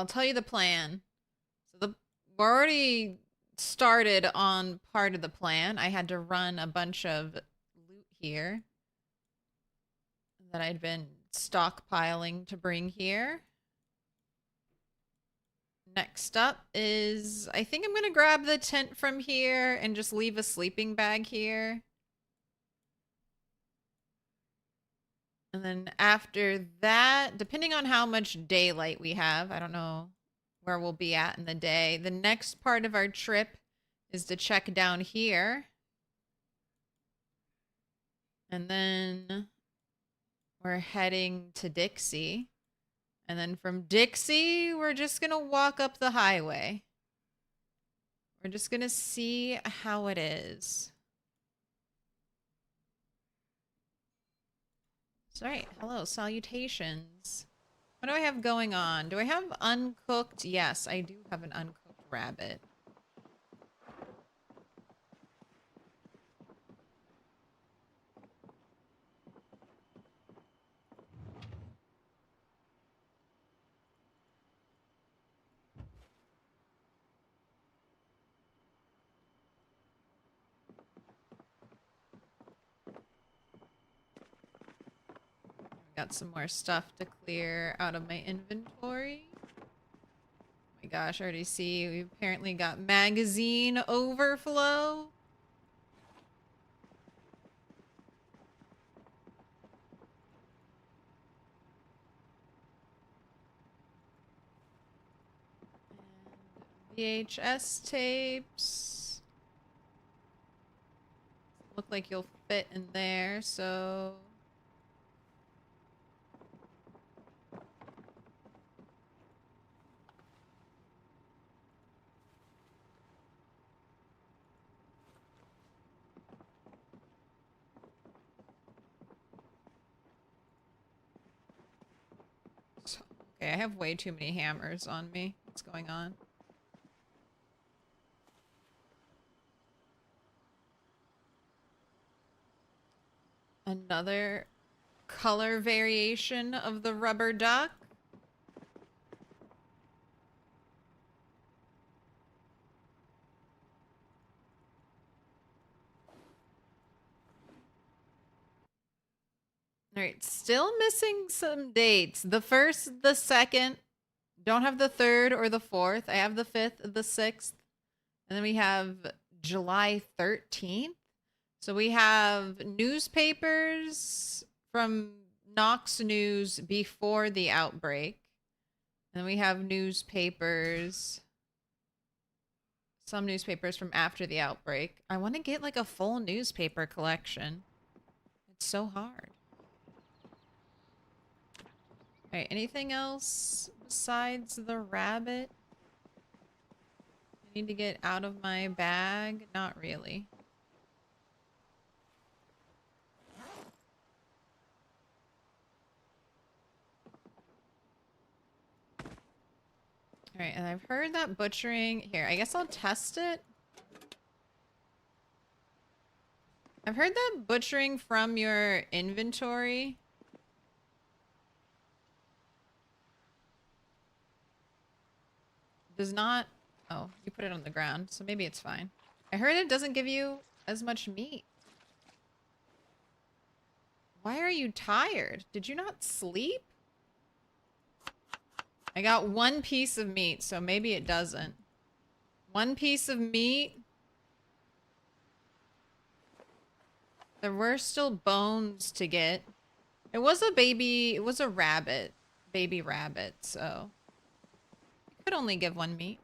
I'll tell you the plan. We're already started on part of the plan. I had to run a bunch of loot here that I'd been stockpiling to bring here. Next up is, I think I'm gonna grab the tent from here and just leave a sleeping bag here. And then after that, depending on how much daylight we have, I don't know where we'll be at in the day. The next part of our trip is to check down here. And then we're heading to Dixie. And then from Dixie, we're just going to walk up the highway. We're just going to see how it is. Sorry. Hello. Salutations. What do I have going on? Do I have uncooked? Yes, I do have an uncooked rabbit. Got some more stuff to clear out of my inventory. Oh my gosh, I already see we apparently got magazine overflow. And VHS tapes. Look like you'll fit in there, so... Okay, I have way too many hammers on me. What's going on? Another color variation of the rubber duck. All right, still missing some dates. The first, the second, don't have the third or the fourth. I have the fifth, the sixth, and then we have July 13th. So we have newspapers from Knox News before the outbreak. And we have newspapers, some newspapers from after the outbreak. I want to get like a full newspaper collection. It's so hard. All right, anything else besides the rabbit? I need to get out of my bag? Not really. All right, and I've heard that butchering... Here, I guess I'll test it. I've heard that butchering from your inventory does not... Oh, you put it on the ground, so maybe it's fine. I heard it doesn't give you as much meat. Why are you tired? Did you not sleep? I got one piece of meat, so maybe it doesn't. One piece of meat. There were still bones to get. It was a baby, it was a rabbit. Baby rabbit, so... I could only give one meat.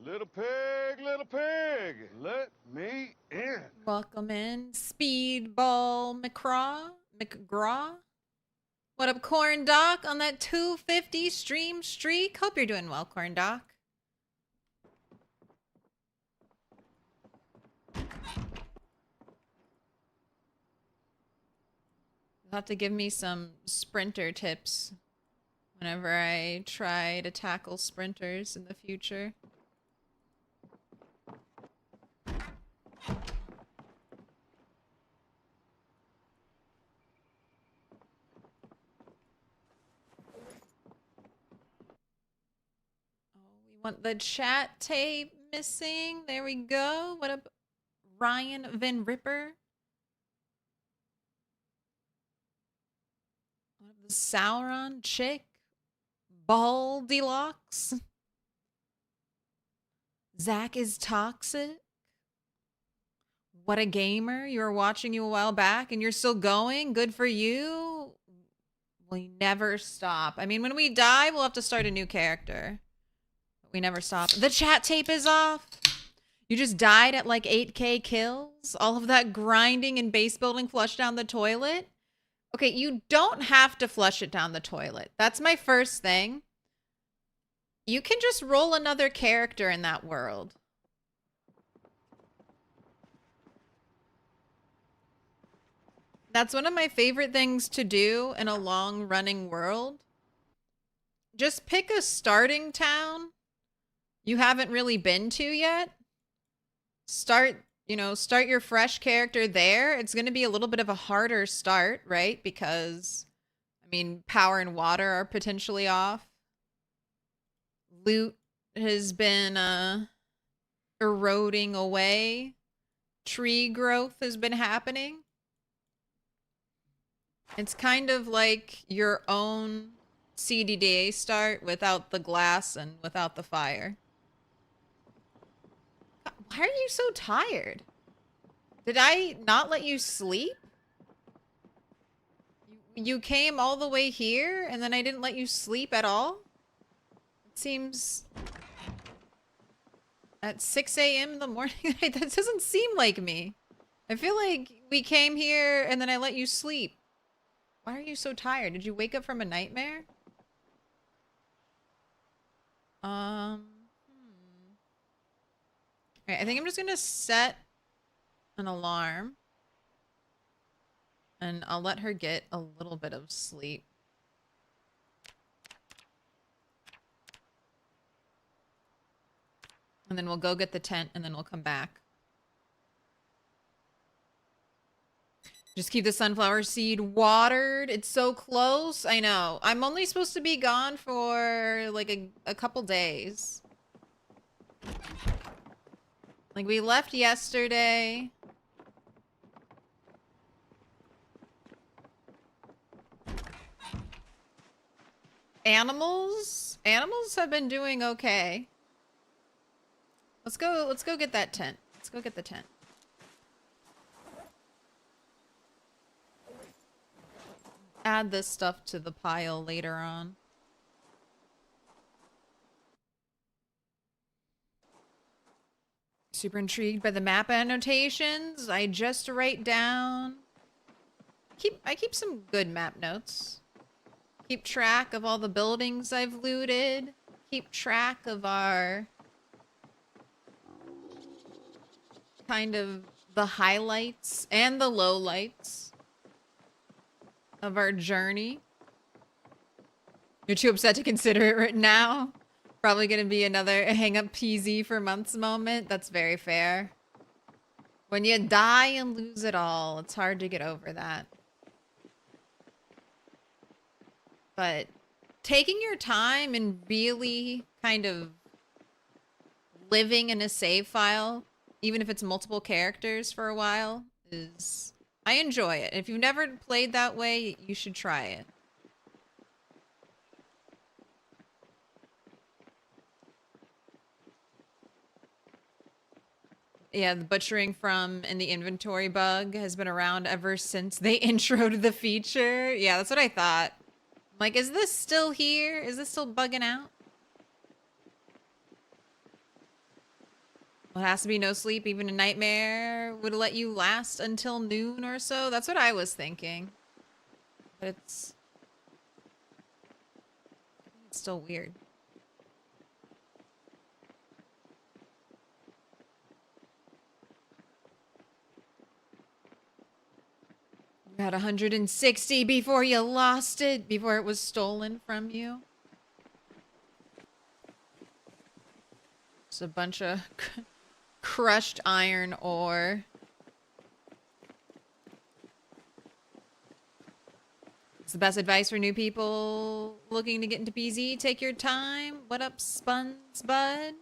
Little pig, let me in. Welcome in, Speedball McGraw. What up, Corn Doc, on that 250 stream streak? Hope you're doing well, Corn Doc. You'll have to give me some sprinter tips whenever I try to tackle sprinters in the future. Want the chat tape missing? There we go. What up, Ryan Van Ripper? What up, the Sauron chick? Baldilocks? Zach is toxic? What a gamer. You were watching you a while back and you're still going? Good for you. We never stop. I mean, when we die, we'll have to start a new character. But we never stop. The chat tape is off. You just died at like 8K kills? All of that grinding and base building flushed down the toilet? Okay, you don't have to flush it down the toilet. That's my first thing. You can just roll another character in that world. That's one of my favorite things to do in a long-running world. Just pick a starting town you haven't really been to yet. Start your fresh character there. It's going to be a little bit of a harder start, right? Because, I mean, power and water are potentially off. Loot has been eroding away. Tree growth has been happening. It's kind of like your own CDDA start without the glass and without the fire. Why are you so tired? Did I not let you sleep? You came all the way here and then I didn't let you sleep at all? It seems... At 6 a.m. in the morning? That doesn't seem like me. I feel like we came here and then I let you sleep. Why are you so tired? Did you wake up from a nightmare? Alright, I think I'm just gonna set an alarm. And I'll let her get a little bit of sleep. And then we'll go get the tent and then we'll come back. Just keep the sunflower seed watered. It's so close. I know. I'm only supposed to be gone for like a couple days. Like we left yesterday. Animals have been doing okay. Let's go get that tent. Let's go get the tent. Add this stuff to the pile later on. Super intrigued by the map annotations. I just write down. I keep some good map notes. Keep track of all the buildings I've looted. Keep track of our kind of the highlights and the lowlights of our journey. You're too upset to consider it right now. Probably gonna be another hang up PZ for months moment. That's very fair. When you die and lose it all, it's hard to get over that. But taking your time and really kind of living in a save file, even if it's multiple characters for a while, is... I enjoy it. If you've never played that way, you should try it. Yeah, the butchering from and the inventory bug has been around ever since they introed the feature. Yeah, that's what I thought. I'm like, is this still here? Is this still bugging out? Well, it has to be no sleep, even a nightmare would let you last until noon or so. That's what I was thinking. But it's still weird. You had 160 before you lost it, before it was stolen from you. It's a bunch of crushed iron ore. the best advice for new people looking to get into PZ. Take your time. What up, Spuns Bud?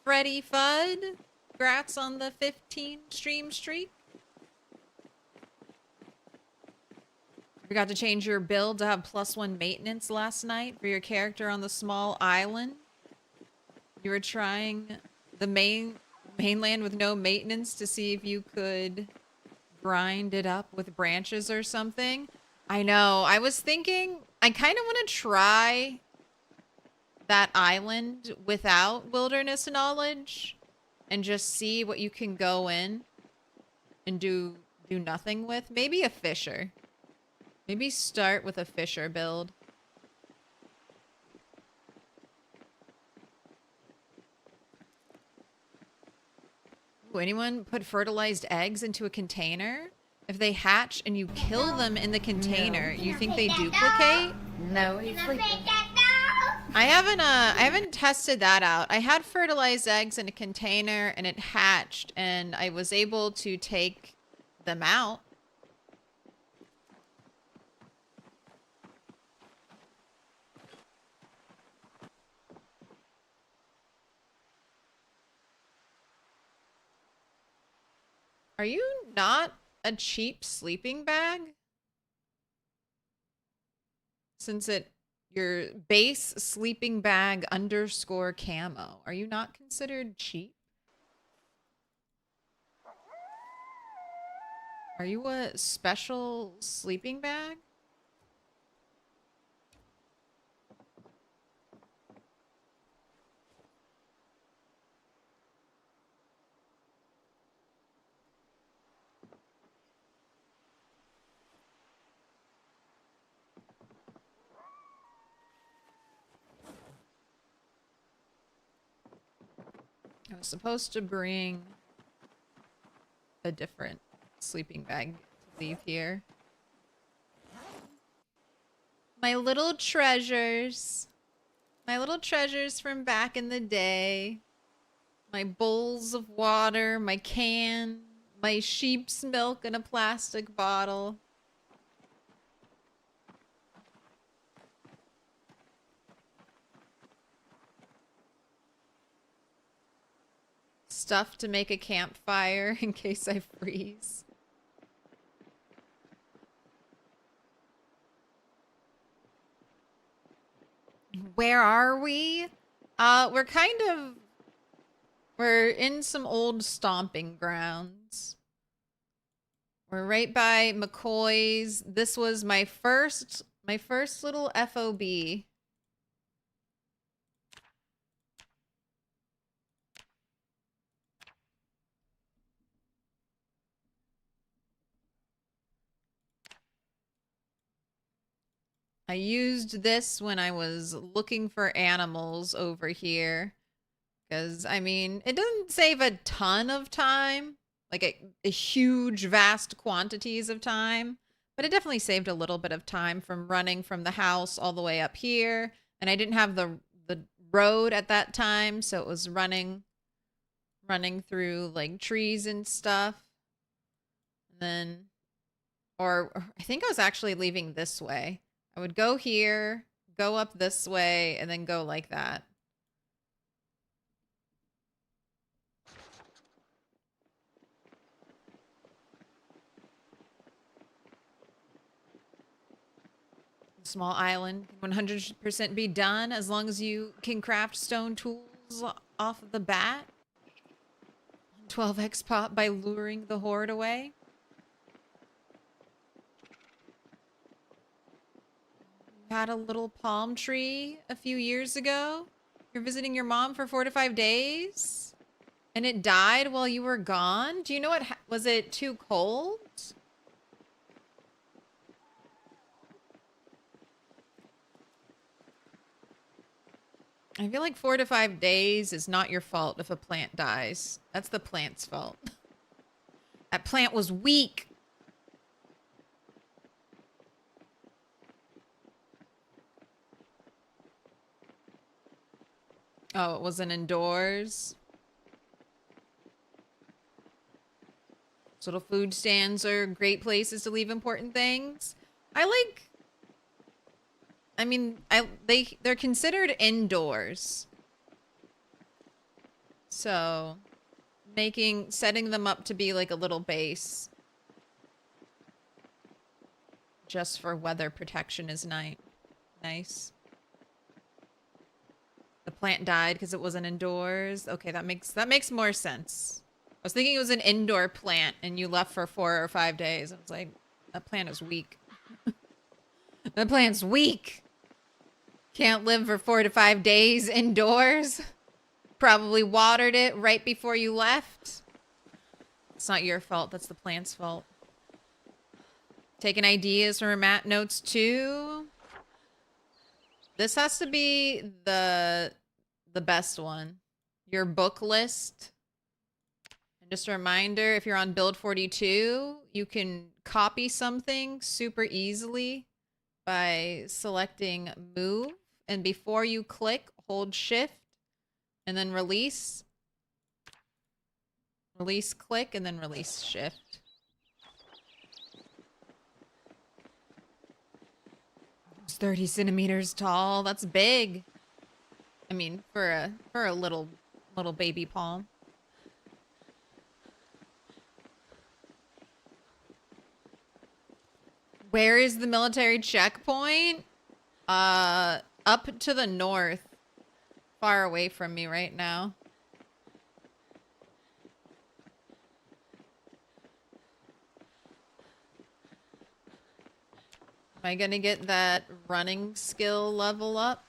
Freddy Fudd? Congrats on the 15 stream streak. Forgot to change your build to have +1 maintenance last night for your character on the small island. You were trying the mainland with no maintenance to see if you could grind it up with branches or something. I know. I was thinking I kind of want to try that island without wilderness knowledge and just see what you can go in and do nothing with. Maybe a fisher. Maybe start with a fisher build. Ooh, anyone put fertilized eggs into a container? If they hatch and you kill them in the container, you think they duplicate? No, he's sleeping. I haven't tested that out. I had fertilized eggs in a container and it hatched and I was able to take them out. Are you not a cheap sleeping bag? Since your base sleeping bag _ camo. Are you not considered cheap? Are you a special sleeping bag? I was supposed to bring a different sleeping bag to leave here. My little treasures. My little treasures from back in the day. My bowls of water, my can, my sheep's milk in a plastic bottle. Stuff to make a campfire in case I freeze. Where are we? We're in some old stomping grounds. We're right by McCoy's. This was my first little FOB. I used this when I was looking for animals over here. Because, I mean, it doesn't save a ton of time. Like a huge, vast quantities of time. But it definitely saved a little bit of time from running from the house all the way up here. And I didn't have the road at that time. So it was running through, like, trees and stuff. And then, or I think I was actually leaving this way. I would go here, go up this way, and then go like that. Small island can 100% be done as long as you can craft stone tools off of the bat. 12x pop by luring the horde away. You had a little palm tree a few years ago. You're visiting your mom for 4 to 5 days. And it died while you were gone? Do you know what was it too cold? I feel like 4 to 5 days is not your fault if a plant dies. That's the plant's fault. That plant was weak. Oh, it wasn't indoors. Little food stands are great places to leave important things. I I mean, they're considered indoors. So, setting them up to be like a little base just for weather protection is nice. The plant died because it wasn't indoors. Okay, that makes more sense. I was thinking it was an indoor plant and you left for 4 or 5 days. I was like, that plant is weak. That plant's weak. Can't live for 4 to 5 days indoors. Probably watered it right before you left. It's not your fault. That's the plant's fault. Taking ideas from her mat notes too. This has to be the best one. Your book list. And just a reminder, if you're on build 42, you can copy something super easily by selecting move. And before you click, hold shift and then release. Release, click, and then release, shift. It's 30 centimeters tall. That's big. I mean, for a little baby palm. Where is the military checkpoint? Up to the north. Far away from me right now. Am I gonna get that running skill level up?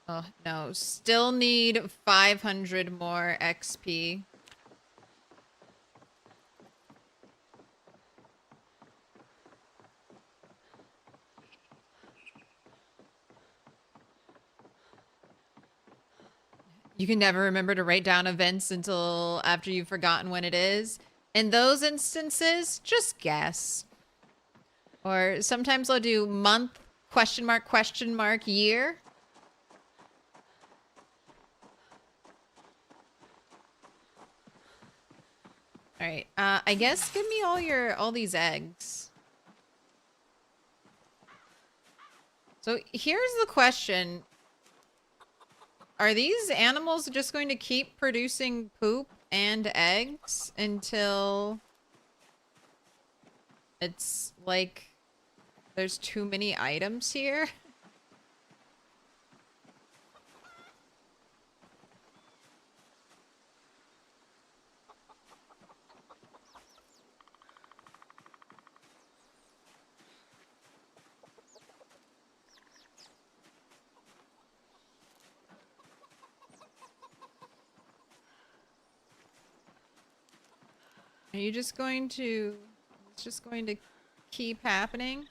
Oh, no. Still need 500 more XP. You can never remember to write down events until after you've forgotten when it is. In those instances, just guess. Or sometimes I'll do month, question mark, year. All right. I guess give me all these eggs. So here's the question. Are these animals just going to keep producing poop and eggs until it's like there's too many items here? Are you just going to... It's just going to keep happening?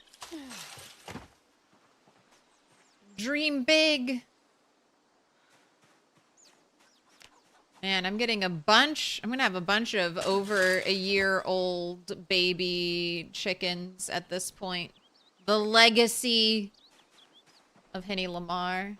Dream big! Man, I'm getting a bunch... I'm gonna have a bunch of over a year-old baby chickens at this point. The legacy of Henny Lamar.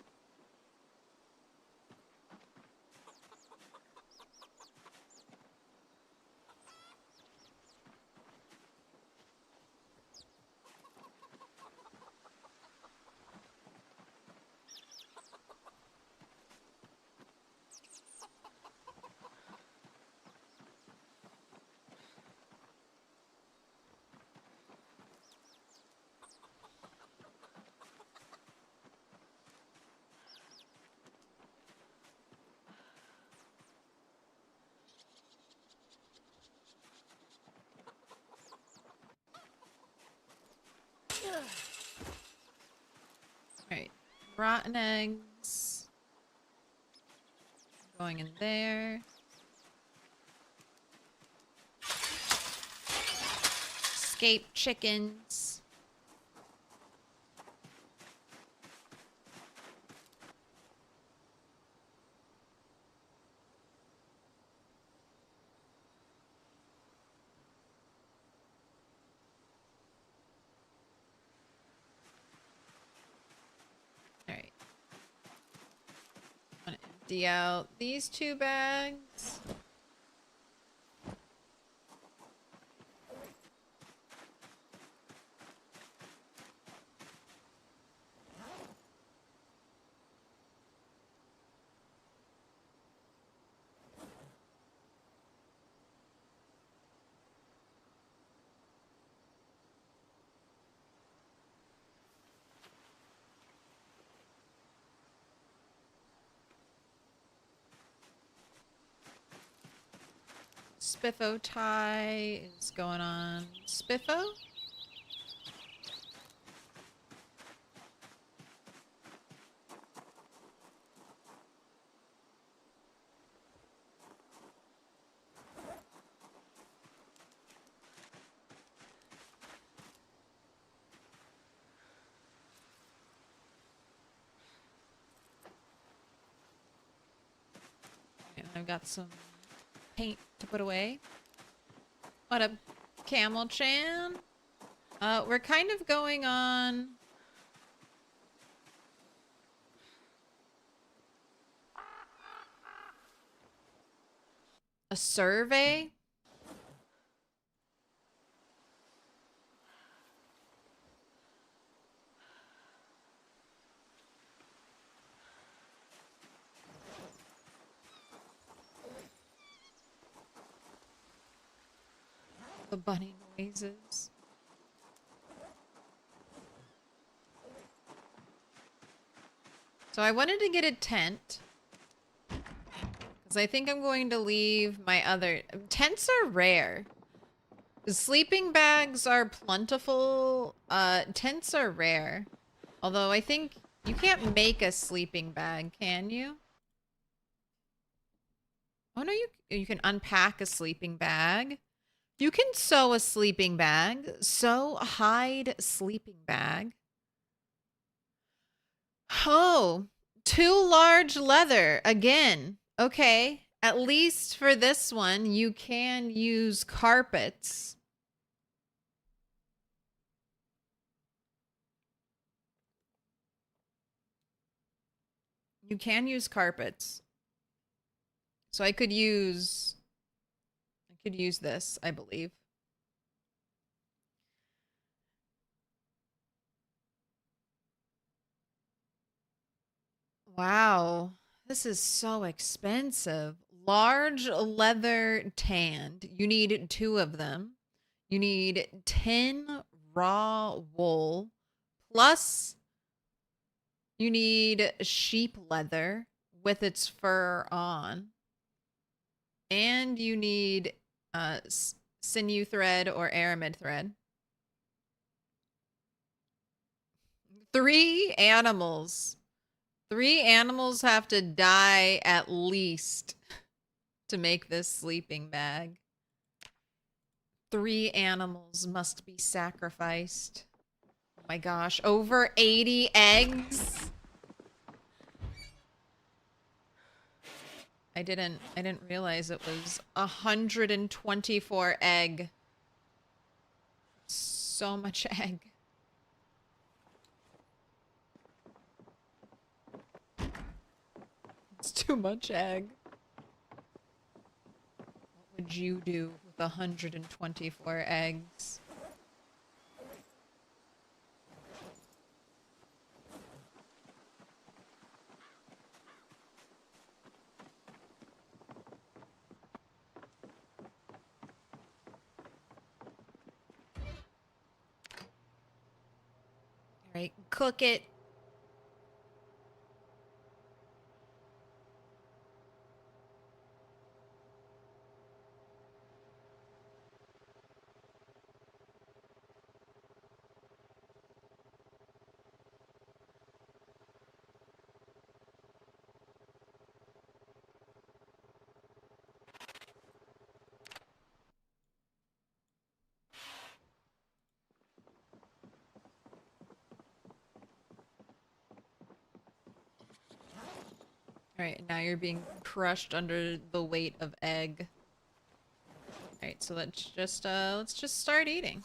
Alright. Rotten eggs. Going in there. Escape chickens. Alright. I'm gonna empty out these 2 bags. Spiffo tie is going on Spiffo. And I've got some paint to put away. What up, Camel Chan? We're kind of going on a survey. The bunny noises. So I wanted to get a tent. Because I think I'm going to leave my other... Tents are rare. Sleeping bags are plentiful. Tents are rare. Although I think you can't make a sleeping bag, can you? Oh no, you can unpack a sleeping bag. You can sew a sleeping bag. Sew, hide, sleeping bag. Oh, too large leather again. Okay, at least for this one, you can use carpets. You can use carpets. So I could use this, I believe. Wow, this is so expensive. Large leather tanned. You need 2 of them. You need 10 raw wool. Plus, you need sheep leather with its fur on. And you need sinew thread or aramid thread. 3 animals. 3 animals have to die at least to make this sleeping bag. 3 animals must be sacrificed. Oh my gosh, over 80 eggs? I didn't realize it was 124 egg. So much egg. It's too much egg. What would you do with 124 eggs? All right, cook it. All right, now you're being crushed under the weight of egg. All right, so let's just start eating.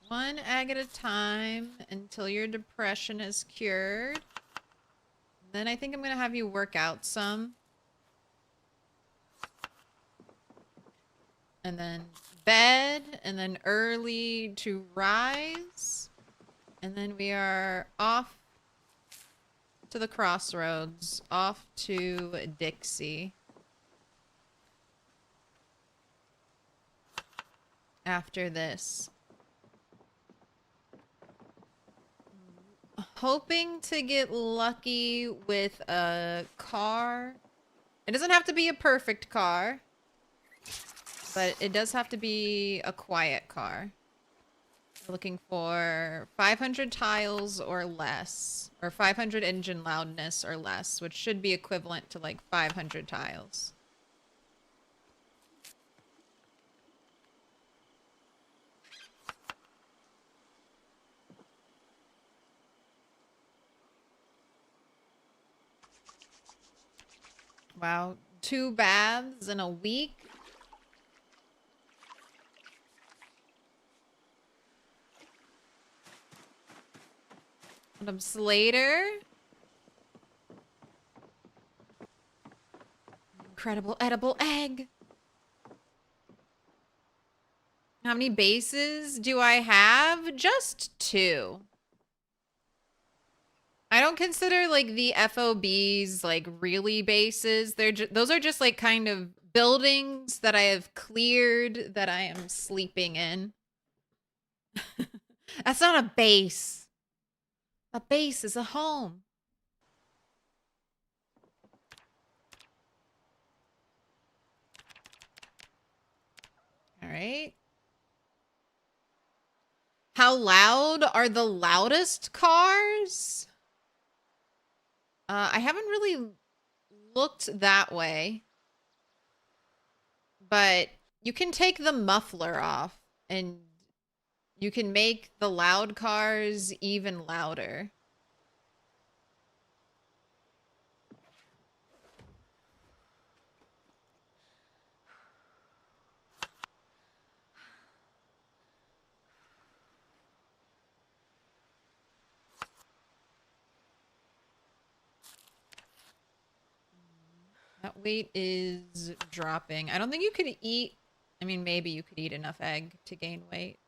One egg at a time until your depression is cured. Then I think I'm gonna have you work out some. And then bed, and then early to rise. And then we are off to the crossroads, off to Dixie. after this. Hoping to get lucky with a car. It doesn't have to be a perfect car, but it does have to be a quiet car. We're looking for 500 tiles or less, or 500 engine loudness or less, which should be equivalent to like 500 tiles. Wow, 2 baths in a week? Adam Slater? Incredible edible egg. How many bases do I have? Just 2. I don't consider like the FOBs like really bases. Those are just like kind of buildings that I have cleared that I am sleeping in. That's not a base. A base is a home. All right. How loud are the loudest cars? I haven't really looked that way. But you can take the muffler off and you can make the loud cars even louder. That weight is dropping. I don't think you could eat. I mean, maybe you could eat enough egg to gain weight.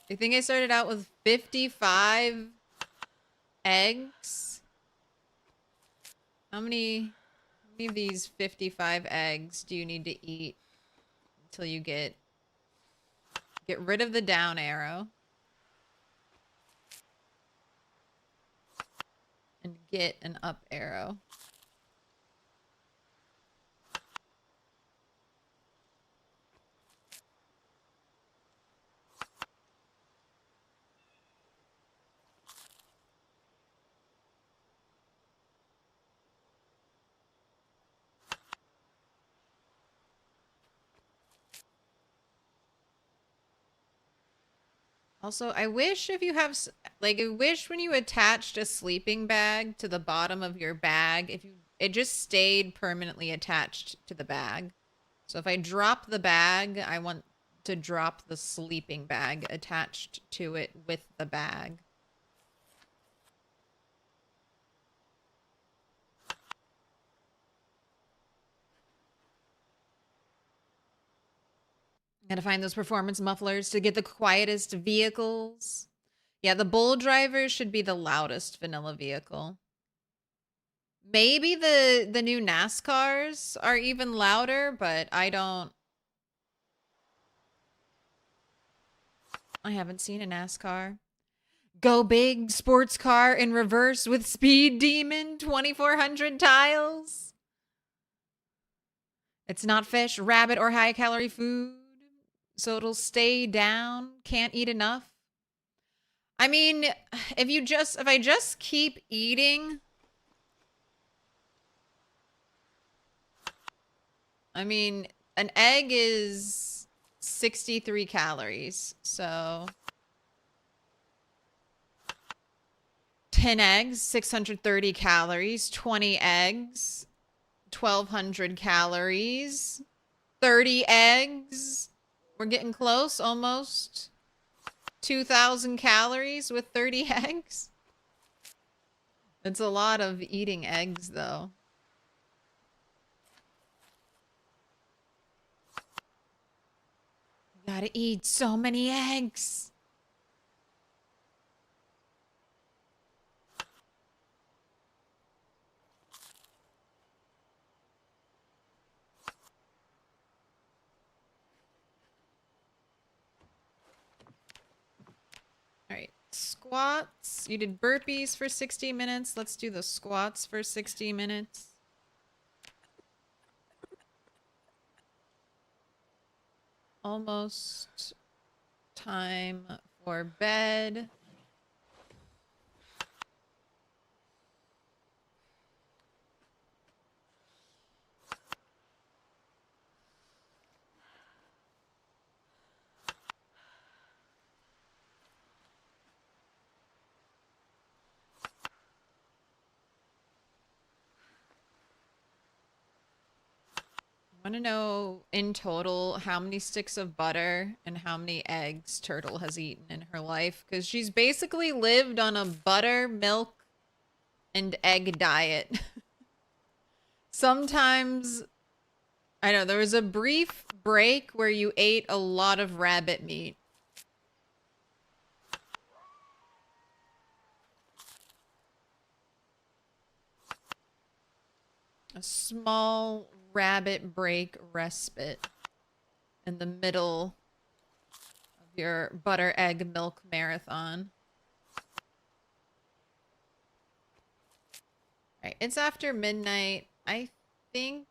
I think I started out with 55 eggs. How many of these 55 eggs do you need to eat until you get rid of the down arrow and get an up arrow? Also, I wish if you have, like, I wish when you attached a sleeping bag to the bottom of your bag, if you, it just stayed permanently attached to the bag. So if I drop the bag, I want to drop the sleeping bag attached to it with the bag. Gotta find those performance mufflers to get the quietest vehicles. Yeah, the bull driver should be the loudest vanilla vehicle. Maybe the new NASCARs are even louder, but I haven't seen a NASCAR. Go big sports car in reverse with Speed Demon 2400 tiles. It's not fish, rabbit, or high calorie food, so it'll stay down. Can't eat enough. I mean, if I just keep eating, I mean, an egg is 63 calories, so 10 eggs, 630 calories, 20 eggs, 1200 calories, 30 eggs. We're getting close, almost. 2,000 calories with 30 eggs. It's a lot of eating eggs, though. Gotta eat so many eggs. squats. You did burpees for 60 minutes. Let's do the squats for 60 minutes. Almost time for bed. I want to know in total how many sticks of butter and how many eggs Turtle has eaten in her life, because she's basically lived on a butter, milk, and egg diet. Sometimes, I know, there was a brief break where you ate a lot of rabbit meat. A small rabbit break respite in the middle of your butter egg milk marathon. Right, it's after midnight. I think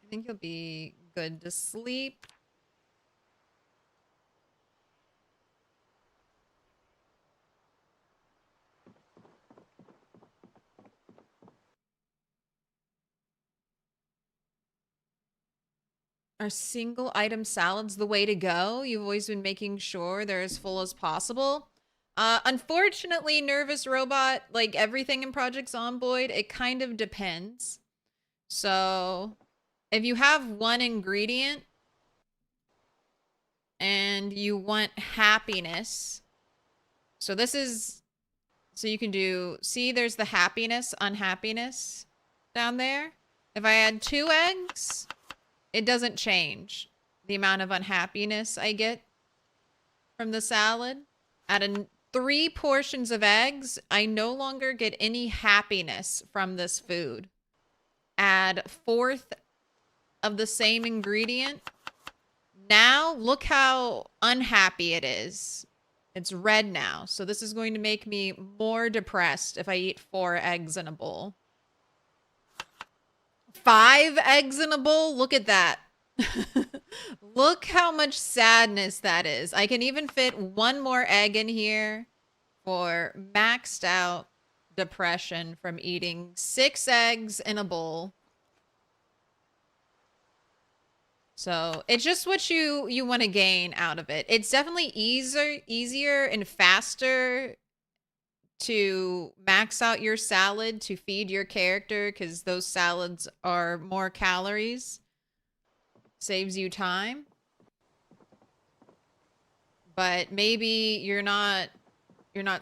you'll be good to sleep. Are single item salads the way to go? You've always been making sure they're as full as possible. Unfortunately, Nervous Robot, like everything in Project Zomboid, it kind of depends. So, if you have one ingredient and you want happiness, so this is, so you can do, see there's the happiness, unhappiness down there. If I add 2 eggs, it doesn't change the amount of unhappiness I get from the salad. Add 3 portions of eggs, I no longer get any happiness from this food. Add 1/4 of the same ingredient. Now, look how unhappy it is. It's red now. So this is going to make me more depressed if I eat 4 eggs in a bowl. 5 eggs in a bowl? Look at that. Look how much sadness that is. I can even fit 1 more egg in here for maxed out depression from eating 6 eggs in a bowl. So it's just what you want to gain out of it. It's definitely easier and faster to max out your salad to feed your character, because those salads are more calories. Saves you time. But maybe you're not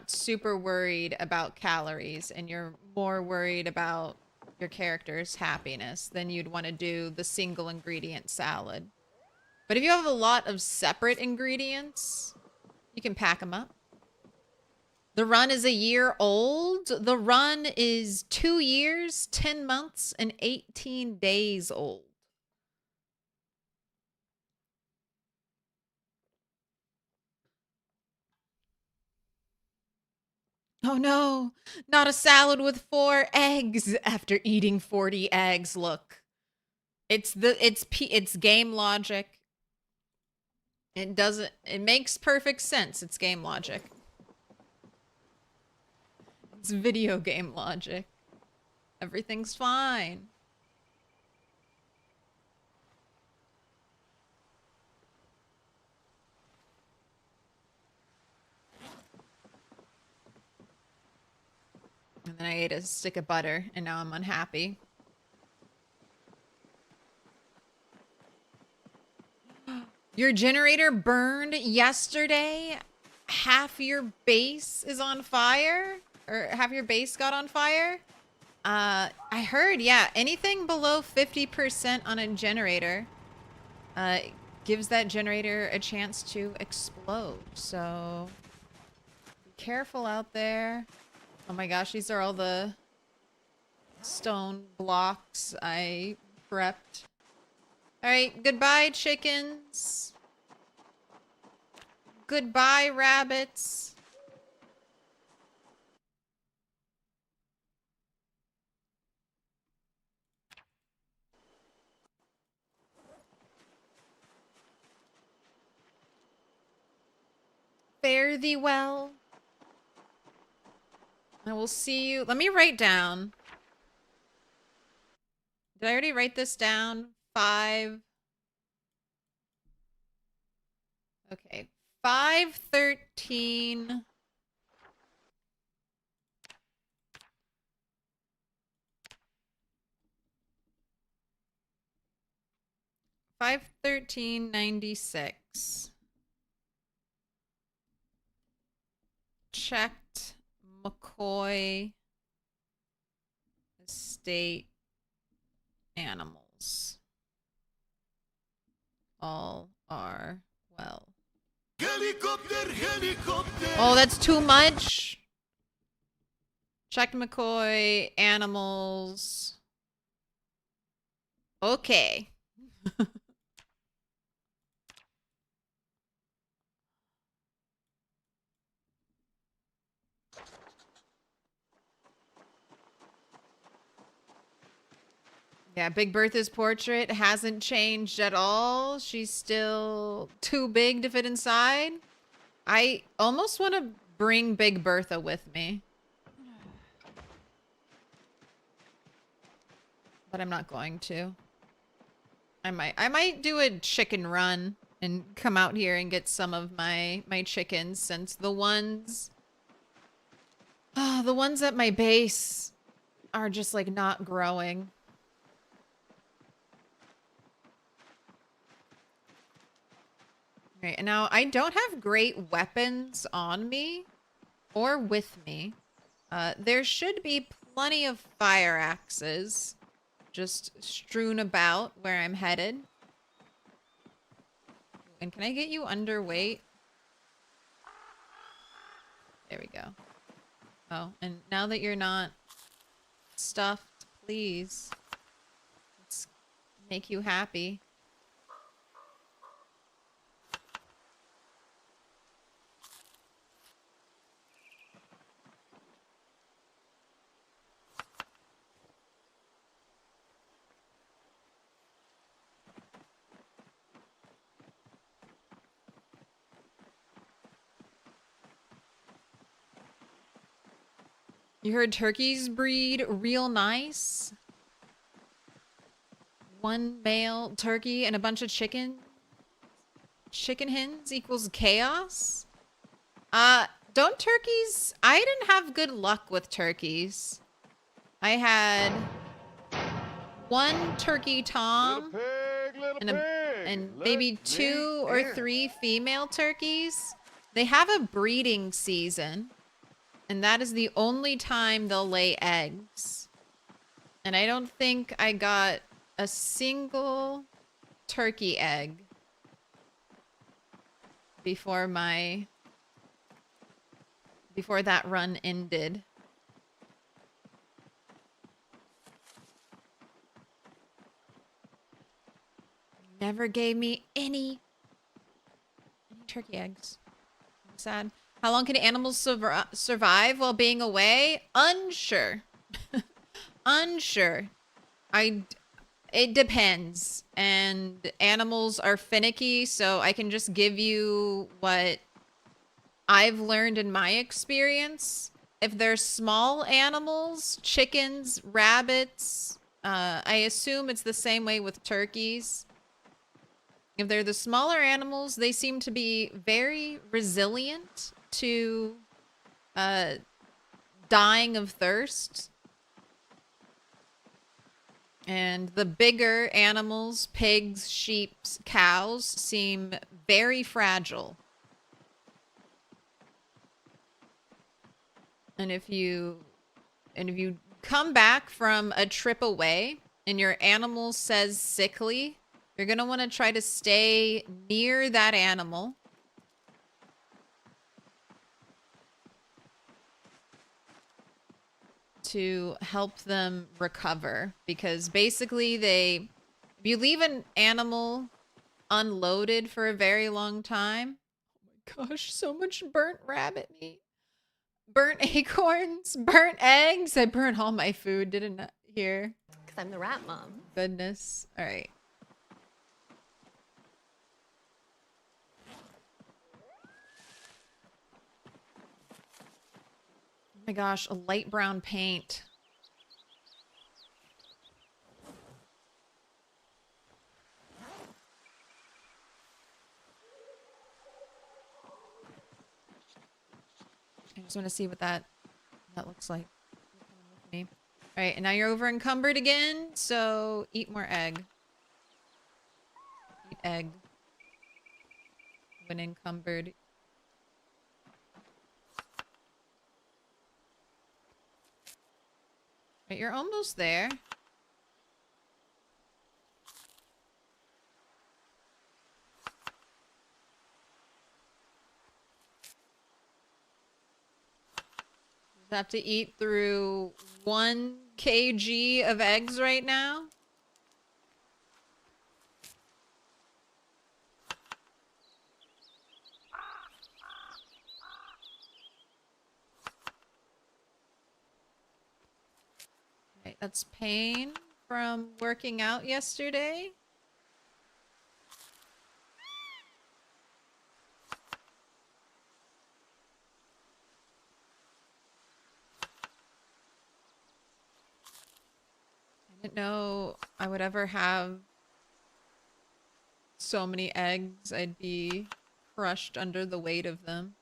super worried about calories and you're more worried about your character's happiness, then you'd want to do the single ingredient salad. But if you have a lot of separate ingredients, you can pack them up. The run is 1 year old. The run is 2 years, 10 months, and 18 days old. Oh no, not a salad with 4 eggs after eating 40 eggs. Look. It's game logic. It makes perfect sense. It's game logic. It's video game logic. Everything's fine. And then I ate a stick of butter, and now I'm unhappy. Your generator burned yesterday? Half your base is on fire? Or half your base got on fire? I heard, yeah, anything below 50% on a generator gives that generator a chance to explode. So be careful out there. Oh my gosh, these are all the stone blocks I prepped. Alright, goodbye, chickens. Goodbye, rabbits. Fare thee well. I will see you. Let me write down. Did I already write this down? 5. Okay. 5/13. 5/13/96. Checked McCoy estate animals. All are well. Helicopter, helicopter. Oh, that's too much. Checked McCoy animals. Okay. Yeah, Big Bertha's portrait hasn't changed at all. She's still too big to fit inside. I almost want to bring Big Bertha with me. But I'm not going to. I might do a chicken run and come out here and get some of my chickens, since the ones at my base are just like not growing. Right, and now I don't have great weapons on me or with me. There should be plenty of fire axes just strewn about where I'm headed. And can I get you underweight? There we go. Oh, and now that you're not stuffed, please. Let's make you happy. You heard turkeys breed real nice? One male turkey and a bunch of chicken hens equals chaos? Don't turkeys... I didn't have good luck with turkeys. I had one turkey tom and maybe 2 or 3 female turkeys. They have a breeding season. And that is the only time they'll lay eggs. And I don't think I got a single turkey egg before that run ended. Never gave me any turkey eggs. I'm sad. How long can animals survive while being away? Unsure. Unsure. It depends. And animals are finicky, so I can just give you what I've learned in my experience. If they're small animals, chickens, rabbits, I assume it's the same way with turkeys. If they're the smaller animals, they seem to be very resilient to dying of thirst. And the bigger animals, pigs, sheep, cows, seem very fragile. And if you come back from a trip away and your animal says sickly, you're going to want to try to stay near that animal. to help them recover, because basically if you leave an animal unloaded for a very long time, oh my gosh, so much burnt rabbit meat, burnt acorns, burnt eggs. I burnt all my food, didn't I? Here. Because I'm the rat mom. Goodness. All right. Oh my gosh, a light brown paint. I just want to see what that looks like. You're coming with me. All right, and now you're over encumbered again, so eat more egg. Eat egg. When encumbered. Right, you're almost there. You have to eat through 1 kg of eggs right now. Right, that's pain from working out yesterday. I didn't know I would ever have so many eggs. I'd be crushed under the weight of them.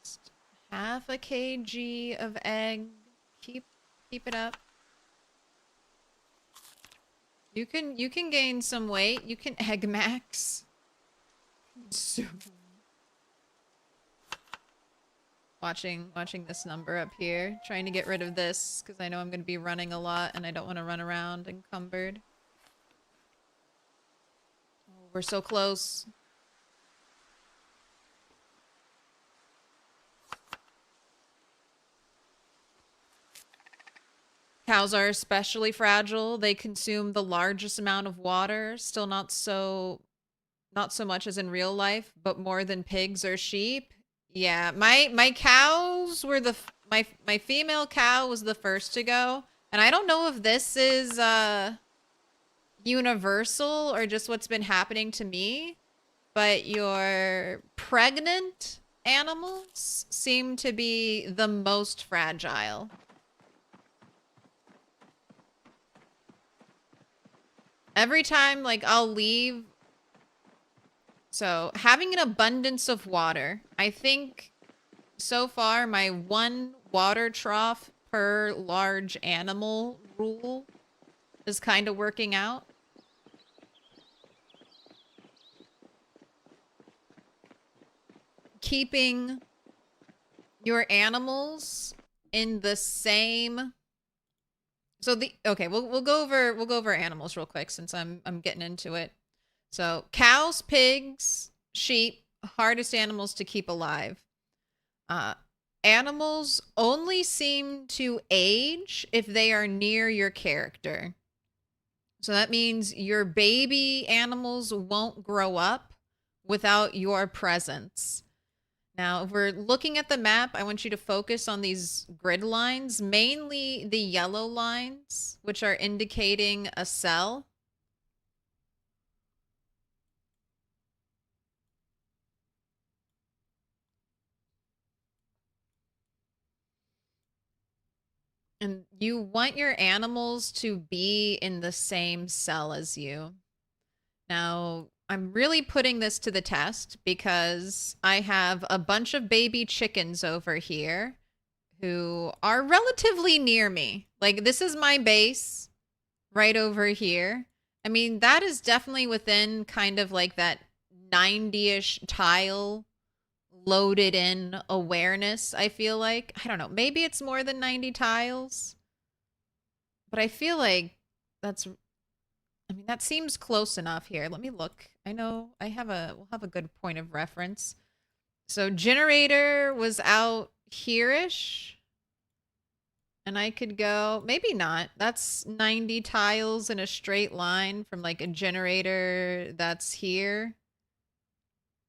Just half a kg of egg. Keep it up. You can gain some weight. You can egg max. Soon. Watching this number up here. Trying to get rid of this because I know I'm going to be running a lot and I don't want to run around encumbered. Oh, we're so close. Cows are especially fragile. They consume the largest amount of water. Still not so much as in real life, but more than pigs or sheep. Yeah, my cows were my female cow was the first to go, and I don't know if this is universal or just what's been happening to me, but your pregnant animals seem to be the most fragile. Every time, like, I'll leave. So, having an abundance of water. I think so far my 1 water trough per large animal rule is kind of working out. Keeping your animals in the same... So okay, we'll go over animals real quick since I'm getting into it. So cows, pigs, sheep, hardest animals to keep alive. Animals only seem to age if they are near your character. So that means your baby animals won't grow up without your presence. Now, if we're looking at the map, I want you to focus on these grid lines, mainly the yellow lines, which are indicating a cell. And you want your animals to be in the same cell as you. Now, I'm really putting this to the test because I have a bunch of baby chickens over here who are relatively near me. Like, this is my base right over here. I mean, that is definitely within kind of like that 90-ish tile loaded in awareness, I feel like. I don't know. Maybe it's more than 90 tiles. But I feel like that's, I mean, that seems close enough here. Let me look. I know we'll have a good point of reference. So generator was out here-ish. And I could go, maybe not. That's 90 tiles in a straight line from like a generator that's here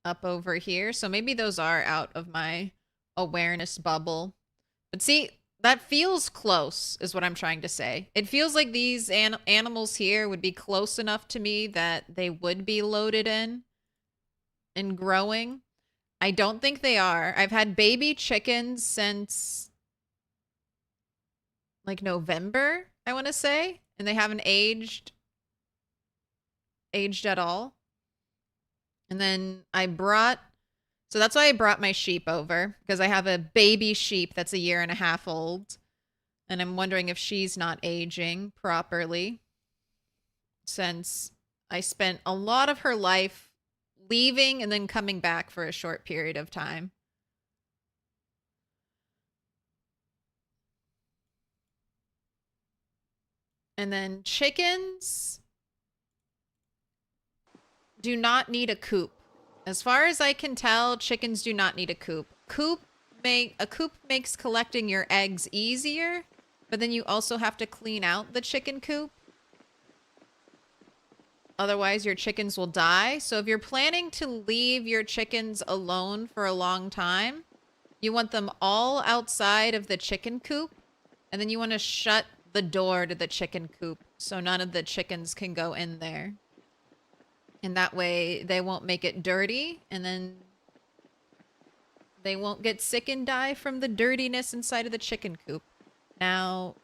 up over here. So maybe those are out of my awareness bubble. But see, that feels close is what I'm trying to say. It feels like these animals here would be close enough to me that they would be loaded in and growing. I don't think they are. I've had baby chickens since like November, I want to say, and they haven't aged at all. And then so that's why I brought my sheep over, because I have a baby sheep that's a year and a half old, and I'm wondering if she's not aging properly, since I spent a lot of her life leaving and then coming back for a short period of time. And then chickens do not need a coop. As far as I can tell, chickens do not need a coop. A coop makes collecting your eggs easier, but then you also have to clean out the chicken coop. Otherwise, your chickens will die. So if you're planning to leave your chickens alone for a long time, you want them all outside of the chicken coop, and then you want to shut the door to the chicken coop so none of the chickens can go in there. And that way they won't make it dirty, and then they won't get sick and die from the dirtiness inside of the chicken coop. Now,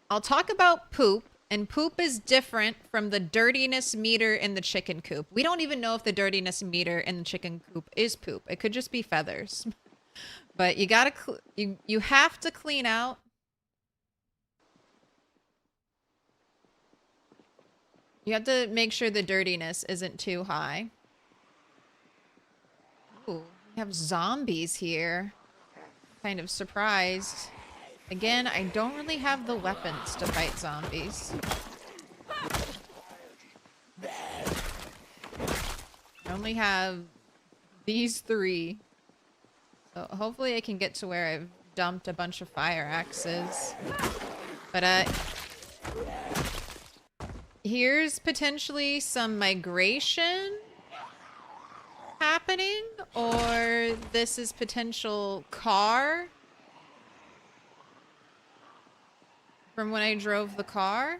I'll talk about poop, and poop is different from the dirtiness meter in the chicken coop. We don't even know if the dirtiness meter in the chicken coop is poop. It could just be feathers. But you gotta, you have to clean out. You have to make sure the dirtiness isn't too high. Ooh, we have zombies here. Kind of surprised. Again, I don't really have the weapons to fight zombies. I only have these 3. So hopefully I can get to where I've dumped a bunch of fire axes. But here's potentially some migration happening, or this is potential car from when I drove the car.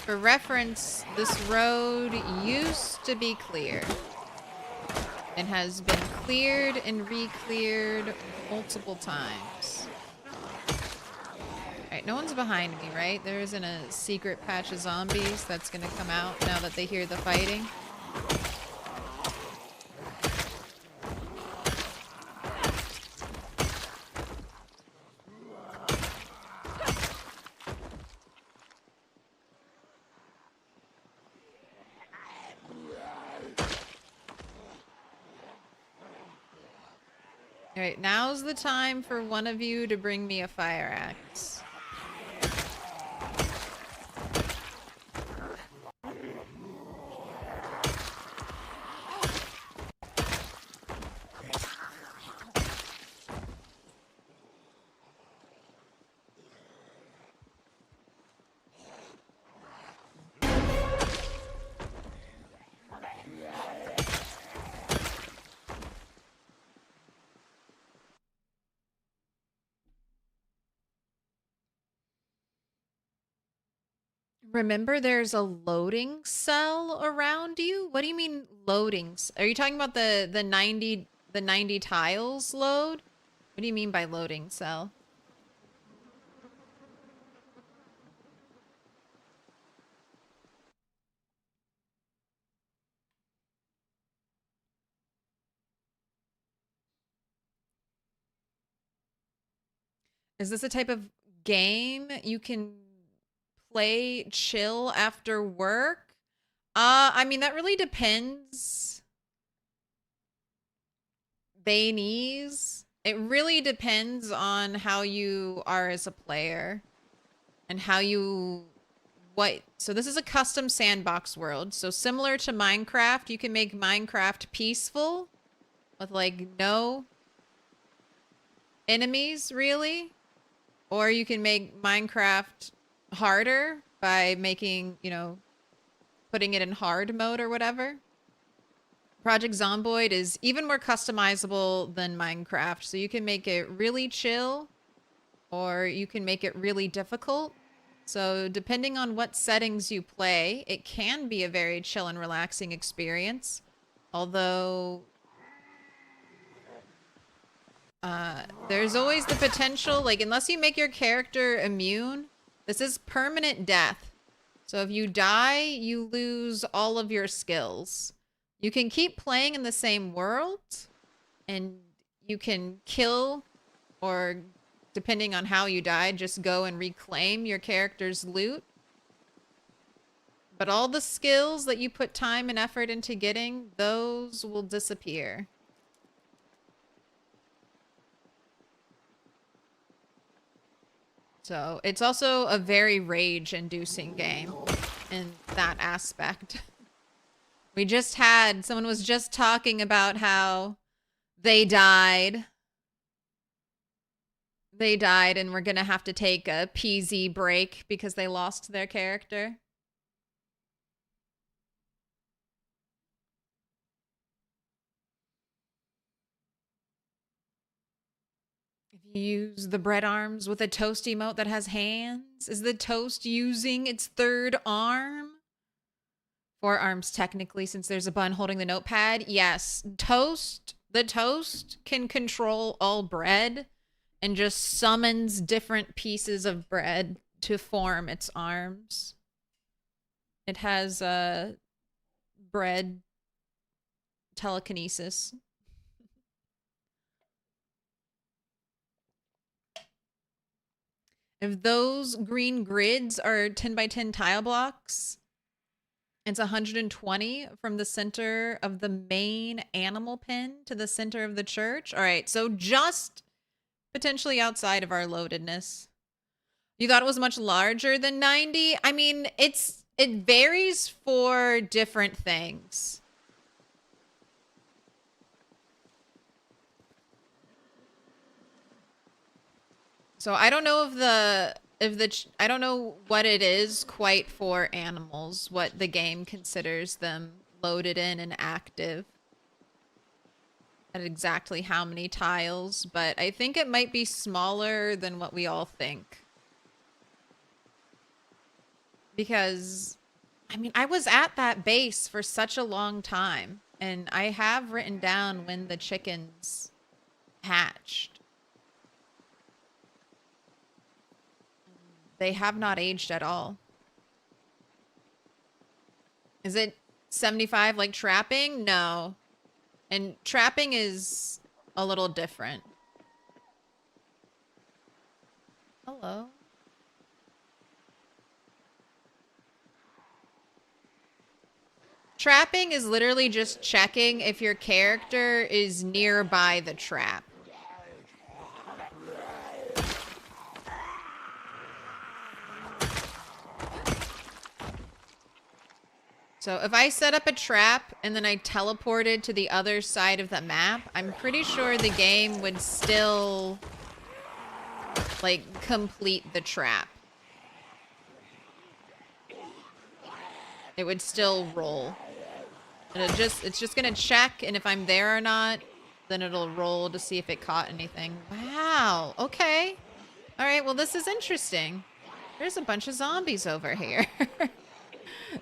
For reference, this road used to be clear. It has been cleared and re-cleared multiple times. Alright, no one's behind me, right? There isn't a secret patch of zombies that's gonna come out now that they hear the fighting. Alright, now's the time for one of you to bring me a fire axe. Remember, there's a loading cell around you? What do you mean loading? Are you talking about the 90 tiles load? What do you mean by loading cell? Is this a type of game you can play chill after work? I mean, that really depends. Bainese. It really depends on how you are as a player and how you so this is a custom sandbox world. So similar to Minecraft, you can make Minecraft peaceful with like no enemies really, or you can make Minecraft harder by making, you know, putting it in hard mode or whatever. Project Zomboid is even more customizable than Minecraft. So you can make it really chill or you can make it really difficult. So depending on what settings you play, it can be a very chill and relaxing experience. Although there's always the potential, like unless you make your character immune, this is permanent death. So if you die, you lose all of your skills. You can keep playing in the same world and you can kill or depending on how you died, just go and reclaim your character's loot. But all the skills that you put time and effort into getting, those will disappear. So it's also a very rage-inducing game in that aspect. We just had, someone was just talking about how they died. They died and we're gonna have to take a PZ break because they lost their character. If you use the bread arms with a toast emote that has hands, is the toast using its third arm? 4 arms technically, since there's a bun holding the notepad. Yes, the toast can control all bread and just summons different pieces of bread to form its arms. It has bread telekinesis. If those green grids are 10 by 10 tile blocks, it's 120 from the center of the main animal pen to the center of the church. All right, so just potentially outside of our loadedness. You thought it was much larger than 90? I mean, it varies for different things. So I don't know I don't know what it is quite for animals, what the game considers them loaded in and active. At exactly how many tiles, but I think it might be smaller than what we all think. Because, I mean, I was at that base for such a long time, and I have written down when the chickens hatched. They have not aged at all. Is it 75 like trapping? No. And trapping is a little different. Hello. Trapping is literally just checking if your character is nearby the trap. So if I set up a trap and then I teleported to the other side of the map, I'm pretty sure the game would still, like, complete the trap. It would still roll. And it's just gonna check, and if I'm there or not, then it'll roll to see if it caught anything. Wow, okay. All right, well, this is interesting. There's a bunch of zombies over here.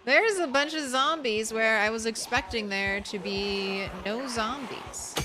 There's a bunch of zombies where I was expecting there to be no zombies.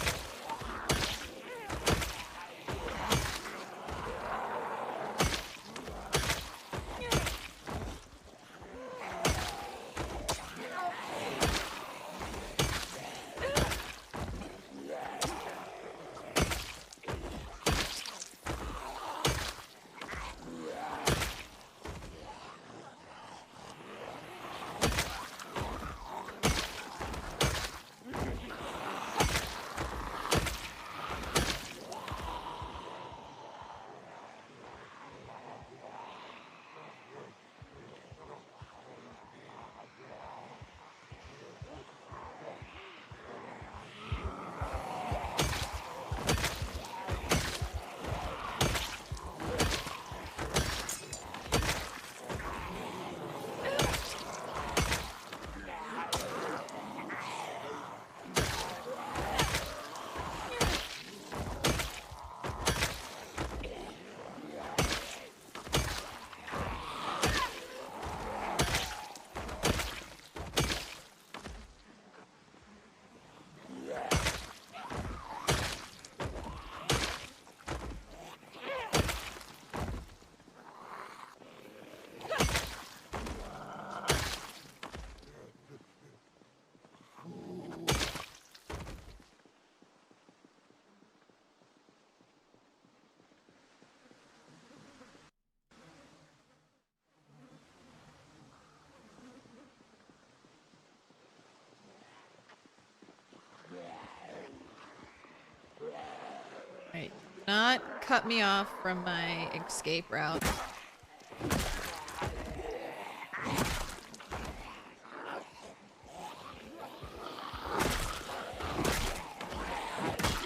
cut me off from my escape route.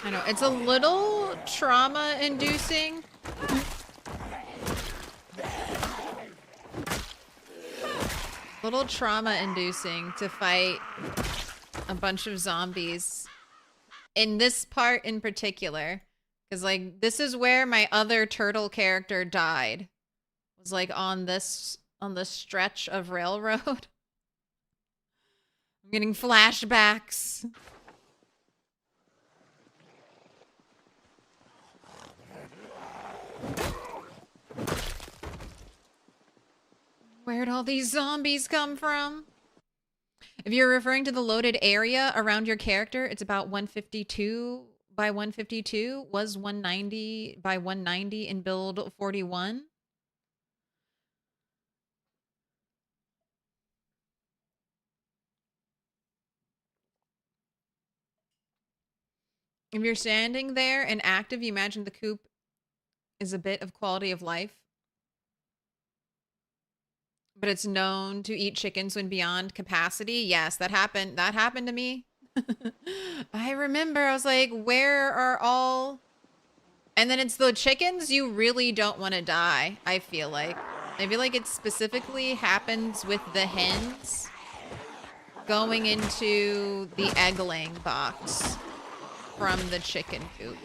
I know, it's a little trauma-inducing. Little trauma-inducing to fight a bunch of zombies. In this part in particular. Because, like, this is where my other turtle character died. It was, like, on this stretch of railroad. I'm getting flashbacks. Where'd all these zombies come from? If you're referring to the loaded area around your character, it's about 152 by 152, was 190 by 190 in build 41. If you're standing there and active, you imagine the coop is a bit of quality of life. But it's known to eat chickens when beyond capacity. Yes, that happened. That happened to me. I remember. I was like, where are all... And then it's the chickens you really don't want to die, I feel like. I feel like it specifically happens with the hens going into the egg-laying box from the chicken coop.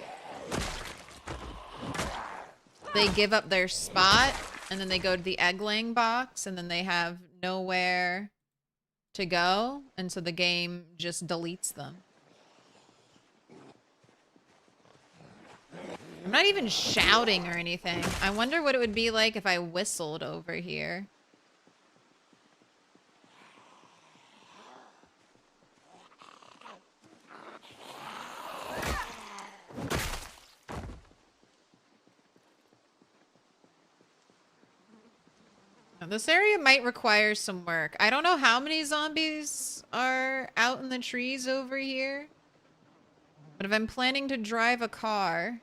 They give up their spot, and then they go to the egg-laying box, and then they have nowhere to go, and so the game just deletes them. I'm not even shouting or anything. I wonder what it would be like if I whistled over here. Now, this area might require some work. I don't know how many zombies are out in the trees over here. But if I'm planning to drive a car,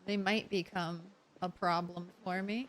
they might become a problem for me.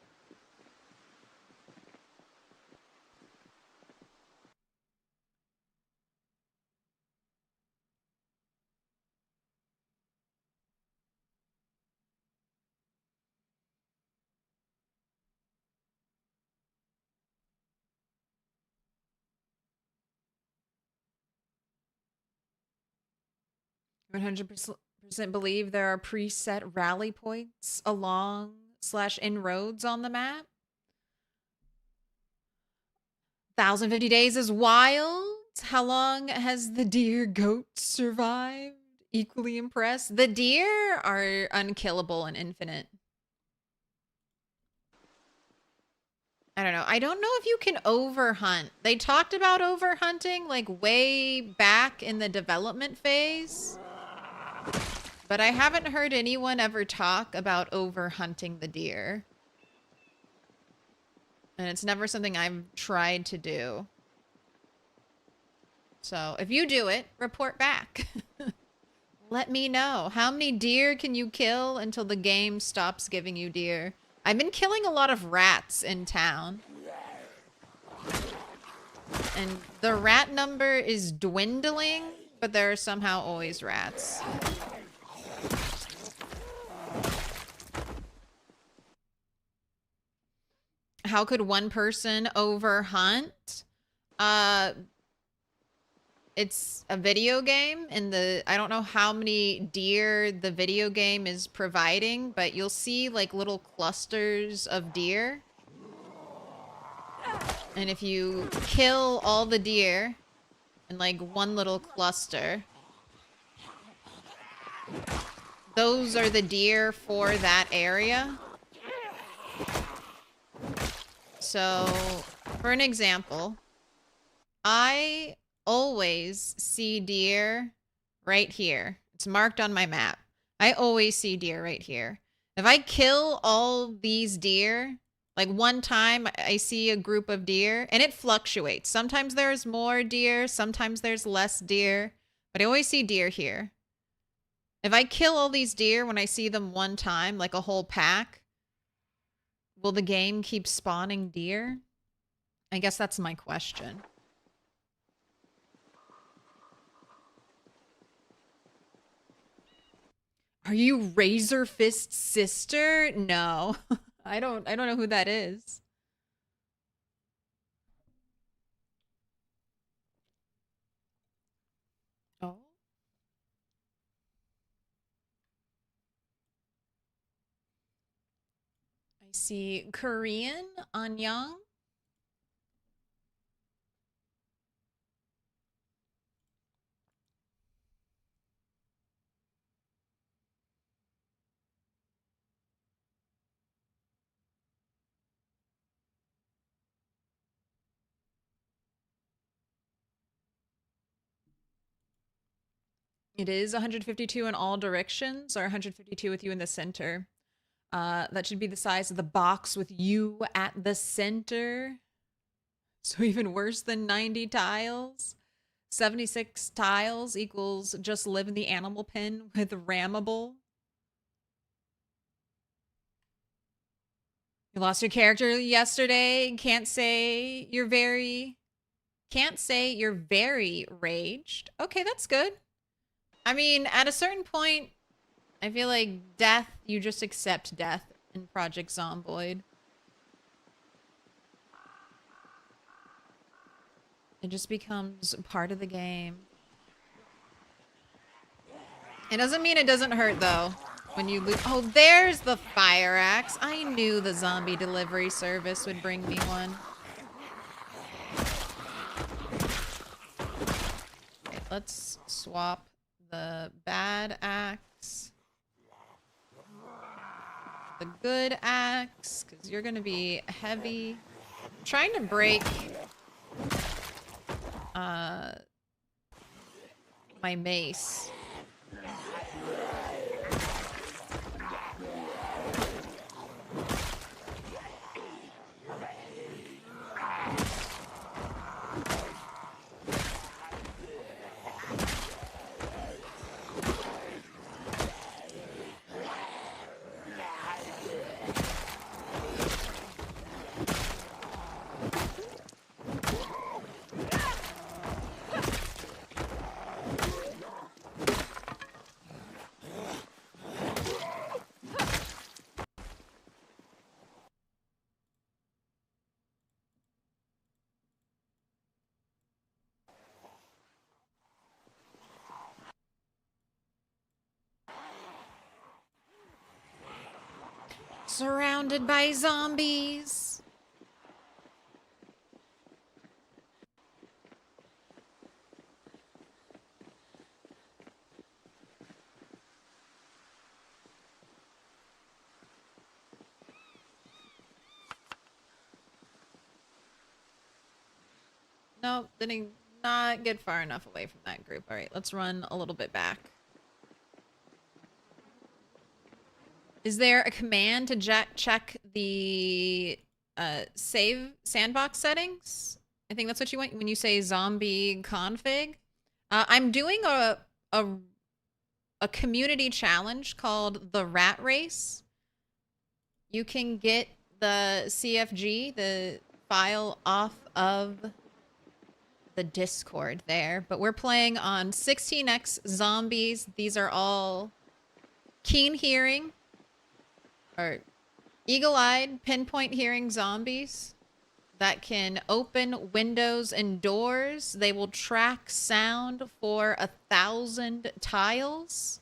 One 100% believe there are preset rally points along/in roads on the map. 1,050 days is wild. How long has the deer goat survived? Equally impressed. The deer are unkillable and infinite. I don't know. I don't know if you can overhunt. They talked about overhunting like way back in the development phase. But I haven't heard anyone ever talk about overhunting the deer. And it's never something I've tried to do. So if you do it, report back. Let me know. How many deer can you kill until the game stops giving you deer? I've been killing a lot of rats in town. And the rat number is dwindling, but there are somehow always rats. How could one person overhunt? It's a video game, and I don't know how many deer the video game is providing, but you'll see like little clusters of deer. And if you kill all the deer in like one little cluster, those are the deer for that area. So, for an example, I always see deer right here. It's marked on my map. I always see deer right here. If I kill all these deer, like one time I see a group of deer, and it fluctuates. Sometimes there's more deer, sometimes there's less deer, but I always see deer here. If I kill all these deer when I see them one time, like a whole pack, will the game keep spawning deer? I guess that's my question. Are you Razor Fist's sister? No. I don't know who that is. Oh. I see Korean Anyang. It is 152 in all directions, or 152 with you in the center. That should be the size of the box with you at the center. So even worse than 90 tiles. 76 tiles equals just live in the animal pen with rammable. You lost your character yesterday. Can't say you're very raged. Okay, that's good. I mean, at a certain point, I feel like death, you just accept death in Project Zomboid. It just becomes part of the game. It doesn't mean it doesn't hurt, though, when you lose. Oh, there's the fire axe. I knew the zombie delivery service would bring me one. Okay, let's swap the bad axe. The good axe, because you're going to be heavy. I'm trying to break my mace. Surrounded by zombies. Nope, didn't not get far enough away from that group. All right, let's run a little bit back. Is there a command to check the save sandbox settings? I think that's what you want when you say zombie config. I'm doing a community challenge called the Rat Race. You can get the CFG, the file, off of the Discord there, but we're playing on 16x zombies. These are all keen hearing or eagle-eyed pinpoint hearing zombies that can open windows and doors. They will track sound for 1,000 tiles.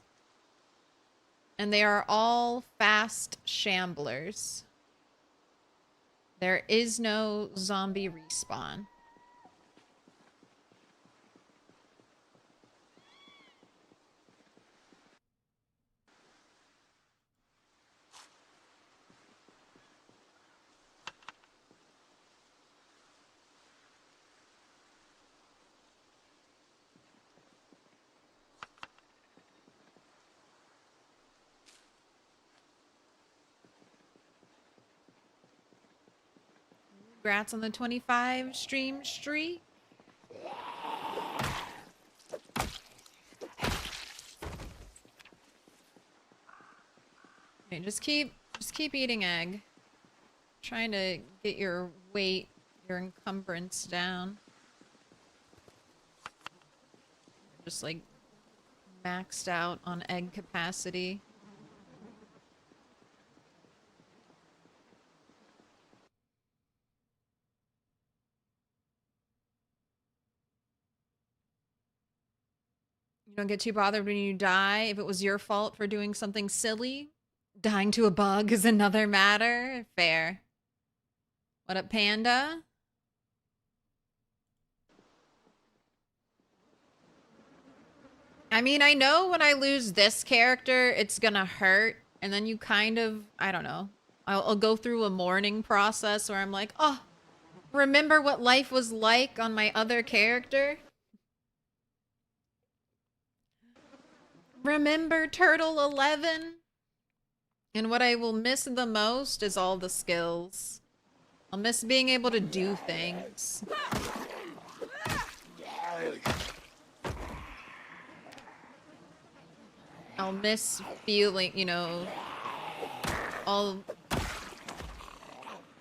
And they are all fast shamblers. There is no zombie respawn. Congrats on the 25 stream streak. Okay, just keep eating egg. Trying to get your weight, your encumbrance down. Just like maxed out on egg capacity. You don't get too bothered when you die if it was your fault for doing something silly. Dying to a bug is another matter. Fair. What up, Panda? I mean, I know when I lose this character, it's gonna hurt. And then you kind of, I don't know. I'll go through a mourning process where I'm like, oh, remember what life was like on my other character? Remember Turtle 11? And what I will miss the most is all the skills. I'll miss being able to do things. I'll miss feeling, you know, all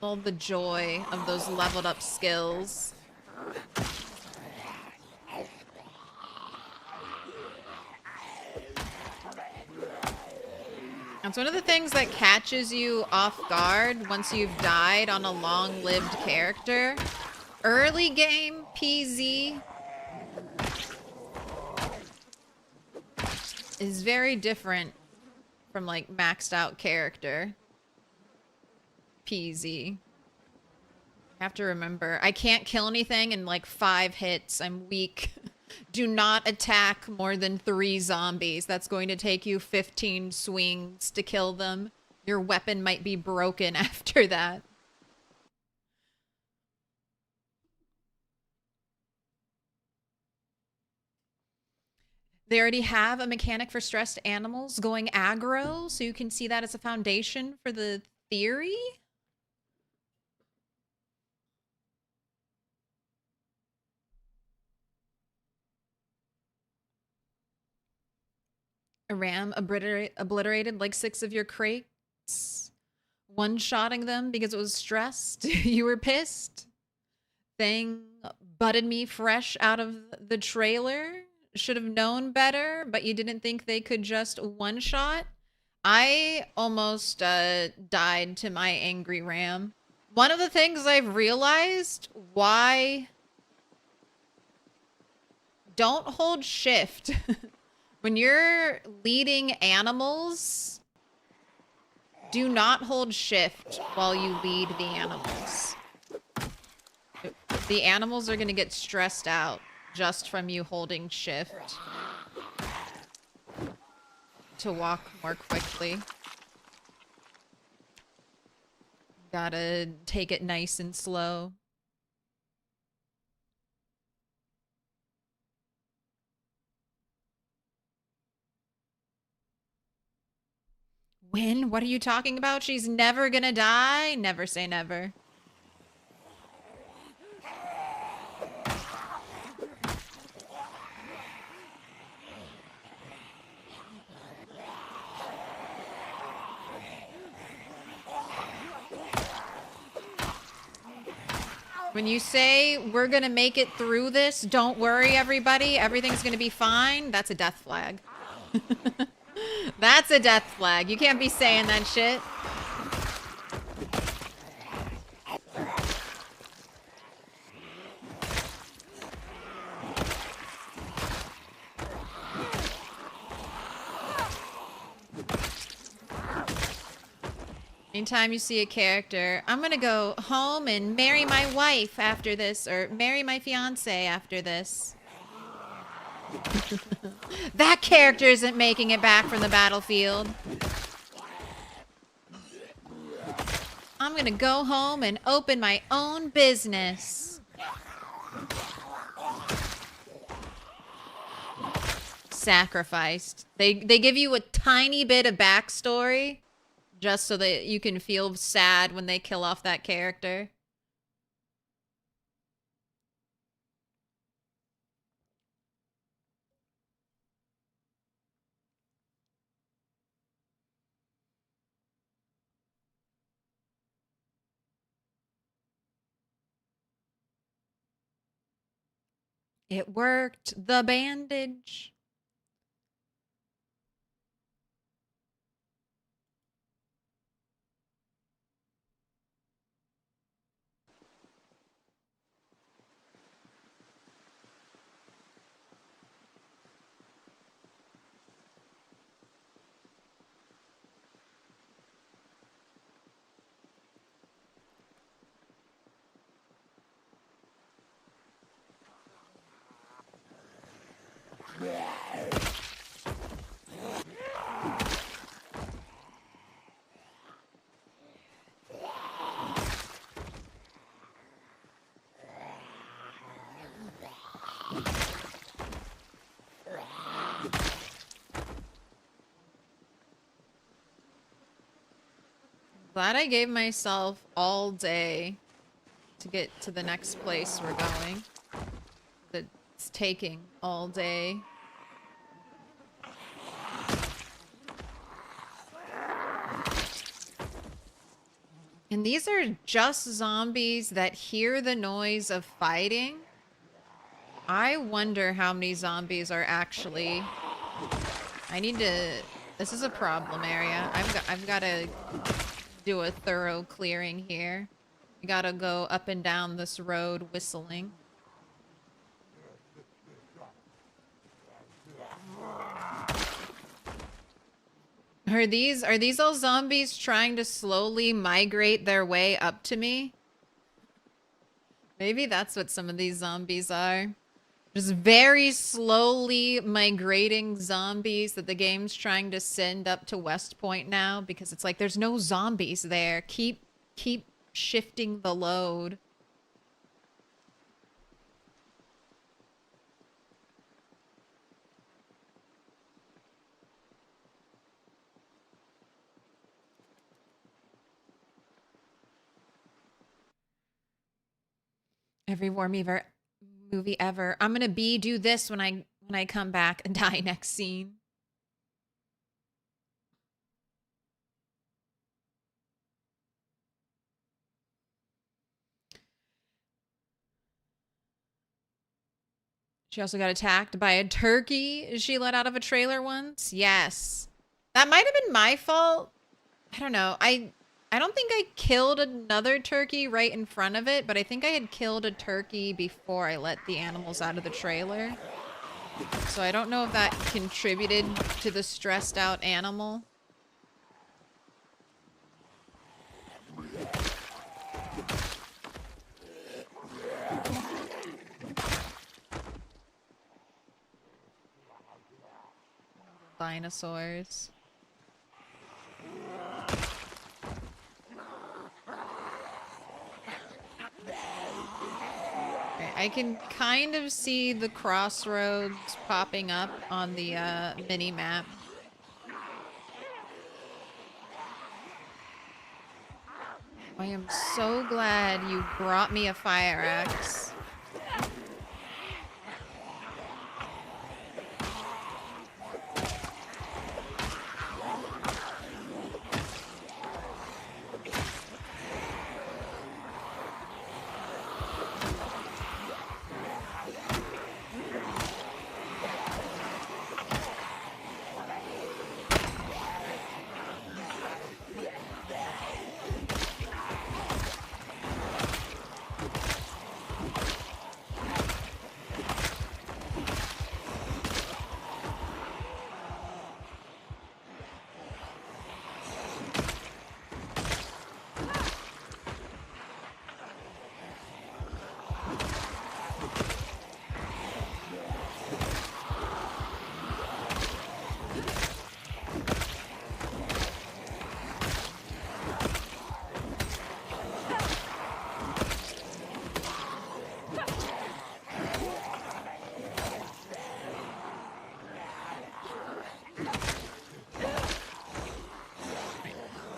the joy of those leveled up skills. That's one of the things that catches you off guard once you've died on a long-lived character. Early game PZ is very different from like maxed out character PZ. I have to remember, I can't kill anything in like 5 hits. I'm weak. Do not attack more than 3 zombies. That's going to take you 15 swings to kill them. Your weapon might be broken after that. They already have a mechanic for stressed animals going aggro, so you can see that as a foundation for the theory. A ram obliterated like 6 of your crates. One-shotting them because it was stressed. You were pissed. Thing butted me fresh out of the trailer. Should have known better, but you didn't think they could just one-shot. I almost died to my angry ram. One of the things I've realized, why don't hold shift. When you're leading animals, do not hold shift while you lead the animals. The animals are going to get stressed out just from you holding shift to walk more quickly. Gotta take it nice and slow. When? What are you talking about? She's never gonna die? Never say never. When you say we're gonna make it through this, don't worry everybody, everything's gonna be fine, that's a death flag. That's a death flag. You can't be saying that shit. Anytime you see a character, I'm gonna go home and marry my wife after this, or marry my fiance after this. That character isn't making it back from the battlefield. I'm gonna go home and open my own business. Sacrificed. They give you a tiny bit of backstory just so that you can feel sad when they kill off that character. It worked. The bandage. Glad I gave myself all day to get to the next place we're going. It's taking all day. And these are just zombies that hear the noise of fighting. I wonder how many zombies are actually... I need to... This is a problem area. I've got to do a thorough clearing here. I gotta go up and down this road whistling. Are these all zombies trying to slowly migrate their way up to me? Maybe that's what some of these zombies are. Just very slowly migrating zombies that the game's trying to send up to West Point now because it's like there's no zombies there. Keep shifting the load. Every War movie ever. I'm gonna do this when I come back and die next scene. She also got attacked by a turkey she let out of a trailer once. Yes. That might have been my fault. I don't know. I don't think I killed another turkey right in front of it, but I think I had killed a turkey before I let the animals out of the trailer. So I don't know if that contributed to the stressed out animal. Dinosaurs. Okay, I can kind of see the crossroads popping up on the mini map. I am so glad you brought me a fire axe.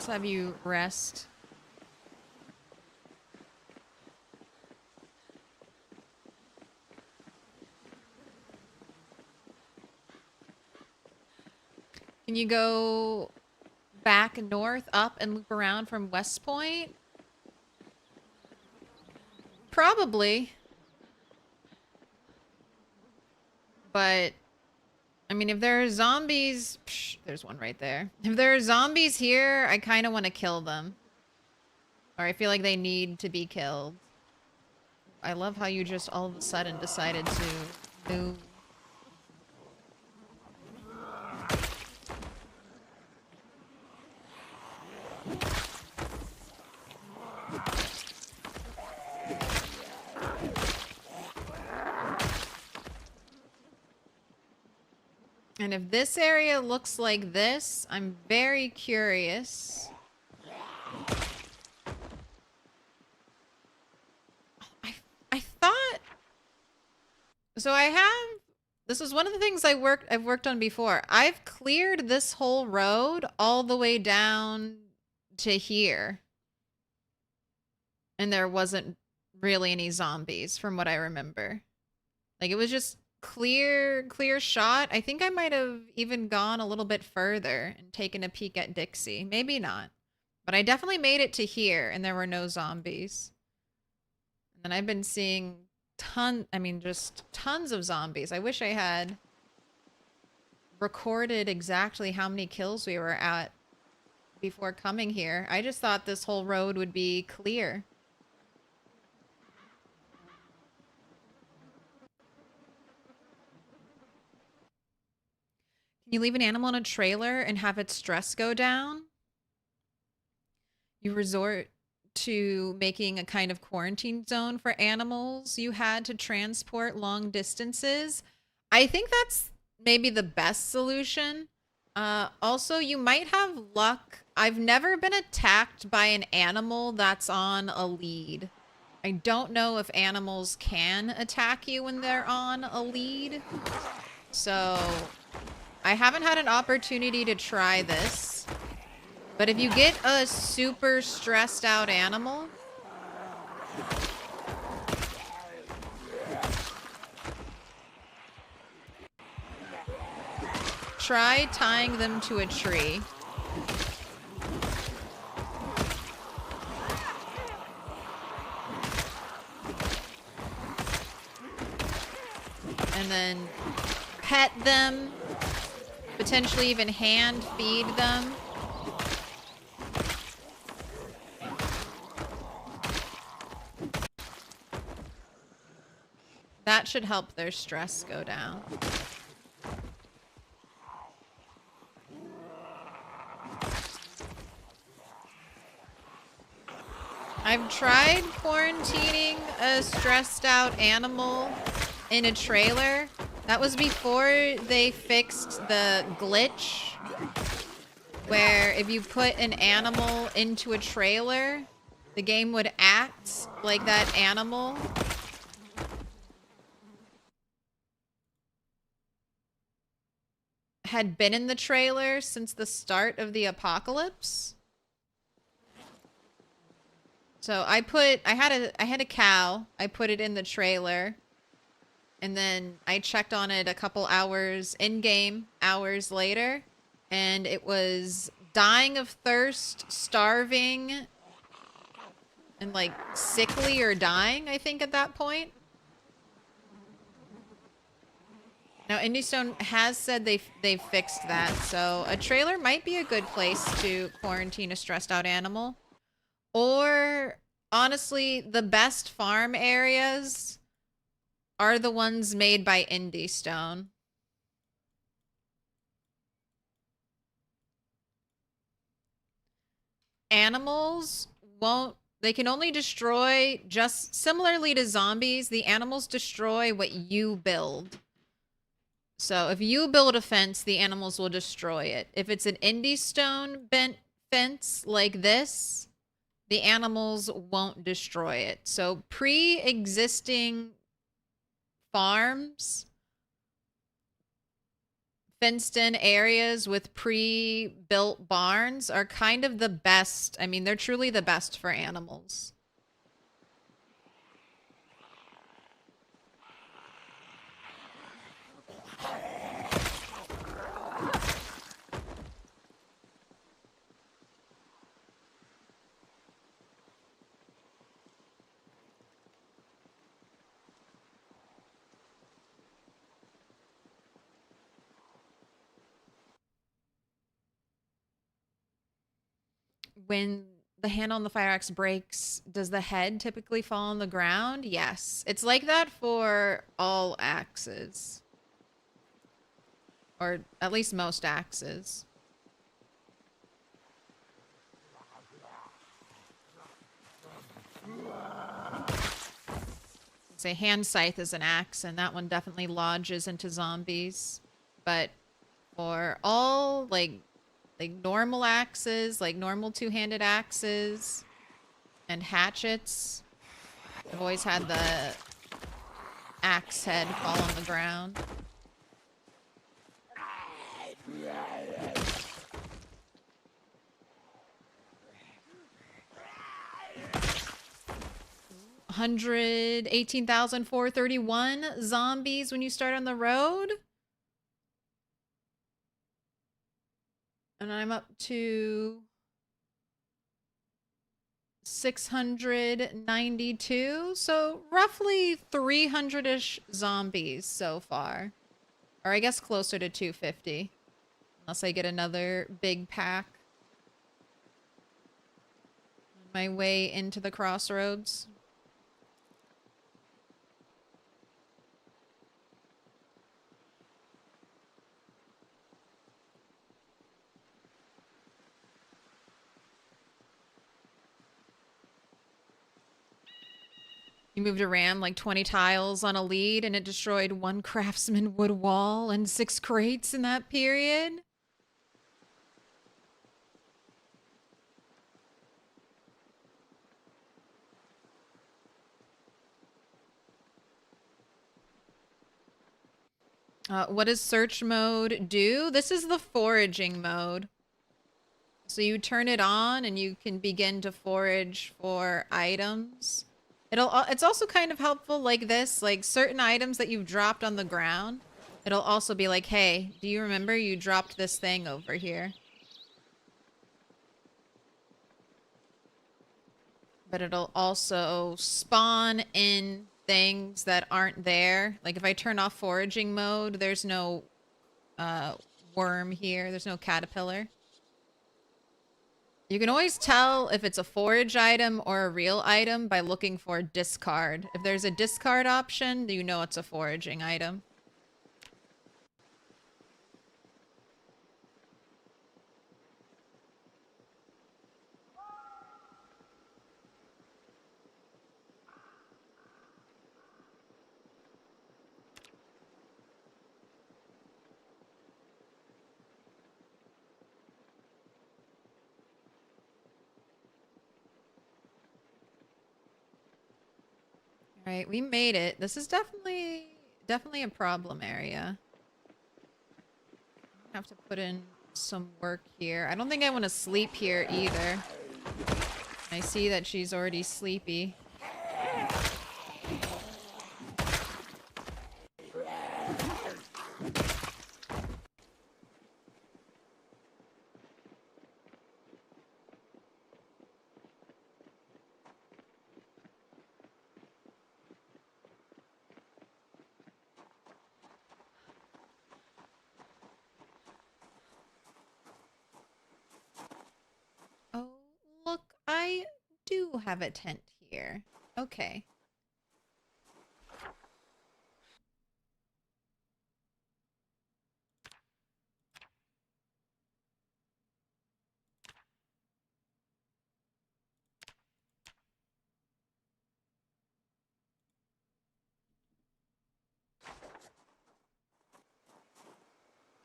Let's have you rest. Can you go back north, up, and loop around from West Point? Probably. But I mean, if there are zombies, there's one right there. If there are zombies here, I kind of want to kill them. Or I feel like they need to be killed. I love how you just all of a sudden decided to move. And if this area looks like this, I'm very curious. I thought... So I have... This is one of the things I've worked on before. I've cleared this whole road all the way down to here. And there wasn't really any zombies from what I remember. Like, it was just clear shot. I think I might have even gone a little bit further and taken a peek at Dixie. Maybe not. But I definitely made it to here and there were no zombies. And then I've been seeing just tons of zombies. I wish I had recorded exactly how many kills we were at before coming here. I just thought this whole road would be clear. Can you leave an animal in a trailer and have its stress go down? You resort to making a kind of quarantine zone for animals you had to transport long distances. I think that's maybe the best solution. Also, you might have luck. I've never been attacked by an animal that's on a lead. I don't know if animals can attack you when they're on a lead. So I haven't had an opportunity to try this. But if you get a super stressed out animal, try tying them to a tree. And then pet them, potentially even hand feed them. That should help their stress go down. I've tried quarantining a stressed out animal in a trailer. That was before they fixed the glitch where if you put an animal into a trailer, the game would act like that animal. Had been in the trailer since the start of the apocalypse. So I had a cow. I put it in the trailer. And then I checked on it a couple hours in-game, hours later, and it was dying of thirst, starving, and like sickly or dying, I think, at that point. Now, IndieStone has said they've fixed that, so a trailer might be a good place to quarantine a stressed out animal. Or, honestly, the best farm areas are the ones made by IndieStone. Animals won't... They can only destroy, just similarly to zombies, the animals destroy what you build. So if you build a fence, the animals will destroy it. If it's an IndieStone bent fence like this, the animals won't destroy it. So pre-existing farms, fenced-in areas with pre-built barns are kind of the best. I mean, they're truly the best for animals. when the handle on the fire axe breaks, does the head typically fall on the ground? Yes. It's like that for all axes. Or at least most axes. Say hand scythe is an axe, and that one definitely lodges into zombies. But for all like normal axes, like normal two-handed axes and hatchets, I've always had the axe head fall on the ground. $118,431 zombies when you start on the road. And I'm up to 692. So roughly 300-ish zombies so far. Or I guess closer to 250. Unless I get another big pack. On my way into the crossroads. You moved a ram like 20 tiles on a lead and it destroyed 1 craftsman wood wall and 6 crates in that period. What does search mode do? This is the foraging mode. So you turn it on and you can begin to forage for items. It's also kind of helpful like this, like certain items that you've dropped on the ground. It'll also be like, hey, do you remember you dropped this thing over here? But it'll also spawn in things that aren't there. Like if I turn off foraging mode, there's no worm here. There's no caterpillar. You can always tell if it's a forage item or a real item by looking for discard. If there's a discard option, you know it's a foraging item. All right, we made it. This is definitely a problem area. I have to put in some work here. I don't think I want to sleep here either. I see that she's already sleepy. Oh, look, I do have a tent here. Okay.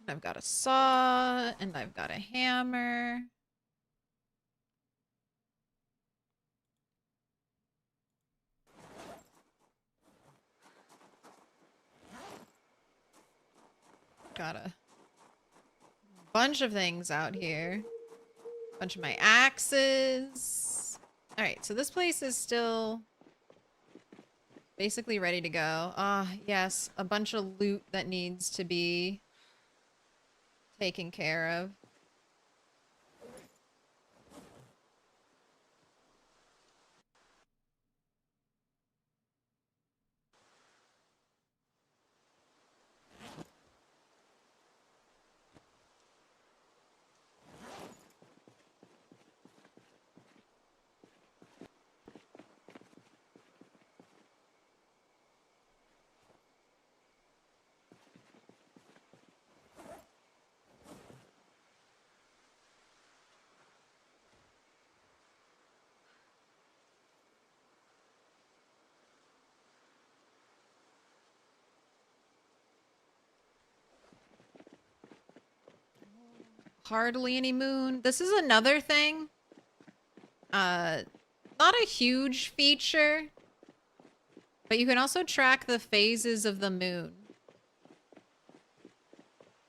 I've got a saw, and I've got a hammer. Got a bunch of things out here. Bunch of my axes. Alright, so this place is still basically ready to go. Ah, yes, a bunch of loot that needs to be taken care of. hardly any moon. This is another thing. Not a huge feature, but you can also track the phases of the moon.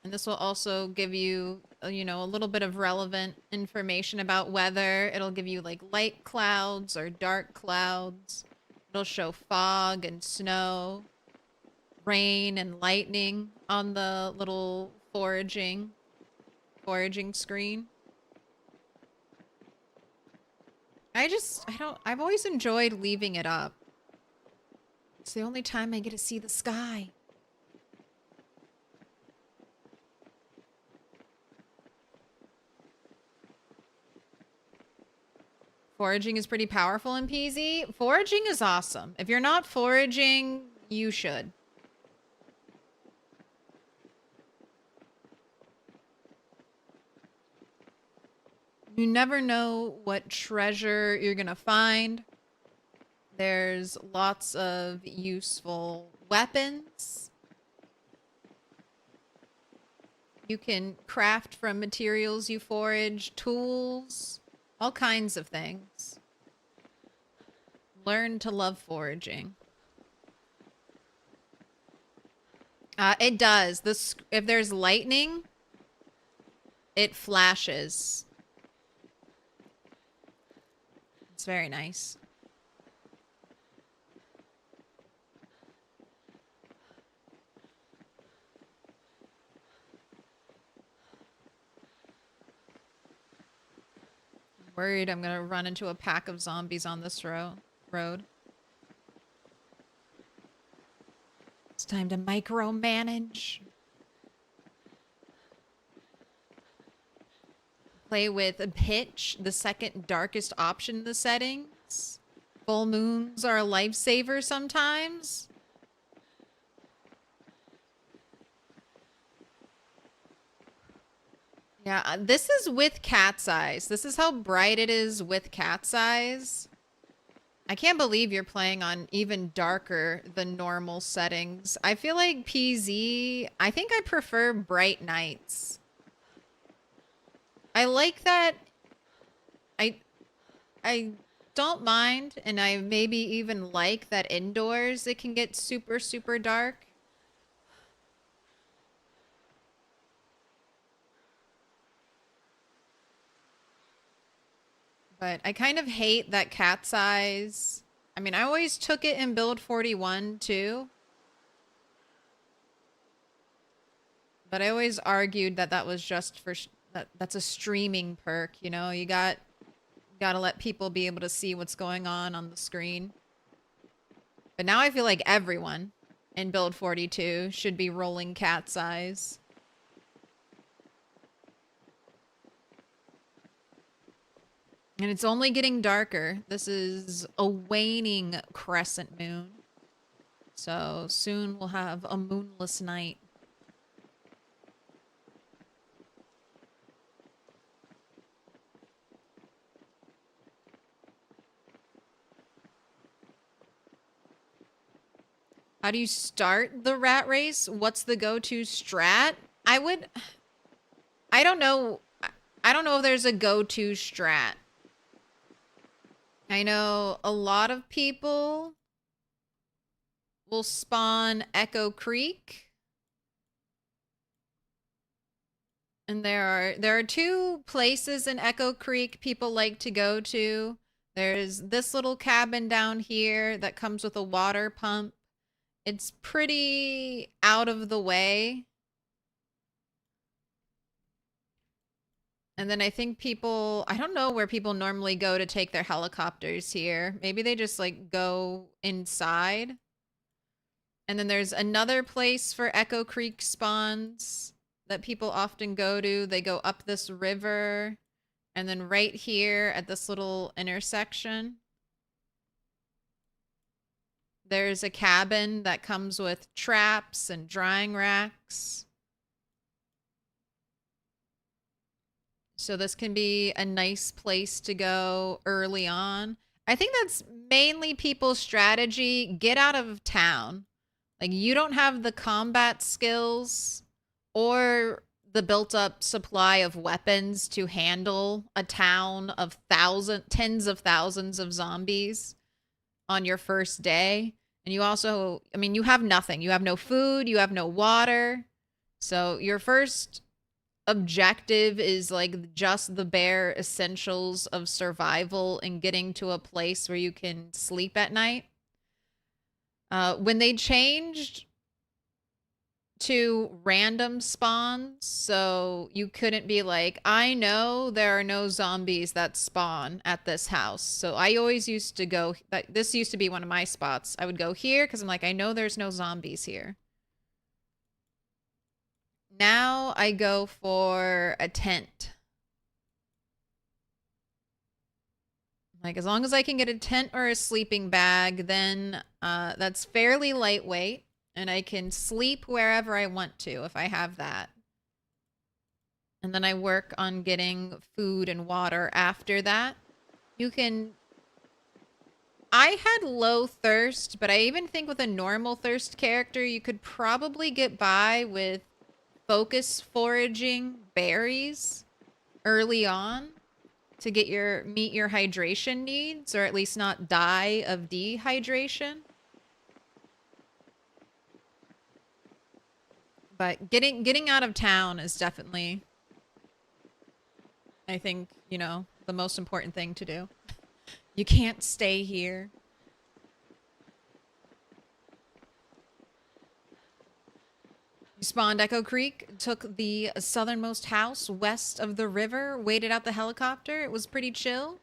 And this will also give you, you know, a little bit of relevant information about weather. It'll give you like light clouds or dark clouds. It'll show fog and snow, rain and lightning on the little foraging screen. I've always enjoyed leaving it up. It's the only time I get to see the sky. Foraging is pretty powerful in PZ. Foraging is awesome. If you're not foraging, you should. You never know what treasure you're gonna find. There's lots of useful weapons. You can craft from materials you forage, tools. All kinds of things. Learn to love foraging. It does. If there's lightning, it flashes. It's very nice. Worried I'm gonna run into a pack of zombies on this road. It's time to micromanage. Play with pitch, the second darkest option in the settings. Full moons are a lifesaver sometimes. Yeah, this is with cat's eyes. This is how bright it is with cat's eyes. I can't believe you're playing on even darker than normal settings. I feel like PZ, I think I prefer bright nights. I like that. I don't mind, and I maybe even like that indoors it can get super, super dark. But I kind of hate that cat's eyes. I mean, I always took it in build 41 too. But I always argued that that was just for that's a streaming perk, you know? You gotta let people be able to see what's going on the screen. But now I feel like everyone in build 42 should be rolling cat's eyes. And it's only getting darker. This is a waning crescent moon. So soon we'll have a moonless night. How do you start the rat race? What's the go-to strat? I don't know. I don't know if there's a go-to strat. I know a lot of people will spawn Echo Creek. And there are two places in Echo Creek people like to go to. There's this little cabin down here that comes with a water pump. It's pretty out of the way. And then I think I don't know where people normally go to take their helicopters here. Maybe they just like go inside. And then there's another place for Echo Creek spawns that people often go to. They go up this river and then right here at this little intersection, there's a cabin that comes with traps and drying racks. So this can be a nice place to go early on. I think that's mainly people's strategy. Get out of town. Like, you don't have the combat skills or the built up supply of weapons to handle a town of tens of thousands of zombies on your first day. And you also, I mean, you have nothing. You have no food, you have no water. So your first objective is like just the bare essentials of survival and getting to a place where you can sleep at night. When they changed to random spawns, so you couldn't be like, I know there are no zombies that spawn at this house. So I always used to go, this used to be one of my spots. I would go here because I'm like, I know there's no zombies here. Now I go for a tent. Like, as long as I can get a tent or a sleeping bag, then that's fairly lightweight. And I can sleep wherever I want to if I have that. And then I work on getting food and water after that. You can... I had low thirst, but I even think with a normal thirst character, you could probably get by with focus foraging berries early on to get meet your hydration needs, or at least not die of dehydration. But getting out of town is definitely, I think, you know, the most important thing to do. You can't stay here. You spawned Echo Creek, took the southernmost house west of the river, waited out the helicopter. It was pretty chill.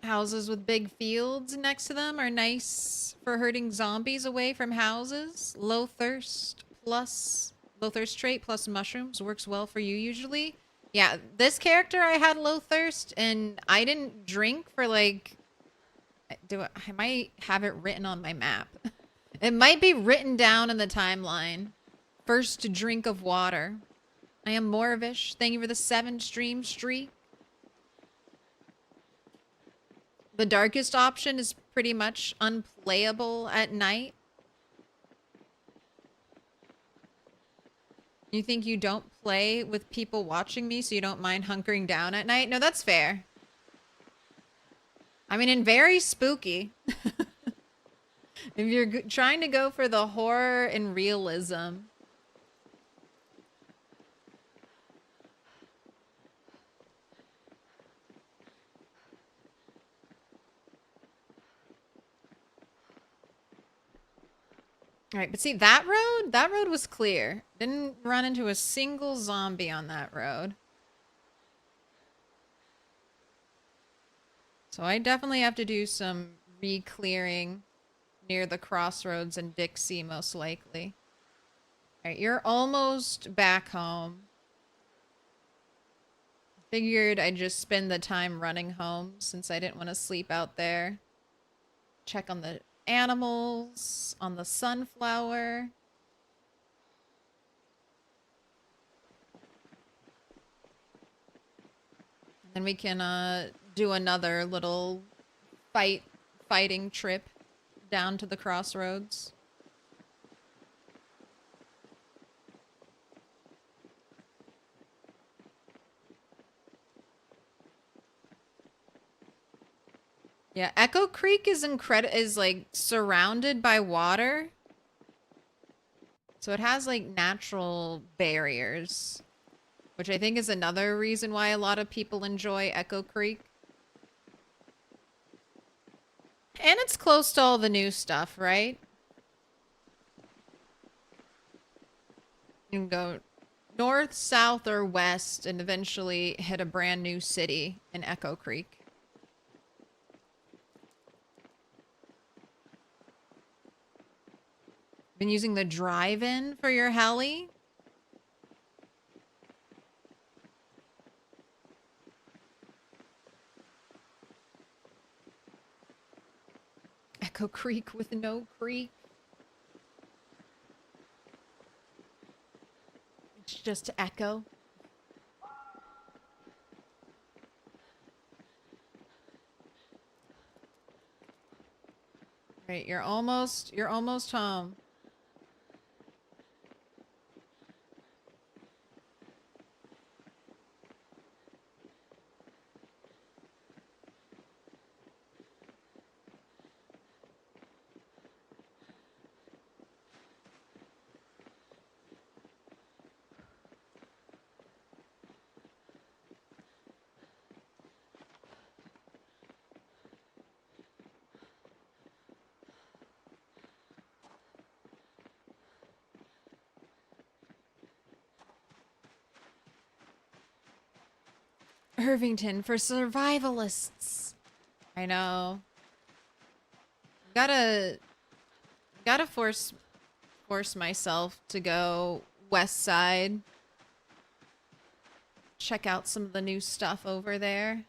Houses with big fields next to them are nice for herding zombies away from houses. Low thirst trait plus mushrooms works well for you usually. Yeah, this character I had low thirst and I didn't drink for like... I might have it written on my map. It might be written down in the timeline. First drink of water. I am Moravish. Thank you for the 7 stream streak. The darkest option is pretty much unplayable at night. You think you don't play with people watching me so you don't mind hunkering down at night? No, that's fair. I mean, and very spooky. If you're trying to go for the horror and realism. All right, but see, that road was clear. Didn't run into a single zombie on that road. So I definitely have to do some re-clearing near the crossroads and Dixie, most likely. All right, you're almost back home. Figured I'd just spend the time running home since I didn't want to sleep out there. Check on the animals, on the sunflower. And then we can do another little fighting trip down to the crossroads. Yeah, Echo Creek is like surrounded by water. So it has like natural barriers, which I think is another reason why a lot of people enjoy Echo Creek. And it's close to all the new stuff, right? You can go north, south, or west and eventually hit a brand new city in Echo Creek. Been using the drive-in for your heli? Echo Creek with no creek. It's just echo. Right, you're almost home. Irvington for survivalists. I know. Gotta force myself to go west side. Check out some of the new stuff over there.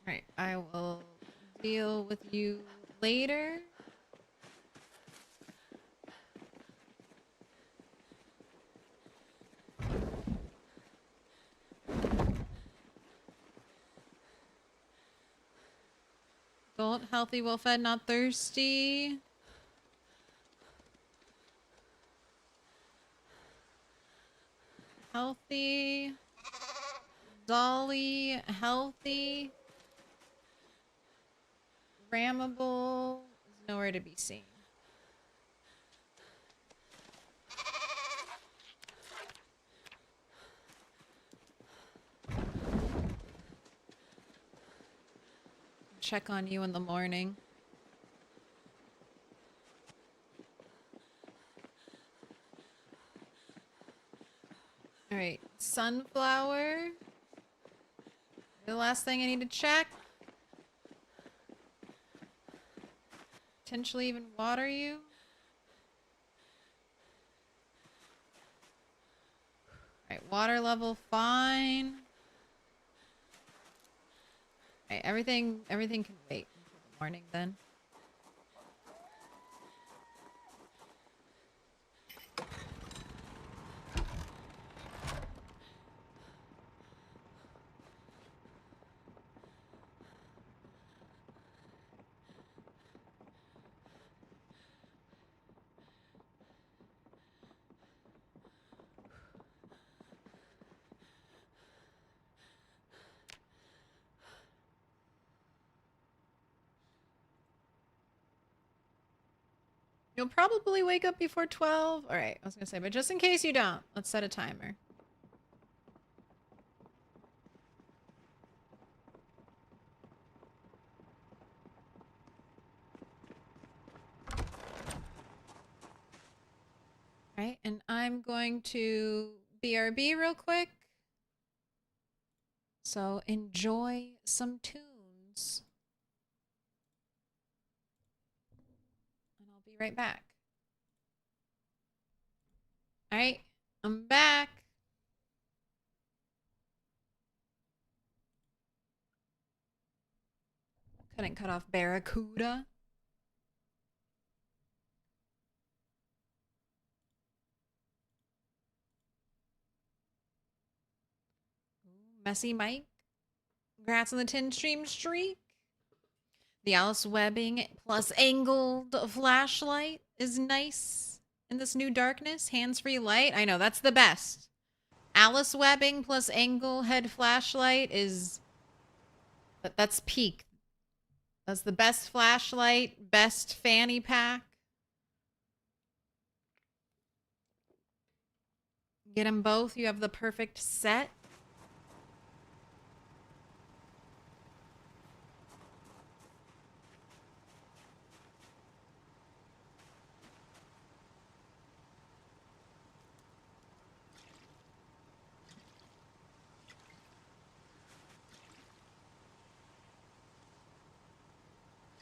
Alright, I will deal with you later. Adult, healthy, well-fed, not thirsty. Healthy. Dolly, healthy. Rammable is nowhere to be seen. Check on you in the morning. All right, sunflower. The last thing I need to check. Potentially even water you. All right, water level fine. All right, everything can wait until the morning then. You'll probably wake up before 12. All right, I was gonna say, but just in case you don't, let's set a timer. All right, and I'm going to BRB real quick. So enjoy some tunes. And I'll be right back. All right, I'm back. Couldn't cut off Barracuda. Messy Mike. Congrats on the 10 stream streak. The Alice Webbing plus angled flashlight is nice in this new darkness. Hands-free light. I know, that's the best. Alice Webbing plus angle head flashlight is... That's peak. That's the best flashlight, best fanny pack. Get them both. You have the perfect set.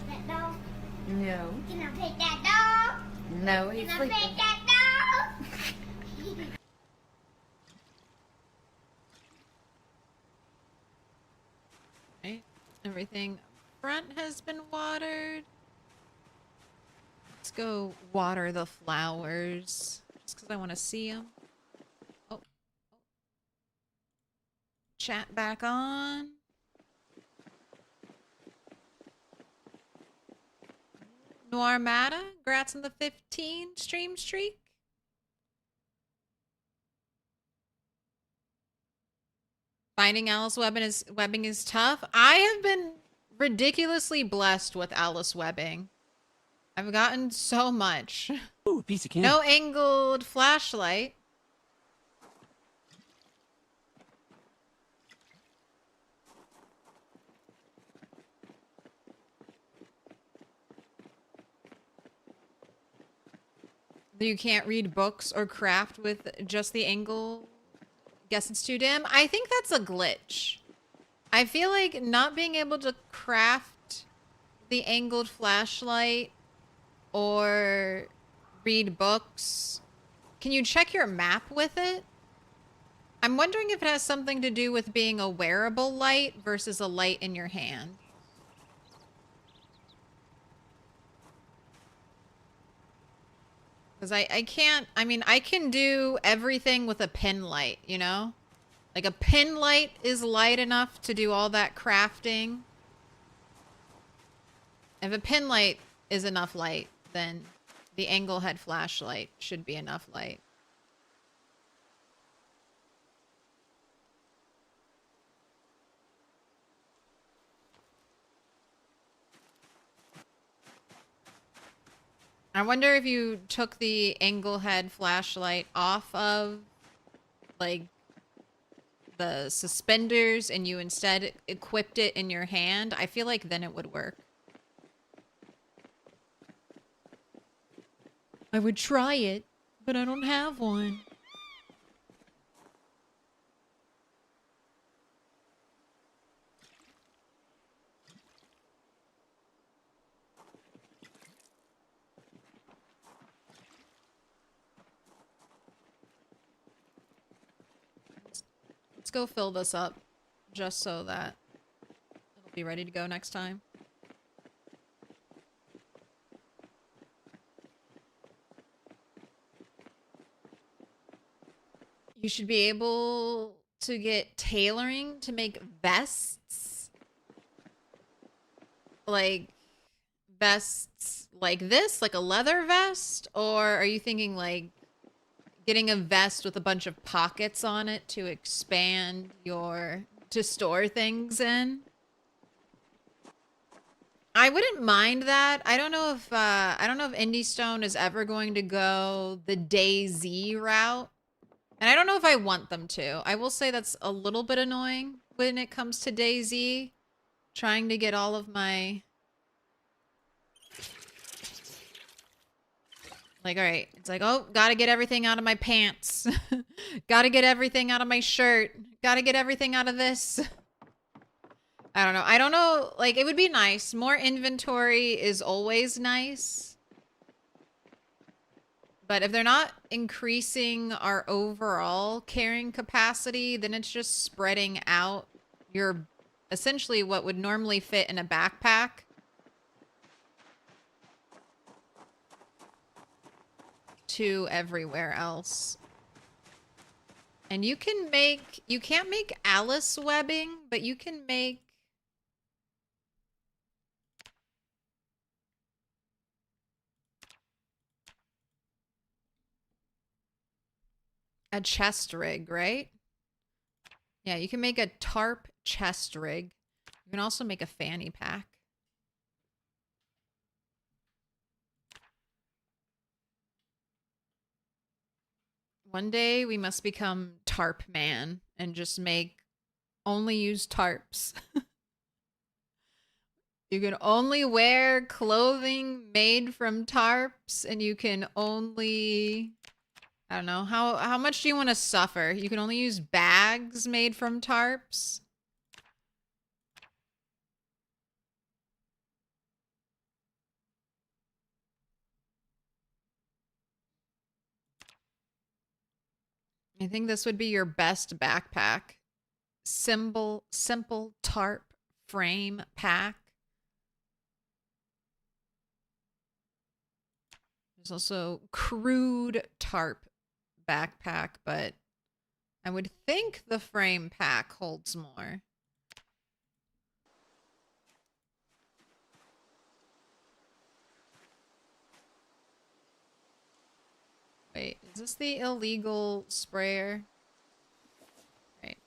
That dog? No. Can I pet that dog? No, he's Can I sleeping. pet that dog? Right? Everything up front has been watered. Let's go water the flowers. Just because I want to see them. Oh. Chat back on. Noirmata, congrats on the 15 stream streak. Finding Alice webbing is tough. I have been ridiculously blessed with Alice webbing. I've gotten so much. Ooh, a piece of candy. No angled flashlight. You can't read books or craft with just the angle. Guess it's too dim. I think that's a glitch. I feel like not being able to craft the angled flashlight or read books. Can you check your map with it? I'm wondering if it has something to do with being a wearable light versus a light in your hand. Because I can't, I mean, I can do everything with a pin light, you know? Like a pin light is light enough to do all that crafting. If a pin light is enough light, then the angle head flashlight should be enough light. I wonder if you took the angle head flashlight off of, like, the suspenders and you instead equipped it in your hand. I feel like then it would work. I would try it, but I don't have one. Let's go fill this up just so that it'll be ready to go next time. You should be able to get tailoring to make vests. Like vests like this, like a leather vest? Or are you thinking like getting a vest with a bunch of pockets on it to expand to store things in? I wouldn't mind that. I don't know if Indie Stone is ever going to go the DayZ route. And I don't know if I want them to. I will say that's a little bit annoying when it comes to DayZ. Trying to get all of my... Like, alright. It's like, oh, gotta get everything out of my pants. Gotta get everything out of my shirt. Gotta get everything out of this. I don't know. I don't know. Like, it would be nice. More inventory is always nice. But if they're not increasing our overall carrying capacity, then it's just spreading out your essentially what would normally fit in a backpack to everywhere else. And you can't make Alice webbing, but you can make a chest rig, right? Yeah, you can make a tarp chest rig. You can also make a fanny pack. One day we must become tarp man and just only use tarps. You can only wear clothing made from tarps, and you can only, I don't know, how much do you want to suffer? You can only use bags made from tarps. I think this would be your best backpack. Simple tarp frame pack. There's also crude tarp backpack, but I would think the frame pack holds more. Wait, is this the illegal sprayer? Right.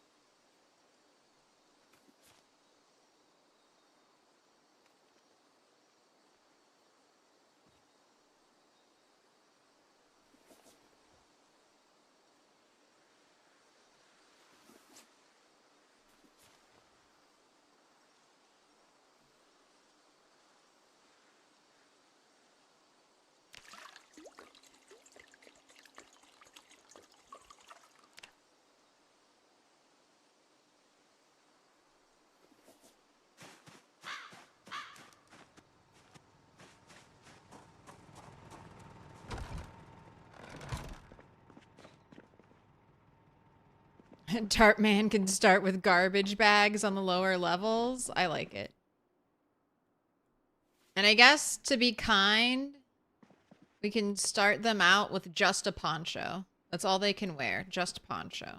Tarp man can start with garbage bags on the lower levels. I like it. And I guess to be kind, we can start them out with just a poncho. That's all they can wear, just poncho.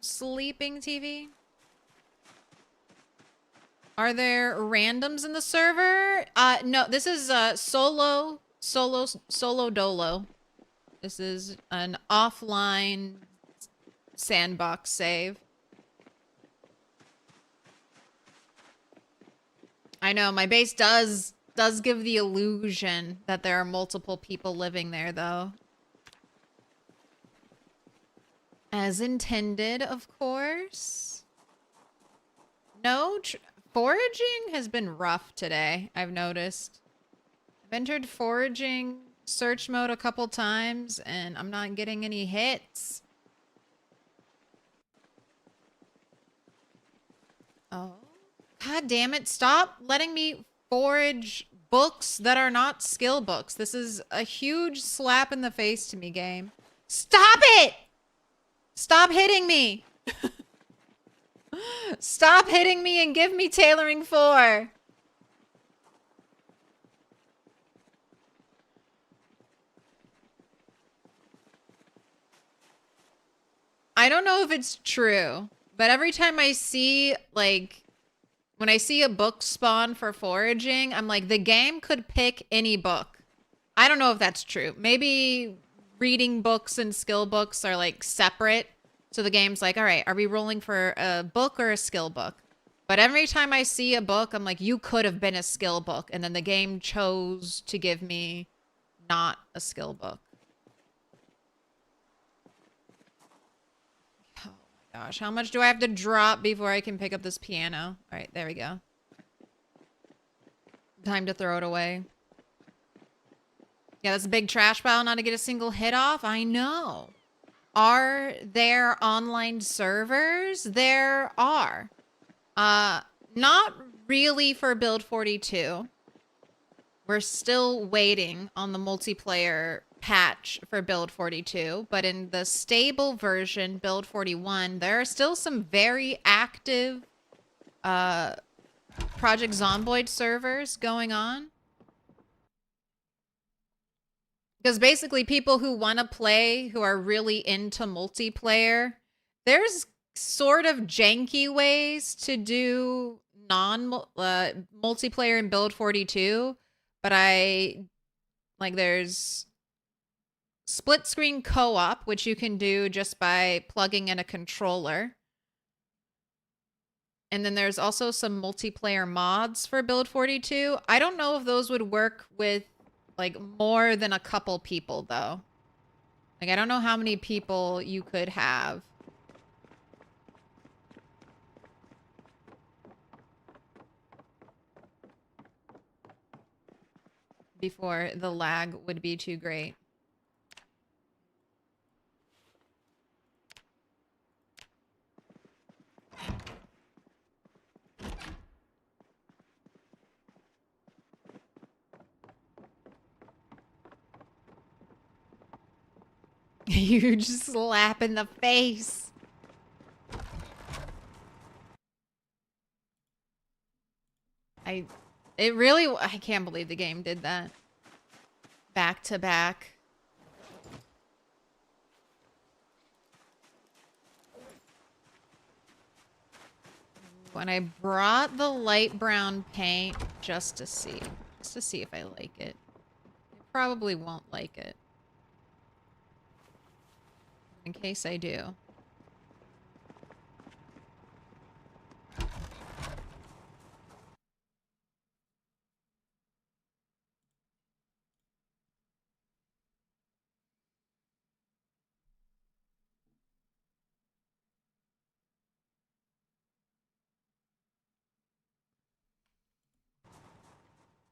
Sleeping TV? Are there randoms in the server? No, this is solo dolo. This is an offline sandbox save. I know, my base does give the illusion that there are multiple people living there, though. As intended, of course. No, foraging has been rough today, I've noticed. I've entered foraging search mode a couple times, and I'm not getting any hits. Oh. God damn it, stop letting me forage books that are not skill books. This is a huge slap in the face to me, game. Stop it! Stop hitting me! Stop hitting me and give me tailoring 4. I don't know if it's true, but every time I see, like, when I see a book spawn for foraging, I'm like, the game could pick any book. I don't know if that's true. Maybe reading books and skill books are like separate. So the game's like, all right, are we rolling for a book or a skill book? But every time I see a book, I'm like, you could have been a skill book. And then the game chose to give me not a skill book. Oh my gosh, how much do I have to drop before I can pick up this piano? All right, there we go. Time to throw it away. Yeah, that's a big trash pile not to get a single hit off. I know. Are there online servers? There are. Not really for Build 42. We're still waiting on the multiplayer patch for Build 42, but in the stable version, Build 41, there are still some very active Project Zomboid servers going on. Because basically people who want to play, who are really into multiplayer, there's sort of janky ways to do multiplayer in Build 42, but there's split screen co-op, which you can do just by plugging in a controller. And then there's also some multiplayer mods for Build 42. I don't know if those would work with like more than a couple people though. Like I don't know how many people you could have. Before the lag would be too great. Huge slap in the face. I can't believe the game did that. Back to back. When I brought the light brown paint just to see if I like it. I probably won't like it. In case I do.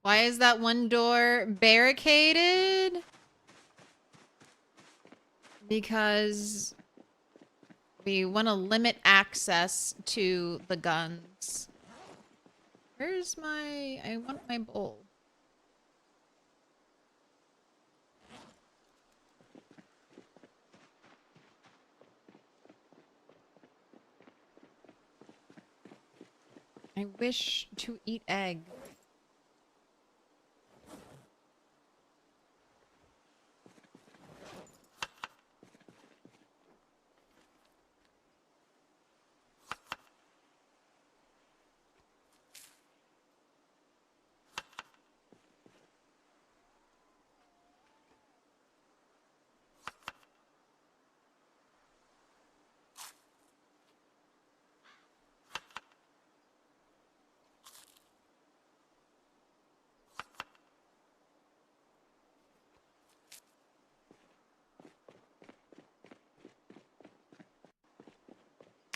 Why is that one door barricaded? Because we want to limit access to the guns. Where's my... I want my bowl. I wish to eat egg.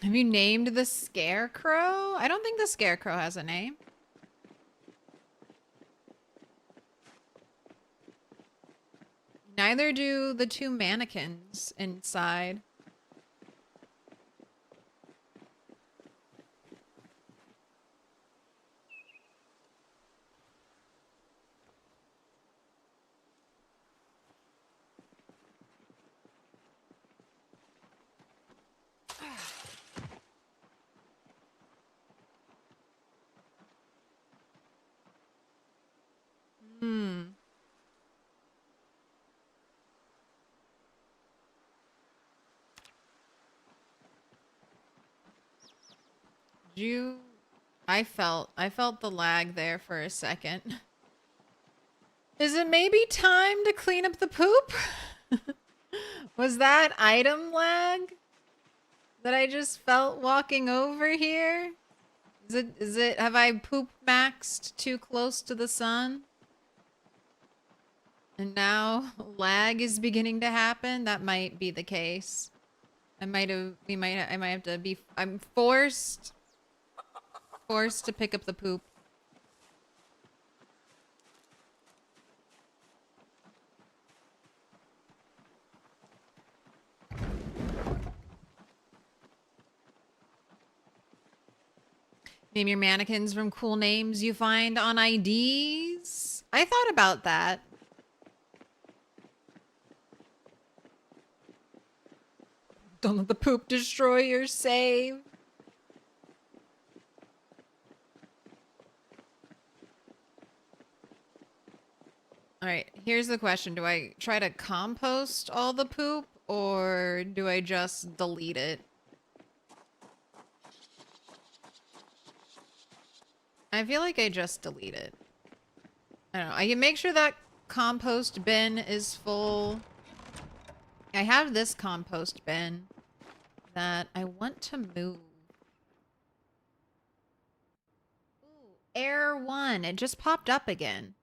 Have you named the scarecrow? I don't think the scarecrow has a name. Neither do the two mannequins inside. Hmm. You... I felt the lag there for a second. Is it maybe time to clean up the poop? Was that item lag that I just felt walking over here? Is it, have I poop maxed too close to the sun? And now lag is beginning to happen? That might be the case. I might have to be, I'm forced to pick up the poop. Name your mannequins from cool names you find on IDs. I thought about that. Don't let the poop destroy your save. All right, here's the question. Do I try to compost all the poop or do I just delete it? I feel like I just delete it. I don't know. I can make sure that compost bin is full. I have this compost bin that I want to move. Ooh, Error 1. It just popped up again.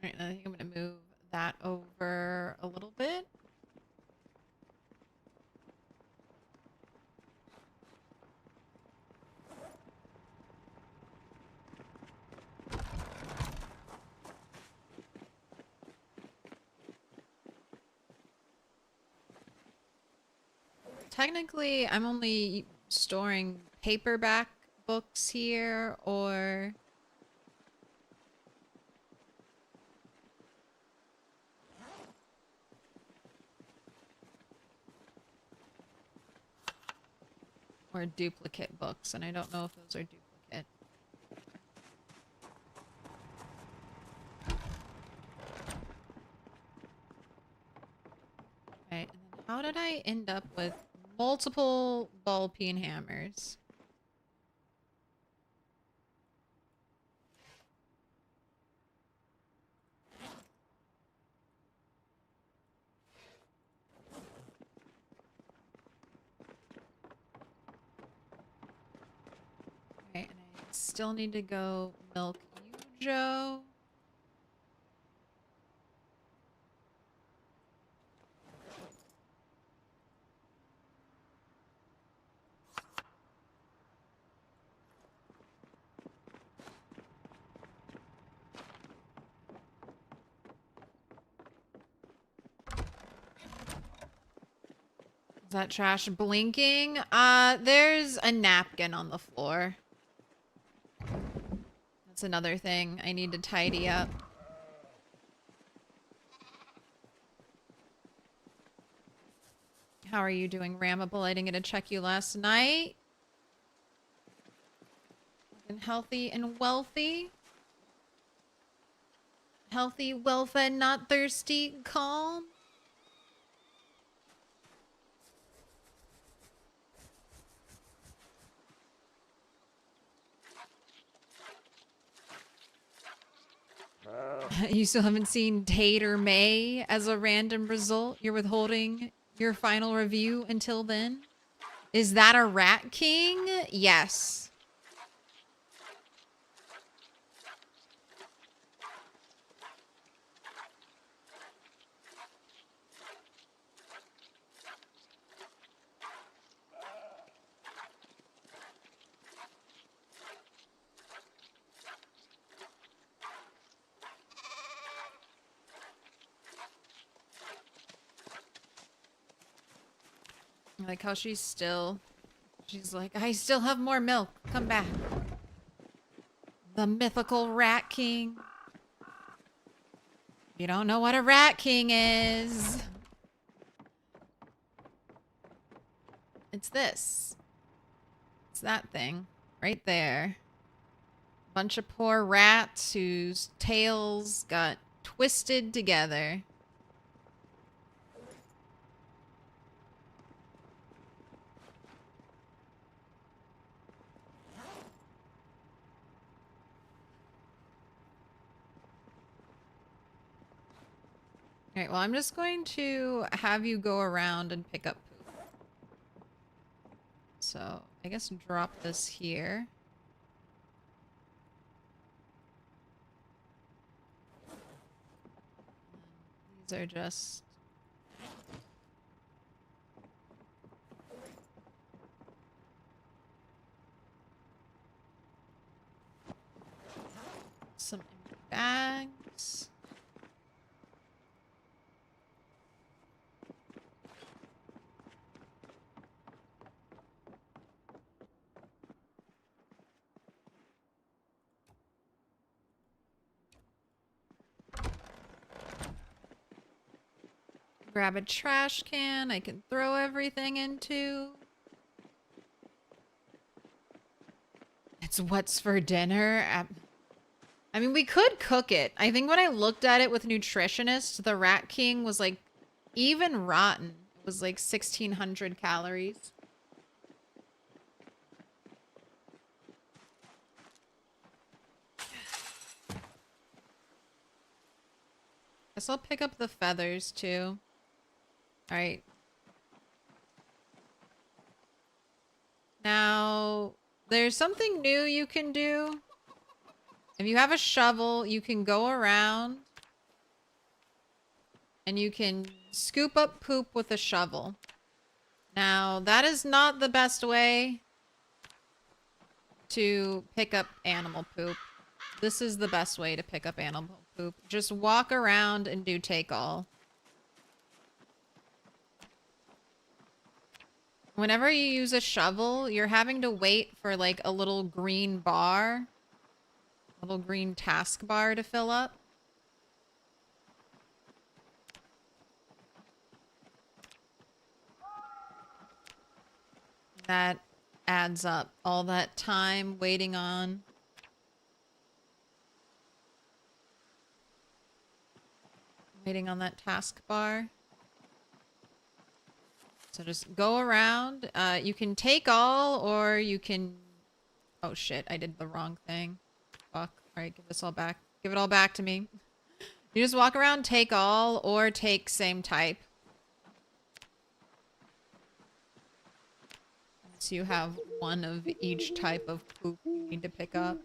All right, I think I'm going to move that over a little bit. Technically, I'm only storing paperback books here, or duplicate books, and I don't know if those are duplicate. Right, and then how did I end up with multiple ball peen hammers? Right, and I still need to go milk you, Joe. Is that trash blinking? There's a napkin on the floor. That's another thing I need to tidy up. How are you doing, Ramable? I didn't get to check you last night. Looking healthy and wealthy. Healthy, well-fed, not thirsty, calm. You still haven't seen Tater May as a random result? You're withholding your final review until then? Is that a Rat King? Yes. I like how she's like, I still have more milk. Come back. The mythical Rat King. You don't know what a Rat King is. It's this. It's that thing. Right there. Bunch of poor rats whose tails got twisted together. Alright, well, I'm just going to have you go around and pick up poop. So, I guess drop this here. These are just... bags. Grab a trash can I can throw everything into. It's what's for dinner. I mean, we could cook it. I think when I looked at it with nutritionists, the Rat King was like, even rotten, it was like 1,600 calories. Guess I'll pick up the feathers too. All right. Now, there's something new you can do. If you have a shovel, you can go around and you can scoop up poop with a shovel. Now, that is not the best way to pick up animal poop. This is the best way to pick up animal poop. Just walk around and do take all. Whenever you use a shovel, you're having to wait for like a little green bar, a little green taskbar to fill up. That adds up. All that time waiting on that taskbar. So just go around. You can take all, or you can... Oh shit, I did the wrong thing. Fuck. Alright, give this all back. Give it all back to me. You just walk around, take all, or take same type. So you have one of each type of poop you need to pick up.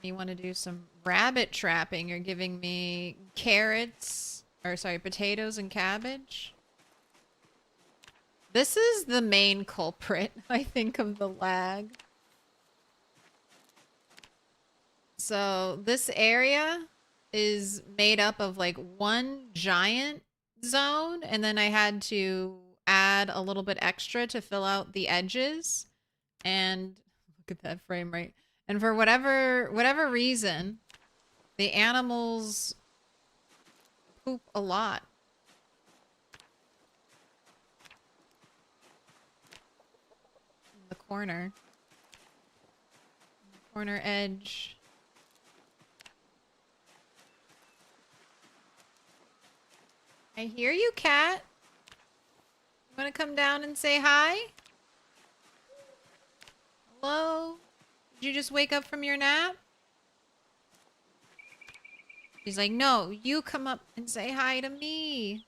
You want to do some rabbit trapping. You're giving me carrots, or sorry, potatoes and cabbage. This is the main culprit, I think, of the lag. So this area is made up of like one giant zone, and then I had to add a little bit extra to fill out the edges. And look at that frame rate. And for whatever reason, the animals poop a lot. In the corner. Corner edge. I hear you, cat. You want to come down and say hi? Hello? Did you just wake up from your nap? She's like, no, you come up and say hi to me.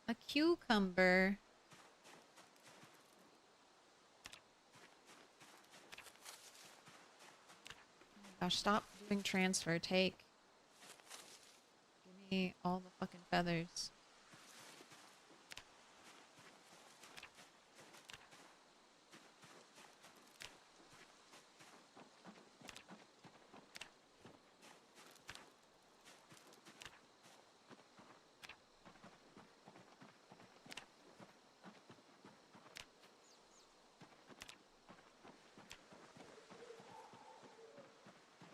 A cucumber. Gosh, stop doing transfer. Take. Give me all the fucking feathers.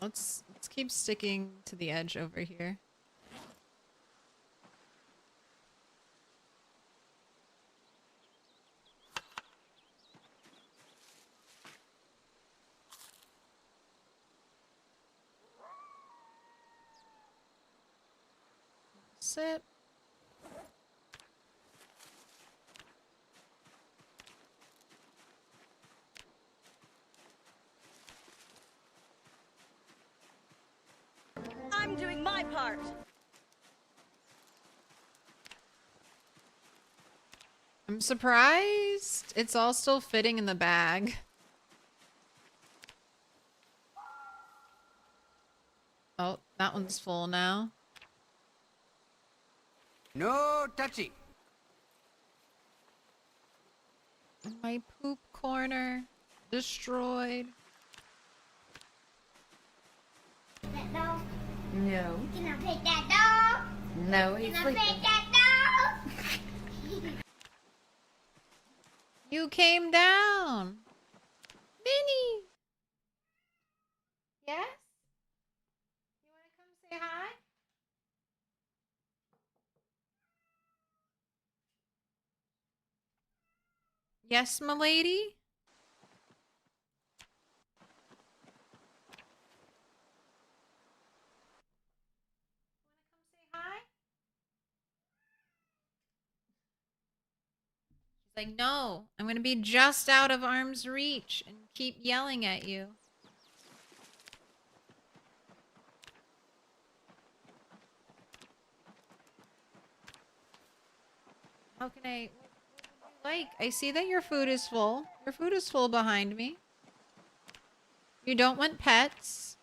Let's keep sticking to the edge over here. Sit. I'm doing my part. I'm surprised it's all still fitting in the bag. Oh, that one's full now. No touchy. My poop corner destroyed. That dog. No. Can I pet that dog? No, he's Can I sleeping. pet that dog? You came down. Minnie. Yes? You want to come say hi? Yes, m'lady? Say hi? She's like, no, I'm going to be just out of arm's reach and keep yelling at you. How can I... What would you like? I see that your food is full. Your food is full behind me. You don't want pets.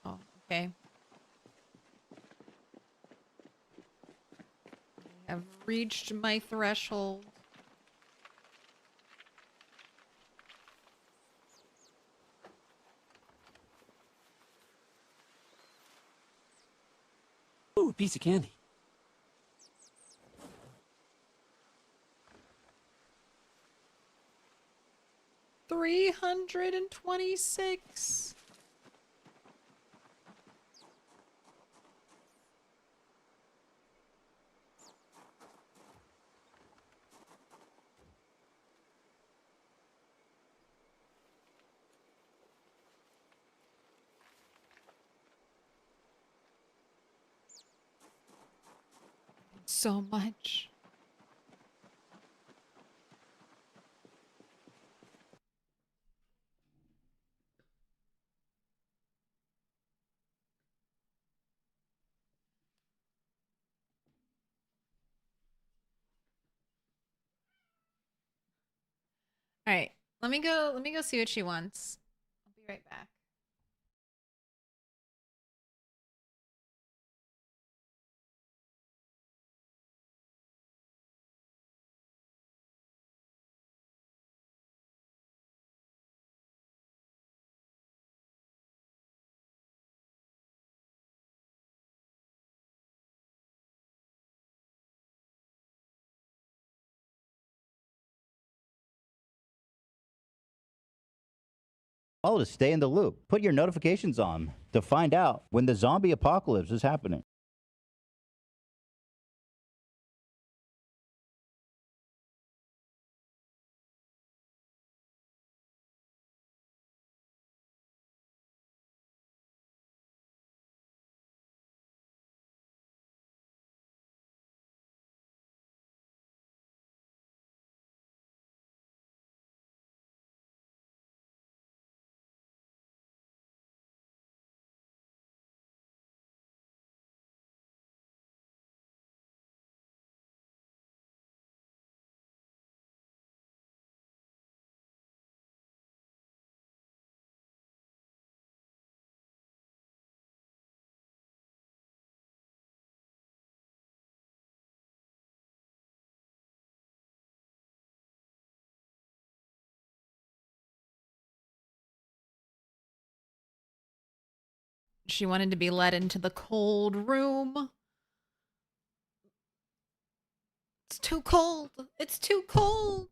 Oh, okay. I have reached my threshold. Ooh, a piece of candy. $326. So much. All right. Let me go see what she wants. I'll be right back. To stay in the loop. Put your notifications on to find out when the zombie apocalypse is happening. She wanted to be led into the cold room. It's too cold. It's too cold.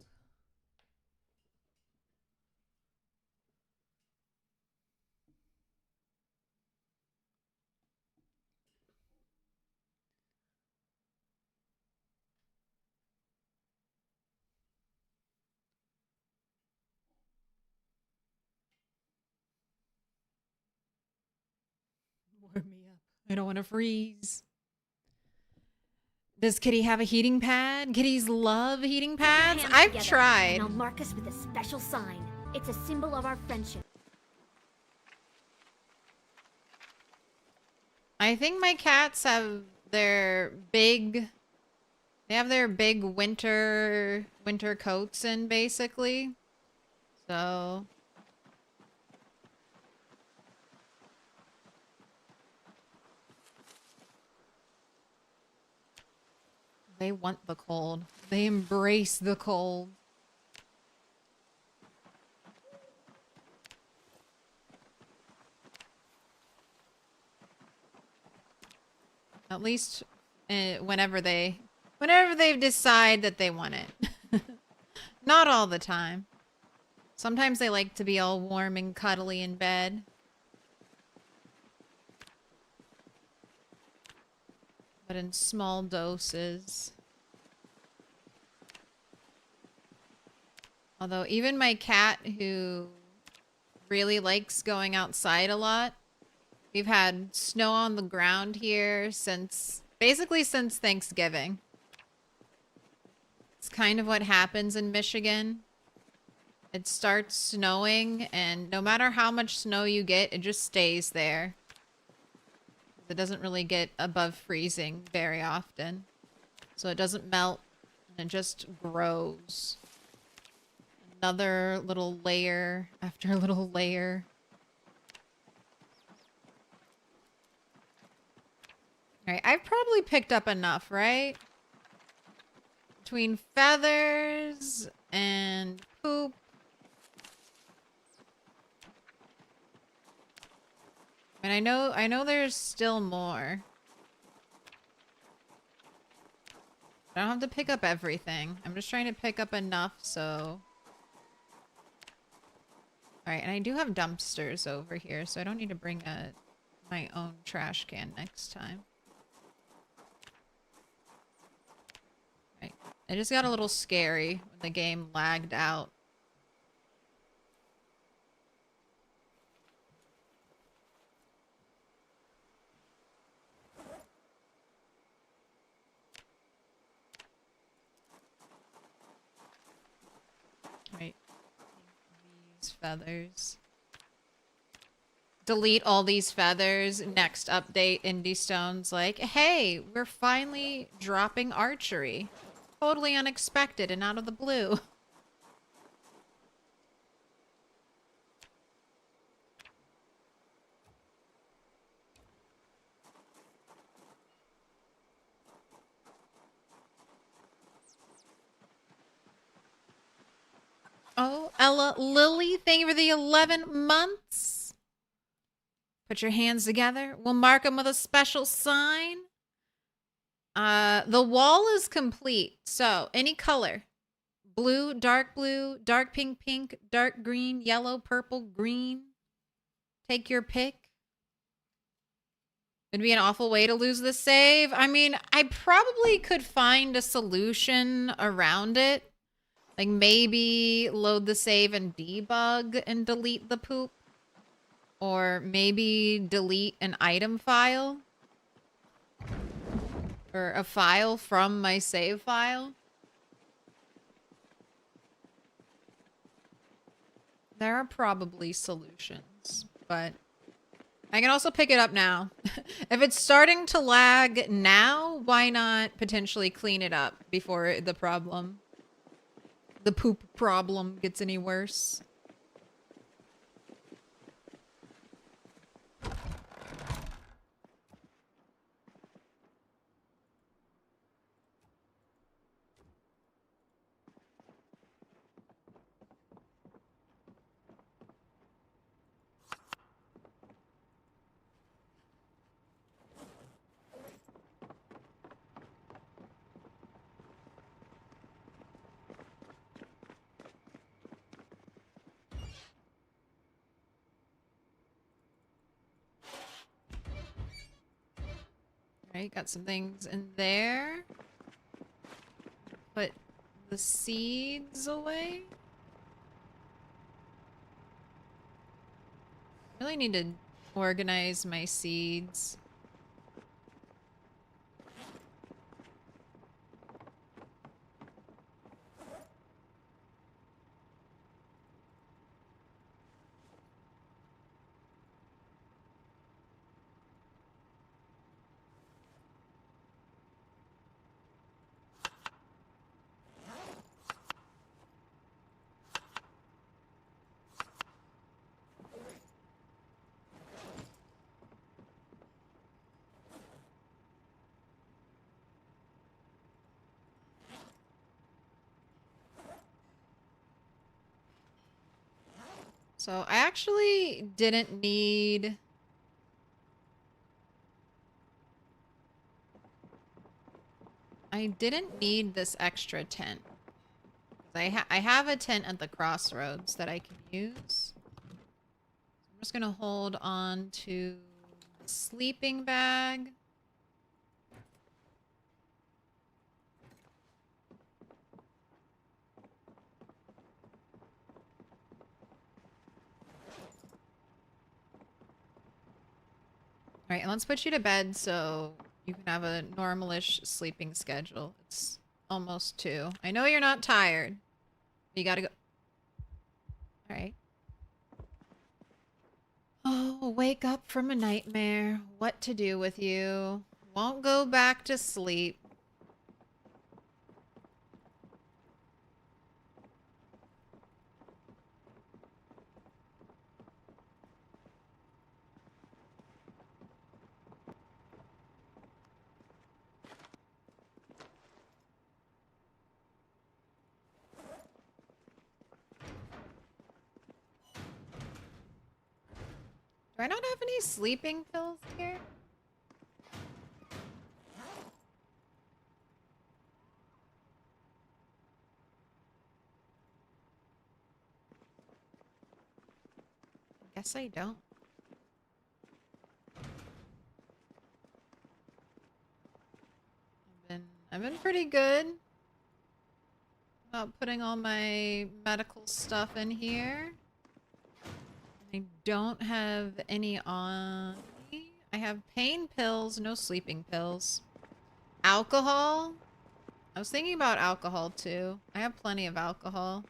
Warm me up. I don't want to freeze. Does Kitty have a heating pad? Kitties love heating pads. I've tried. And I'll mark us with a special sign. It's a symbol of our friendship. I think my cats have their big... They have their big winter coats in, basically. So, They want the cold. They embrace the cold. At least whenever they decide that they want it. Not all the time. Sometimes they like to be all warm and cuddly in bed. But in small doses. Although even my cat, who really likes going outside a lot, we've had snow on the ground here basically since Thanksgiving. It's kind of what happens in Michigan. It starts snowing, and no matter how much snow you get, it just stays there. It doesn't really get above freezing very often. So it doesn't melt, and it just grows. Another little layer after little layer. Alright, I've probably picked up enough, right? Between feathers and poop. And I know there's still more. I don't have to pick up everything. I'm just trying to pick up enough so... Alright, and I do have dumpsters over here, so I don't need to bring my own trash can next time. Right. It just got a little scary when the game lagged out. Right. These feathers. Delete all these feathers. Next update, Indie Stone's like, hey, we're finally dropping archery. Totally unexpected and out of the blue. Oh, Ella Lily, thank you for the 11 months. Put your hands together. We'll mark them with a special sign. The wall is complete. So, any color. Blue, dark pink, pink, dark green, yellow, purple, green. Take your pick. It'd be an awful way to lose the save. I mean, I probably could find a solution around it. Like maybe load the save and debug and delete the poop. Or maybe delete an item file. Or a file from my save file. There are probably solutions, but I can also pick it up now. If it's starting to lag now, why not potentially clean it up before the poop problem gets any worse? Right, got some things in there. Put the seeds away. Really need to organize my seeds. So I actually didn't need... I didn't need this extra tent. I have a tent at the crossroads that I can use. I'm just gonna hold on to the sleeping bag. Alright, and let's put you to bed so you can have a normalish sleeping schedule. It's almost 2. I know you're not tired. You gotta go. Alright. Oh, wake up from a nightmare. What to do with you? Won't go back to sleep. Do I not have any sleeping pills here? Guess I don't. I've been pretty good about putting all my medical stuff in here. I don't have any on me. I have pain pills, no sleeping pills. Alcohol? I was thinking about alcohol too. I have plenty of alcohol.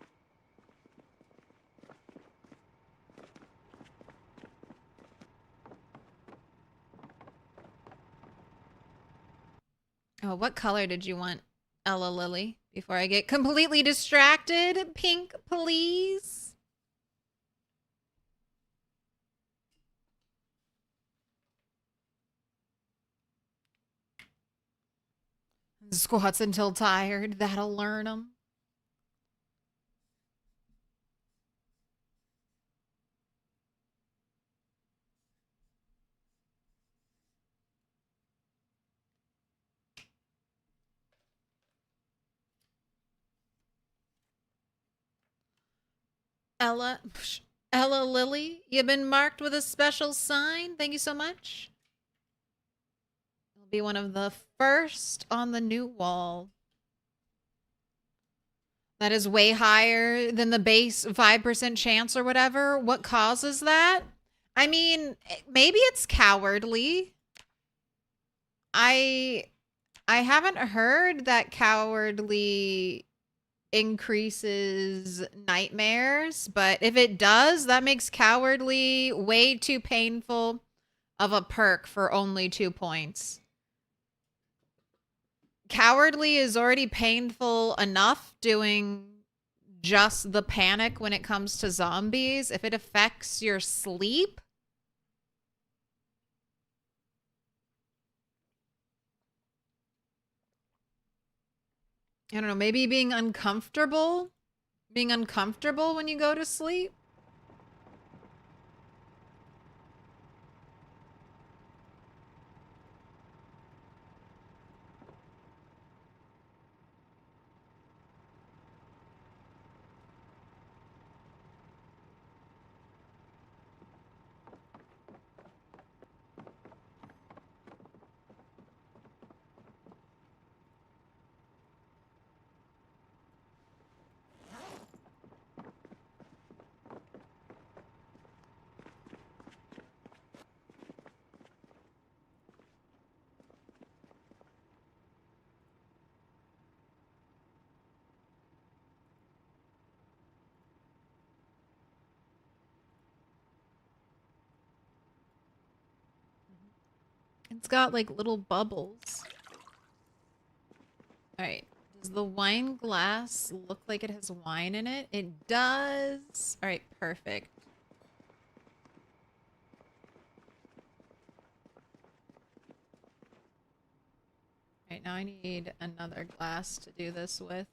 Oh, what color did you want, Ella Lily? Before I get completely distracted? Pink, please. Squats until tired. That'll learn them. Ella Lily, you've been marked with a special sign. Thank you so much. You'll be one of the first on the new wall. That is way higher than the base 5% chance or whatever. What causes that? I mean, maybe it's cowardly. I haven't heard that cowardly increases nightmares, but if it does, that makes cowardly way too painful of a perk for only 2 points. Cowardly is already painful enough doing just the panic when it comes to zombies. If it affects your sleep, I don't know, maybe being uncomfortable when you go to sleep. It's got like little bubbles. All right. Does the wine glass look like it has wine in it? It does. All right, perfect. All right, now I need another glass to do this with.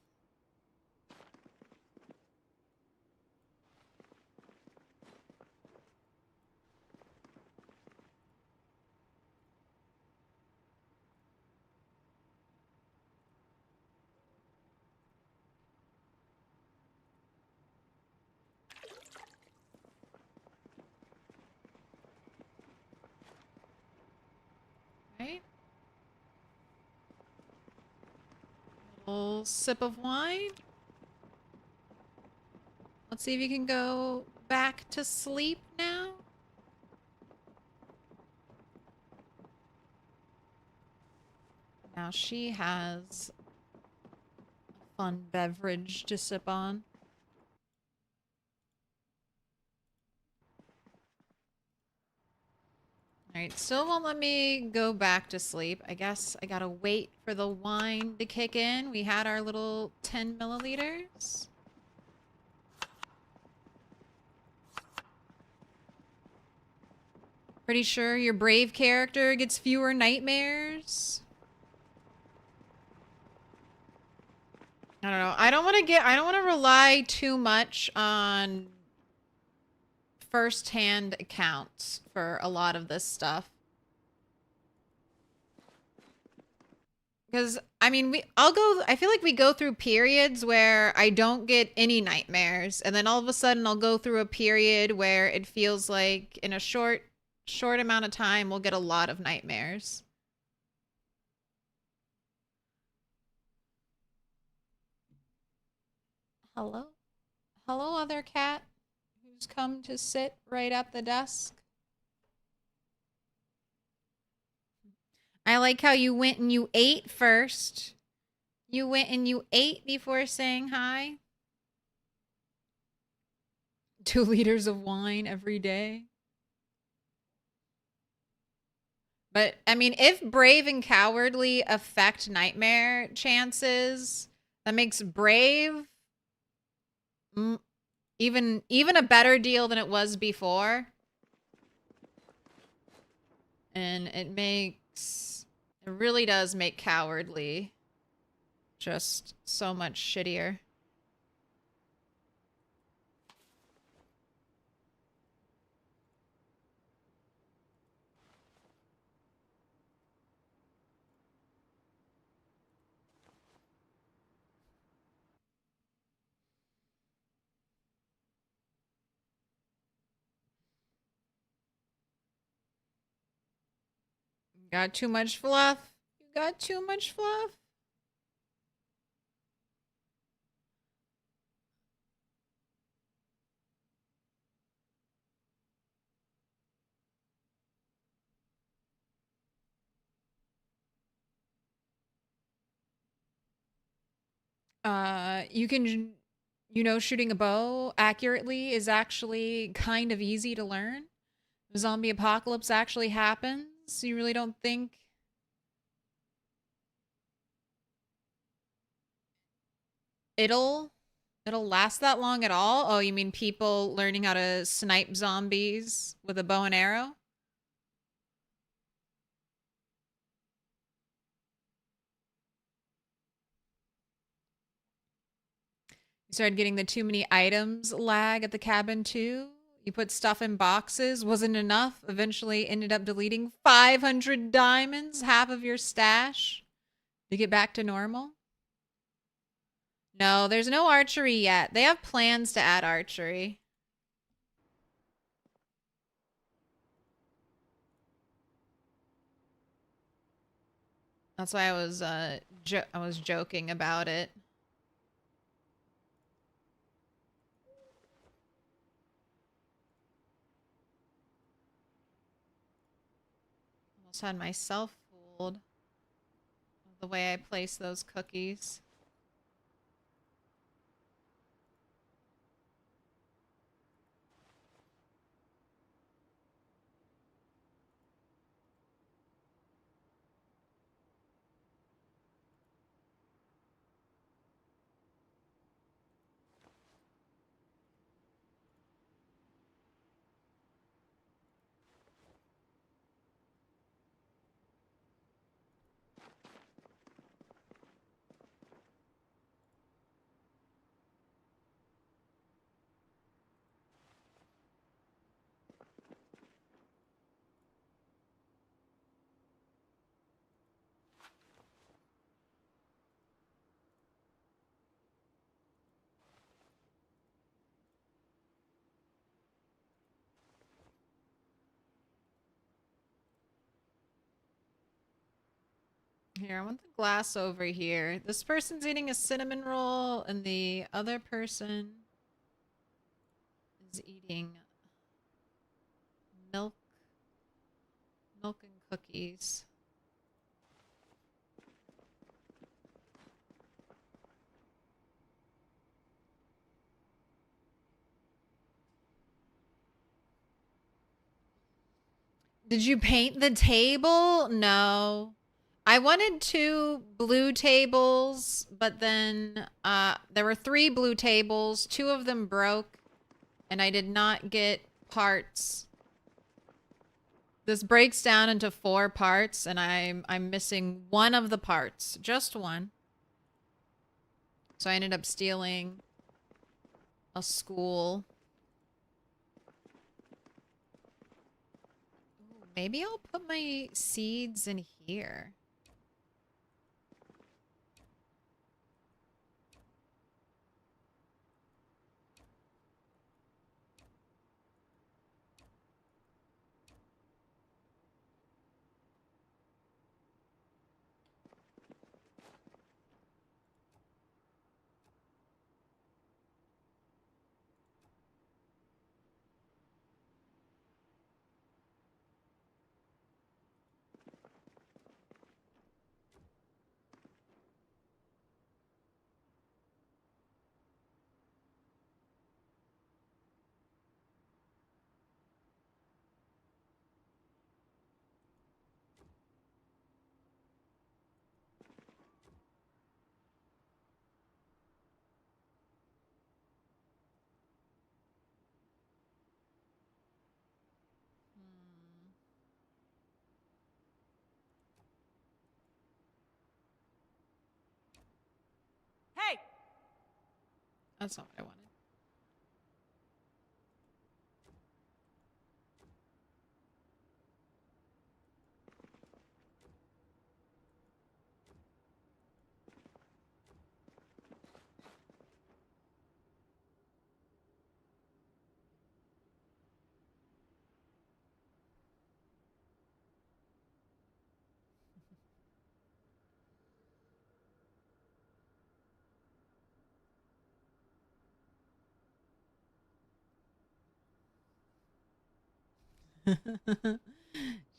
little sip of wine. Let's see if you can go back to sleep now. Now she has a fun beverage to sip on. Alright, still won't let me go back to sleep. I guess I gotta wait for the wine to kick in. We had our little 10 milliliters. Pretty sure your brave character gets fewer nightmares. I don't know. I don't want to rely too much on first-hand accounts for a lot of this stuff. Because, I mean, I feel like we go through periods where I don't get any nightmares. And then all of a sudden I'll go through a period where it feels like in a short amount of time we'll get a lot of nightmares. Hello? Hello, other cat who's come to sit right at the desk. I like how you went and you ate first. You went and you ate before saying hi. 2 liters of wine every day. But, I mean, if brave and cowardly affect nightmare chances, that makes brave even a better deal than it was before. And it really does make cowardly just so much shittier. Got too much fluff. You got too much fluff. You can, shooting a bow accurately is actually kind of easy to learn. The zombie apocalypse actually happens. You really don't think it'll last that long at all? Oh, you mean people learning how to snipe zombies with a bow and arrow? You started getting the too many items lag at the cabin too. You put stuff in boxes, wasn't enough. Eventually ended up deleting 500 diamonds, half of your stash, to get back to normal. No, there's no archery yet. They have plans to add archery. That's why I was joking about it. Almost had myself fooled with the way I place those cookies. Here, I want the glass over here. This person's eating a cinnamon roll, and the other person is eating milk and cookies. Did you paint the table? No. I wanted 2 blue tables, but then there were 3 blue tables. 2 of them broke, and I did not get parts. This breaks down into 4 parts, and I'm missing 1 of the parts. Just 1. So I ended up stealing a school. Ooh, maybe I'll put my seeds in here. Hey! That's not what I wanted.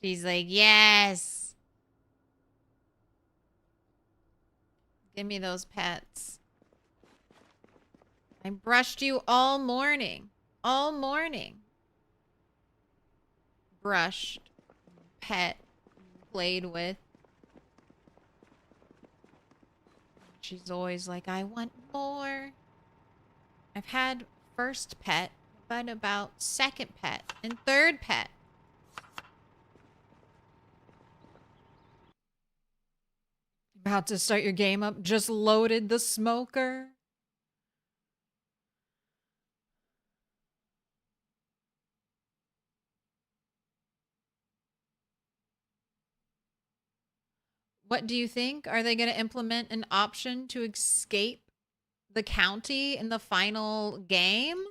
She's like, yes. Give me those pets. I brushed you all morning. All morning. Brushed. Pet. Played with. She's always like, I want more. I've had first pet, but about second pet and third pet. About to start your game up. Just loaded the smoker. What do you think? Are they going to implement an option to escape the county in the final game?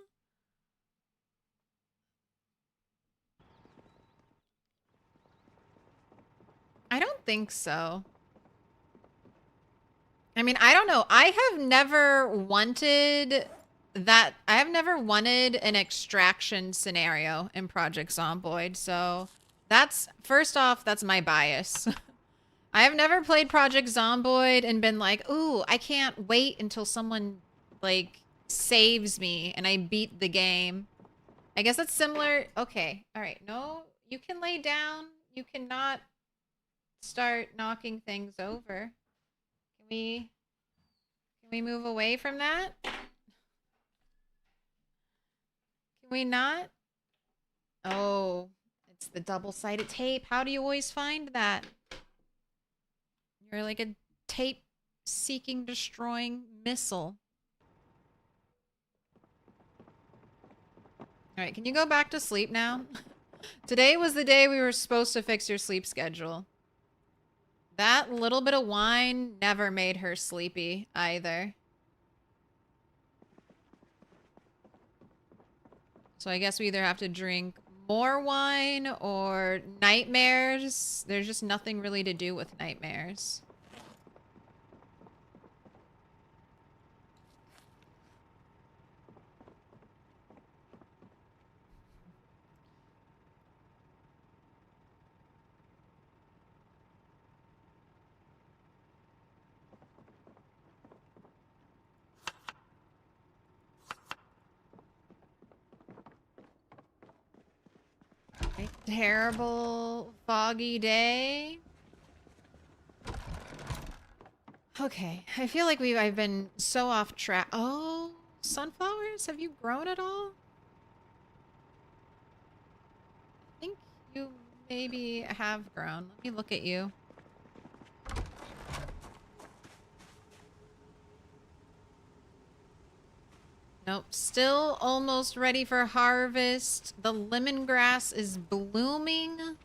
I don't think so. I mean, I don't know. I have never wanted that. I have never wanted an extraction scenario in Project Zomboid. So that's, first off, that's my bias. I have never played Project Zomboid and been like, ooh, I can't wait until someone, like, saves me and I beat the game. I guess that's similar. Okay. All right. No, you can lay down. You cannot start knocking things over. Can we move away from that? Can we not? Oh, it's the double-sided tape. How do you always find that? You're like a tape-seeking, destroying missile. All right, can you go back to sleep now? Today was the day we were supposed to fix your sleep schedule. That little bit of wine never made her sleepy either. So I guess we either have to drink more wine or nightmares. There's just nothing really to do with nightmares. A terrible foggy day. Okay, I feel like I've been so off track. Oh, sunflowers? Have you grown at all? I think you maybe have grown. Let me look at you. Nope, still almost ready for harvest. The lemongrass is blooming.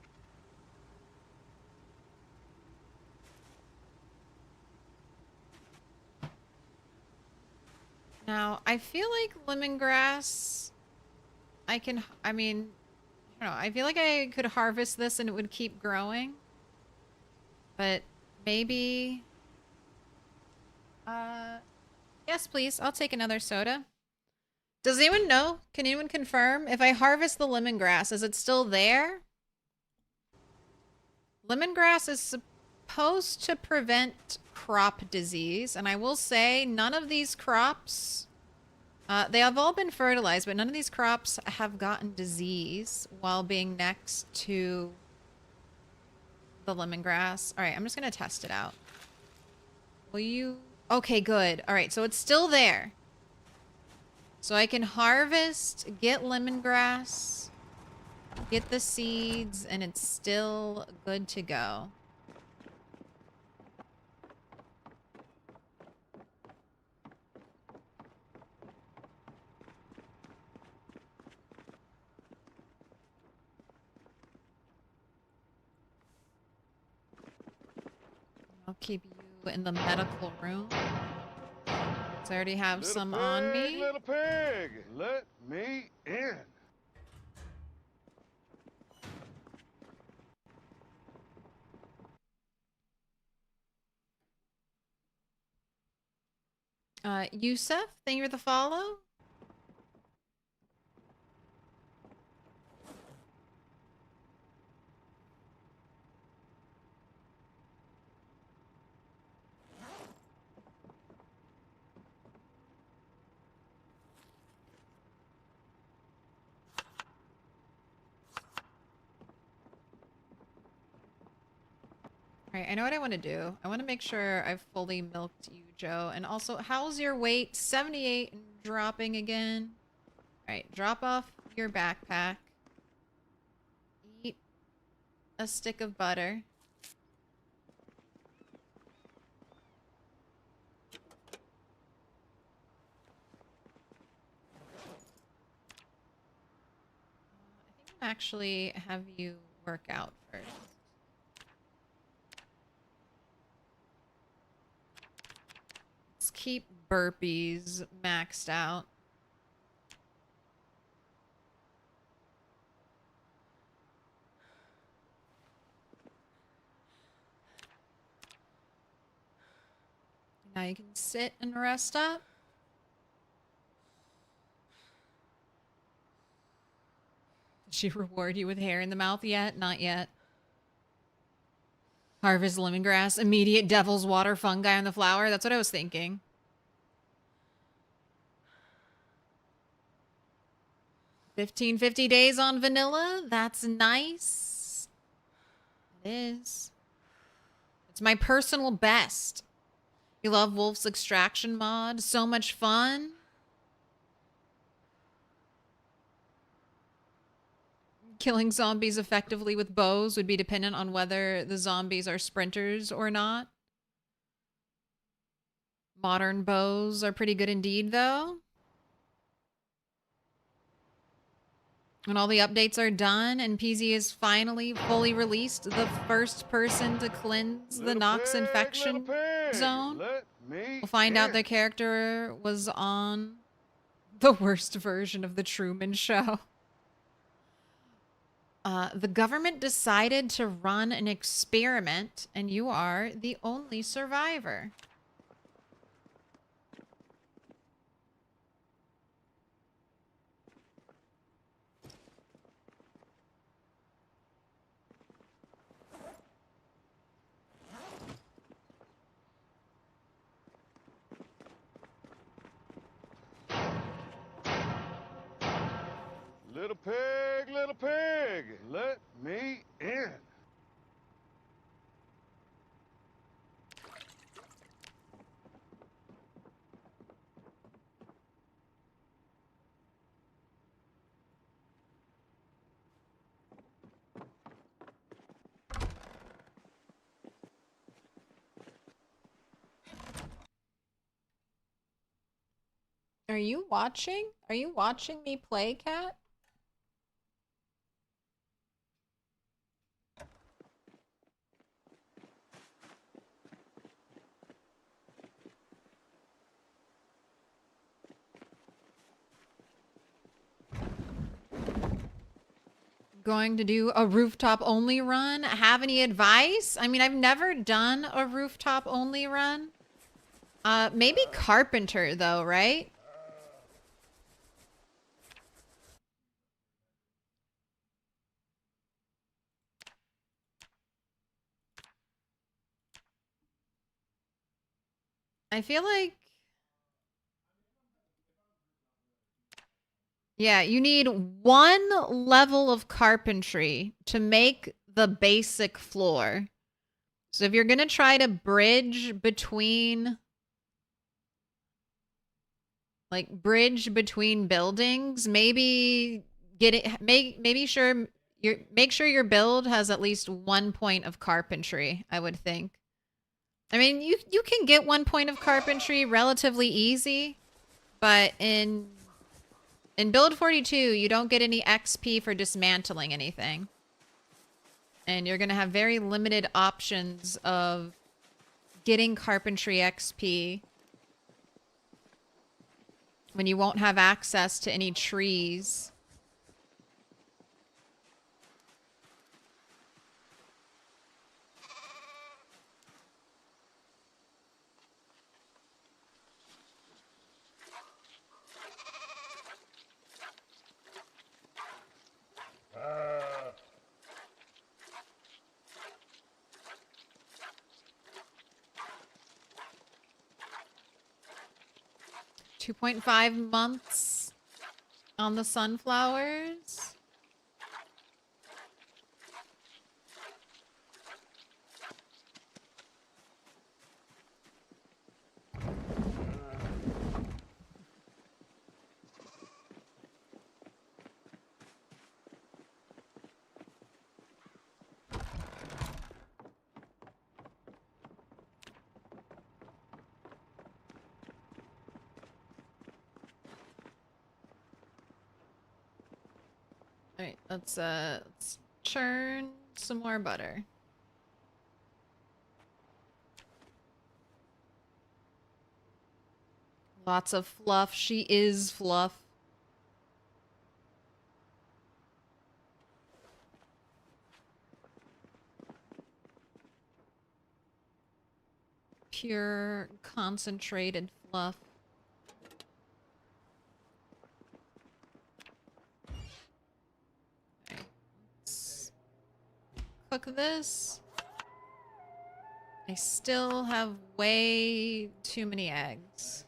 Now, I feel like lemongrass, I don't know, I feel like I could harvest this and it would keep growing. But maybe, yes, please. I'll take another soda. Does anyone know? Can anyone confirm? If I harvest the lemongrass, is it still there? Lemongrass is supposed to prevent crop disease, and I will say none of these crops, they have all been fertilized, but none of these crops have gotten disease while being next to the lemongrass. All right, I'm just going to test it out. Will you? Okay, good. All right, so it's still there. So I can harvest, get lemongrass, get the seeds, and it's still good to go. I'll keep you in the medical room. So I already have Little some pig, on me. little pig, let me in. Yusuf, thank you for the follow. All right, I know what I want to do. I want to make sure I've fully milked you, Joe. And also, how's your weight? 78 and dropping again. All right, drop off your backpack. Eat a stick of butter. I think I'll actually have you work out first. Let's keep burpees maxed out. Now you can sit and rest up. Did she reward you with hair in the mouth yet? Not yet. Harvest lemongrass. Immediate devil's water fungi on the flower. That's what I was thinking. $15.50 days on vanilla. That's nice. It is. It's my personal best. You love Wolf's Extraction mod? So much fun. Killing zombies effectively with bows would be dependent on whether the zombies are sprinters or not. Modern bows are pretty good indeed, though. When all the updates are done and PZ is finally fully released, the first person to cleanse the Little Nox pig, infection little pig, zone let me will find out in. their character was on the worst version of the Truman Show. The government decided to run an experiment, and you are the only survivor. Little pig, let Are you watching? Are you watching me play, Cat? Going to do a rooftop only run. Have any advice? I mean, I've never done a rooftop only run. Maybe carpenter though, right? I feel like, yeah, you need one level of carpentry to make the basic floor. So if you're going to try to bridge between buildings, maybe make sure your build has at least 1 point of carpentry, I would think. I mean, you can get 1 point of carpentry relatively easy, but in build 42, you don't get any XP for dismantling anything. And you're going to have very limited options of getting carpentry XP when you won't have access to any trees. Uh, 2.5 months on the sunflowers. All right, let's churn some more butter. Lots of fluff. She is fluff. Pure concentrated fluff. Okay, let's cook this. I still have way too many eggs.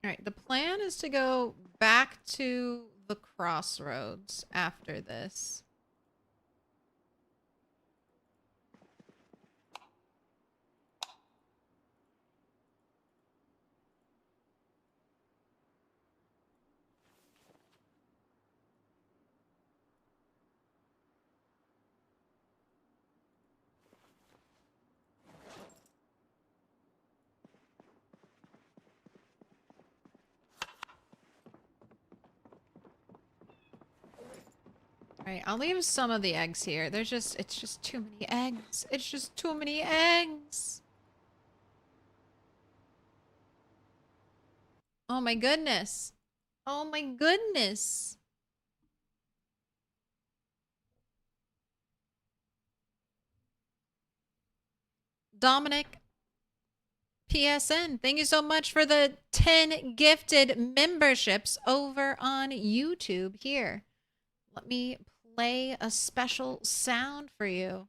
All right, the plan is to go back to the crossroads after this. All right, I'll leave some of the eggs here. It's just too many eggs. It's just too many eggs. Oh my goodness. Oh my goodness. Dominic, PSN. Thank you so much for the 10 gifted memberships over on YouTube here. Let me play a special sound for you.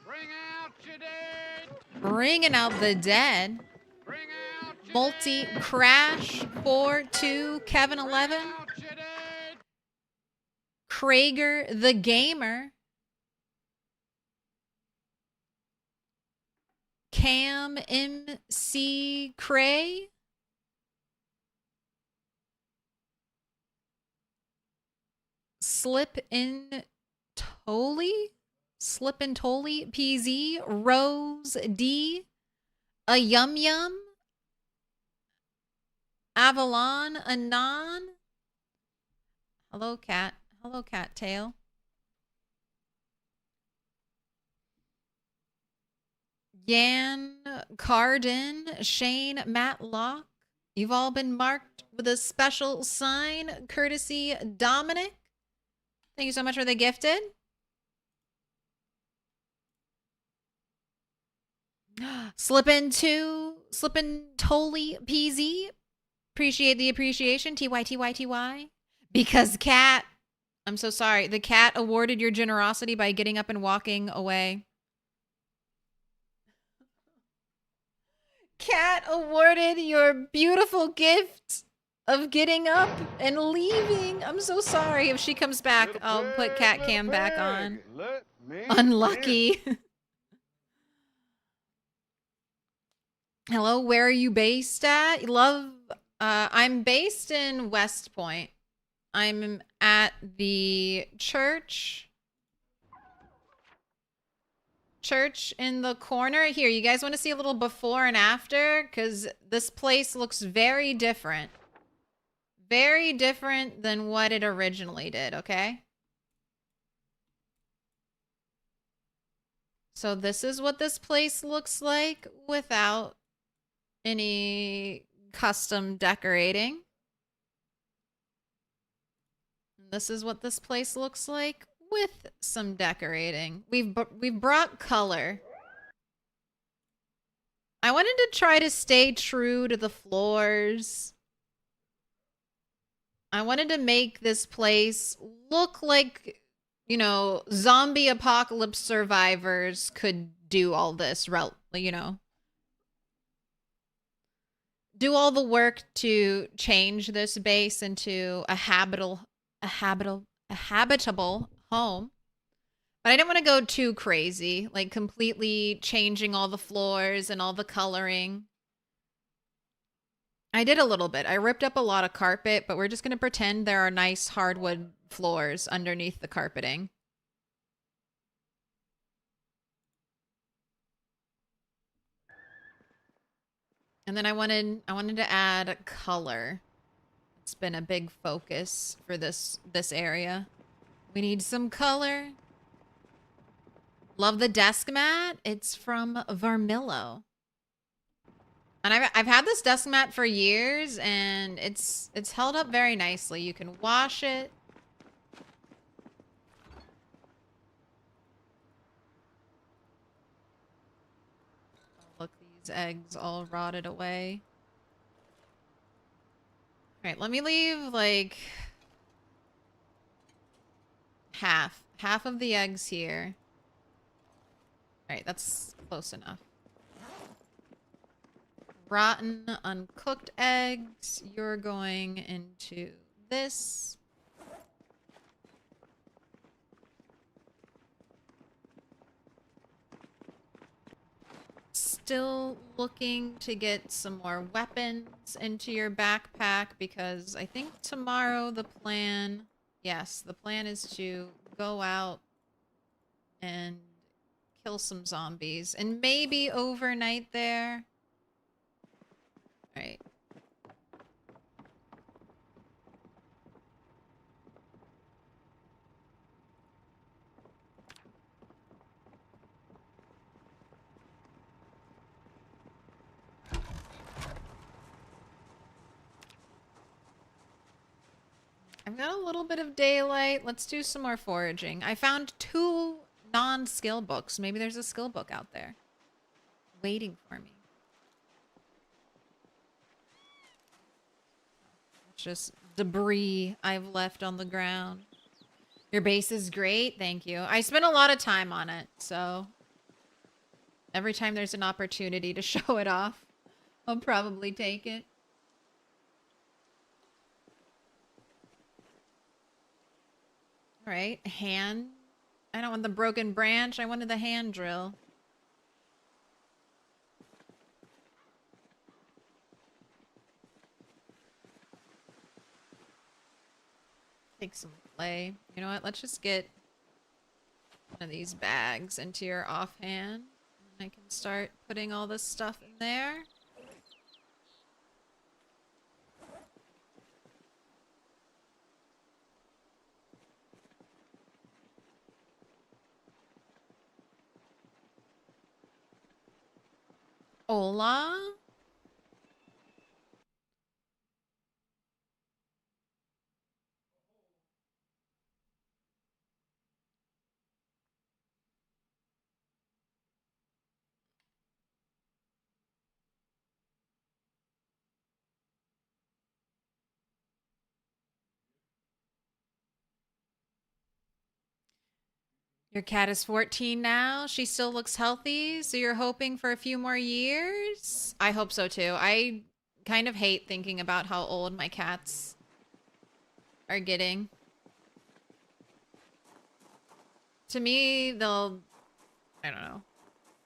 Bring out your dead. Bringing out the dead. Bring out your Multi dead. Crash 4-2 Kevin 11. Bring out your dead. Krager the Gamer. Cam MC Cray. Slip in Tolly. Slip and Tolly PZ. Rose D. A Yum Yum. Avalon Anon. Hello, cat. Hello, Cattail. Yan Carden, Shane Matlock. You've all been marked with a special sign, courtesy Dominic. Thank you so much for the gifted. Slippin' Tolly PZ. Appreciate the appreciation. TY. Because cat, I'm so sorry. The cat awarded your generosity by getting up and walking away. Cat awarded your beautiful gift of getting up and leaving. I'm so sorry. If she comes back, Little I'll put pig, cat little cam back pig, on. Let me Unlucky. in. Hello, where are you based at? Love, I'm based in West Point. I'm at the church in the corner. Here, you guys want to see a little before and after? Because this place looks very different. Very different than what it originally did, okay? So this is what this place looks like without any custom decorating. And this is what this place looks like with some decorating. We've brought color. I wanted to try to stay true to the floors. I wanted to make this place look like, you know, zombie apocalypse survivors could do all this, you know. Do all the work to change this base into a habitable home. But I didn't want to go too crazy, like completely changing all the floors and all the coloring. I did a little bit. I ripped up a lot of carpet, but we're just going to pretend there are nice hardwood floors underneath the carpeting. And then I wanted to add color. It's been a big focus for this area. We need some color. Love the desk mat. It's from Vermillo. And I've had this desk mat for years, and it's held up very nicely. You can wash it. Oh, look, these eggs all rotted away. All right, let me leave like half of the eggs here. All right, that's close enough. Rotten, uncooked eggs. You're going into this. Still looking to get some more weapons into your backpack because I think tomorrow the plan, yes, the plan is to go out and kill some zombies and maybe overnight there. Right. I've got a little bit of daylight. Let's do some more foraging. I found 2 non-skill books. Maybe there's a skill book out there waiting for me. It's just debris I've left on the ground. Your base is great. Thank you. I spent a lot of time on it, so every time there's an opportunity to show it off, I'll probably take it. All right, hand. I don't want the broken branch. I wanted the hand drill. Take some clay. You know what? Let's just get one of these bags into your offhand. And I can start putting all this stuff in there. Hola. Your cat is 14 now. She still looks healthy, so you're hoping for a few more years? I hope so too. I kind of hate thinking about how old my cats are getting. To me, I don't know.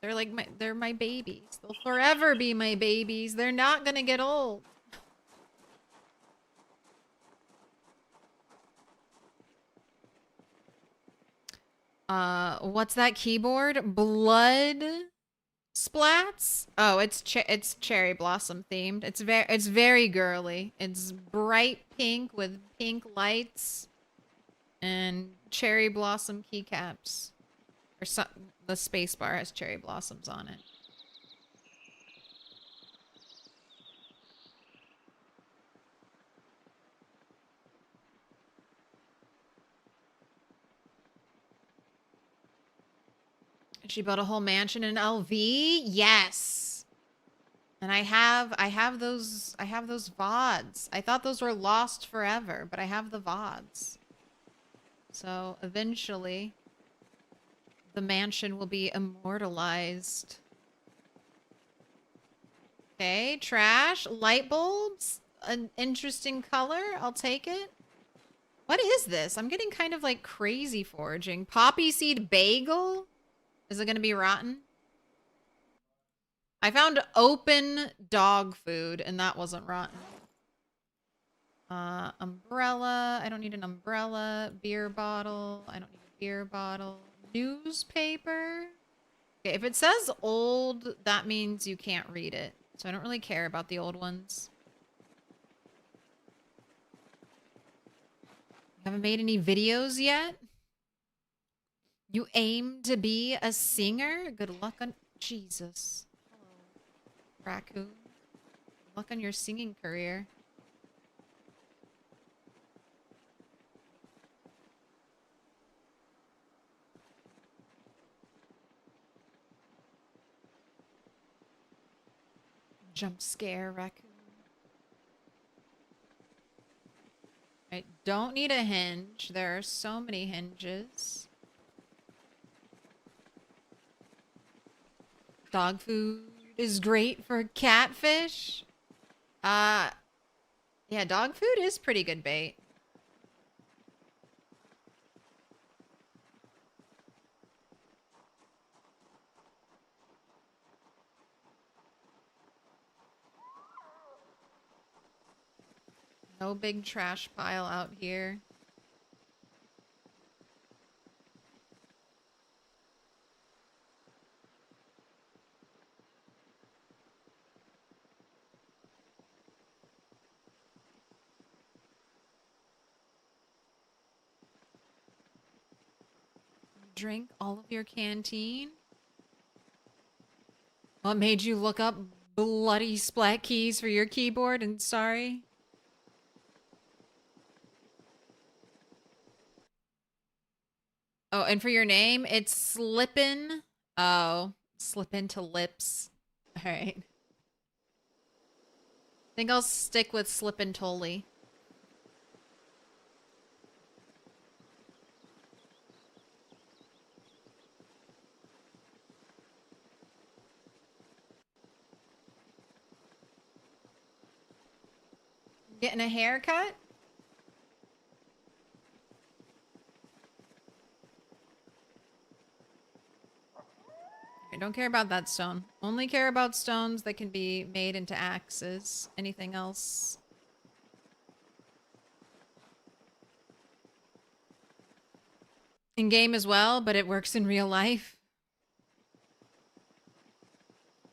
They're my babies. They'll forever be my babies. They're not gonna get old. What's that keyboard? Blood splats? Oh, it's cherry blossom themed. It's very girly. It's bright pink with pink lights and cherry blossom keycaps. Or the space bar has cherry blossoms on it. She built a whole mansion in LV? Yes. And I have those VODs. I thought those were lost forever, but I have the VODs. So eventually the mansion will be immortalized. Okay, trash, light bulbs, an interesting color. I'll take it. What is this? I'm getting kind of like crazy foraging. Poppy seed bagel? Is it going to be rotten? I found open dog food, and that wasn't rotten. Umbrella. I don't need an umbrella. Beer bottle. I don't need a beer bottle. Newspaper. Okay, if it says old, that means you can't read it. So I don't really care about the old ones. Haven't made any videos yet? You aim to be a singer? Good luck on... Jesus. Hello, raccoon. Good luck on your singing career. Jump scare, raccoon. I don't need a hinge. There are so many hinges. Dog food is great for catfish. Yeah, dog food is pretty good bait. No big trash pile out here. Drink all of your canteen? What made you look up bloody splat keys for your keyboard and sorry? Oh, and for your name, it's Slippin'. Oh, slip into lips. All right. I think I'll stick with Slippin' Tolly. Getting a haircut? I don't care about that stone. Only care about stones that can be made into axes. Anything else? In game as well, but it works in real life.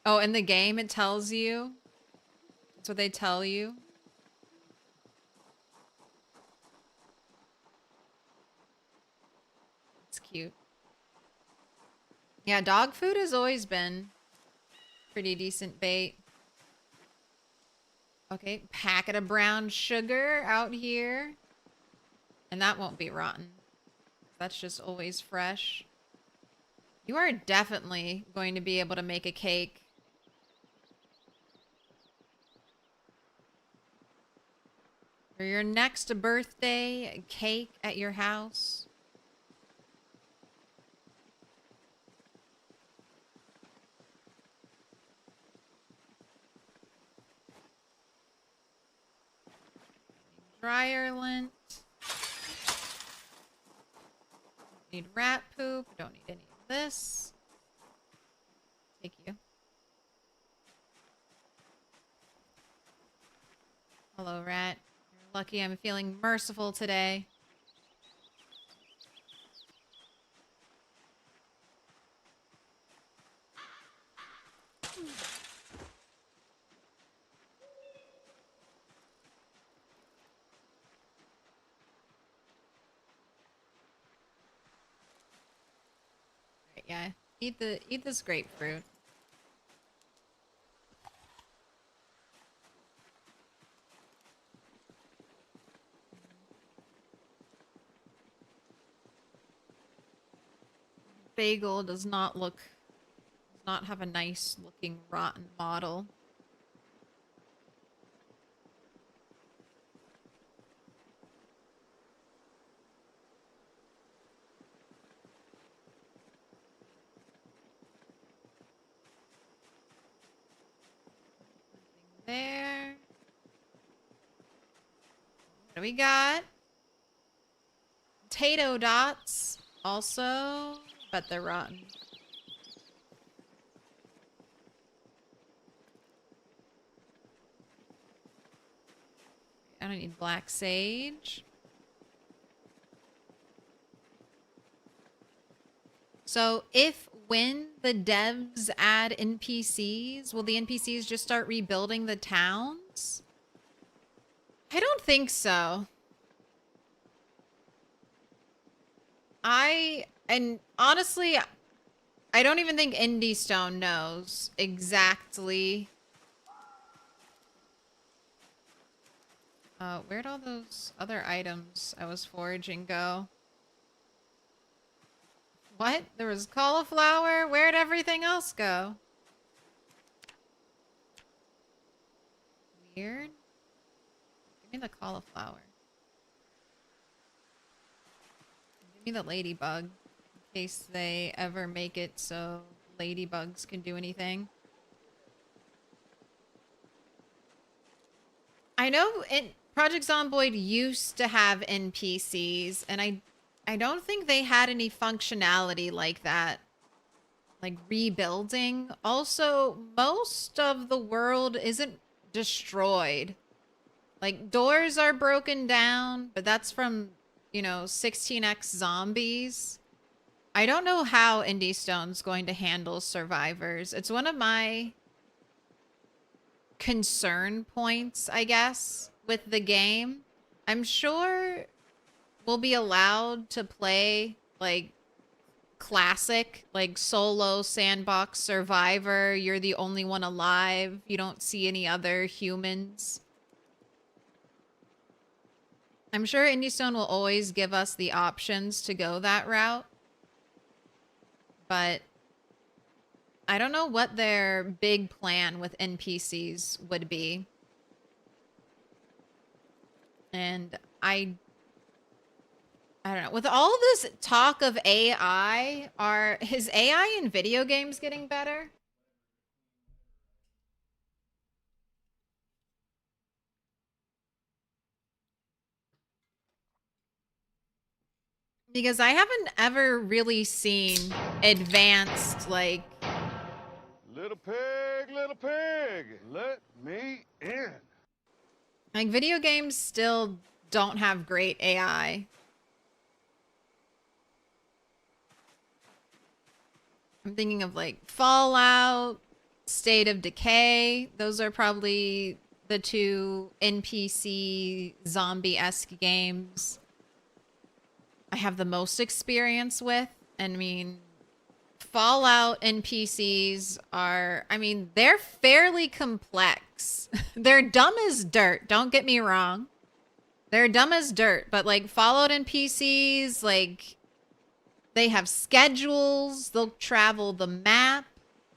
Oh, in the game it tells you. That's what they tell you. It's cute. Yeah, dog food has always been pretty decent bait. Okay, packet of brown sugar out here. And that won't be rotten. That's just always fresh. You are definitely going to be able to make a cake. For your next birthday cake at your house. Dryer lint. Need rat poop. Don't need any of this. Take you. Hello, rat. You're lucky I'm feeling merciful today. Right, yeah. Eat this grapefruit. Bagel does not have a nice looking rotten model. There. What do we got? Potato dots. Also, but they're rotten. I don't need black sage. So when the devs add NPCs, will the NPCs just start rebuilding the towns? I don't think so. And honestly, I don't even think Indie Stone knows exactly. Where'd all those other items I was foraging go? What? There was cauliflower? Where'd everything else go? Weird. Give me the cauliflower. Give me the ladybug. In case they ever make it so ladybugs can do anything. I know Project Zomboid used to have NPCs, and I don't think they had any functionality like that. Like rebuilding. Also, most of the world isn't destroyed. Like doors are broken down, but that's from, 16x zombies. I don't know how Indie Stone's going to handle survivors. It's one of my concern points, I guess, with the game. I'm sure we'll be allowed to play like classic, like solo sandbox survivor. You're the only one alive. You don't see any other humans. I'm sure Indie Stone will always give us the options to go that route. but I don't know what their big plan with NPCs would be. And I don't know. With all this talk of AI, is AI in video games getting better? Because I haven't ever really seen advanced, like, Little pig, let me in. video games still don't have great AI. I'm thinking of like Fallout, State of Decay. Those are probably the two NPC zombie-esque games I have the most experience with. And I mean, Fallout NPCs are, I mean, they're fairly complex. They're dumb as dirt, don't get me wrong. They're dumb as dirt, but like Fallout NPCs, like, they have schedules, they'll travel the map,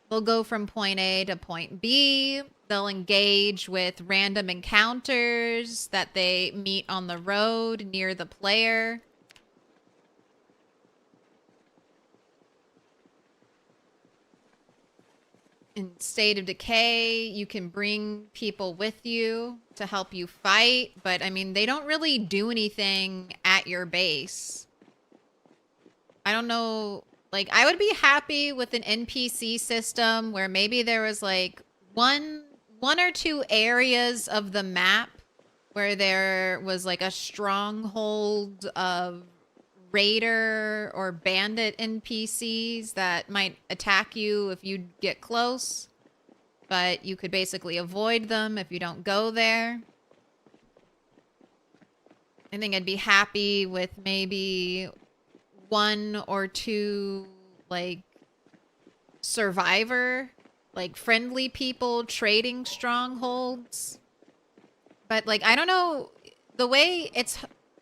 they'll go from point A to point B, they'll engage with random encounters that they meet on the road near the player. In State of Decay, you can bring people with you to help you fight, but I mean, they don't really do anything at your base. I don't know, like, I would be happy with an NPC system where maybe there was like one or two areas of the map where there was like a stronghold of raider or bandit NPCs that might attack you if you get close, but you could basically avoid them if you don't go there. I think I'd be happy with maybe one or two, like, survivor, like, friendly people trading strongholds. But, like, I don't know, the way it's...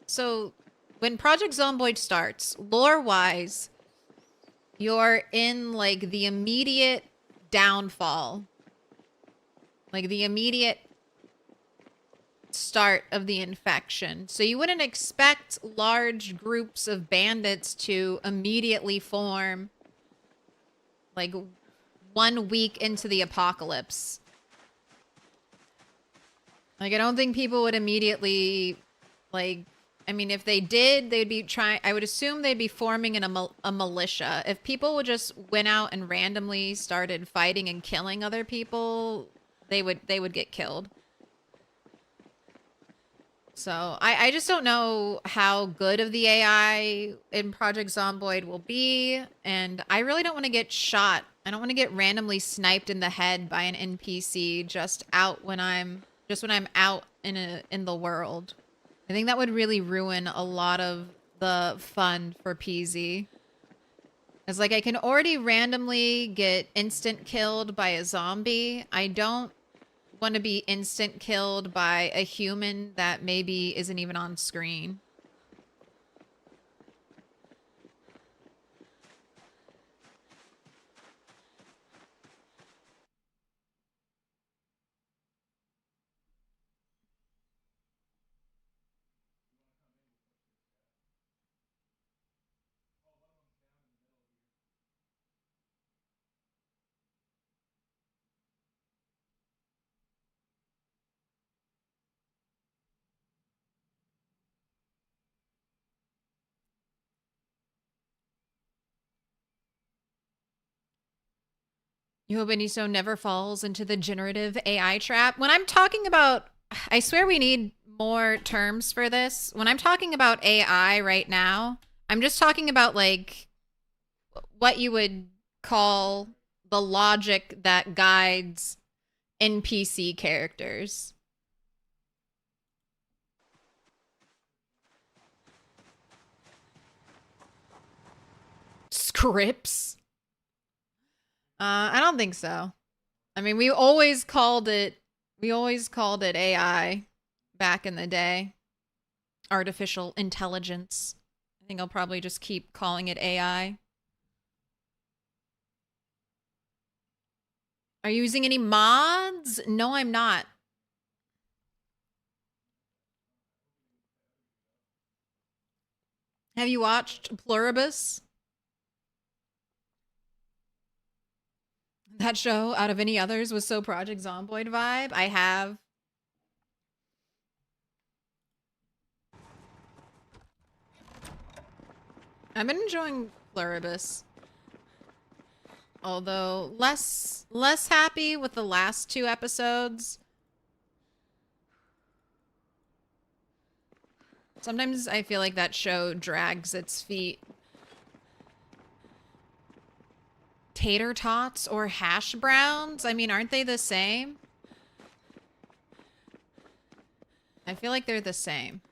So, when Project Zomboid starts, lore-wise, you're in, like, the immediate downfall. Like, the immediate start of the infection. So you wouldn't expect large groups of bandits to immediately form like 1 week into the apocalypse. Like, I don't think people would immediately, like, I mean, if they did, they'd be trying, I would assume they'd be forming a militia. If people would just went out and randomly started fighting and killing other people, they would get killed. So I just don't know how good of the AI in Project Zomboid will be, and I really don't want to get shot. I don't want to get randomly sniped in the head by an NPC just when I'm out in the world. I think that would really ruin a lot of the fun for PZ. It's like I can already randomly get instant killed by a zombie. I don't want to be instant killed by a human that maybe isn't even on screen. You hope Benicio never falls into the generative AI trap. When I'm talking about, I swear we need more terms for this. When I'm talking about AI right now, I'm just talking about like what you would call the logic that guides NPC characters. Scripts? I don't think so. I mean, we always called it AI back in the day. Artificial intelligence. I think I'll probably just keep calling it AI. Are you using any mods? No, I'm not. Have you watched Pluribus? That show, out of any others, was so Project Zomboid vibe. I have. I've been enjoying Pluribus. Although less happy with the last 2 episodes. Sometimes I feel like that show drags its feet. Tater tots or hash browns? I mean, aren't they the same? I feel like they're the same.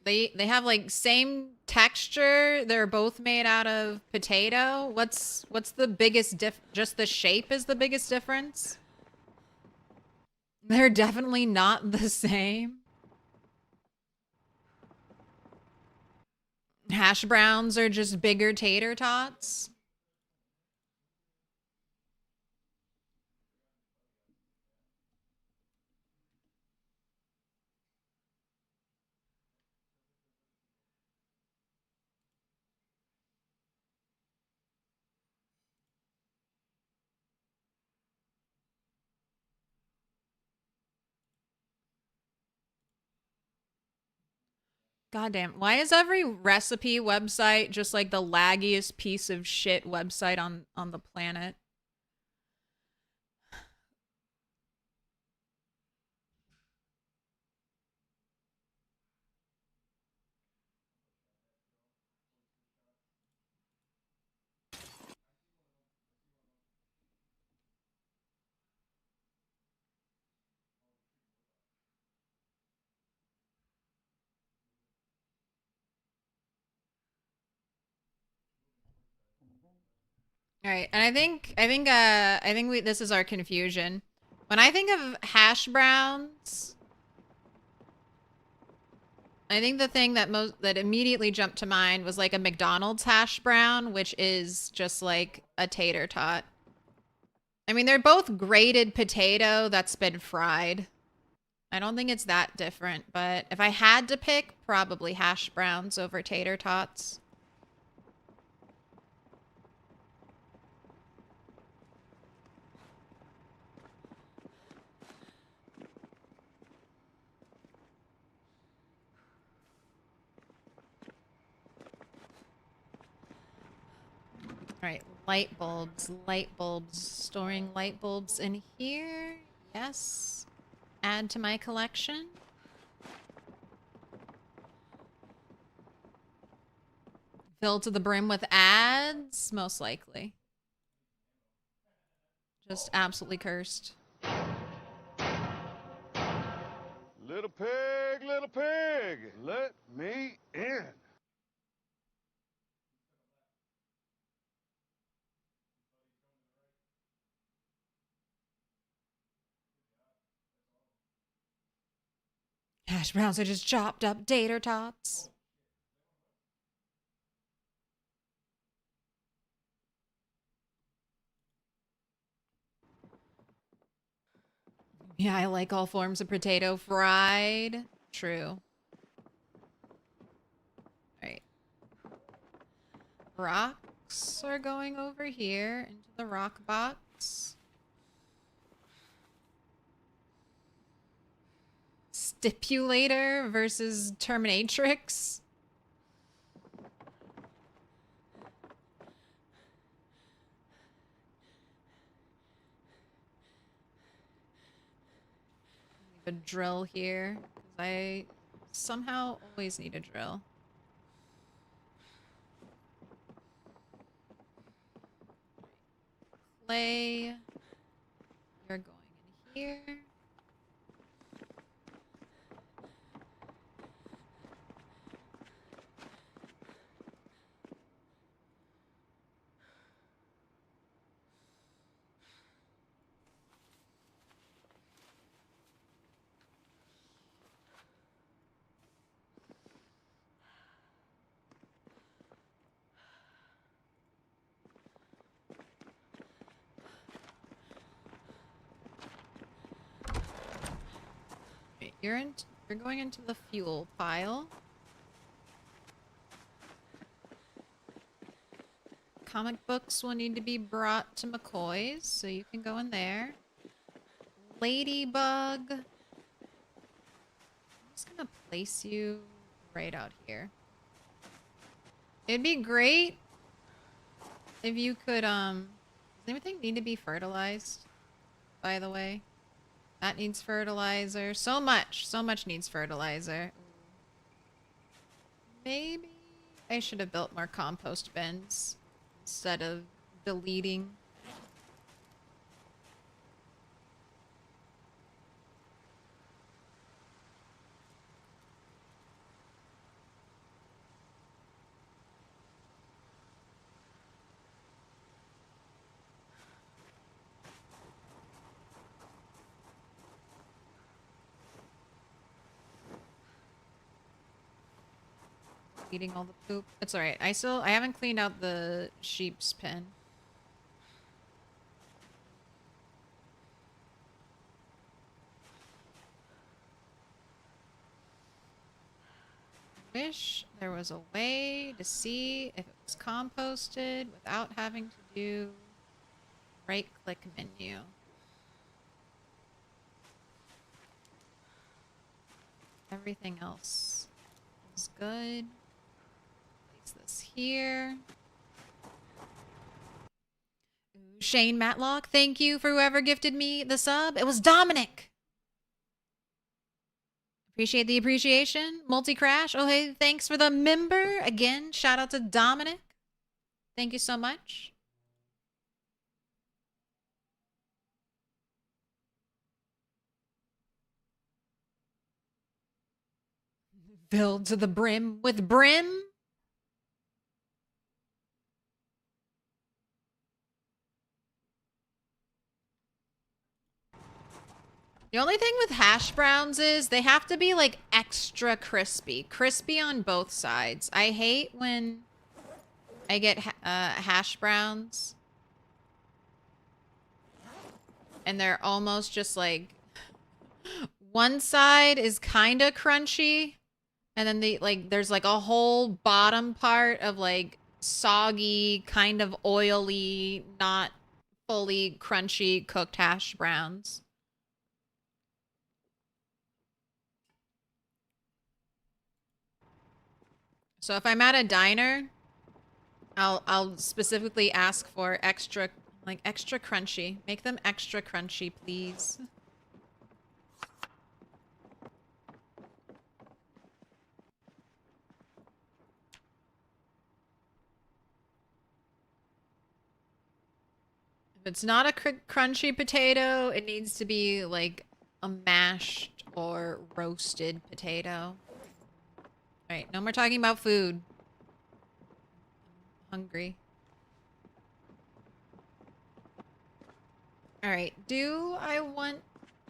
They have like same texture. They're both made out of potato. What's the biggest just the shape is the biggest difference? They're definitely not the same. Hash browns are just bigger tater tots. Goddamn. Why is every recipe website just like the laggiest piece of shit website on the planet? All right, and I think this is our confusion. When I think of hash browns, I think the thing that immediately jumped to mind was like a McDonald's hash brown, which is just like a tater tot. I mean, they're both grated potato that's been fried. I don't think it's that different, but if I had to pick, probably hash browns over tater tots. All right, light bulbs. Storing light bulbs in here. Yes. Add to my collection. Fill to the brim with ads, most likely. Just absolutely cursed. Little pig, let me in. Hash browns are just chopped up tater tots. Yeah, I like all forms of potato fried. True. Right. Rocks are going over here into the rock box. Stipulator versus Terminatrix. A drill here, because I somehow always need a drill. Clay. You're going in here. You're going into the fuel pile. Comic books will need to be brought to McCoy's, so you can go in there. Ladybug. I'm just gonna place you right out here. It'd be great if you could, does anything need to be fertilized, by the way? That needs fertilizer. So much needs fertilizer. Maybe I should have built more compost bins instead of deleting. Eating all the poop. It's alright. I haven't cleaned out the sheep's pen. Wish there was a way to see if it was composted without having to do right-click menu. Everything else is good. Place this here. Ooh, Shane Matlock, thank you for whoever gifted me the sub. It was Dominic. Appreciate the appreciation. Multi-crash. Oh, hey, thanks for the member. Again, shout out to Dominic. Thank you so much. Filled to the brim with brim. The only thing with hash browns is they have to be like extra crispy. Crispy on both sides. I hate when I get hash browns and they're almost just like one side is kind of crunchy and then there's like a whole bottom part of like soggy, kind of oily, not fully crunchy cooked hash browns. So if I'm at a diner, I'll specifically ask for extra crunchy. Make them extra crunchy, please. If it's not a crunchy potato, it needs to be like a mashed or roasted potato. All right, no more talking about food. I'm hungry. All right, do I want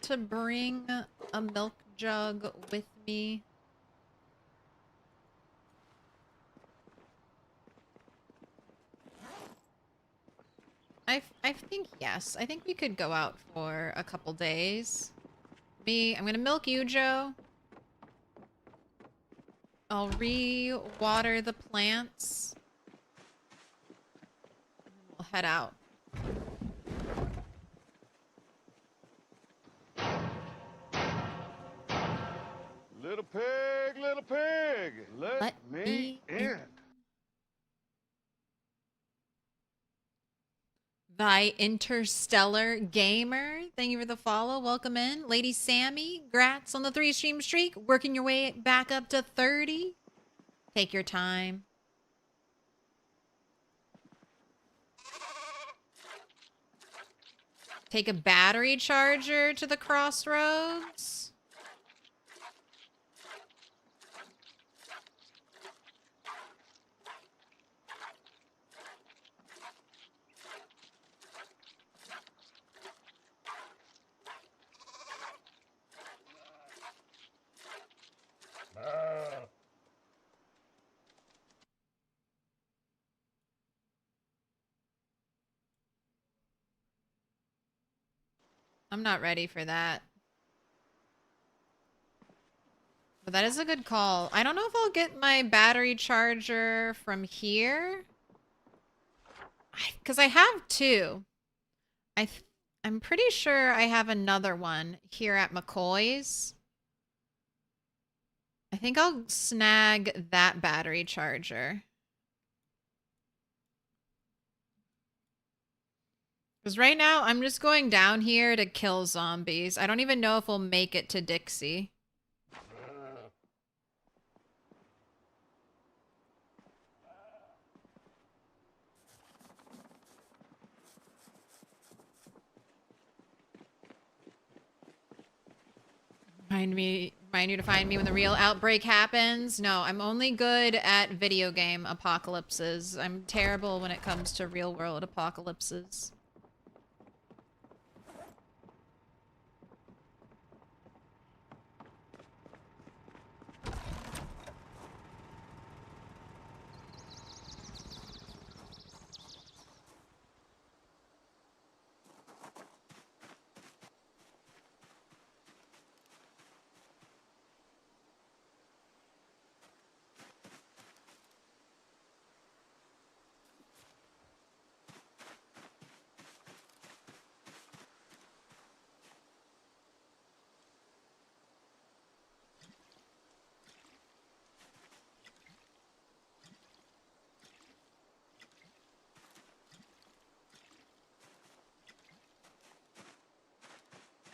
to bring a milk jug with me? I think yes. I think we could go out for a couple days. I'm gonna milk you, Joe. I'll re-water the plants. And then we'll head out. Little pig, let me in. Thy interstellar gamer, thank you for the follow. Welcome in. Lady Sammy, grats on the 3-stream streak. Working your way back up to 30. Take your time. Take a battery charger to the crossroads. I'm not ready for that. But that is a good call. I don't know if I'll get my battery charger from here. Because I have two. I'm pretty sure I have another one here at McCoy's. I think I'll snag that battery charger. Because right now, I'm just going down here to kill zombies. I don't even know if we'll make it to Dixie. Remind you to find me when the real outbreak happens. No, I'm only good at video game apocalypses. I'm terrible when it comes to real world apocalypses.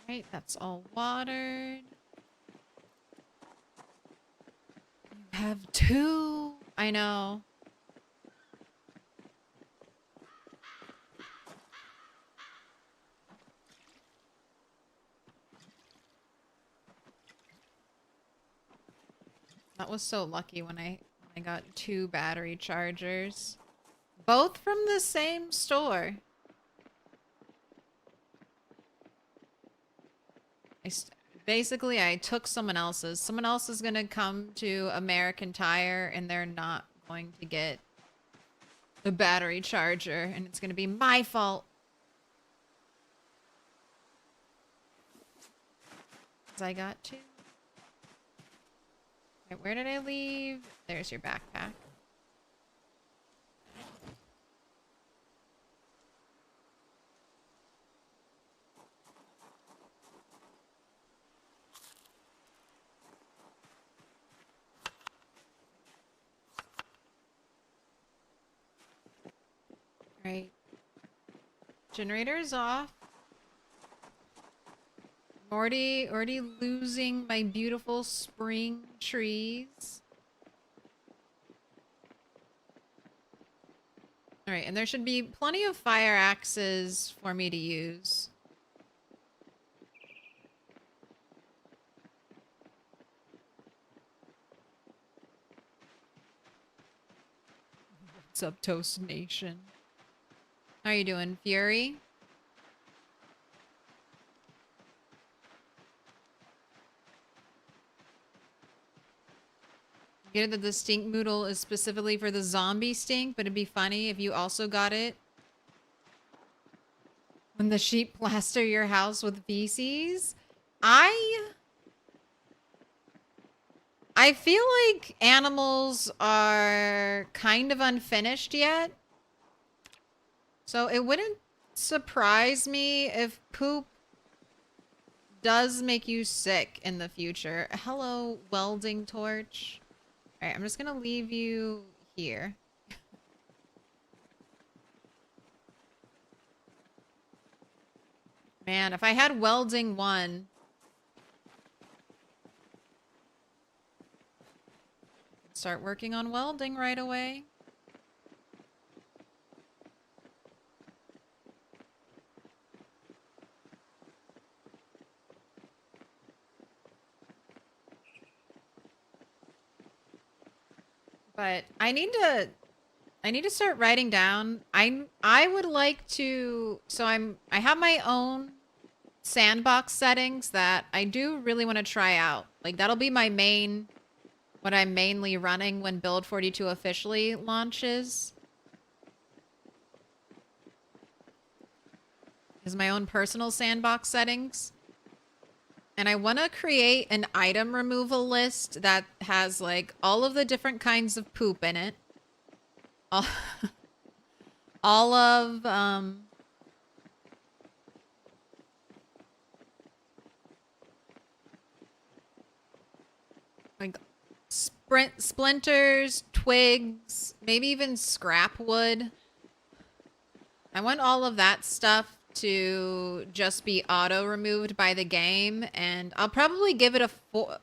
Right, that's all watered. You have two. I know. That was so lucky when I got two battery chargers. Both from the same store. Basically, I took someone else's. Someone else is going to come to American Tire and they're not going to get a battery charger. And it's going to be my fault. Because I got two. Right, where did I leave? There's your backpack. Right. Generator is off. I'm already losing my beautiful spring trees. Alright, and there should be plenty of fire axes for me to use. What's up, Toast Nation? How are you doing, Fury? Get it that the stink noodle is specifically for the zombie stink, but it'd be funny if you also got it when the sheep plaster your house with feces. I feel like animals are kind of unfinished yet. So it wouldn't surprise me if poop does make you sick in the future. Hello, welding torch. All right, I'm just going to leave you here. Man, if I had welding 1... start working on welding right away. But I need to start writing down. I would like to, so I have my own sandbox settings that I do really want to try out. Like that'll be my main, what I'm mainly running when Build 42 officially launches. Is my own personal sandbox settings. And I want to create an item removal list that has like all of the different kinds of poop in it. All, all of like splinters, twigs, maybe even scrap wood. I want all of that stuff to just be auto removed by the game, and I'll probably give it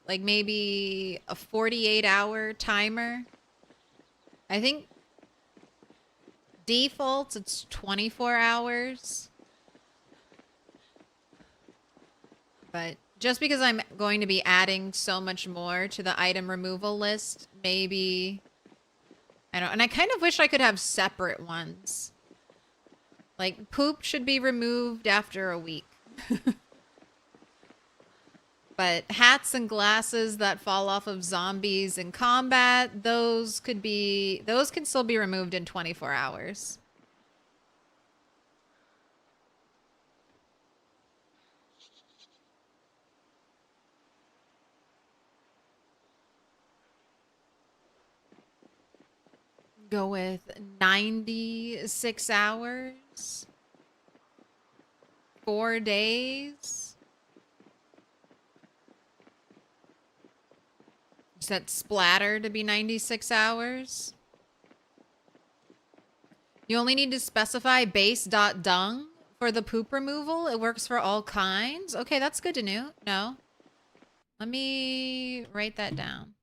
maybe a 48-hour timer. I think default it's 24 hours. But just because I'm going to be adding so much more to the item removal list, maybe I don't, and I kind of wish I could have separate ones. Like, poop should be removed after a week. But hats and glasses that fall off of zombies in combat, those can still be removed in 24 hours. Go with 96 hours. 4 days. Set splatter to be 96 hours. You only need to specify base.dung for the poop removal. It works for all kinds. Okay, that's good to know. No. Let me write that down.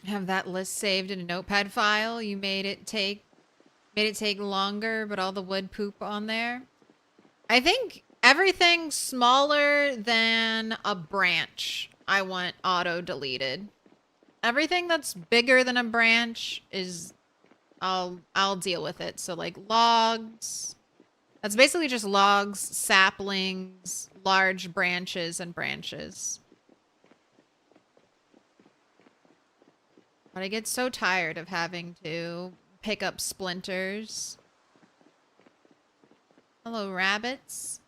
Have that list saved in a notepad file. You made it take longer, but all the wood poop on there. I think everything smaller than a branch I want auto deleted. Everything that's bigger than a branch is I'll deal with it. So like logs, that's basically just logs, saplings, large branches, and branches. But I get so tired of having to pick up splinters. Hello, rabbits.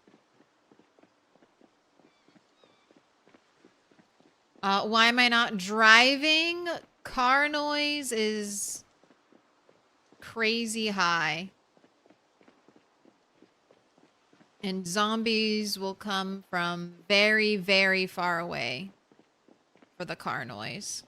Why am I not driving? Car noise is crazy high. And zombies will come from very, very far away for the car noise.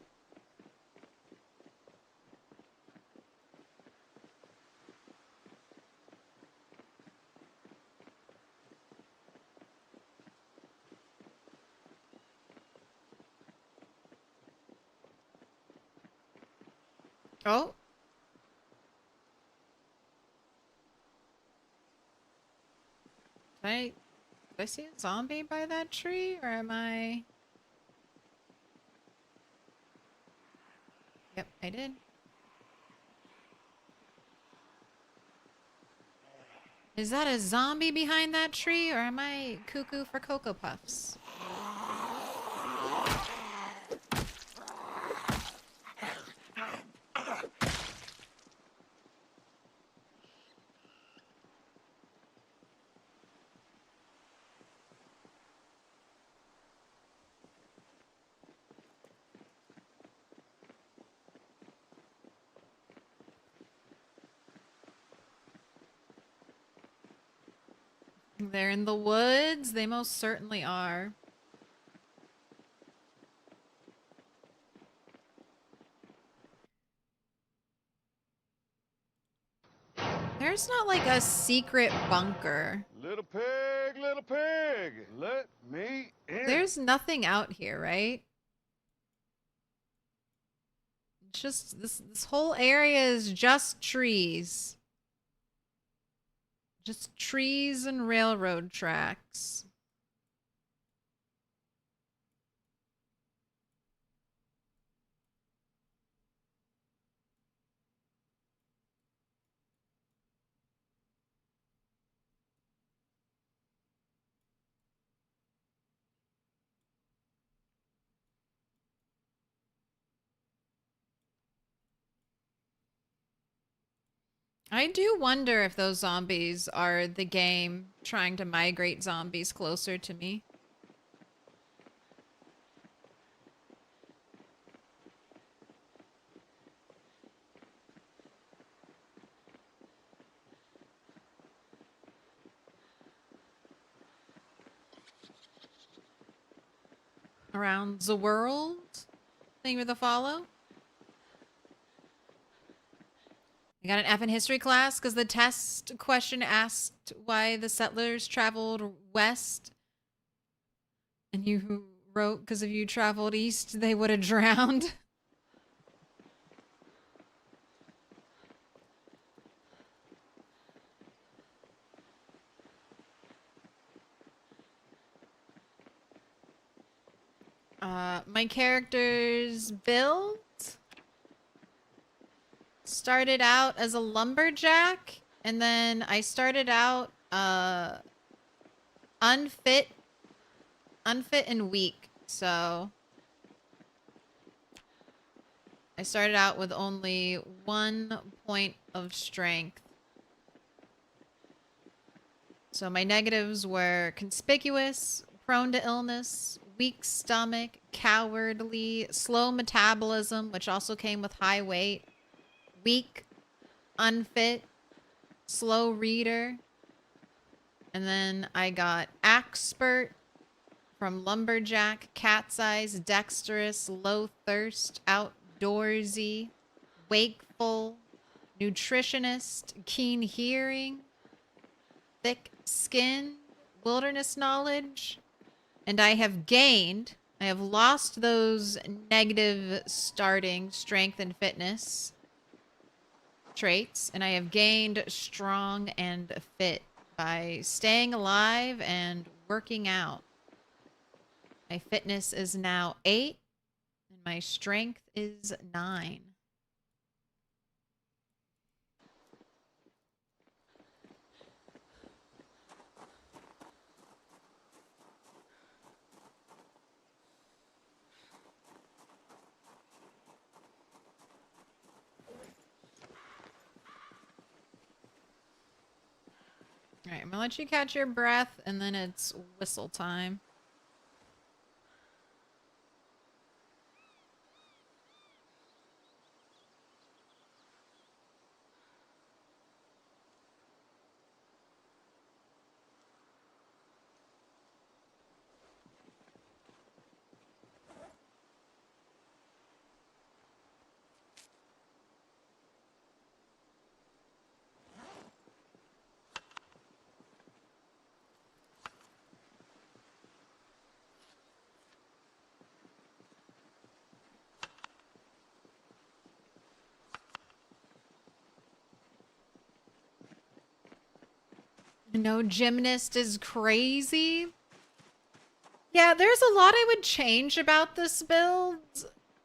Oh. Did I see a zombie by that tree, or am I? Yep, I did. Is that a zombie behind that tree, or am I cuckoo for Cocoa Puffs? They're in the woods. They most certainly are. There's not like a secret bunker. Little pig, let me in. There's nothing out here, right? It's just this whole area is just trees. Just trees and railroad tracks. I do wonder if those zombies are the game trying to migrate zombies closer to me. Around the world? Thank you for the follow. I got an F in history class because the test question asked why the settlers traveled west. And you wrote, because if you traveled east, they would have drowned. My character's build started out as a lumberjack, and then I started out unfit and weak. So I started out with only 1 point of strength. So my negatives were conspicuous, prone to illness, weak stomach, cowardly, slow metabolism, which also came with high weight, weak, unfit, slow reader. And then I got expert from lumberjack, cat's eyes, dexterous, low thirst, outdoorsy, wakeful, nutritionist, keen hearing, thick skin, wilderness knowledge. And I have lost those negative starting strength and fitness traits, and I have gained strong and fit by staying alive and working out. My fitness is now 8, and my strength is 9. All right, I'm gonna let you catch your breath, and then it's whistle time. No gymnast is crazy. Yeah, there's a lot I would change about this build.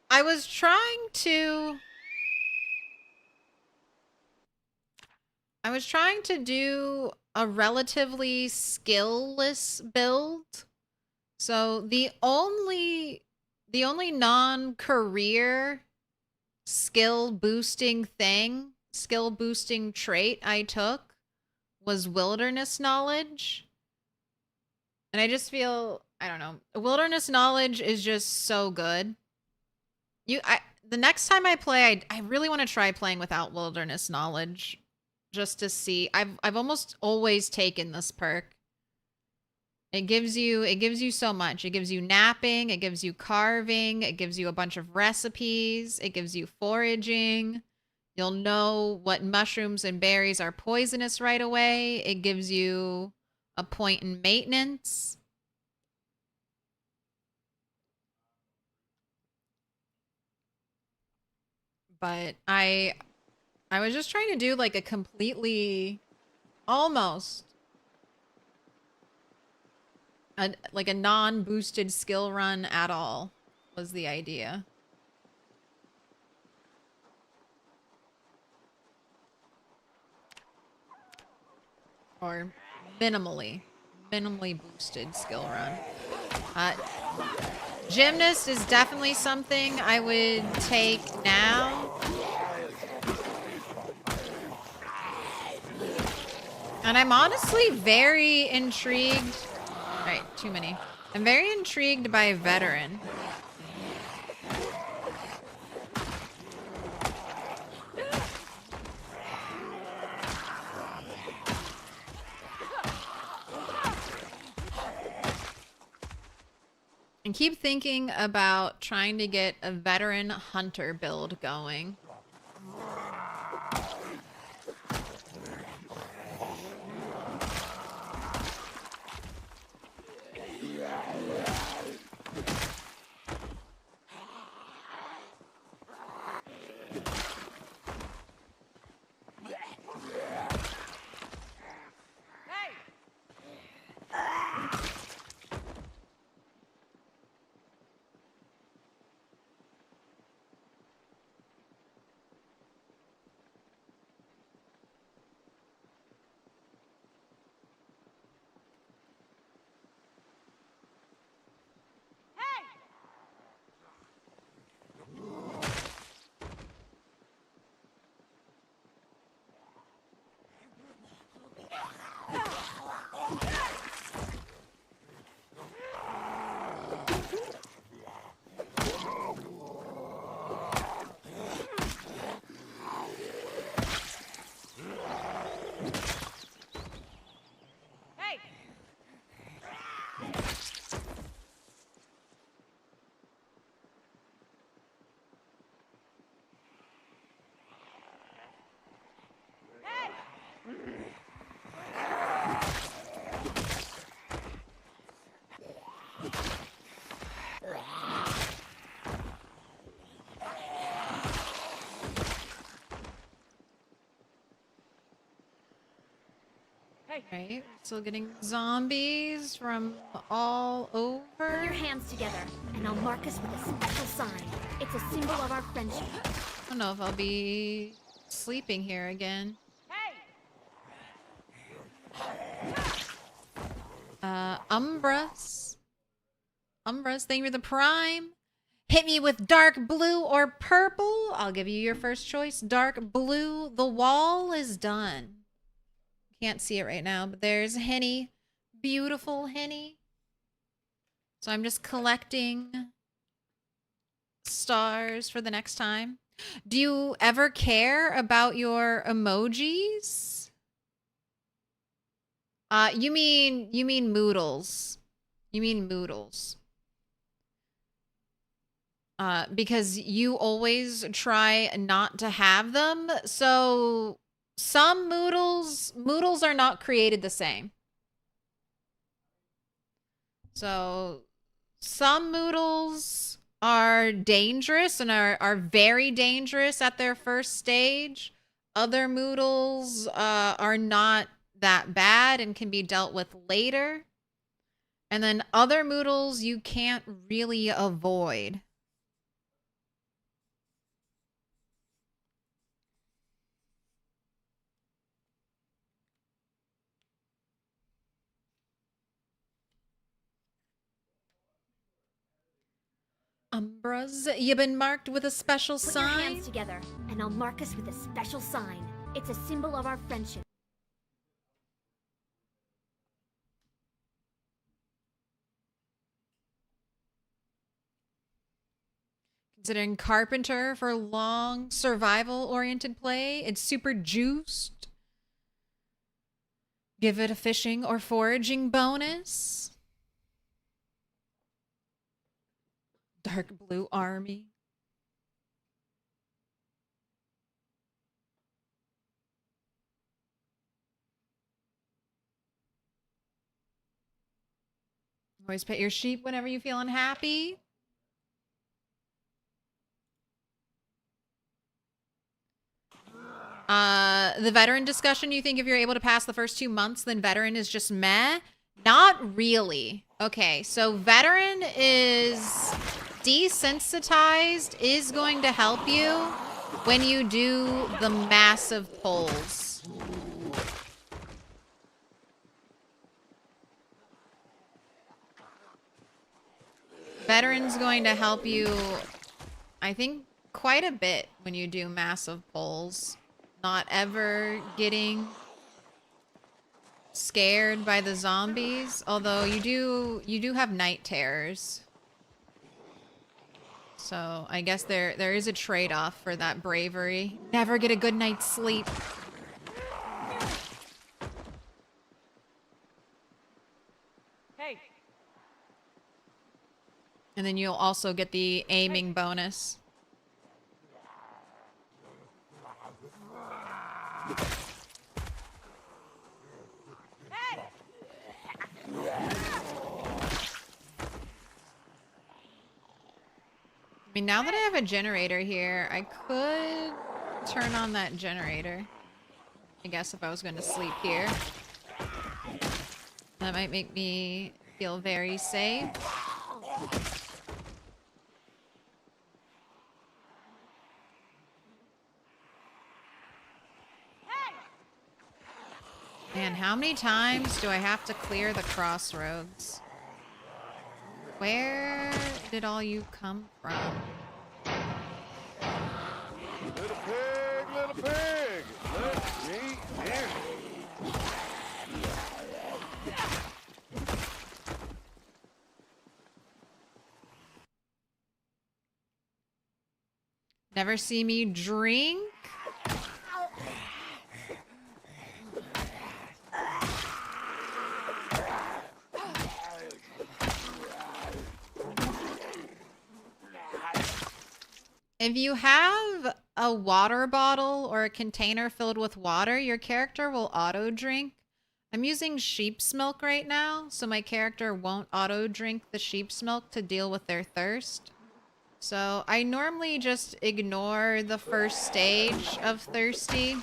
I was trying to do a relatively skill-less build. So the only non-career skill boosting trait I took was wilderness knowledge. And I just feel, I don't know, wilderness knowledge is just so good. The next time I play, I really want to try playing without wilderness knowledge just to see. I've almost always taken this perk. It gives you so much. It gives you napping, it gives you carving, it gives you a bunch of recipes, it gives you foraging. You'll know what mushrooms and berries are poisonous right away. It gives you a point in maintenance. But I was just trying to do like a completely, almost, like a non-boosted skill run at all was the idea. Or minimally boosted skill run. Gymnast is definitely something I would take now. And I'm honestly very intrigued. Right, too many. I'm very intrigued by veteran. And keep thinking about trying to get a veteran hunter build going. Right, still getting zombies from all over. Put your hands together, and I'll mark us with a special sign. It's a symbol of our friendship. I don't know if I'll be sleeping here again. Umbras. Umbras, thank you for the prime. Hit me with dark blue or purple. I'll give you your first choice. Dark blue. The wall is done. Can't see it right now, but there's Henny. Beautiful Henny. So I'm just collecting stars for the next time. Do you ever care about your emojis? You mean Moodles. You mean Moodles. Because you always try not to have them. So some Moodles are not created the same. So some Moodles are dangerous and are very dangerous at their first stage. Other Moodles are not that bad and can be dealt with later. And then other Moodles you can't really avoid. Umbras, you've been marked with a special Put sign. your hands together, and I'll mark us with a special sign. It's a symbol of our friendship. Considering Carpenter for long survival-oriented play, it's super juiced. Give it a fishing or foraging bonus. Dark blue army. Always pet your sheep whenever you feel unhappy. The veteran discussion, you think if you're able to pass the first 2 months, then veteran is just meh? Not really. Okay, so veteran is desensitized is going to help you when you do the massive pulls. Veteran's going to help you, I think, quite a bit when you do massive pulls. Not ever getting scared by the zombies, although you do have night terrors. So I guess there is a trade-off for that bravery. Never get a good night's sleep. Hey. And then you'll also get the aiming bonus. I mean, now that I have a generator here, I could turn on that generator. I guess if I was going to sleep here. That might make me feel very safe. Man, how many times do I have to clear the crossroads? Where did all you come from? Little pig, let me in. Never see me drink? If you have a water bottle or a container filled with water, your character will auto drink. I'm using sheep's milk right now, so my character won't auto drink the sheep's milk to deal with their thirst. So I normally just ignore the first stage of thirsty.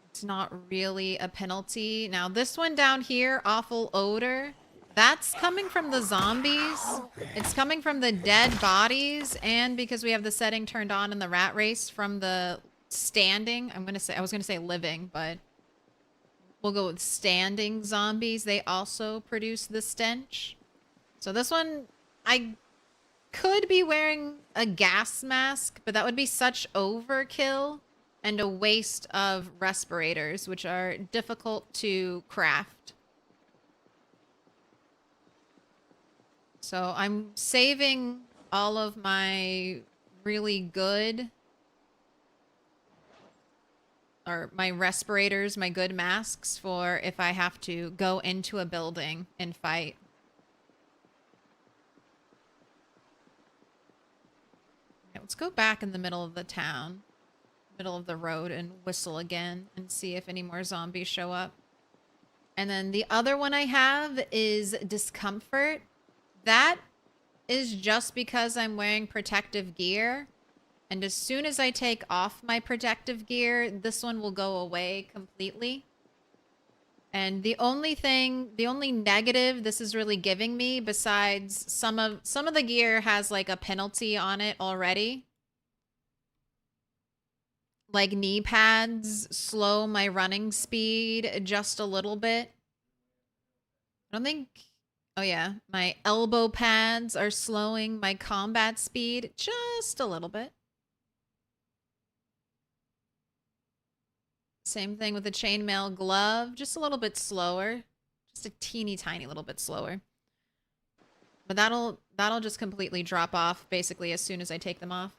It's not really a penalty. Now this one down here, awful odor, that's coming from the zombies. It's coming from the dead bodies, and because we have the setting turned on in the rat race from the standing, I was gonna say living, but we'll go with standing zombies. They also produce the stench. So this one, I could be wearing a gas mask, but that would be such overkill and a waste of respirators, which are difficult to craft. So I'm saving all of my really good, or my respirators, my good masks, for if I have to go into a building and fight. Okay, let's go back in the middle of the town. Middle of the road, and whistle again and see if any more zombies show up. And then the other one I have is discomfort. That is just because I'm wearing protective gear, and as soon as I take off my protective gear, this one will go away completely. And the only negative this is really giving me, besides some of the gear has like a penalty on it already. Like knee pads slow my running speed just a little bit. I don't think... Oh yeah, my elbow pads are slowing my combat speed just a little bit. Same thing with the chainmail glove, just a little bit slower. Just a teeny tiny little bit slower. But that'll just completely drop off basically as soon as I take them off.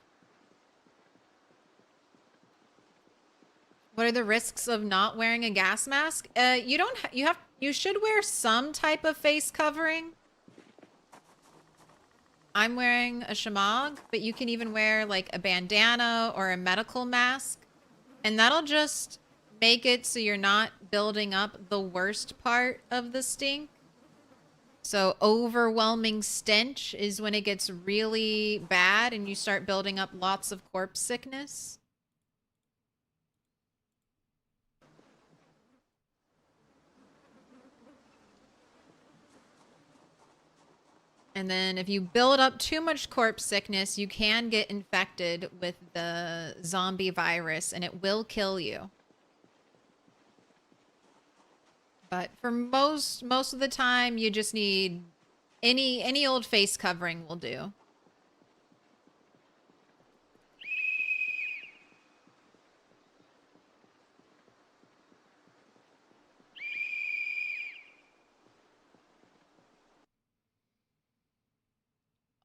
What are the risks of not wearing a gas mask? You should wear some type of face covering. I'm wearing a shamag, but you can even wear like a bandana or a medical mask. And that'll just make it so you're not building up the worst part of the stink. So overwhelming stench is when it gets really bad and you start building up lots of corpse sickness. And then if you build up too much corpse sickness, you can get infected with the zombie virus and it will kill you. But for most of the time, you just need any old face covering will do.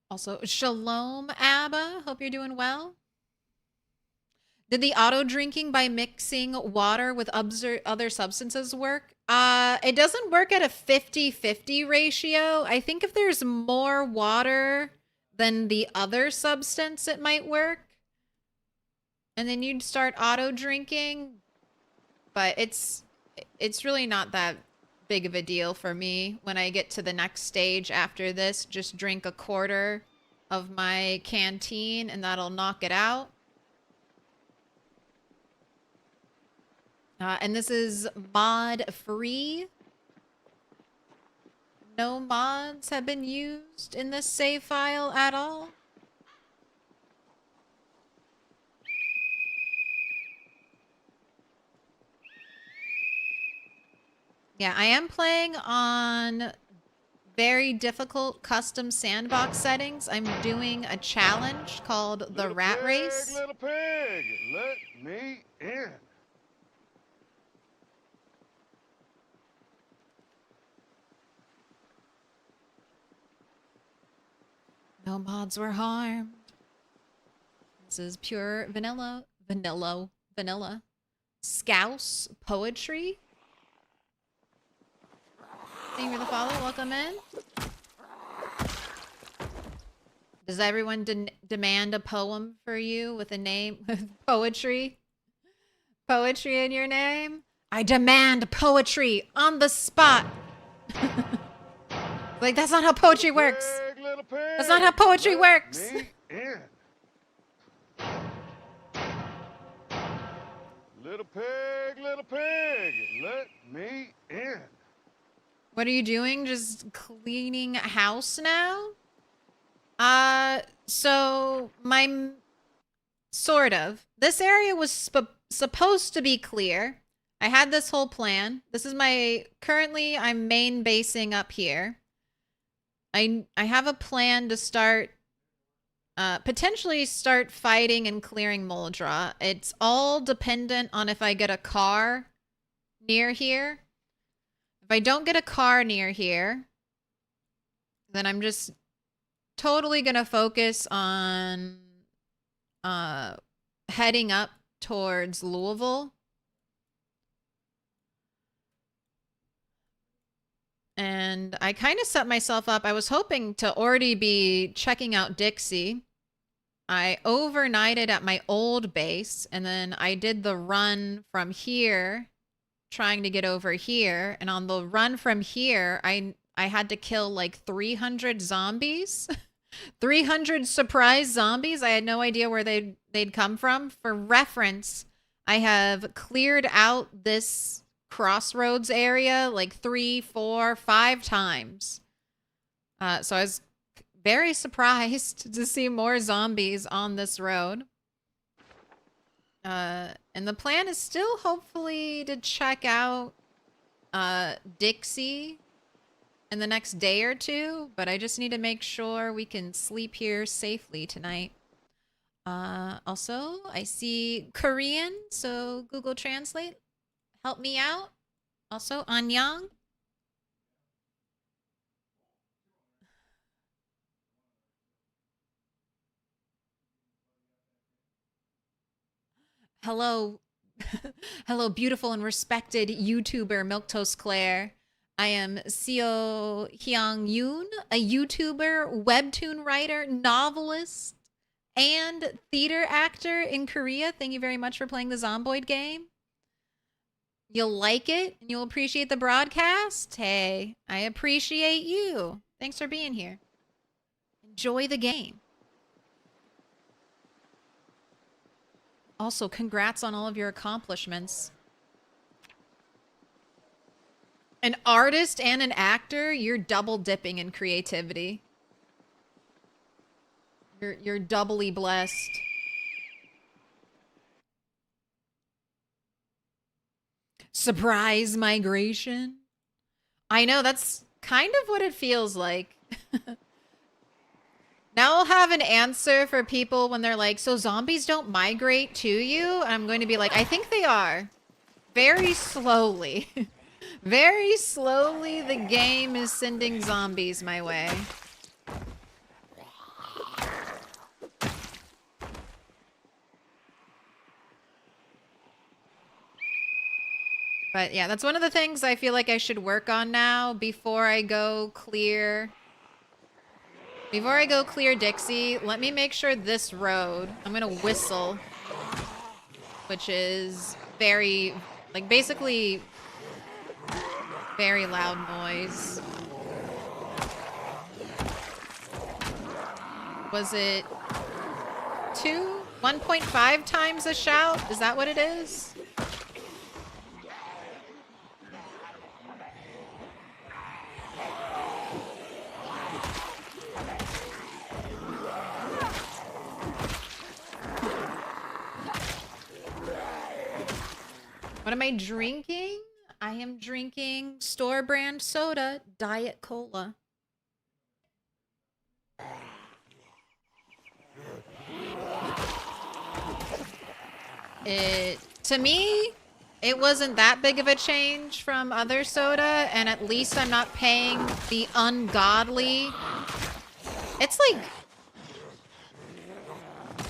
Also, shalom, Abba. Hope you're doing well. Did the auto drinking by mixing water with other substances work? It doesn't work at a 50-50 ratio. I think if there's more water than the other substance, it might work. And then you'd start auto drinking. But it's really not that big of a deal for me. When I get to the next stage after this, just drink a quarter of my canteen and that'll knock it out. And this is mod free. No mods have been used in this save file at all. Yeah, I am playing on very difficult custom sandbox settings. I'm doing a challenge called the Little Rat pig, Race. Little pig, let me in. No mods were harmed. This is pure vanilla. Scouse poetry. Thank you for the follow. Welcome in. Does everyone demand a poem for you with a name, with poetry? Poetry in your name? I demand poetry on the spot. Like, that's not how poetry works. Little pig, That's not how poetry let works. me in. Little pig, let me in. What are you doing? Just cleaning a house now? So sort of. This area was supposed to be clear. I had this whole plan. This is currently I'm main basing up here. I have a plan to start, potentially start fighting and clearing Moldra. It's all dependent on if I get a car near here. If I don't get a car near here, then I'm just totally gonna focus on heading up towards Louisville. And I kind of set myself up. I was hoping to already be checking out Dixie. I overnighted at my old base, and then I did the run from here, trying to get over here. And on the run from here, I had to kill like 300 zombies. 300 surprise zombies. I had no idea where they'd come from. For reference, I have cleared out this crossroads area like 3, 4, 5 times. So I was very surprised to see more zombies on this road. And the plan is still hopefully to check out Dixie in the next day or two, but I just need to make sure we can sleep here safely tonight. Also, I see Korean, so Google Translate, help me out. Also, Anyang. Hello. Hello, beautiful and respected YouTuber Milquetoast Claire. I am Seo Hyung Yoon, a YouTuber, webtoon writer, novelist, and theater actor in Korea. Thank you very much for playing the Zomboid game. You'll like it and you'll appreciate the broadcast. Hey, I appreciate you. Thanks for being here. Enjoy the game. Also, congrats on all of your accomplishments. An artist and an actor, you're double dipping in creativity. You're doubly blessed. Surprise migration. I know, that's kind of what it feels like. Now I'll have an answer for people when they're like, so zombies don't migrate to you? And I'm going to be like, I think they are. Very slowly. Very slowly, the game is sending zombies my way. But yeah, that's one of the things I feel like I should work on now before I go clear. Before I go clear Dixie, let me make sure this road, I'm gonna whistle, which is very, like basically very loud noise. Was it 1.5 times a shout? Is that what it is? What am I drinking? I am drinking store brand soda, Diet Cola. To me, it wasn't that big of a change from other soda, and at least I'm not paying the ungodly. It's like,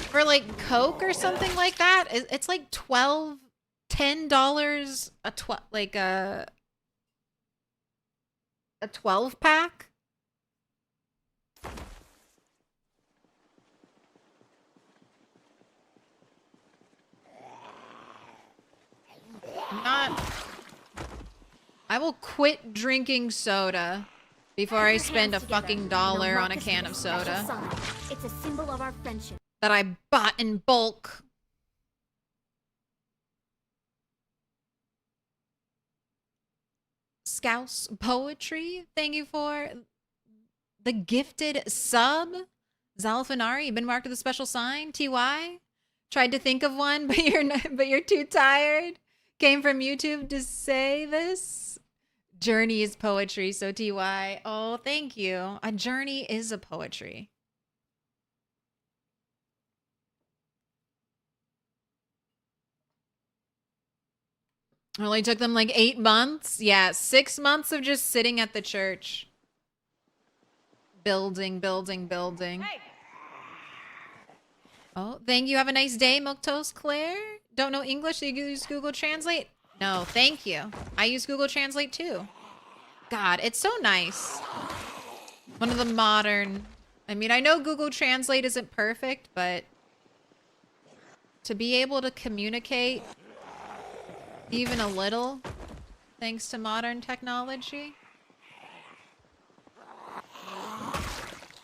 for like Coke or something like that, it's like $10 a 12 pack. I will quit drinking soda before I spend a fucking dollar on a can of soda It's a symbol of our friendship. that I bought in bulk. Scouse Poetry, thank you for the gifted sub. Zalfanari, you've been marked with a special sign. TY, tried to think of one, but you're too tired. Came from YouTube to say this. Journey is poetry, so TY. Oh, thank you. A journey is a poetry. It only took them like 8 months. Yeah, 6 months of just sitting at the church. Building. Hey. Oh, thank you. Have a nice day, Milquetoast Claire. Don't know English, so you use Google Translate? No, thank you. I use Google Translate too. God, it's so nice. One of the modern... I mean, I know Google Translate isn't perfect, but to be able to communicate even a little, thanks to modern technology,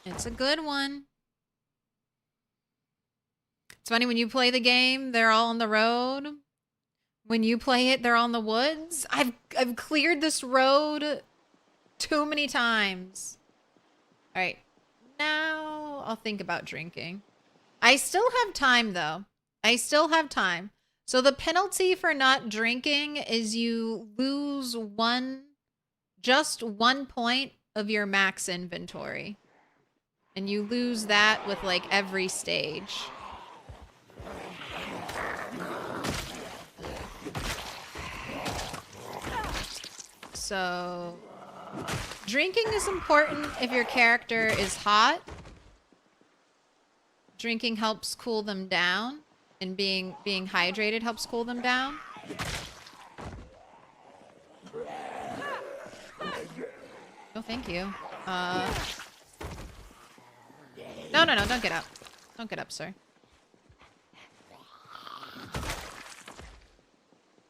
it's a good one. It's funny, when you play the game, they're all on the road. When you play it, they're all in the woods. I've cleared this road too many times. All right, now I'll think about drinking. I still have time, though. I still have time. So the penalty for not drinking is you lose just 1 point of your max inventory. And you lose that with like every stage. So drinking is important if your character is hot. Drinking helps cool them down, and being hydrated helps cool them down. Oh, thank you. No, don't get up. Don't get up, sir.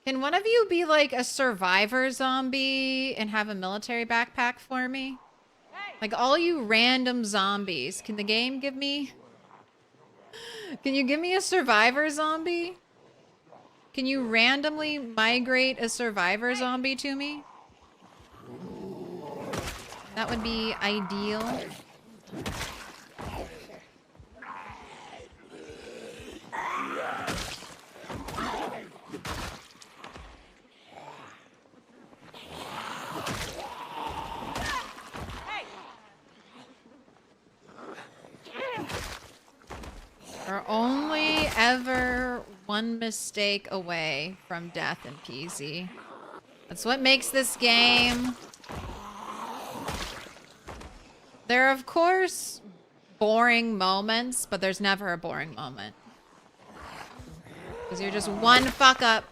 Can one of you be like a survivor zombie and have a military backpack for me? Like all you random zombies. Can the game give me... Can you give me a survivor zombie? Can you randomly migrate a survivor zombie to me? That would be ideal. one mistake away from death and peasy. That's what makes this game. There are, of course, boring moments, but there's never a boring moment. Because you're just one fuck up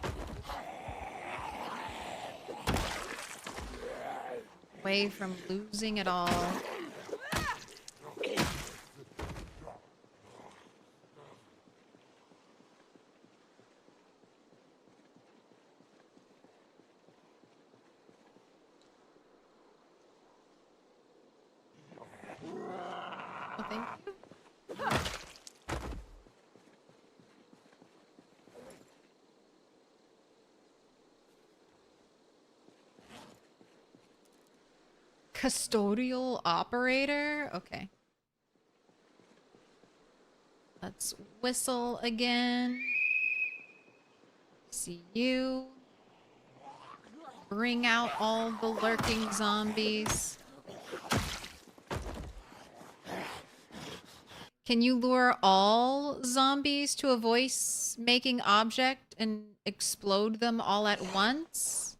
away from losing it all. Oh, thank you. Custodial operator? Okay. Let's whistle again. See you. Bring out all the lurking zombies. Can you lure all zombies to a voice-making object and explode them all at once?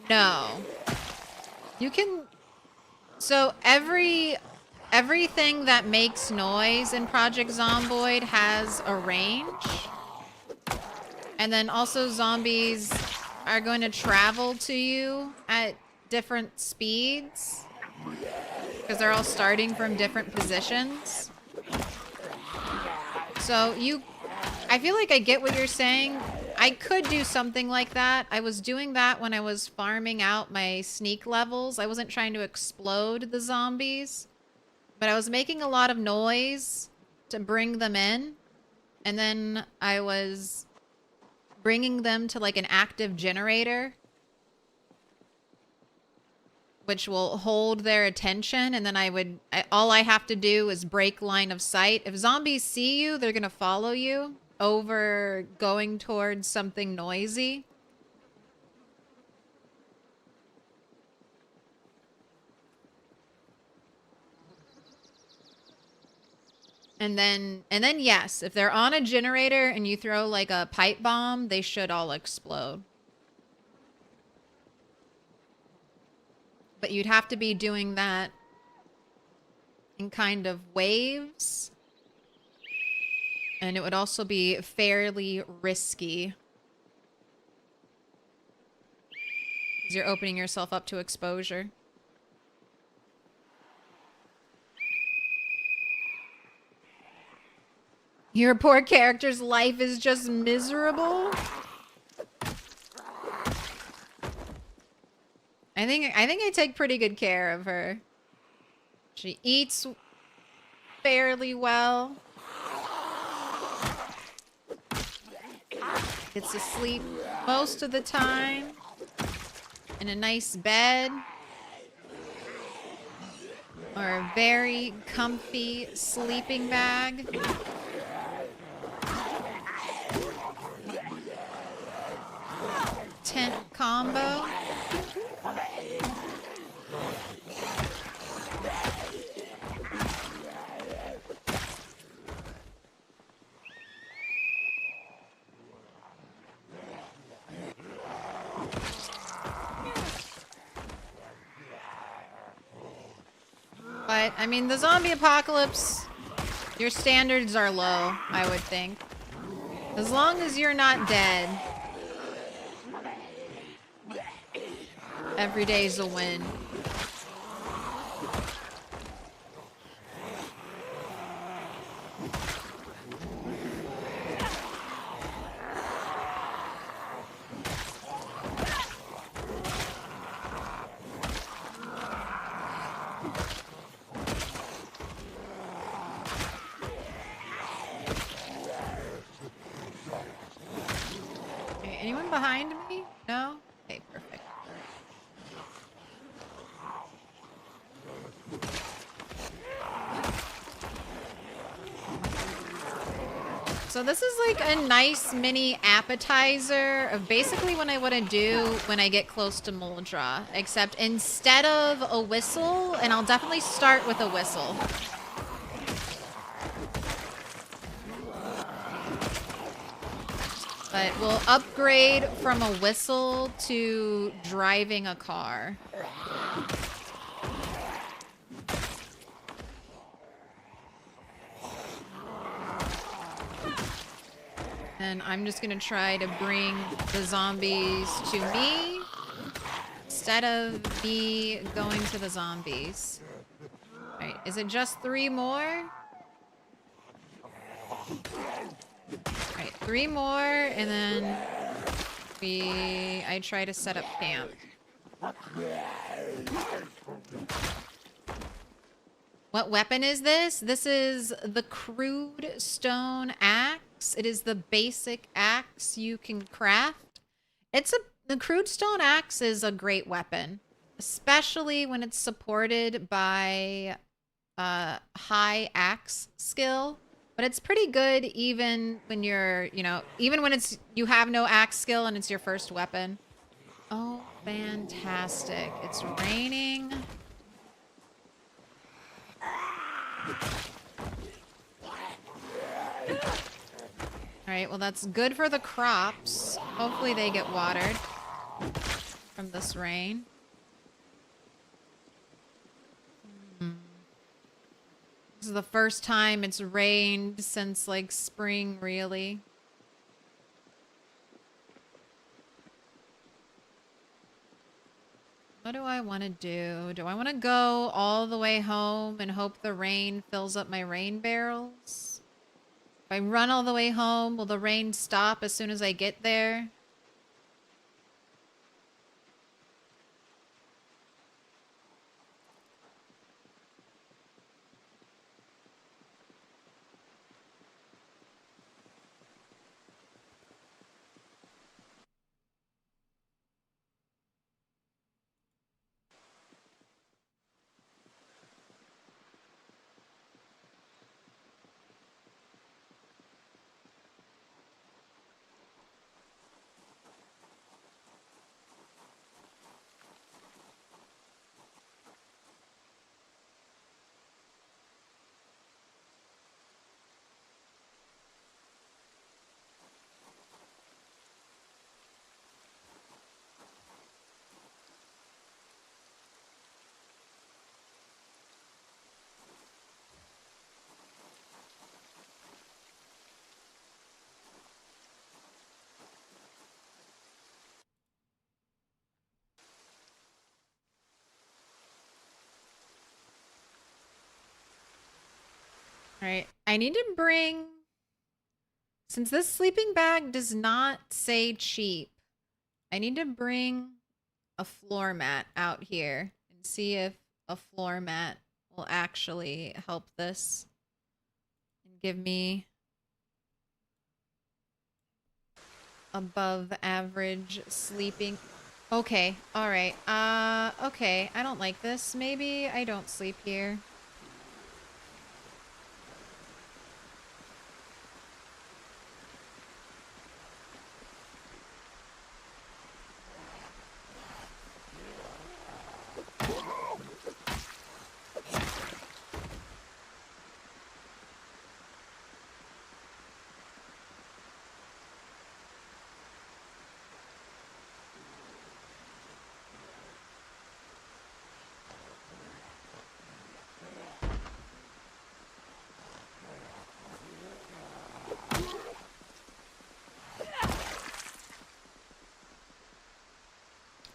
No. You can... So everything that makes noise in Project Zomboid has a range. And then also zombies are going to travel to you at different speeds. Because they're all starting from different positions. So I feel like I get what you're saying. I could do something like that. I was doing that when I was farming out my sneak levels. I wasn't trying to explode the zombies. But I was making a lot of noise to bring them in. And then I was bringing them to like an active generator, which will hold their attention. And then all I have to do is break line of sight. If zombies see you, they're going to follow you over going towards something noisy. And then yes, if they're on a generator and you throw like a pipe bomb, they should all explode. But you'd have to be doing that in kind of waves. And it would also be fairly risky. Because you're opening yourself up to exposure. Your poor character's life is just miserable. I think I take pretty good care of her. She eats fairly well. Gets to sleep most of the time in a nice bed. Or a very comfy sleeping bag. Tent combo. But, I mean, the zombie apocalypse, your standards are low, I would think. As long as you're not dead, every day's a win. Okay, anyone behind me? No? Okay, perfect. So this is like a nice mini appetizer of basically what I want to do when I get close to Muldra, except instead of a whistle, and I'll definitely start with a whistle. But we'll upgrade from a whistle to driving a car. And I'm just gonna try to bring the zombies to me instead of me going to the zombies. Alright, is it just 3 more? Alright, 3 more, and then I try to set up camp. What weapon is this? This is the crude stone axe. It is the basic axe you can craft. The crude stone axe is a great weapon, especially when it's supported by high axe skill. But it's pretty good even when you're, even when you have no axe skill and it's your first weapon. Oh, fantastic. It's raining. Alright, well that's good for the crops. Hopefully they get watered from this rain. This is the first time it's rained since like spring, really. What do I want to do? Do I want to go all the way home and hope the rain fills up my rain barrels? If I run all the way home, will the rain stop as soon as I get there? Alright, I need to bring... Since this sleeping bag does not say cheap, I need to bring a floor mat out here and see if a floor mat will actually help this and give me above average sleeping. Okay, alright. Okay, I don't like this. Maybe I don't sleep here.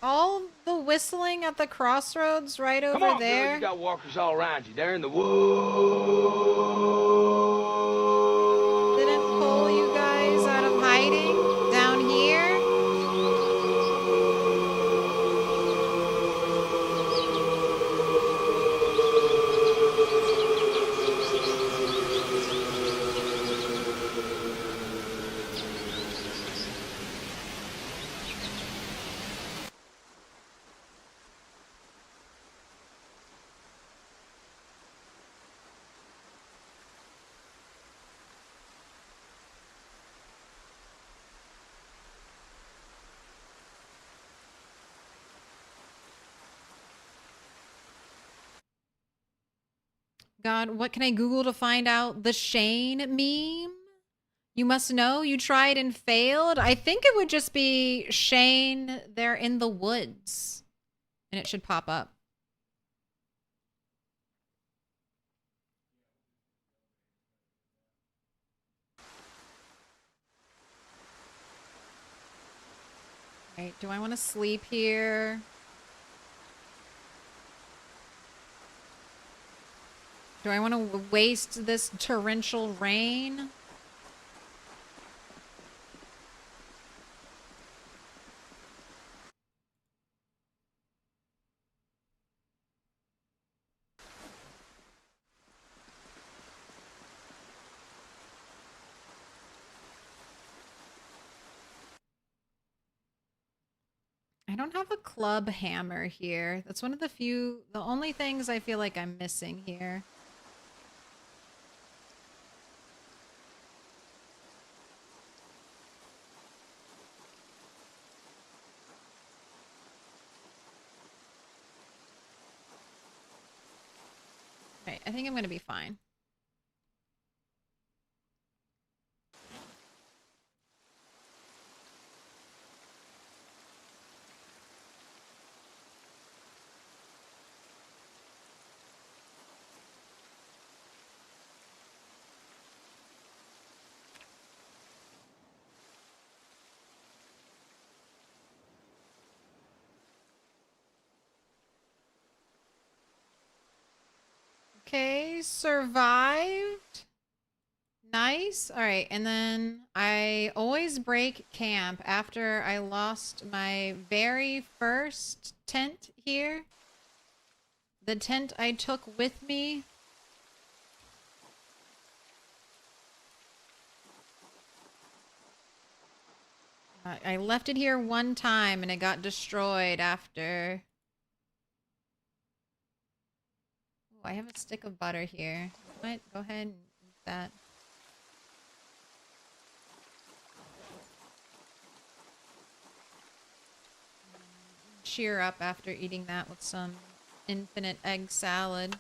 All the whistling at the crossroads right over Come on, there. girl, you got walkers all around you. They're in the woods. Didn't pull you guys out of hiding down here. God, what can I Google to find out the Shane meme? You must know you tried and failed. I think it would just be Shane, they're in the woods. And it should pop up. Right, do I want to sleep here? Do I want to waste this torrential rain? I don't have a club hammer here. That's one of the only things I feel like I'm missing here. Right, I think I'm gonna be fine. Okay, survived. Nice. All right, and then I always break camp after I lost my very first tent here. The tent I took with me. I left it here one time and it got destroyed after. Oh, I have a stick of butter here. What? Go ahead and eat that. Cheer up after eating that with some infinite egg salad.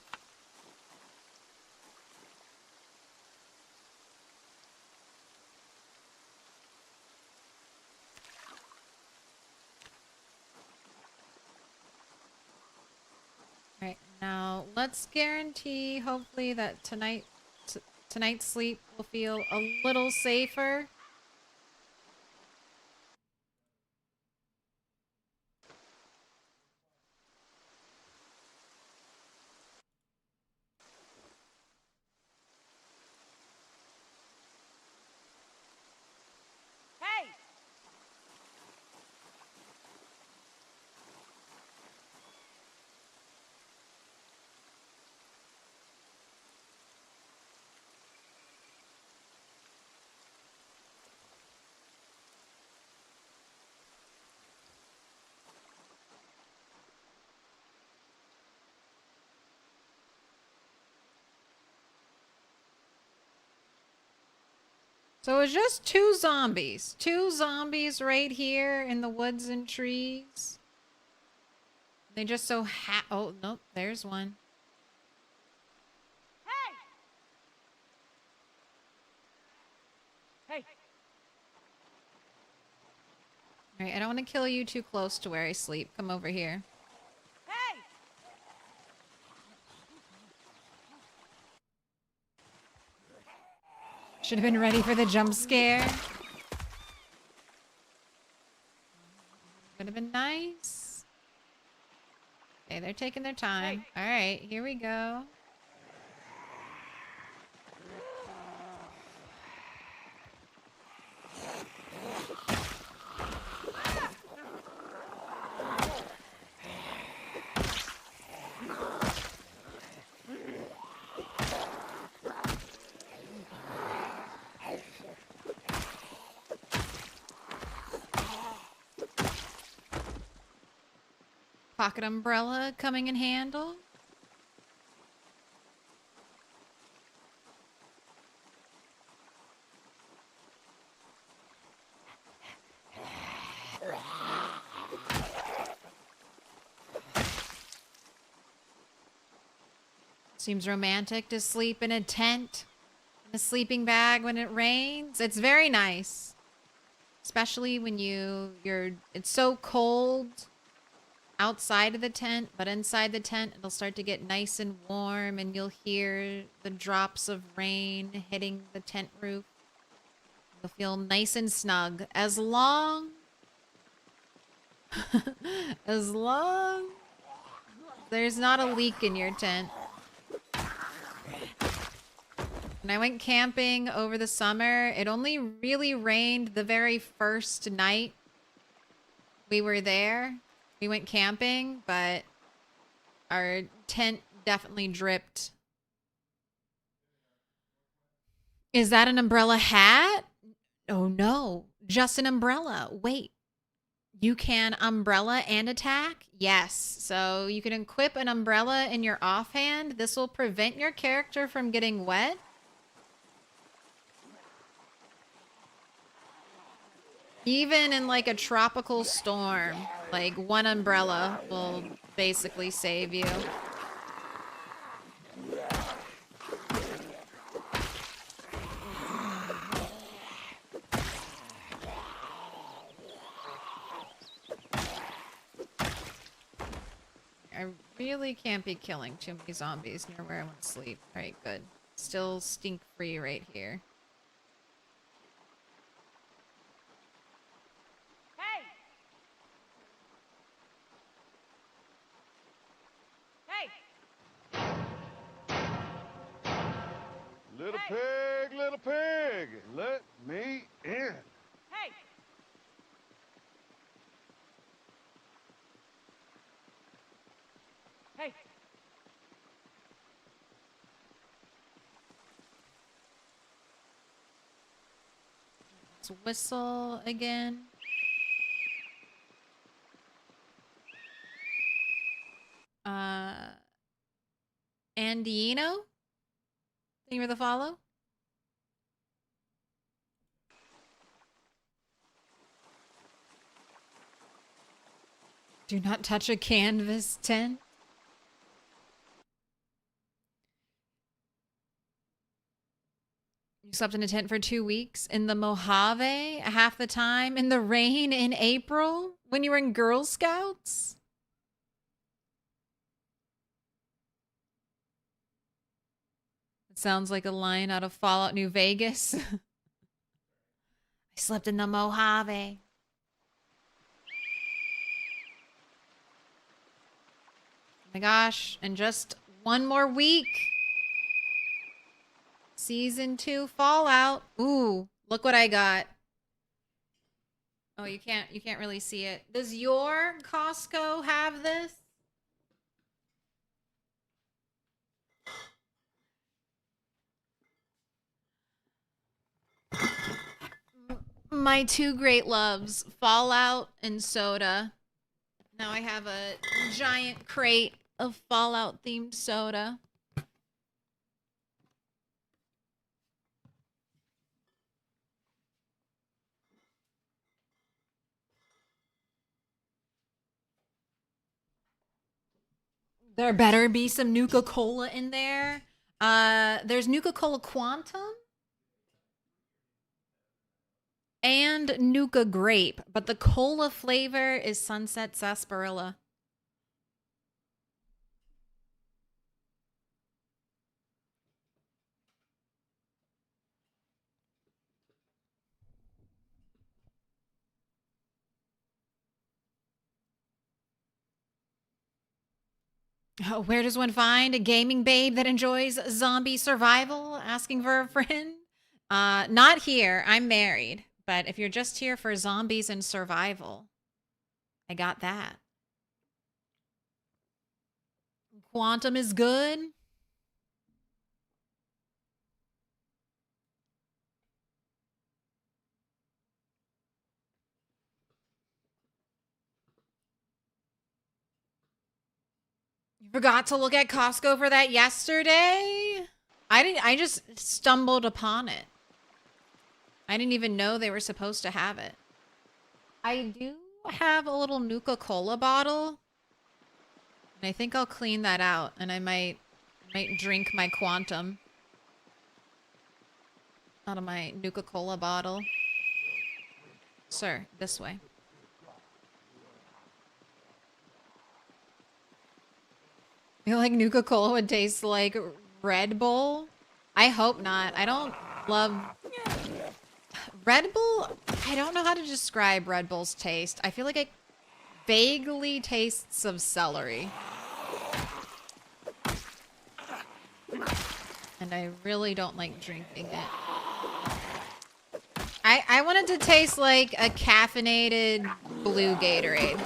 Alright, now let's guarantee hopefully that tonight's sleep will feel a little safer. Hey! So it's just two zombies. Two zombies right here in the woods and trees. They just so oh, nope, there's one. Hey! Alright, I don't want to kill you too close to where I sleep. Come over here. Hey! Should have been ready for the jump scare. Would have been nice. Okay, they're taking their time. Alright, here we go. Pocket umbrella coming in handle. Seems romantic to sleep in a tent, in a sleeping bag when it rains. It's very nice. Especially when it's so cold outside of the tent, but inside the tent it'll start to get nice and warm and you'll hear the drops of rain hitting the tent roof. You'll feel nice and snug as long as there's not a leak in your tent. When I went camping over the summer, it only really rained the very first night we were there. We went camping, but our tent definitely dripped. Is that an umbrella hat? Oh no, just an umbrella. Wait, you can umbrella and attack? Yes, so you can equip an umbrella in your offhand. This will prevent your character from getting wet. Even in like a tropical storm, like one umbrella will basically save you. I really can't be killing too many zombies near where I want to sleep. Alright, good. Still stink free right here. Little pig, let me in. Hey! Hey! Let's whistle again. Andino? Thank you for the follow. Do not touch a canvas tent. You slept in a tent for 2 weeks in the Mojave half the time in the rain in April when you were in Girl Scouts? It sounds like a line out of Fallout New Vegas. I slept in the Mojave. Oh my gosh, and just one more week. Season 2 Fallout. Ooh, look what I got. Oh, you can't really see it. Does your Costco have this? My two great loves, Fallout and soda. Now I have a giant crate of Fallout themed soda. There better be some Nuka-Cola in there. There's Nuka-Cola Quantum and Nuka Grape, but the cola flavor is Sunset Sarsaparilla. Oh, where does one find a gaming babe that enjoys zombie survival? Asking for a friend? Not here. I'm married. But if you're just here for zombies and survival, I got that. Quantum is good. You forgot to look at Costco for that yesterday? I just stumbled upon it. I didn't even know they were supposed to have it. I do have a little Nuka-Cola bottle. And I think I'll clean that out and I might Might drink my quantum out of my Nuka-Cola bottle. Sir, this way. I feel like Nuka-Cola would taste like Red Bull. I hope not. I don't love... Red Bull? I don't know how to describe Red Bull's taste. I feel like it vaguely tastes of celery. And I really don't like drinking it. I want it to taste like a caffeinated blue Gatorade.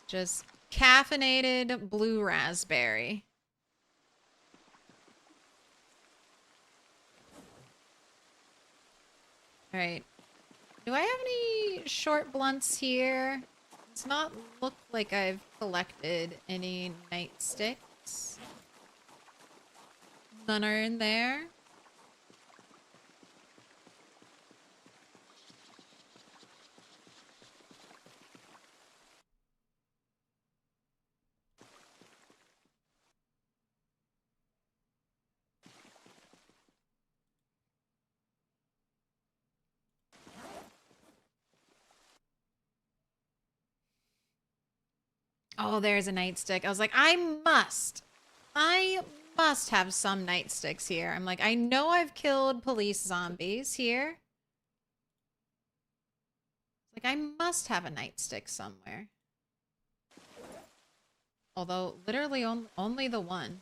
Just caffeinated blue raspberry. All right. Do I have any short blunts here? It's not look like I've collected any nightsticks. None are in there. Oh, there's a nightstick. I was like, I must have some nightsticks here. I'm like, I know I've killed police zombies here. Like, I must have a nightstick somewhere. Although, literally only the one.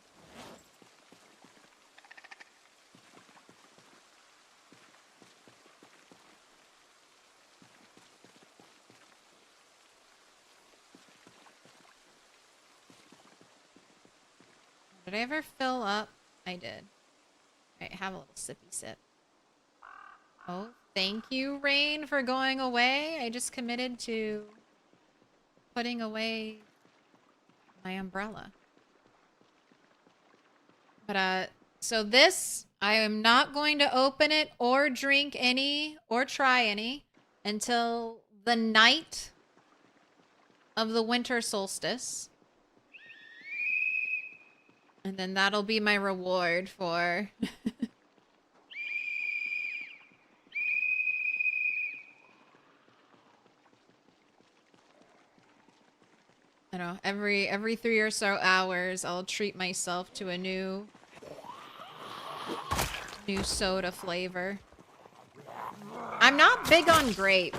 Did I ever fill up? I did. Alright, have a little sippy sip. Oh, thank you, Rain, for going away. I just committed to putting away my umbrella. But, so this, I am not going to open it or drink any or try any until the night of the winter solstice. And then that'll be my reward for... I don't know, every 3 or so hours, I'll treat myself to a new soda flavor. I'm not big on grape,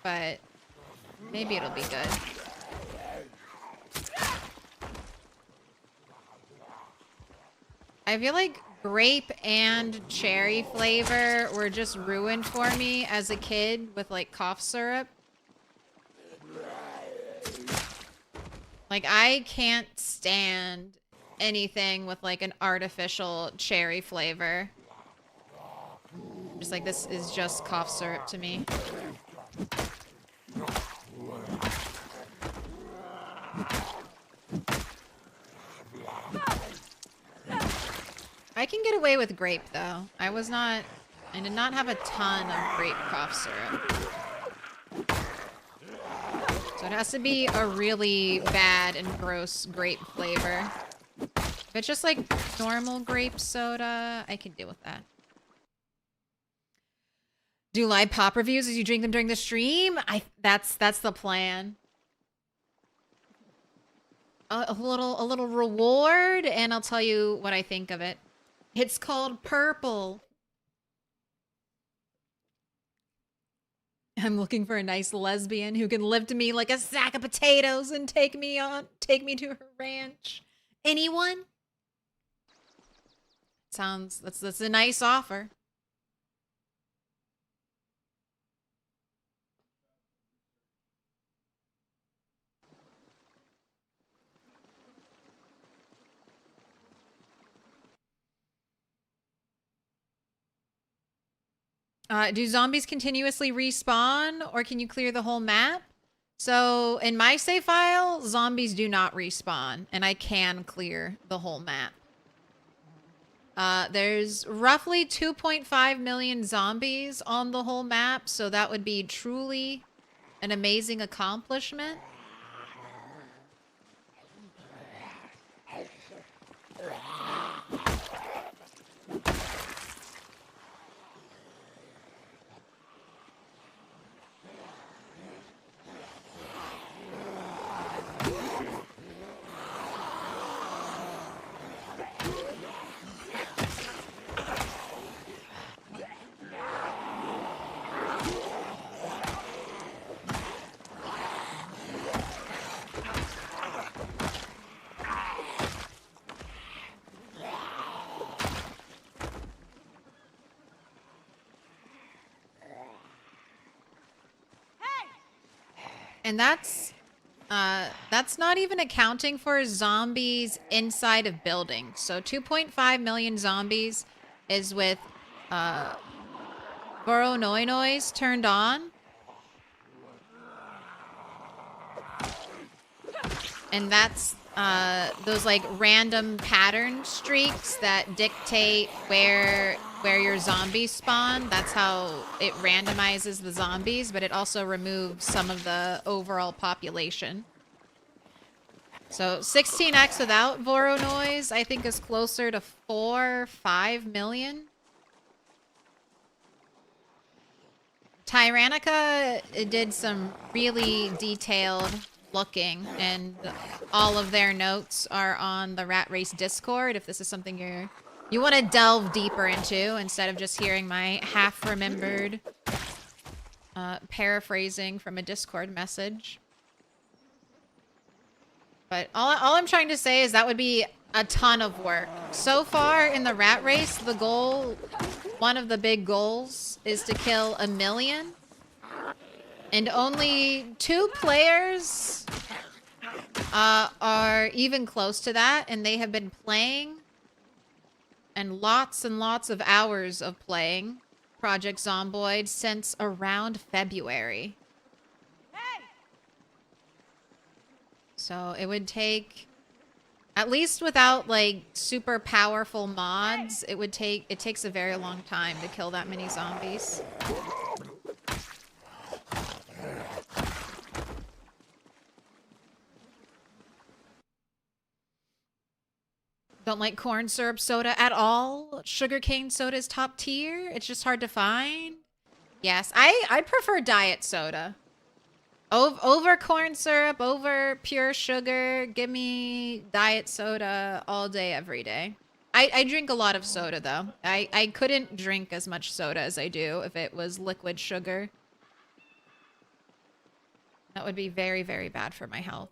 but maybe it'll be good. I feel like grape and cherry flavor were just ruined for me as a kid with like cough syrup. Like, I can't stand anything with like an artificial cherry flavor. Just like, this is just cough syrup to me. I can get away with grape though. I did not have a ton of grape cough syrup. So it has to be a really bad and gross grape flavor. If it's just like normal grape soda, I can deal with that. Do live pop reviews as you drink them during the stream? That's the plan. A little reward, and I'll tell you what I think of it. It's called Purple. I'm looking for a nice lesbian who can lift me like a sack of potatoes and take me to her ranch. Anyone? That's a nice offer. Do zombies continuously respawn, or can you clear the whole map? So, in my save file, zombies do not respawn, and I can clear the whole map. There's roughly 2.5 million zombies on the whole map, so that would be truly an amazing accomplishment. And that's not even accounting for zombies inside of buildings. So 2.5 million zombies is with Voronoi turned on. And that's those like random pattern streaks that dictate where your zombies spawn. That's how it randomizes the zombies, but it also removes some of the overall population. So 16x without Voronoi, I think, is closer to 4-5 million. Tyrannica did some really detailed looking, and all of their notes are on the Rat Race Discord if this is something you want to delve deeper into instead of just hearing my half-remembered paraphrasing from a Discord message. But all I'm trying to say is that would be a ton of work. So far in the Rat Race, the goal, one of the big goals, is to kill 1 million. And only 2 players are even close to that, and they have been playing, and lots of hours of playing Project Zomboid since around February. So it would take, at least without like super powerful mods, it takes a very long time to kill that many zombies. Don't like corn syrup soda at all. Sugarcane soda is top tier. It's just hard to find. Yes, I prefer diet soda. Over corn syrup, over pure sugar. Give me diet soda all day, every day. I drink a lot of soda, though. I couldn't drink as much soda as I do if it was liquid sugar. That would be very, very bad for my health.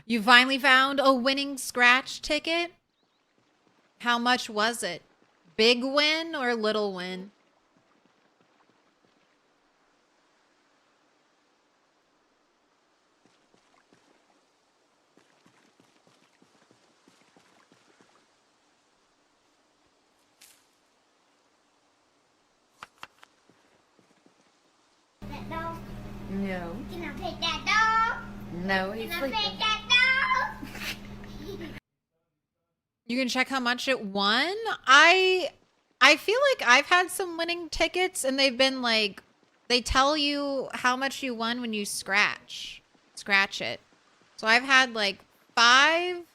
You finally found a winning scratch ticket? How much was it? Big win or little win? That dog? No. Can I pet that dog? No, he's Can I sleeping. pet that dog? You can check how much it won. I feel like I've had some winning tickets and they've been like, they tell you how much you won when you scratch it. So I've had like I've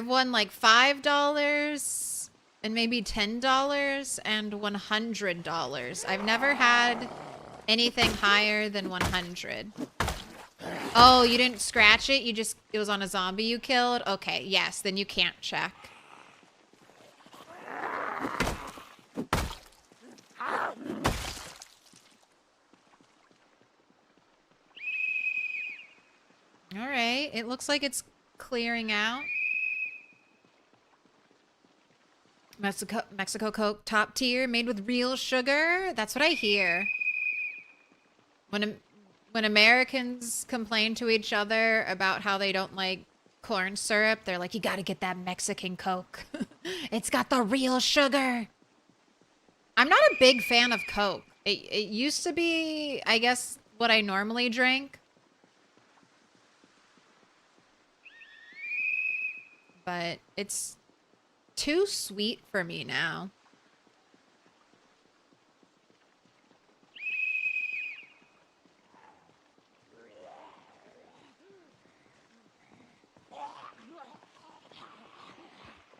won like $5 and maybe $10 and $100. I've never had anything higher than 100. Oh, you didn't scratch it? It was on a zombie you killed? Okay, yes, then you can't check. Alright, it looks like it's clearing out. Mexico Coke top tier, made with real sugar. That's what I hear. When Americans complain to each other about how they don't like corn syrup, they're like, you gotta get that Mexican Coke. It's got the real sugar. I'm not a big fan of Coke. It used to be, I guess, what I normally drink. But it's too sweet for me now.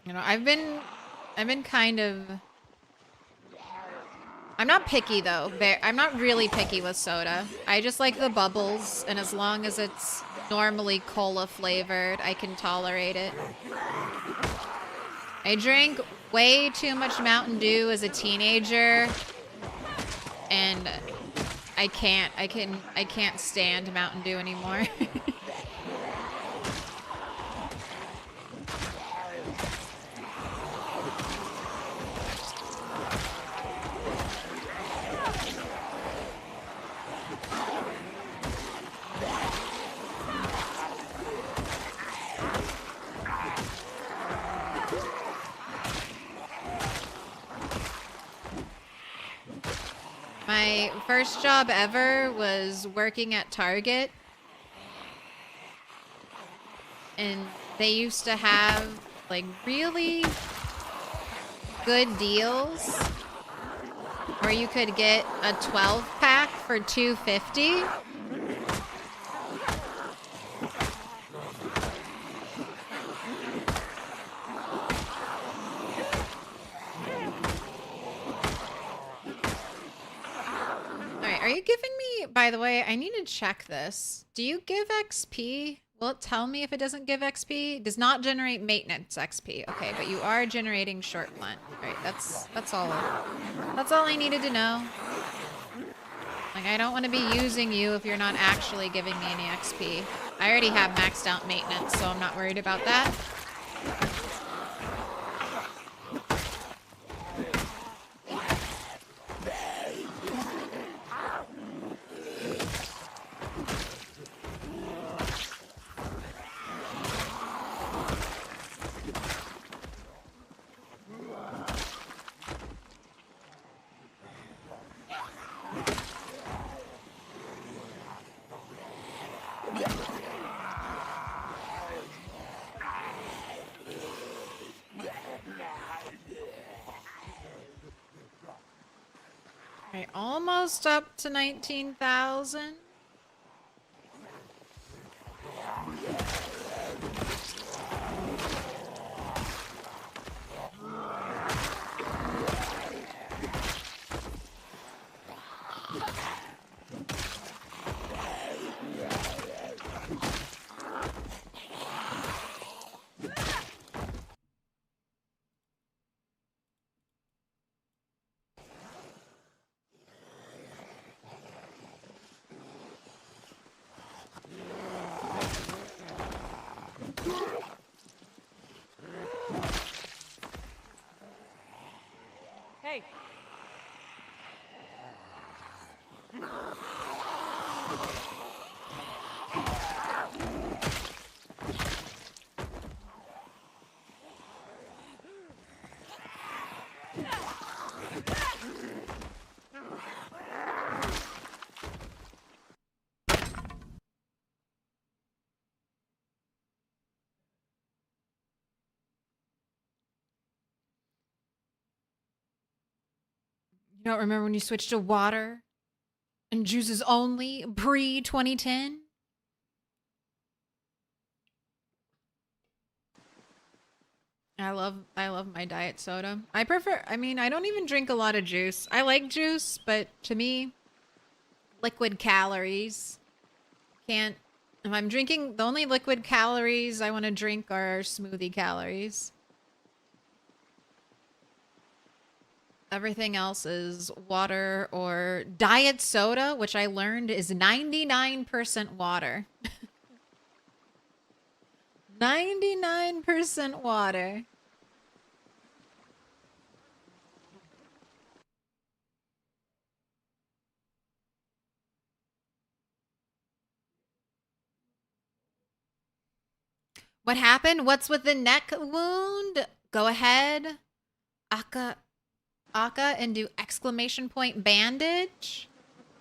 You know, I've been kind of... I'm not picky, though. I'm not really picky with soda. I just like the bubbles, and as long as it's normally cola flavored, I can tolerate it. I drank way too much Mountain Dew as a teenager, and I can't stand Mountain Dew anymore. My first job ever was working at Target. And they used to have like really good deals where you could get a 12 pack for $2.50. Alright, are you giving me, by the way, I need to check this. Do you give XP? Will it tell me if it doesn't give XP? It does not generate maintenance XP. Okay, but you are generating short plant. Alright, that's all I needed to know. Like, I don't want to be using you if you're not actually giving me any XP. I already have maxed out maintenance, so I'm not worried about that. Alright, almost up to 19,000. Hey. You don't remember when you switched to water and juices only pre-2010? I love my diet soda. I don't even drink a lot of juice. I like juice, but to me, liquid calories can't. If I'm drinking, the only liquid calories I want to drink are smoothie calories. Everything else is water or diet soda, which I learned is 99% water. 99% water. What happened? What's with the neck wound? Go ahead. Aka, and do exclamation point bandage.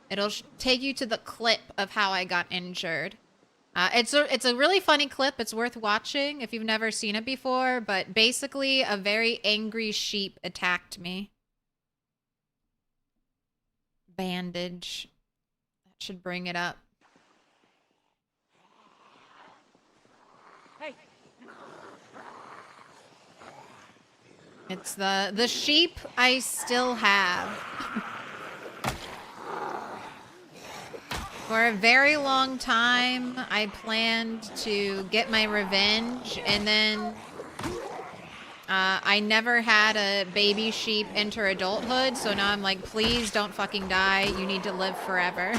It'll take you to the clip of how I got injured. It's a really funny clip. It's worth watching if you've never seen it before. But basically, a very angry sheep attacked me. Bandage. That should bring it up. Hey. It's the sheep I still have. For a very long time, I planned to get my revenge, and then I never had a baby sheep enter adulthood, so now I'm like, please don't fucking die. You need to live forever.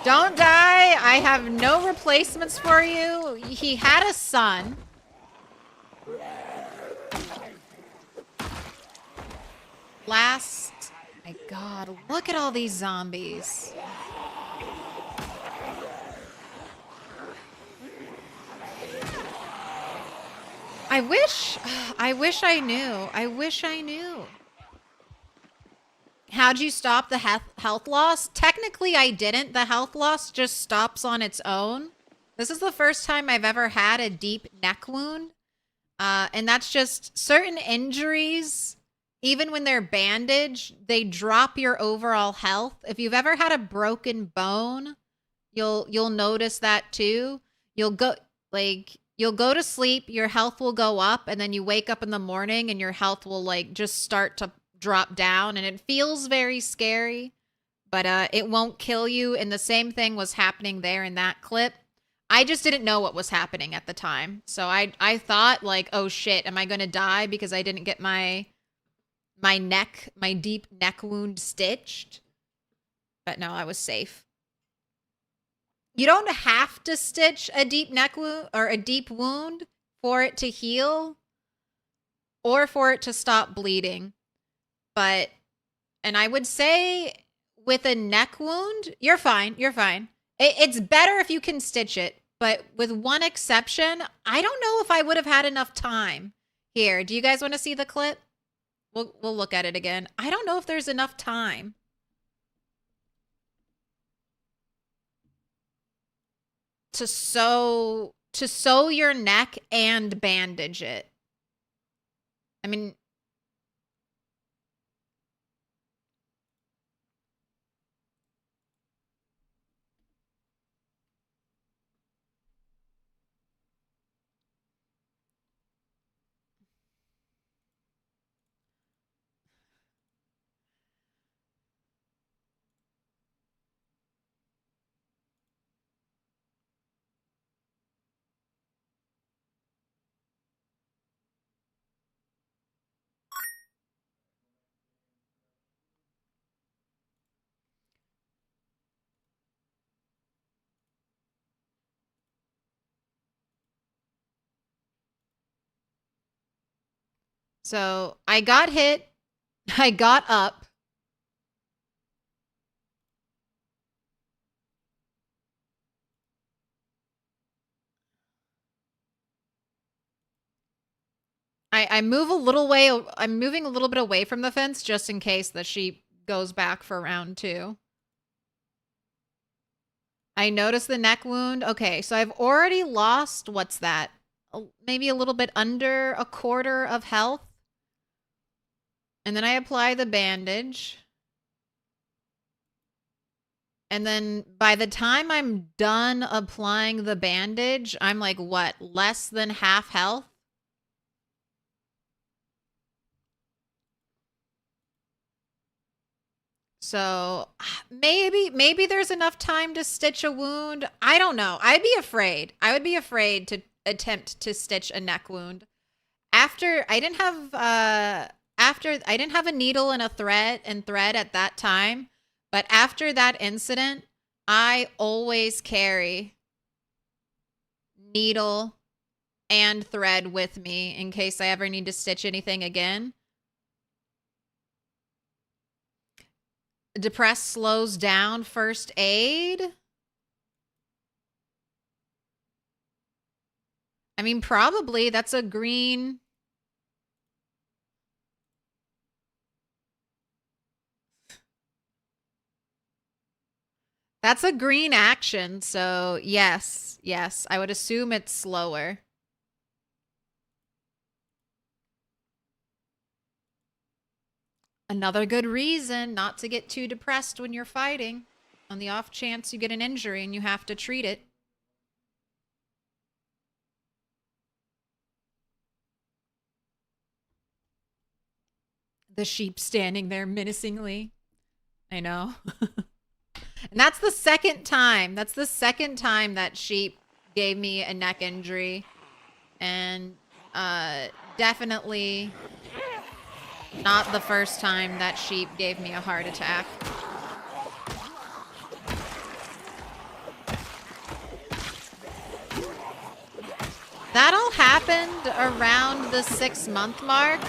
Don't die. I have no replacements for you. He had a son. My God, look at all these zombies. I wish I knew. I wish I knew. how'd you stop the health loss? Technically, I didn't. The health loss just stops on its own. This is the first time I've ever had a deep neck wound. And that's just certain injuries, even when they're bandaged, they drop your overall health. If you've ever had a broken bone, you'll notice that too. You'll go to sleep, your health will go up, and then you wake up in the morning and your health will like just start to drop down, and it feels very scary, but it won't kill you. And the same thing was happening there in that clip. I just didn't know what was happening at the time. So I thought like, oh shit, am I going to die because I didn't get my deep neck wound stitched? But no, I was safe. You don't have to stitch a deep neck wound or a deep wound for it to heal or for it to stop bleeding. But, and I would say with a neck wound, you're fine. You're fine. It's better if you can stitch it, but with one exception, I don't know if I would have had enough time. Here, do you guys want to see the clip? We'll look at it again. I don't know if there's enough time. To sew your neck and bandage it. I mean, so I got hit. I got up. I move a little way. I'm moving a little bit away from the fence just in case the sheep goes back for round 2. I noticed the neck wound. Okay, so I've already lost, what's that? Maybe a little bit under a quarter of health. And then I apply the bandage. And then by the time I'm done applying the bandage, I'm like, what, less than half health? So maybe there's enough time to stitch a wound. I don't know. I'd be afraid. I would be afraid to attempt to stitch a neck wound. After I didn't have a needle and a thread at that time, but after that incident, I always carry needle and thread with me in case I ever need to stitch anything again. Depress slows down first aid. I mean, probably that's a green. That's a green action. So yes, I would assume it's slower. Another good reason not to get too depressed when you're fighting, on the off chance you get an injury and you have to treat it. The sheep standing there menacingly. I know. And that's the second time. That's the second time that sheep gave me a neck injury. And definitely not the first time that sheep gave me a heart attack. That all happened around the 6-month mark.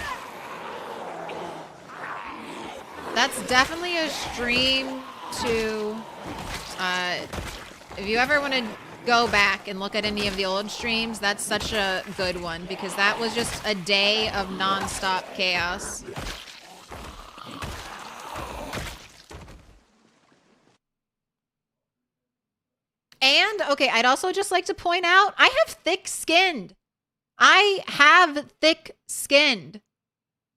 That's definitely a stream to, if you ever want to go back and look at any of the old streams, that's such a good one because that was just a day of non-stop chaos. And, okay, I'd also just like to point out, I have thick-skinned. I have thick-skinned.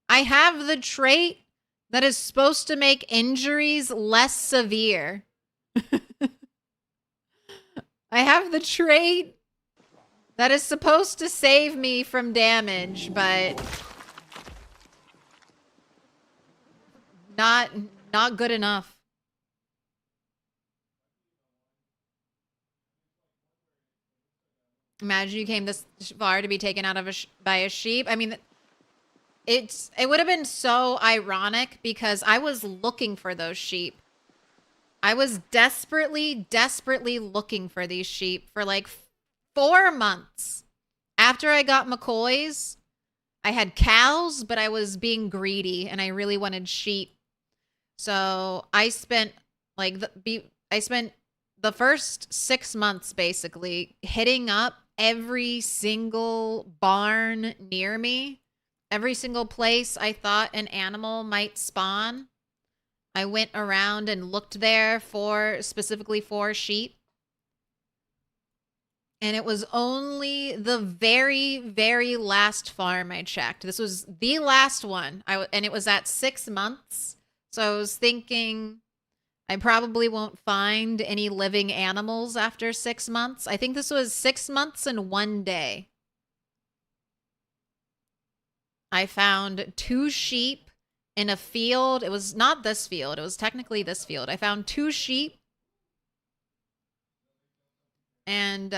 I have the trait that is supposed to make injuries less severe. I have the trait that is supposed to save me from damage, but not good enough. Imagine you came this far to be taken out of by a sheep. I mean, it would have been so ironic because I was looking for those sheep. I was desperately looking for these sheep for like 4 months. After I got McCoys, I had cows, but I was being greedy and I really wanted sheep. So I spent like the first 6 months basically hitting up every single barn near me, every single place I thought an animal might spawn. I went around and looked there specifically for sheep. And it was only the very last farm I checked. This was the last one. And it was at 6 months. So I was thinking I probably won't find any living animals after 6 months. I think this was 6 months and 1 day. I found 2 sheep in a field. It was not this field. It was technically this field. I found 2 sheep. And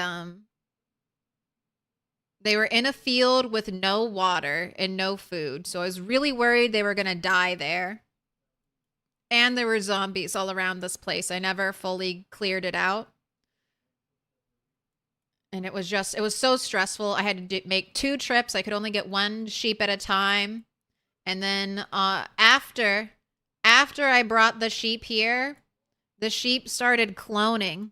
they were in a field with no water and no food. So I was really worried they were going to die there. And there were zombies all around this place. I never fully cleared it out. And it was so stressful. I had to make 2 trips. I could only get 1 sheep at a time. And then after I brought the sheep here, the sheep started cloning.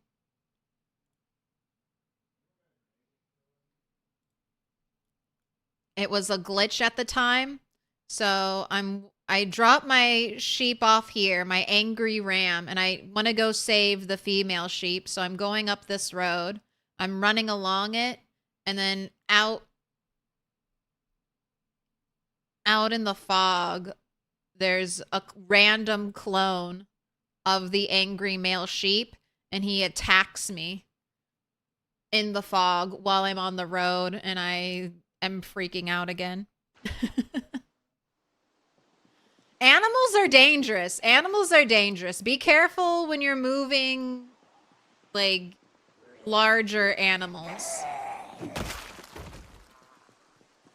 It was a glitch at the time. So I dropped my sheep off here, my angry ram, and I want to go save the female sheep. So I'm going up this road. I'm running along it, and then out in the fog, there's a random clone of the angry male sheep, and he attacks me in the fog while I'm on the road, and I am freaking out again. Animals are dangerous. Animals are dangerous. Be careful when you're moving, like, larger animals.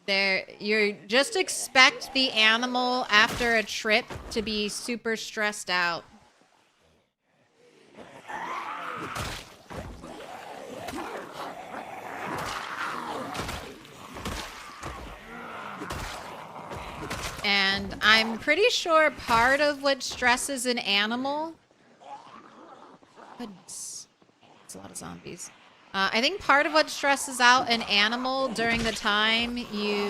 You just expect the animal after a trip to be super stressed out. And I'm pretty sure part of what stresses an animal... Goodness. It's a lot of zombies. I think part of what stresses out an animal during the time you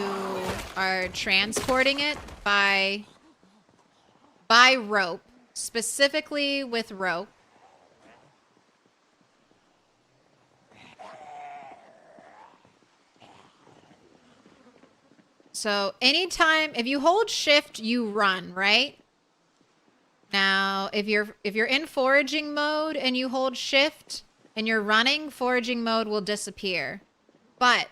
are transporting it by rope, specifically with rope. So anytime, if you hold shift, you run, right? Now, if you're in foraging mode and you hold shift and you're running, foraging mode will disappear. But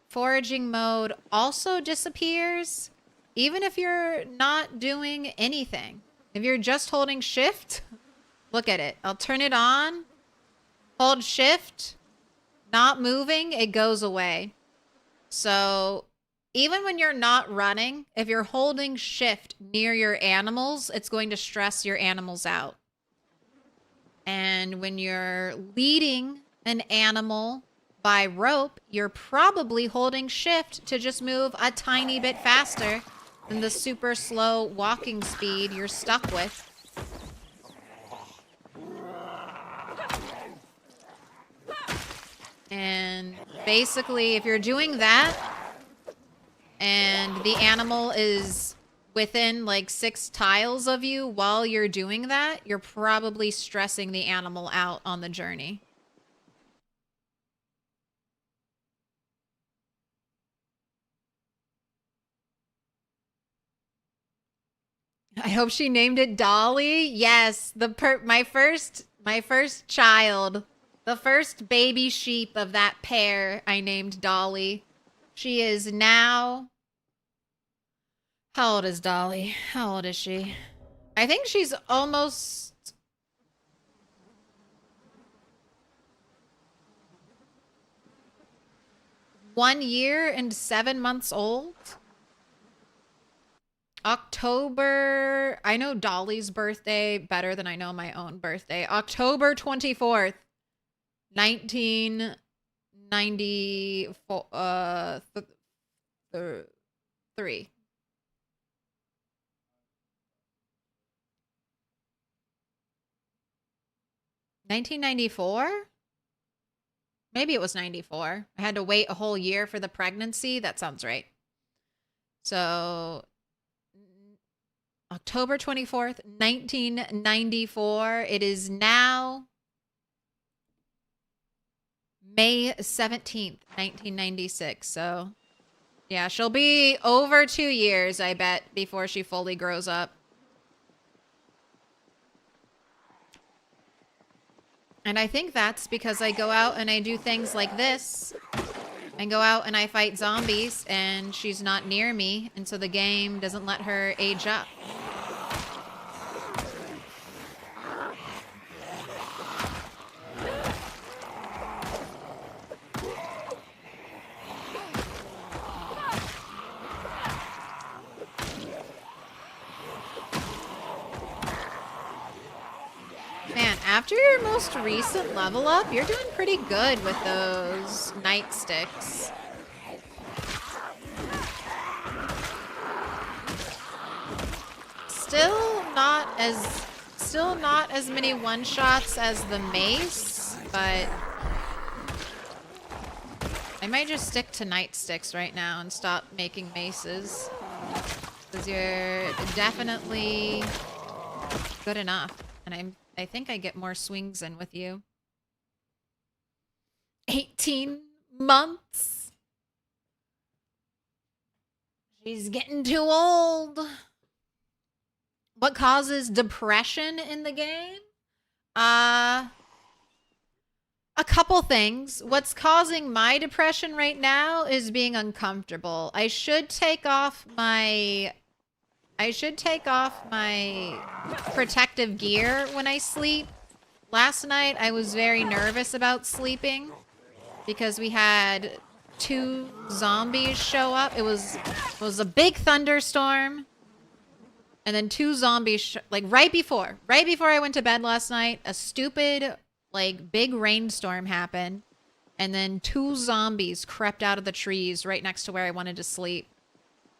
foraging mode also disappears even if you're not doing anything. If you're just holding shift, look at it. I'll turn it on, hold shift, not moving, it goes away. So even when you're not running, if you're holding shift near your animals, it's going to stress your animals out. And when you're leading an animal by rope, you're probably holding shift to just move a tiny bit faster than the super slow walking speed you're stuck with. And basically, if you're doing that, and the animal is within like 6 tiles of you while you're doing that, you're probably stressing the animal out on the journey. I hope she named it Dolly. Yes, my first child, the first baby sheep of that pair, I named Dolly. She is now. How old is Dolly? How old is she? I think she's almost 1 year and 7 months old. October. I know Dolly's birthday better than I know my own birthday. October 24th, 1994. 3. 1994? Maybe it was 94. I had to wait a whole year for the pregnancy. That sounds right. So October 24th, 1994. It is now May 17th, 1996. So yeah, she'll be over 2 years, I bet, before she fully grows up. And I think that's because I go out and I do things like this. I go out and I fight zombies and she's not near me. And so the game doesn't let her age up. Man, after your most recent level up, you're doing pretty good with those nightsticks. Still not as many one-shots as the mace, but I might just stick to nightsticks right now and stop making maces. Because you're definitely good enough. And I think I get more swings in with you. 18 months. She's getting too old. What causes depression in the game? A couple things. What's causing my depression right now is being uncomfortable. I should take off my protective gear when I sleep. Last night I was very nervous about sleeping because we had 2 zombies show up. It was a big thunderstorm. And then 2 zombies like right before I went to bed last night, a stupid like big rainstorm happened. And then 2 zombies crept out of the trees right next to where I wanted to sleep.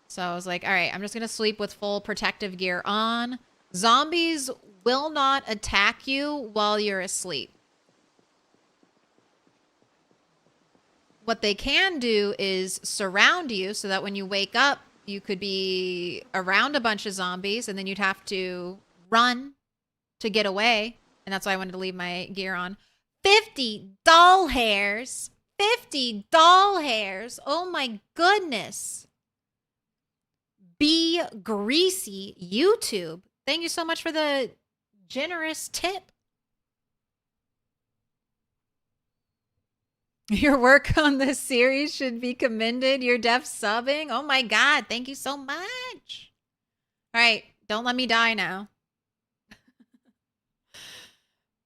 So I was like, all right, I'm just going to sleep with full protective gear on. Zombies will not attack you while you're asleep. What they can do is surround you so that when you wake up, you could be around a bunch of zombies and then you'd have to run to get away. And that's why I wanted to leave my gear on. 50 doll hairs. 50 doll hairs. Oh my goodness. Be Greasy YouTube. Thank you so much for the generous tip. Your work on this series should be commended. You're def subbing. Oh my God. Thank you so much. All right. Don't let me die now.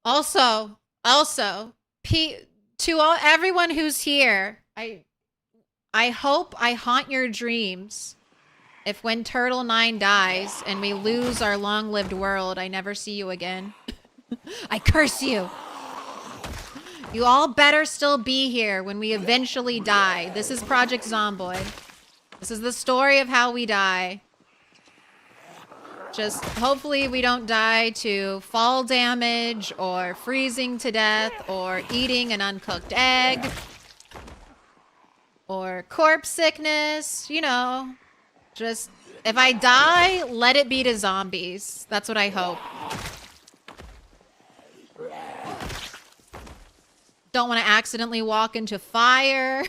Also, to everyone who's here, I hope I haunt your dreams. If when Turtle 9 dies and we lose our long-lived world, I never see you again. I curse you. You all better still be here when we eventually die. This is Project Zomboid. This is the story of how we die. Just hopefully we don't die to fall damage or freezing to death or eating an uncooked egg or corpse sickness, you know. Just, if I die, let it be to zombies. That's what I hope. Don't want to accidentally walk into fire.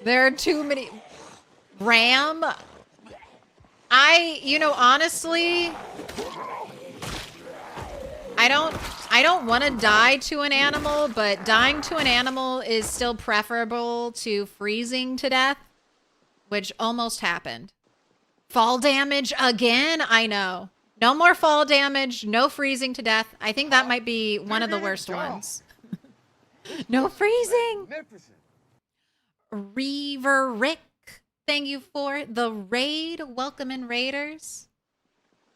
There are too many. Ram? You know, honestly, I don't want to die to an animal, but dying to an animal is still preferable to freezing to death, which almost happened. Fall damage again? I know. No more fall damage, no freezing to death. I think that might be one of the worst ones. No freezing. Magnificent. Reaver Rick, thank you for the raid. Welcome in, Raiders.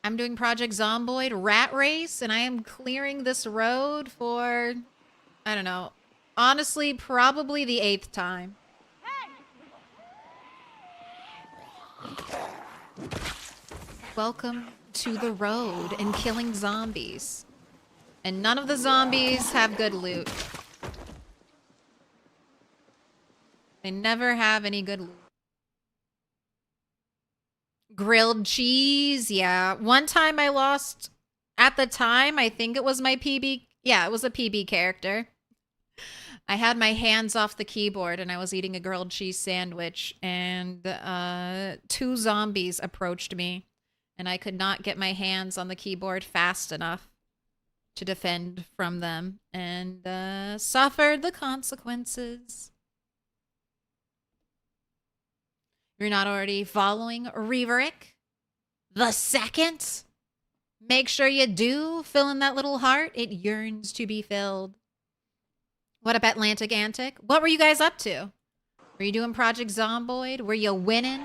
I'm doing Project Zomboid Rat Race, and I am clearing this road for, I don't know, honestly, probably the 8th time. Welcome to the road and killing zombies. And none of the zombies have good loot. They never have any good loot. Grilled cheese, yeah. One time I lost, at the time, I think it was my PB. Yeah, it was a PB character. I had my hands off the keyboard and I was eating a grilled cheese sandwich, and 2 zombies approached me, and I could not get my hands on the keyboard fast enough to defend from them, and suffered the consequences. You're not already following Reaverick the second? Make sure you do fill in that little heart. It yearns to be filled. What up, Atlantic Antic? What were you guys up to? Were you doing Project Zomboid? Were you winning?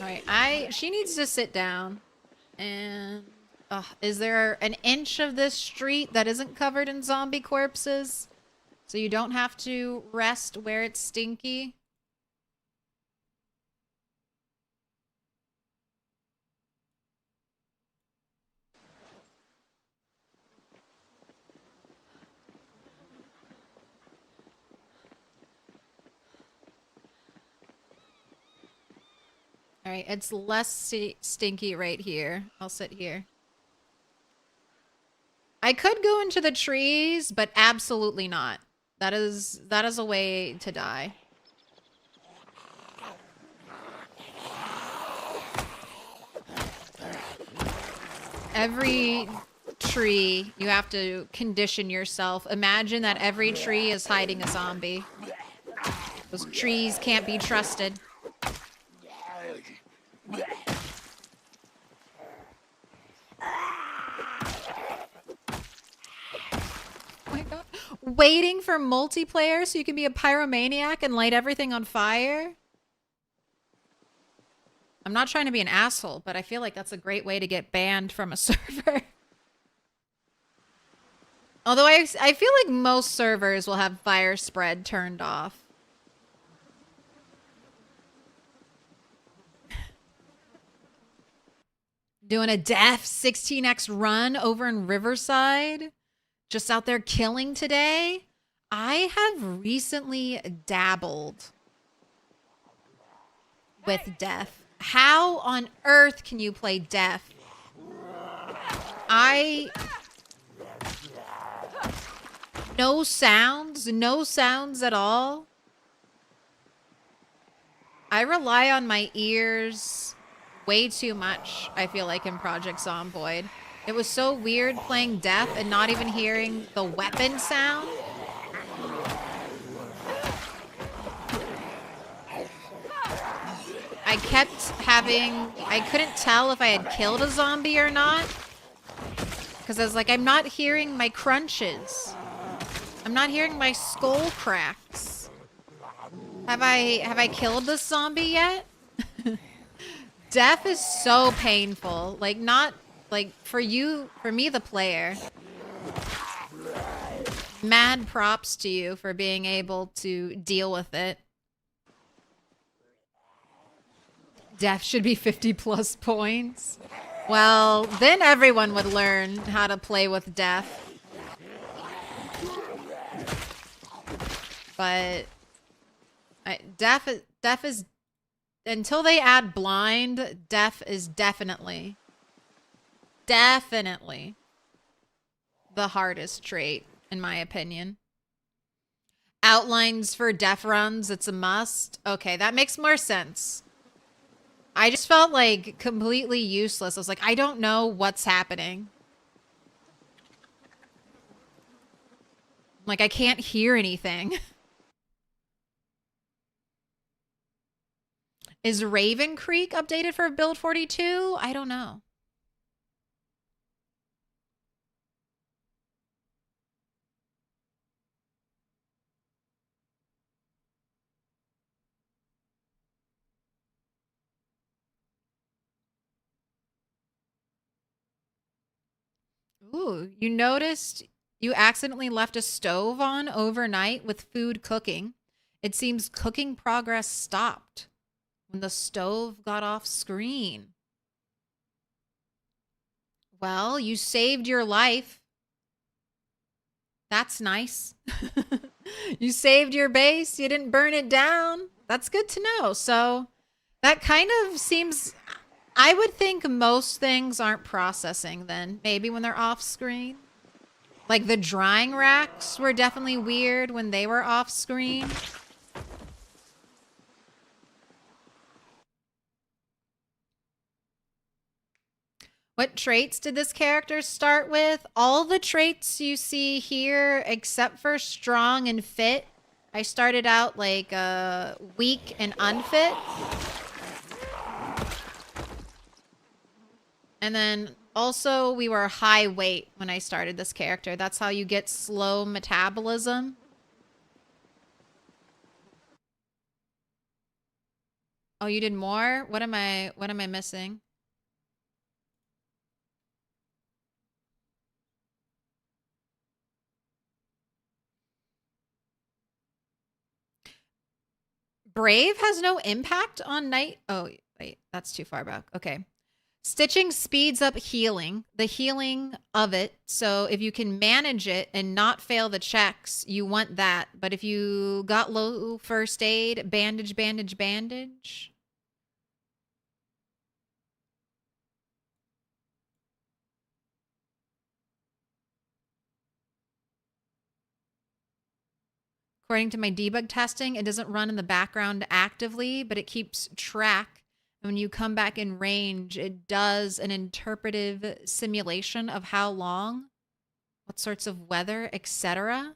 Alright, she needs to sit down. And is there an inch of this street that isn't covered in zombie corpses? So you don't have to rest where it's stinky? Alright, it's less stinky right here. I'll sit here. I could go into the trees, but absolutely not. That is a way to die. Every tree, you have to condition yourself. Imagine that every tree is hiding a zombie. Those trees can't be trusted. Waiting for multiplayer so you can be a pyromaniac and light everything on fire? I'm not trying to be an asshole, but I feel like that's a great way to get banned from a server. Although I feel like most servers will have fire spread turned off. Doing a death 16x run over in Riverside? Just out there killing today? I have recently dabbled with death. How on earth can you play death? No sounds at all. I rely on my ears way too much, I feel like, in Project Zomboid. It was so weird playing death and not even hearing the weapon sound. I couldn't tell if I had killed a zombie or not. Because I was like, I'm not hearing my crunches. I'm not hearing my skull cracks. Have I killed this zombie yet? Death is so painful. Like, not like for me, the player. Mad props to you for being able to deal with it. Death should be 50+ points. Well, then everyone would learn how to play with death. But death is until they add blind, death is definitely the hardest trait, in my opinion. outlines for def runs, it's a must. Okay, that makes more sense. I just felt like completely useless. I was like, I don't know what's happening. Like, I can't hear anything. Is Raven Creek updated for build 42? I don't know. Ooh, you noticed you accidentally left a stove on overnight with food cooking. It seems cooking progress stopped when the stove got off screen. Well, you saved your life. That's nice. You saved your base. You didn't burn it down. That's good to know. So that kind of seems... I would think most things aren't processing then. Maybe when they're off screen. Like the drying racks were definitely weird when they were off screen. What traits did this character start with? All the traits you see here, except for strong and fit. I started out like weak and unfit. And then also we were high weight when I started this character. That's how you get slow metabolism. Oh, you did more? What am I missing? Brave has no impact on night. Oh, wait, that's too far back. Okay. Stitching speeds up healing, the healing of it. So if you can manage it and not fail the checks, you want that. But if you got low first aid, bandage, bandage, bandage. According to my debug testing, it doesn't run in the background actively, but it keeps track. And when you come back in range, it does an interpretive simulation of how long, what sorts of weather, etc.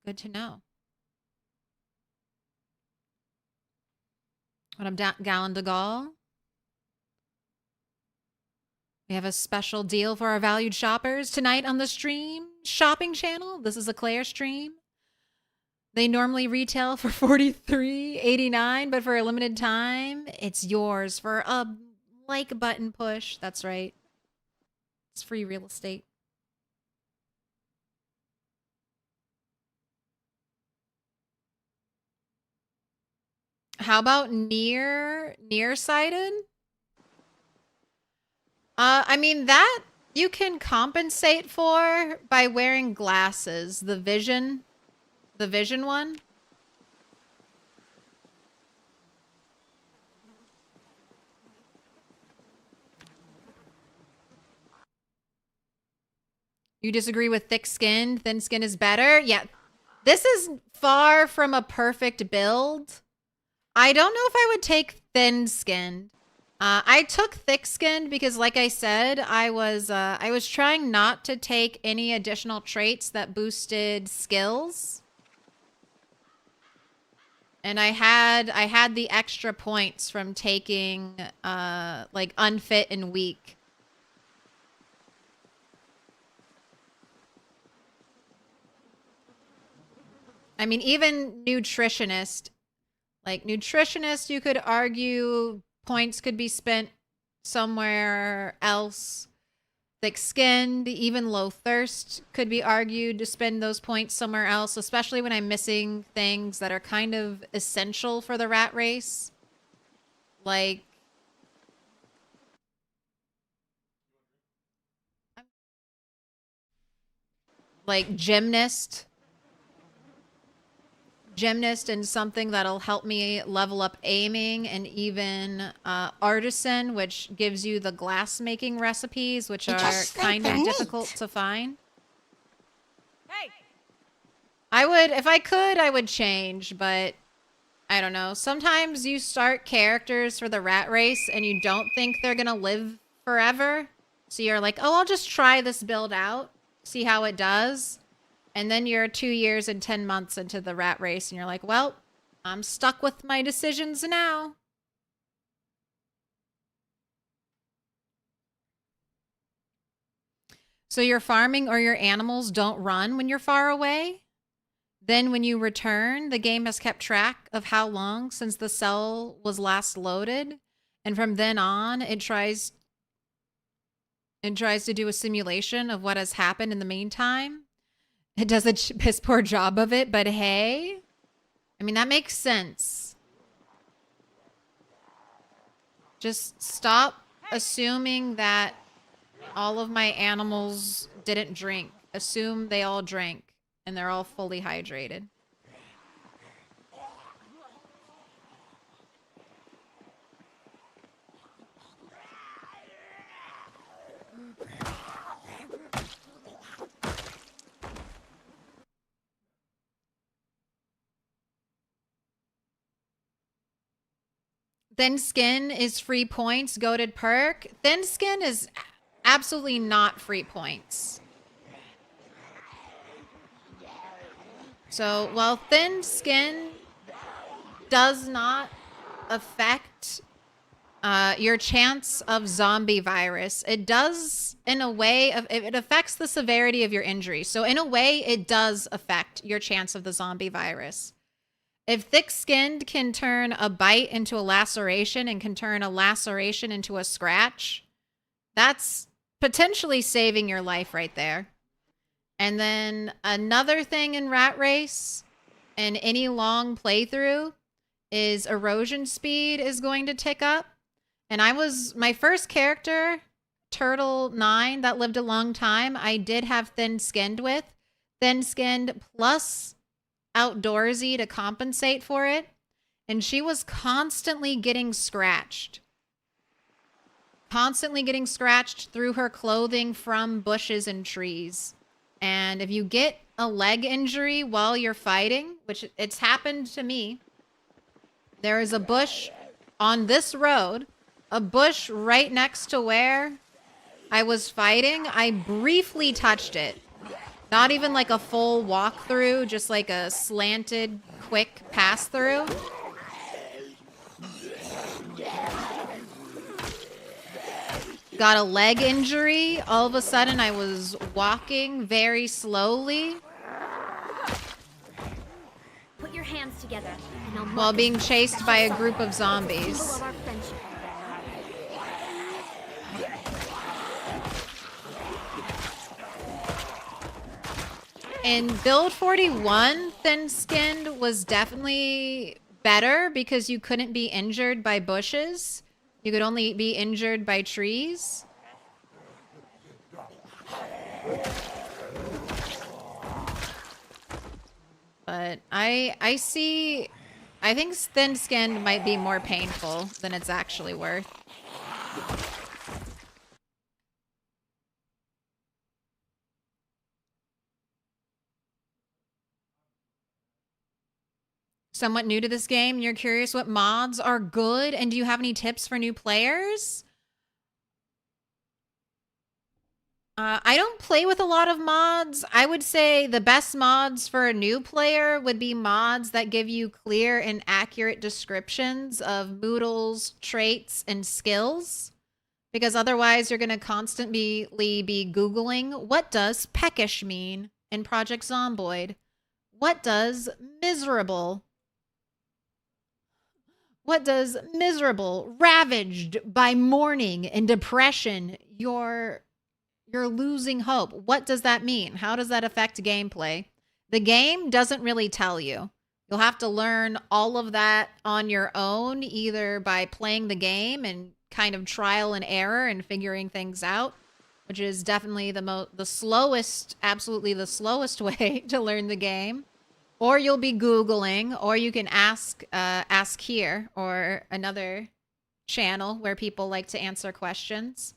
Good to know. What I'm Gallon de Gaulle. We have a special deal for our valued shoppers tonight on the stream shopping channel. This is a Claire stream. They normally retail for $43.89, but for a limited time, it's yours for a like button push. That's right. It's free real estate. How about nearsighted? I mean, that you can compensate for by wearing glasses. The vision one. You disagree with thick skin? Thin skin is better? Yeah. This is far from a perfect build. I don't know if I would take thin skinned. I took thick skinned because, like I said, I was trying not to take any additional traits that boosted skills. And I had the extra points from taking like unfit and weak. I mean, even nutritionist, you could argue points could be spent somewhere else. Thick-skinned, even low thirst could be argued to spend those points somewhere else, especially when I'm missing things that are kind of essential for the rat race. Like gymnast. gymnast and something that'll help me level up aiming, and even artisan, which gives you the glass making recipes, which are kind of difficult to find. Hey! I would, if I could, I would change, but I don't know. Sometimes you start characters for the rat race and you don't think they're gonna live forever. So you're like, oh, I'll just try this build out, see how it does. And then you're 2 years and 10 months into the rat race and you're like, well, I'm stuck with my decisions now. So your farming or your animals don't run when you're far away? Then when you return, the game has kept track of how long since the cell was last loaded. And from then on, it tries to do a simulation of what has happened in the meantime. It does a piss poor job of it, but hey, I mean, that makes sense. Just stop assuming that all of my animals didn't drink. Assume they all drank and they're all fully hydrated. Thin skin is free points, goated perk. Thin skin is absolutely not free points. So while thin skin does not affect your chance of zombie virus, it does in a way of, it affects the severity of your injury. So in a way, it does affect your chance of the zombie virus. If thick-skinned can turn a bite into a laceration and can turn a laceration into a scratch, that's potentially saving your life right there. And then another thing in Rat Race and any long playthrough is erosion speed is going to tick up. And my first character, Turtle 9, that lived a long time, I did have thin-skinned with. Thin-skinned plus outdoorsy to compensate for it, and she was constantly getting scratched through her clothing from bushes and trees. And if you get a leg injury while you're fighting, which it's happened to me, there is a bush on this road, a bush right next to where I was fighting. I briefly touched it. Not even like a full walkthrough, just like a slanted, quick pass through. Got a leg injury. All of a sudden, I was walking very slowly. Put your hands together, and I'll While being chased by a group of zombies. symbol of our friendship. In build 41, thin-skinned was definitely better because you couldn't be injured by bushes. You could only be injured by trees. But I think thin-skinned might be more painful than it's actually worth. Somewhat new to this game, and you're curious what mods are good, and do you have any tips for new players? I don't play with a lot of mods. I would say the best mods for a new player would be mods that give you clear and accurate descriptions of moodles, traits, and skills. Because otherwise you're going to constantly be Googling, what does peckish mean in Project Zomboid? What does miserable? What does miserable, ravaged by mourning and depression, you're losing hope? What does that mean? How does that affect gameplay? The game doesn't really tell you. You'll have to learn all of that on your own, either by playing the game and kind of trial and error and figuring things out, which is definitely the slowest, absolutely the slowest way to learn the game, or you'll be Googling, or you can ask here or another channel where people like to answer questions.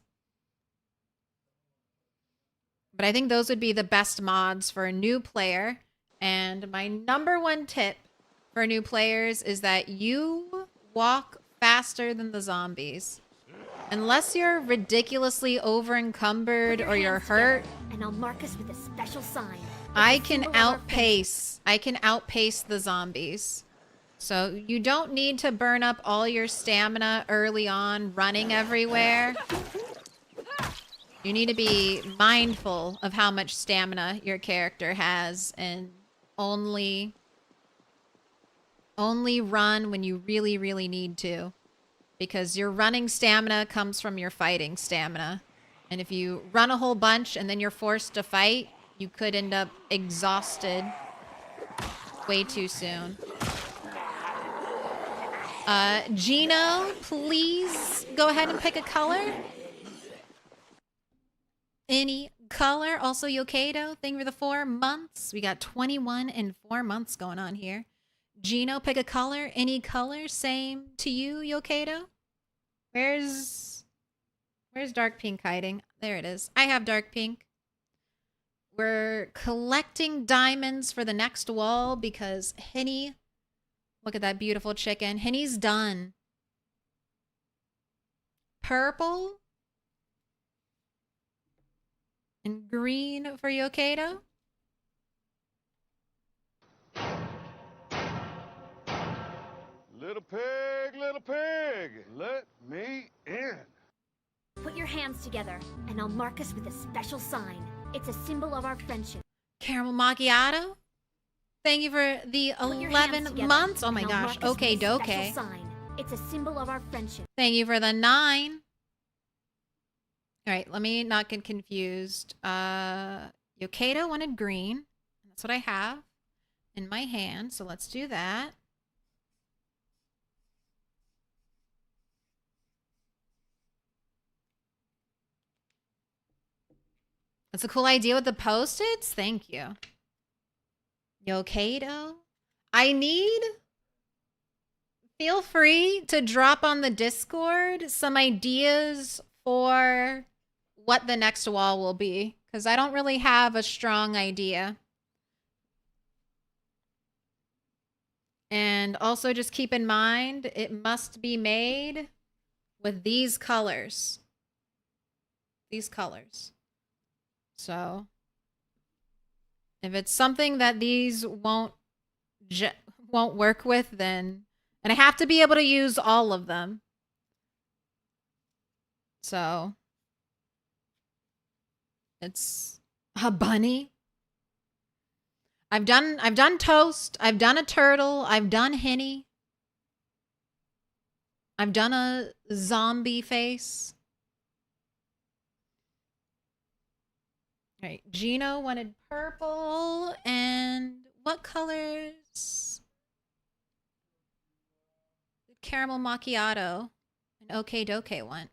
But I think those would be the best mods for a new player. And my number one tip for new players is that you walk faster than the zombies. Unless you're ridiculously over-encumbered or you're hurt, and I'll mark us with a special sign. I can outpace the zombies. So you don't need to burn up all your stamina early on running everywhere. You need to be mindful of how much stamina your character has and only run when you really, really need to. Because your running stamina comes from your fighting stamina. And if you run a whole bunch and then you're forced to fight, you could end up exhausted way too soon. Gino, please go ahead and pick a color. Any color. Also, Yokedo, thank you for the 4 months. We got 21 and 4 months going on here. Gino, pick a color. Any color. Same to you, Yokedo. Where's dark pink hiding? There it is. I have dark pink. We're collecting diamonds for the next wall because Henny, look at that beautiful chicken. Henny's done. Purple and green for Yokedo. Little pig, let me in. Put your hands together, and I'll mark us with a special sign. It's a symbol of our friendship. Caramel macchiato. Thank you for the 11 months. Oh my gosh. Okay, doke. It's a symbol of our friendship. Thank you for the 9. All right, let me not get confused. Yokedo wanted green. That's what I have in my hand. So let's do that. That's a cool idea with the Post-its. Thank you. Yokedo. Feel free to drop on the Discord some ideas for what the next wall will be, because I don't really have a strong idea. And also just keep in mind, it must be made with these colors. These colors. So if it's something that these won't work with, then, and I have to be able to use all of them. So it's a bunny. I've done toast. I've done a turtle. I've done Henny. I've done a zombie face. All right, Gino wanted purple, and what colors? Caramel macchiato, and okay doke want.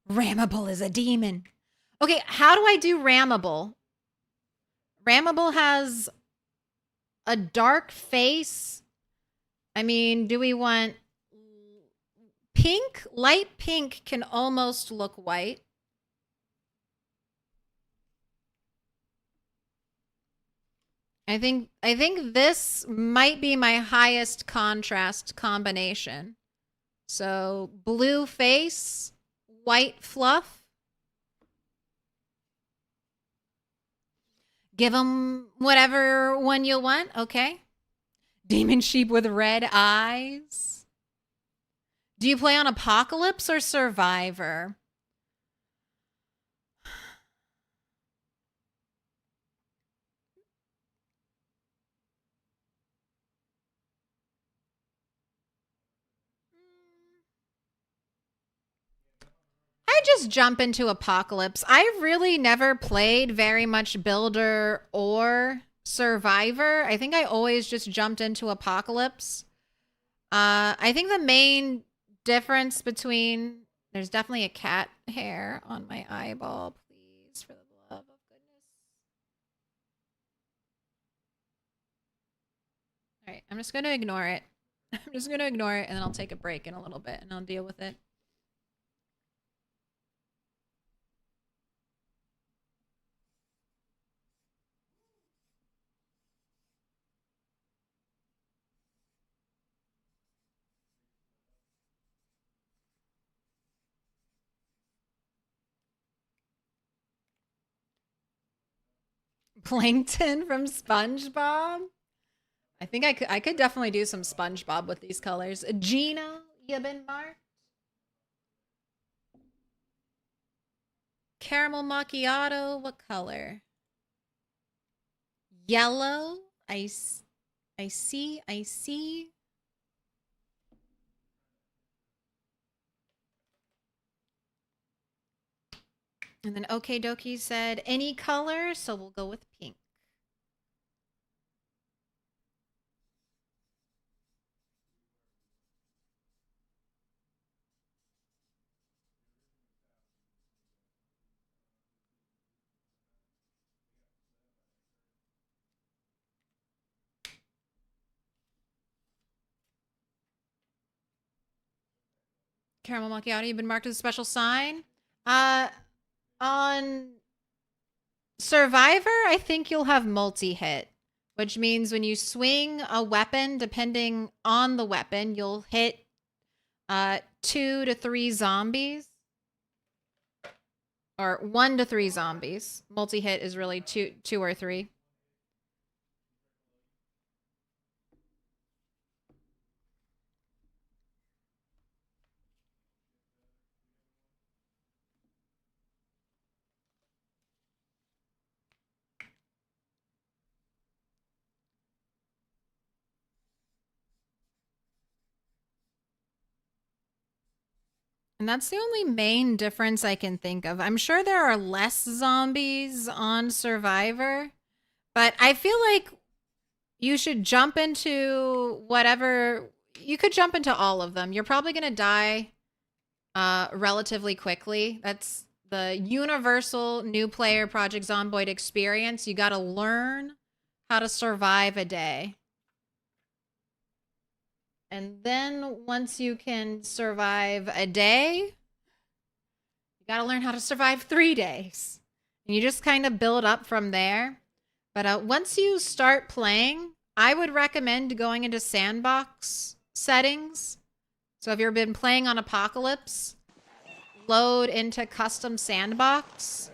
Rammable is a demon. Okay, how do I do Rammable? Rammable has a dark face. I mean, do we want pink? Light pink can almost look white. I think this might be my highest contrast combination. So blue face, white fluff. Give them whatever one you'll want, okay? Demon sheep with red eyes. Do you play on Apocalypse or Survivor? I just jump into Apocalypse. I really never played very much Builder or Survivor. I think I always just jumped into Apocalypse. I think the main difference between... There's definitely a cat hair on my eyeball. Please, for the love of goodness. I'm just going to ignore it. I'm just going to ignore it, and then I'll take a break in a little bit, and I'll deal with it. Plankton from SpongeBob? I think I could definitely do some SpongeBob with these colors. Gina, you been marked? Caramel macchiato, what color? Yellow. I see. And then OK Dokie said any color, so we'll go with pink. Caramel macchiato, you've been marked as a special sign. On Survivor, I think you'll have multi-hit, which means when you swing a weapon, depending on the weapon, you'll hit 2 to 3 zombies. Or 1 to 3 zombies. Multi-hit is really two or 3. And that's the only main difference I can think of. I'm sure there are less zombies on Survivor, but I feel like you should jump into whatever. You could jump into all of them. You're probably going to die relatively quickly. That's the universal new player Project Zomboid experience. You got to learn how to survive a day. And then once you can survive a day, you got to learn how to survive 3 days. And you just kind of build up from there. But once you start playing, I would recommend going into sandbox settings. So if you've been playing on Apocalypse, load into custom sandbox,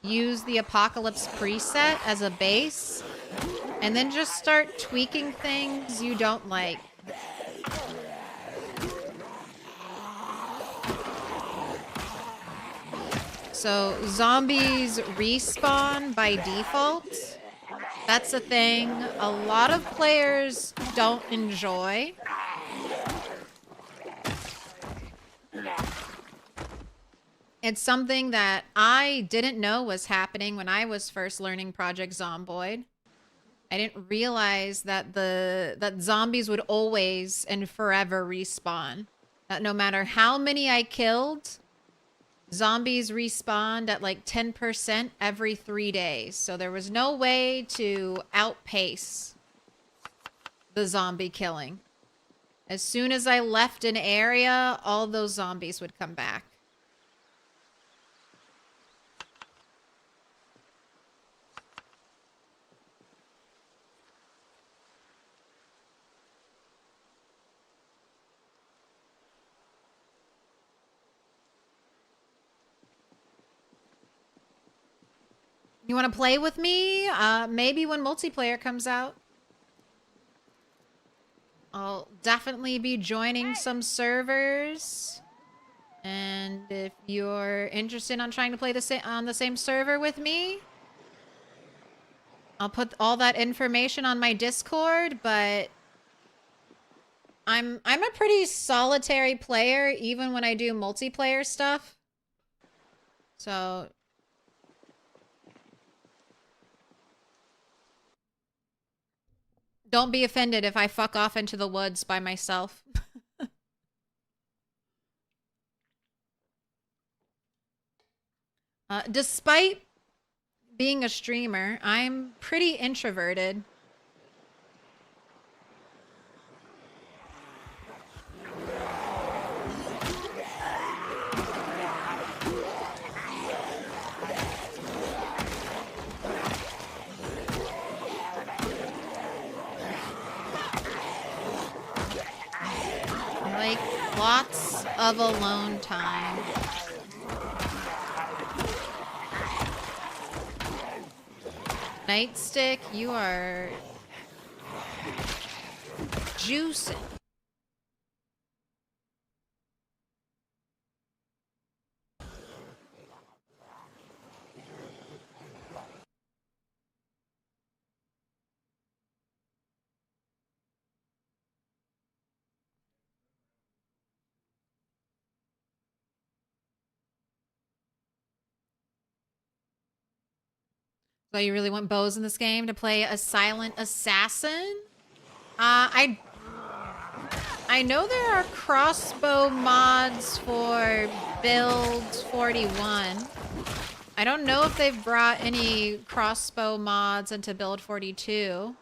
use the Apocalypse preset as a base, and then just start tweaking things you don't like. So zombies respawn by default. That's a thing a lot of players don't enjoy. It's something that I didn't know was happening when I was first learning Project Zomboid. I didn't realize that that zombies would always and forever respawn. That no matter how many I killed, zombies respawned at like 10% every 3 days. So there was no way to outpace the zombie killing. As soon as I left an area, all those zombies would come back. You want to play with me? Maybe when multiplayer comes out. I'll definitely be joining some servers. And if you're interested on trying to play on the same server with me, I'll put all that information on my Discord, but I'm a pretty solitary player even when I do multiplayer stuff. So don't be offended if I fuck off into the woods by myself. Despite being a streamer, I'm pretty introverted. Lots of alone time. Nightstick, you are juicing. So you really want bows in this game to play a silent assassin? I know there are crossbow mods for build 41. I don't know if they've brought any crossbow mods into build 42.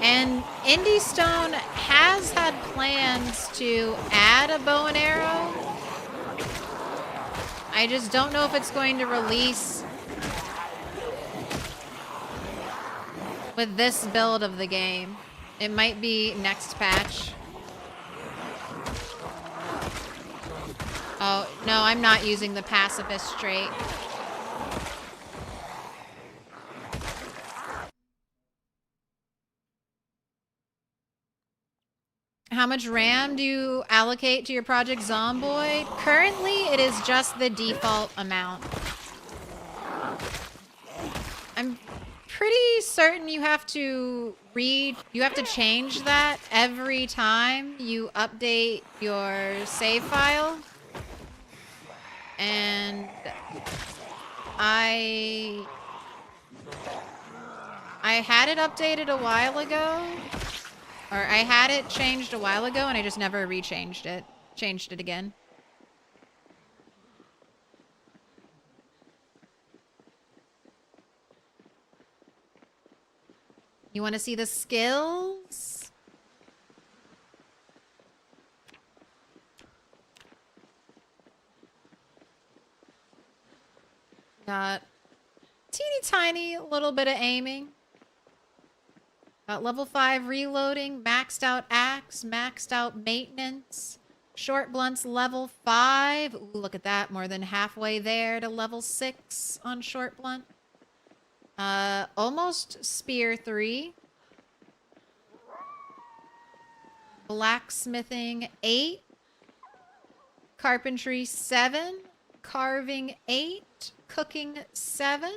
And Indie Stone has had plans to add a bow and arrow. I just don't know if it's going to release with this build of the game. It might be next patch. Oh, no, I'm not using the pacifist trait. How much RAM do you allocate to your Project Zomboid? Currently, it is just the default amount. I'm pretty certain you have to change that every time you update your save file. And I had it updated a while ago. Or I had it changed a while ago and I just never changed it again. You want to see the skills? Got teeny tiny little bit of aiming. Got level 5 reloading, maxed out axe, maxed out maintenance. Short blunts level 5. Ooh, look at that. More than halfway there to level 6 on short blunt. Almost spear 3. Blacksmithing 8. Carpentry 7. Carving 8. Cooking 7.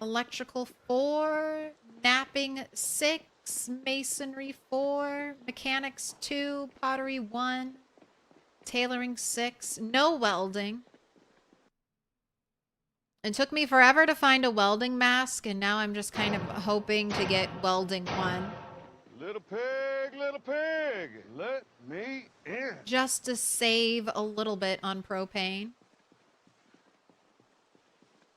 Electrical 4, napping 6, masonry 4, mechanics 2, pottery 1, tailoring 6, no welding. It took me forever to find a welding mask, and now I'm just kind of hoping to get welding 1. Little pig, let me in. Just to save a little bit on propane.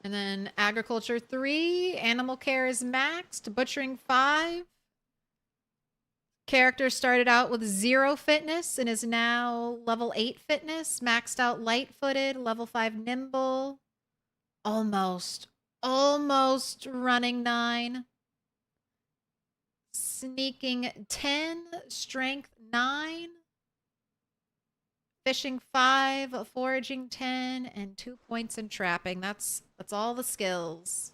And then agriculture 3, animal care is maxed, butchering 5. Character started out with 0 fitness and is now level 8 fitness, maxed out light-footed, level 5 nimble. Almost running 9. Sneaking 10, strength 9. Fishing 5, foraging 10, and 2 points in trapping. That's all the skills.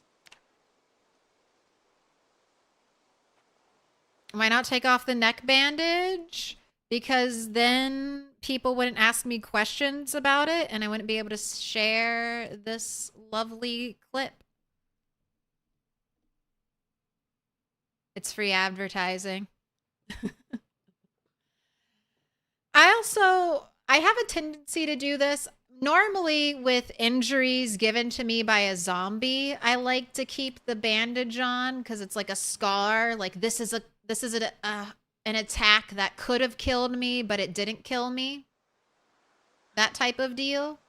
Why not take off the neck bandage? Because then people wouldn't ask me questions about it and I wouldn't be able to share this lovely clip. It's free advertising. I have a tendency to do this. Normally with injuries given to me by a zombie, I like to keep the bandage on because it's like a scar. Like this is an attack that could have killed me, but it didn't kill me. That type of deal.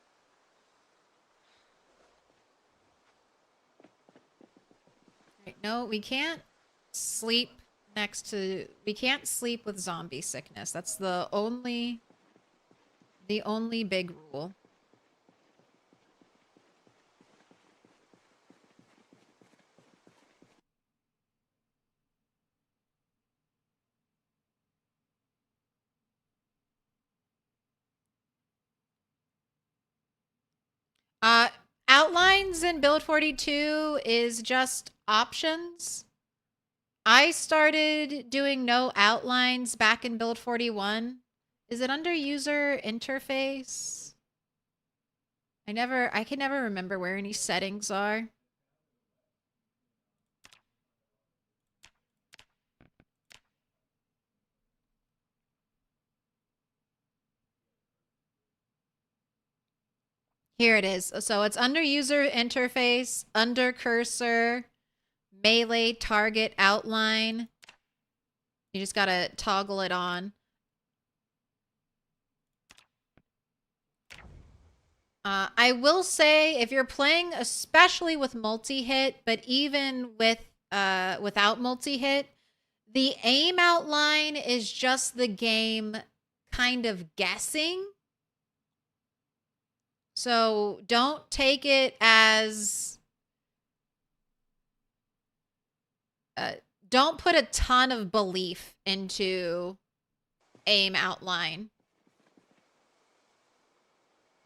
Right, no, we can't sleep we can't sleep with zombie sickness. That's the only big rule. Outlines in build 42 is just options. I started doing no outlines back in build 41. Is it under user interface? I can never remember where any settings are. Here it is. So it's under user interface, under cursor, melee target outline. You just gotta toggle it on. I will say, if you're playing, especially with multi-hit, but even with without multi-hit, the aim outline is just the game kind of guessing. So don't take it as... don't put a ton of belief into aim outline.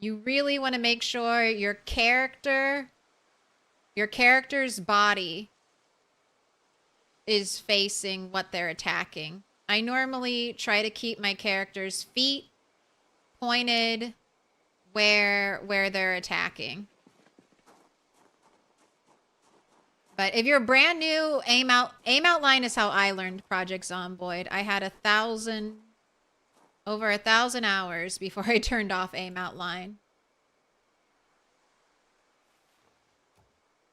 You really want to make sure your character's body is facing what they're attacking. I normally try to keep my character's feet pointed where they're attacking. But if you're brand new, aim outline is how I learned Project Zomboid. I had over 1,000 hours before I turned off aim outline.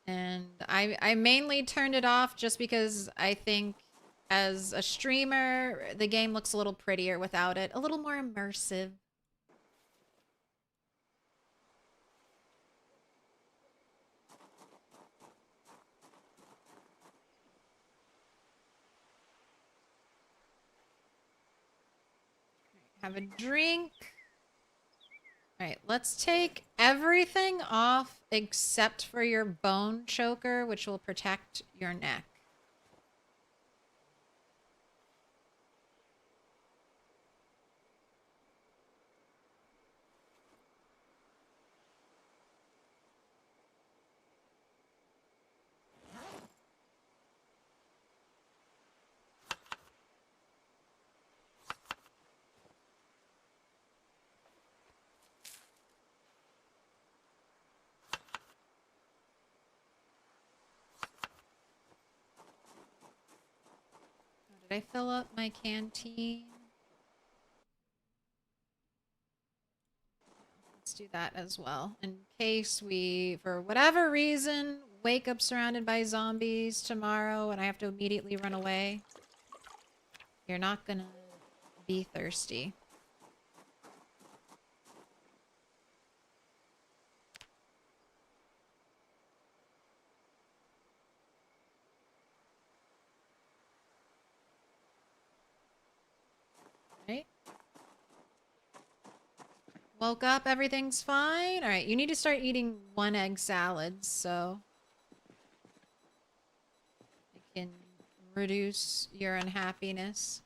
And I mainly turned it off just because I think as a streamer, the game looks a little prettier without it. A little more immersive. Have a drink. All right, let's take everything off except for your bone choker, which will protect your neck. Did I fill up my canteen? Let's do that as well. In case we, for whatever reason, wake up surrounded by zombies tomorrow and I have to immediately run away. You're not gonna be thirsty. Right? Woke up, everything's fine. All right, you need to start eating 1 egg salads, so it can reduce your unhappiness.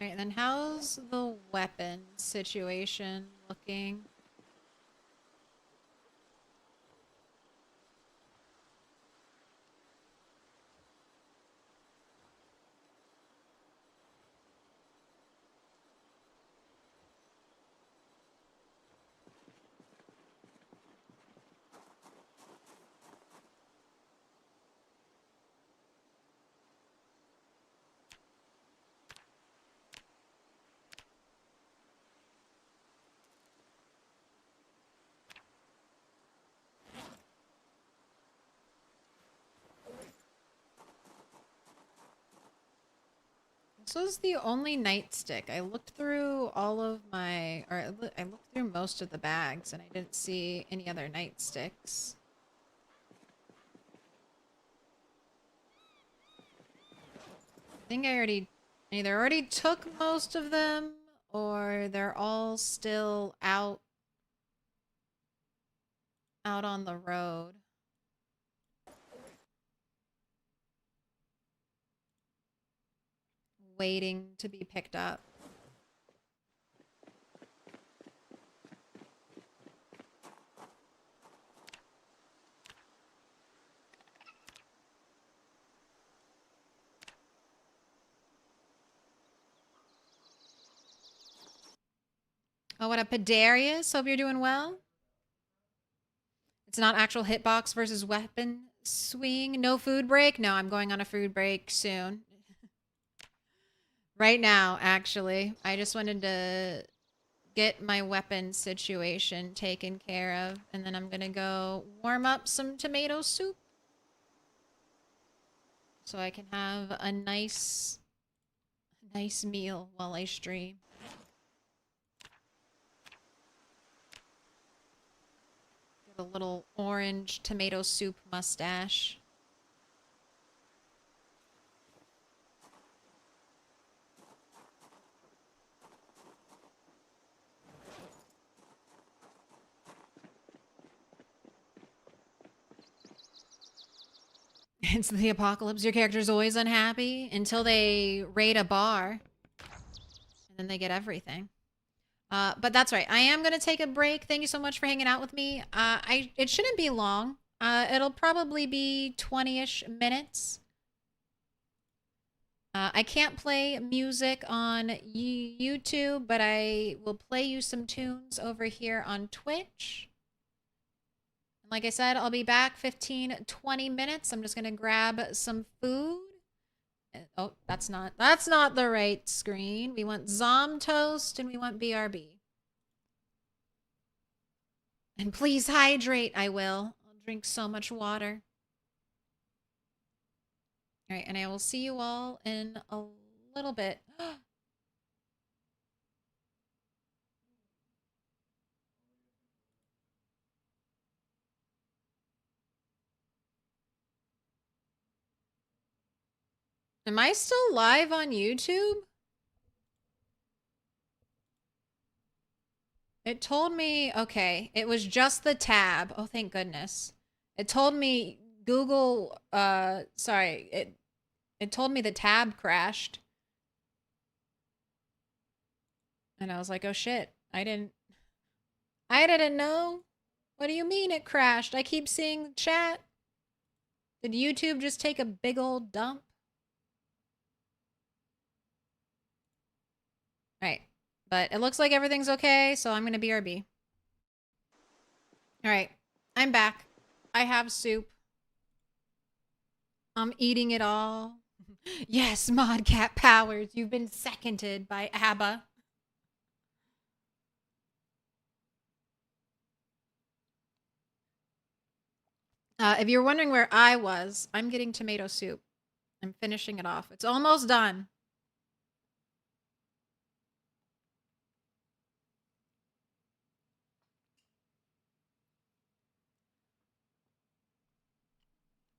All right, and then how's the weapon situation looking? This was the only nightstick. I looked through all of my, or I looked through most of the bags and I didn't see any other nightsticks. I think I either already took most of them or they're all still out on the road. Waiting to be picked up. Oh, what up, Pedarius? Hope you're doing well. It's not actual hitbox versus weapon swing. No food break? No, I'm going on a food break soon. Right now, actually. I just wanted to get my weapon situation taken care of. And then I'm going to go warm up some tomato soup. So I can have a nice meal while I stream. Get a little orange tomato soup mustache. It's the apocalypse. Your character's always unhappy until they raid a bar. And then they get everything. But that's right. I am going to take a break. Thank you so much for hanging out with me. It shouldn't be long. It'll probably be 20-ish minutes. I can't play music on YouTube, but I will play you some tunes over here on Twitch. Like I said, I'll be back 15-20 minutes. I'm just going to grab some food. Oh, that's not the right screen. We want Milquetoast and we want BRB. And please hydrate. I will. I'll drink so much water. All right, and I will see you all in a little bit. Am I still live on YouTube? It told me, okay, it was just the tab. Oh, thank goodness. It told me Google, sorry, it told me the tab crashed. And I was like, oh shit, I didn't know. What do you mean it crashed? I keep seeing the chat. Did YouTube just take a big old dump? Right. But it looks like everything's okay, so I'm going to BRB. All right. I'm back. I have soup. I'm eating it all. Yes, Modcat Powers. You've been seconded by ABBA. If you're wondering where I was, I'm getting tomato soup. I'm finishing it off. It's almost done.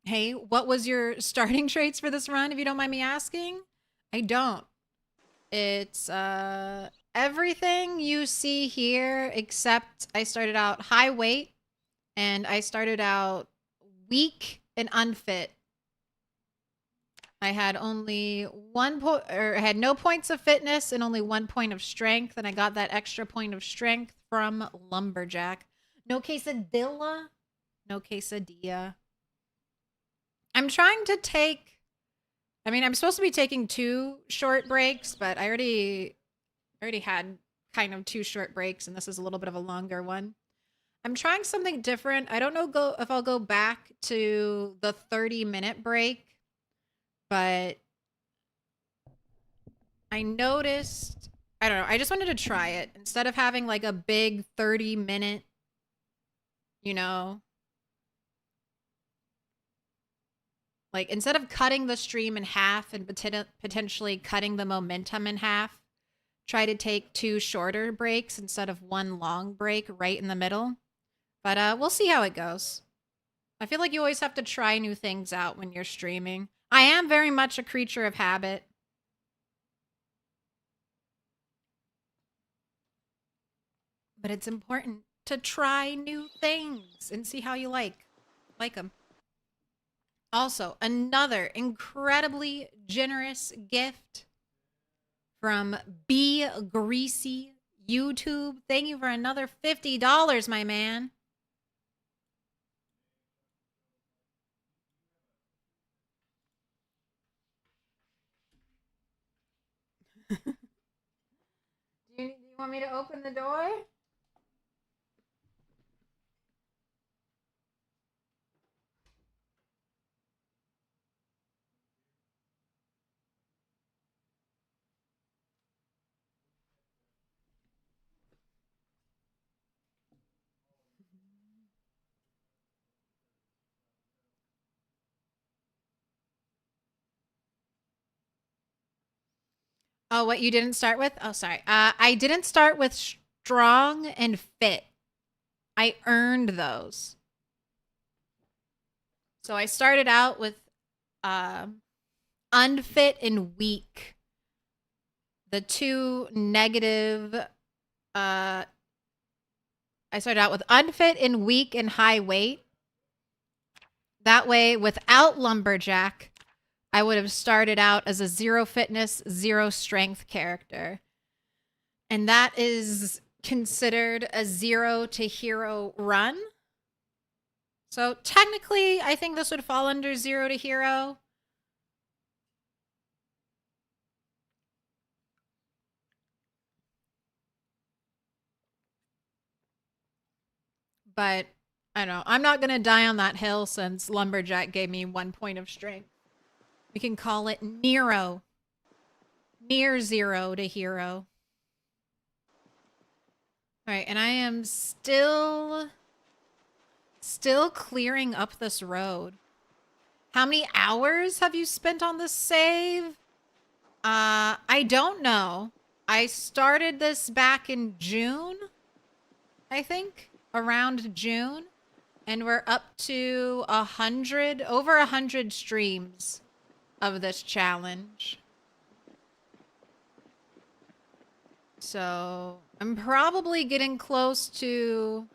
Hey, what was your starting traits for this run, if you don't mind me asking? I don't. It's everything you see here, except I started out high weight and I started out weak and unfit. I had only I had no points of fitness and only 1 point of strength, and I got that extra point of strength from Lumberjack. No quesadilla, no quesadilla. I'm trying to take, I mean, I'm supposed to be taking 2 short breaks, but I already had kind of 2 short breaks, and this is a little bit of a longer one. I'm trying something different. I don't know if I'll go back to the 30-minute break, but I noticed, I don't know, I just wanted to try it. Instead of having like a big 30-minute, you know, Like, instead of cutting the stream in half and potentially cutting the momentum in half, try to take 2 shorter breaks instead of 1 long break right in the middle. But we'll see how it goes. I feel like you always have to try new things out when you're streaming. I am very much a creature of habit. But it's important to try new things and see how you like them. Also, another incredibly generous gift from B Greasy YouTube. Thank you for another $50, my man. Do you want me to open the door? Oh, what you didn't start with? Oh, sorry. I didn't start with strong and fit. I earned those. So I started out with unfit and weak. The 2 negative. I started out with unfit and weak and high weight. That way, without lumberjack, I would have started out as a 0 fitness, 0 strength character. And that is considered a 0 to hero run. So technically, I think this would fall under 0 to hero. But I don't know. I'm not going to die on that hill since lumberjack gave me 1 point of strength. We can call it Nero. Near 0 to hero. All right, and I am still clearing up this road. How many hours have you spent on this save? I don't know. I started this back in June, I think, around June, and we're up to over 100 streams of this challenge. So I'm probably getting close to,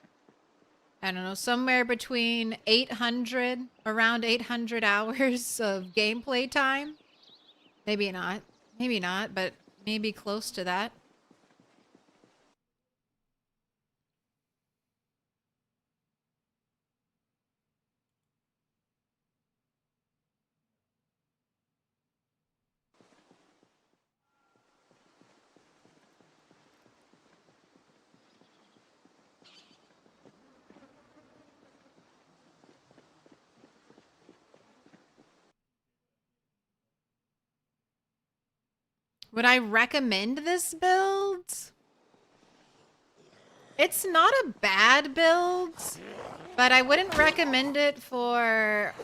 I don't know, somewhere between 800, around 800 hours of gameplay time. Maybe not, but maybe close to that. Would I recommend this build? It's not a bad build, but I wouldn't recommend it for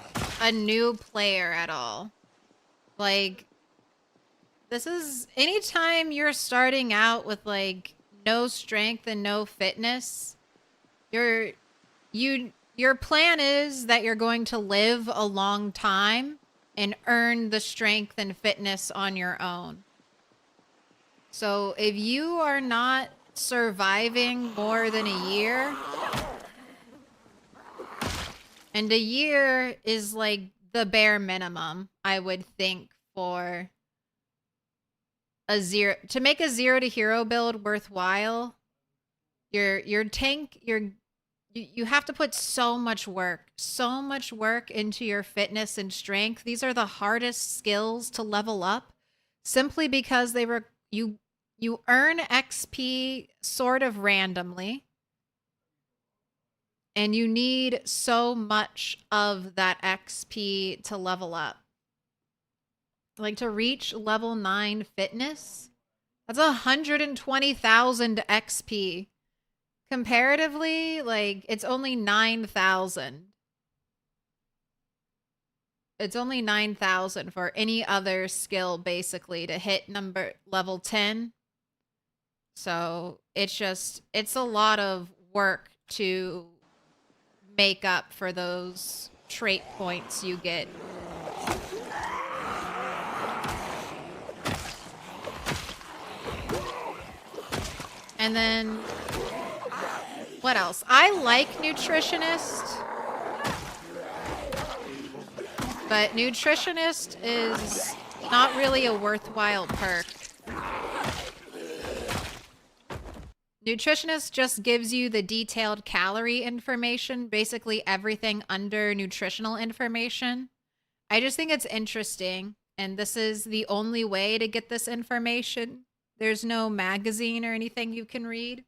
a new player at all. Like, this is anytime you're starting out with like no strength and no fitness, your plan is that you're going to live a long time and earn the strength and fitness on your own. So if you are not surviving more than a year, and a year is like the bare minimum, I would think, for a 0 to make a 0 to hero build worthwhile. Your tank, you have to put so much work into your fitness and strength. These are the hardest skills to level up, simply because you earn XP sort of randomly, and you need so much of that XP to level up. Like, to reach level 9 fitness, that's 120,000 XP. Comparatively, like, it's only 9,000. it's only 9,000 for any other skill basically to hit level 10. So it's a lot of work to make up for those trait points you get. And then what else? I like nutritionist, but nutritionist is not really a worthwhile perk. Nutritionist just gives you the detailed calorie information, basically everything under nutritional information. I just think it's interesting, and this is the only way to get this information. There's no magazine or anything you can read.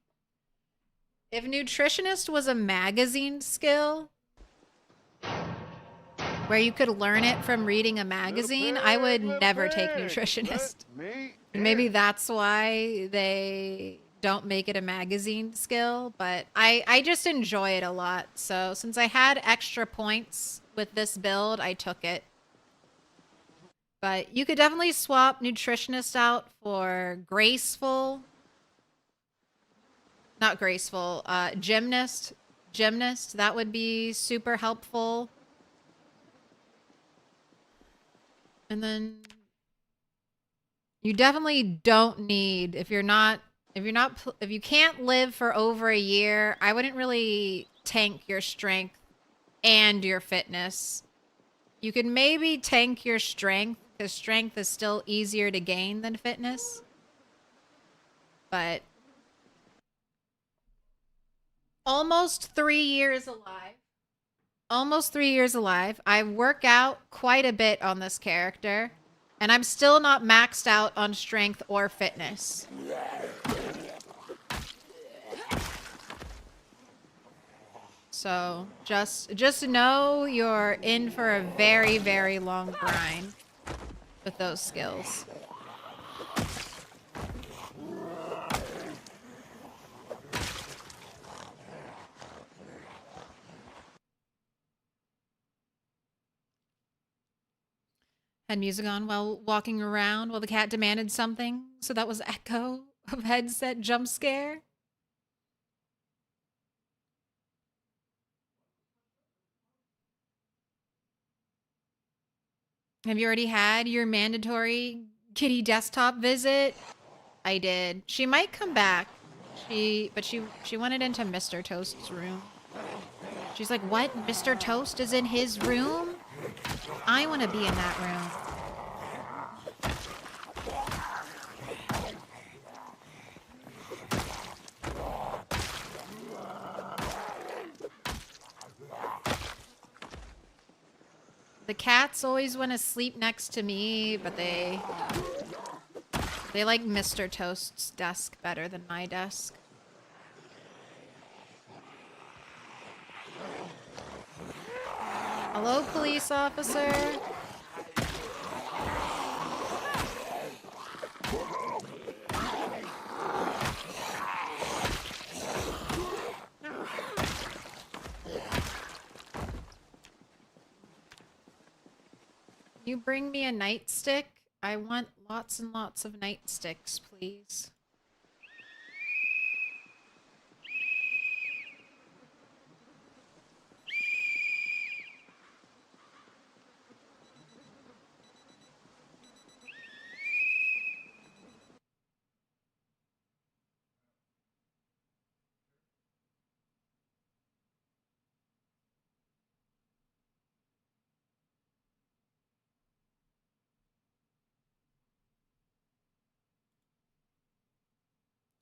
If nutritionist was a magazine skill where you could learn it from reading a magazine, I would never take nutritionist. Maybe that's why they don't make it a magazine skill, but I just enjoy it a lot. So since I had extra points with this build, I took it. But you could definitely swap nutritionist out for graceful. Not graceful, gymnast. Gymnast, that would be super helpful. And then you definitely don't need, if you can't live for over a year, I wouldn't really tank your strength and your fitness. You could maybe tank your strength, because strength is still easier to gain than fitness. But almost 3 years alive. Almost 3 years alive. I work out quite a bit on this character, and I'm still not maxed out on strength or fitness. So just know you're in for a very, very long grind with those skills. Had music on while walking around while the cat demanded something, so that was echo of headset jump scare. Have you already had your mandatory kitty desktop visit? I did. She might come back. She wanted into Mr. Toast's room. She's like, what? Mr. Toast is in his room? I want to be in that room. The cats always want to sleep next to me, but they like Mr. Toast's desk better than my desk. Hello, police officer. You bring me a nightstick? I want lots and lots of nightsticks, please.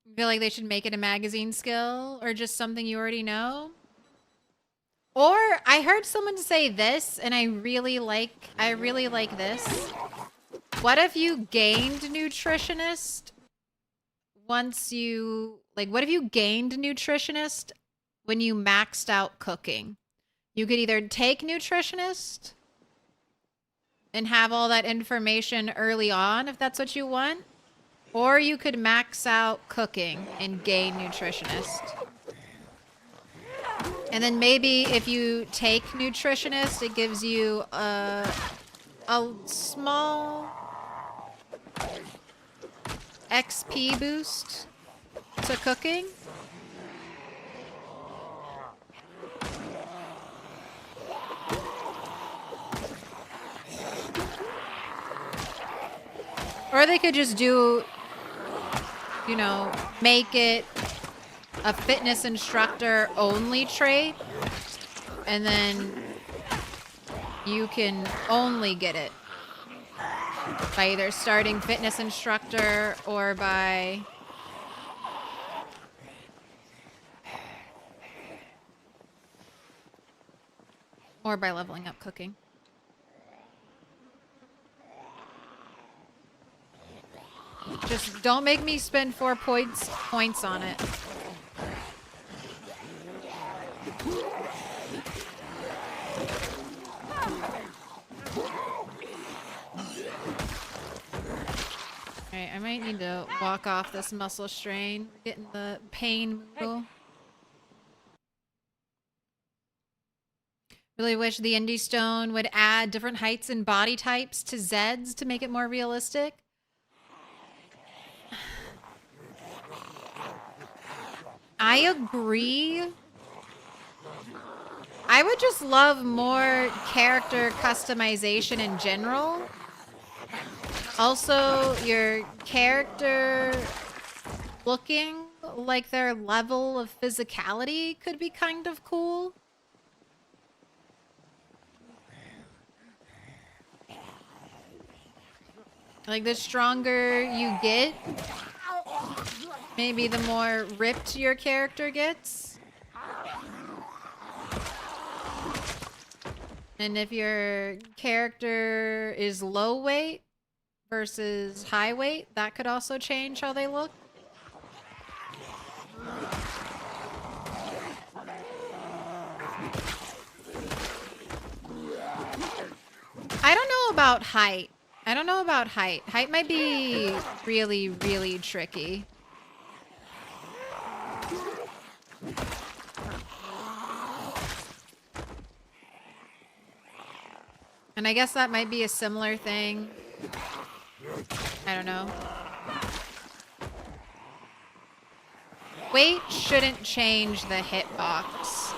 You feel like they should make it a magazine skill or just something you already know? Or I heard someone say this and I really like this. What if you gained nutritionist once you what if you gained nutritionist when you maxed out cooking? You could either take nutritionist and have all that information early on if that's what you want, or you could max out cooking and gain nutritionist. And then maybe if you take nutritionist, it gives you a small XP boost to cooking. Or they could just do, you know, make it a fitness instructor only trait, and then you can only get it by either starting fitness instructor or by leveling up cooking. Just don't make me spend 4 points on it. Alright, I might need to walk off this muscle strain. We're getting the pain movable. Really wish the Indie Stone would add different heights and body types to Zeds to make it more realistic. I agree. I would just love more character customization in general. Also, your character looking like their level of physicality could be kind of cool. Like, the stronger you get, maybe the more ripped your character gets. And if your character is low weight versus high weight, that could also change how they look. I don't know about height. Height might be really, really tricky. And I guess that might be a similar thing. I don't know. Weight shouldn't change the hitbox.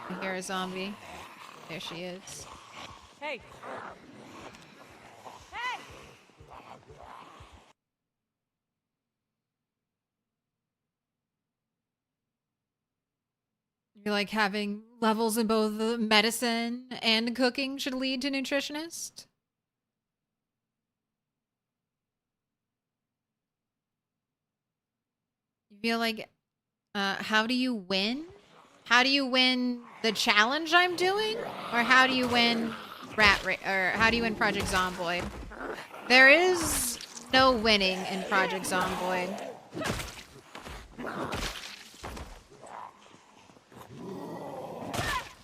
I hear a zombie. There she is. Hey. Hey. You're like having levels in both the medicine and cooking should lead to nutritionist? You feel like, how do you win? How do you win the challenge I'm doing? Or how do you win or how do you win Project Zomboid? There is no winning in Project Zomboid.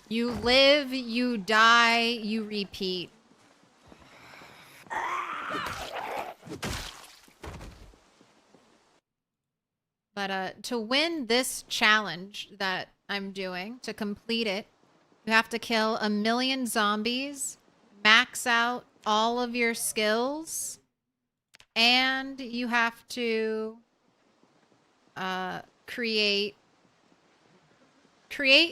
You live, you die, you repeat. But to win this challenge that I'm doing, to complete it, you have to kill 1,000,000 zombies, max out all of your skills, and you have to create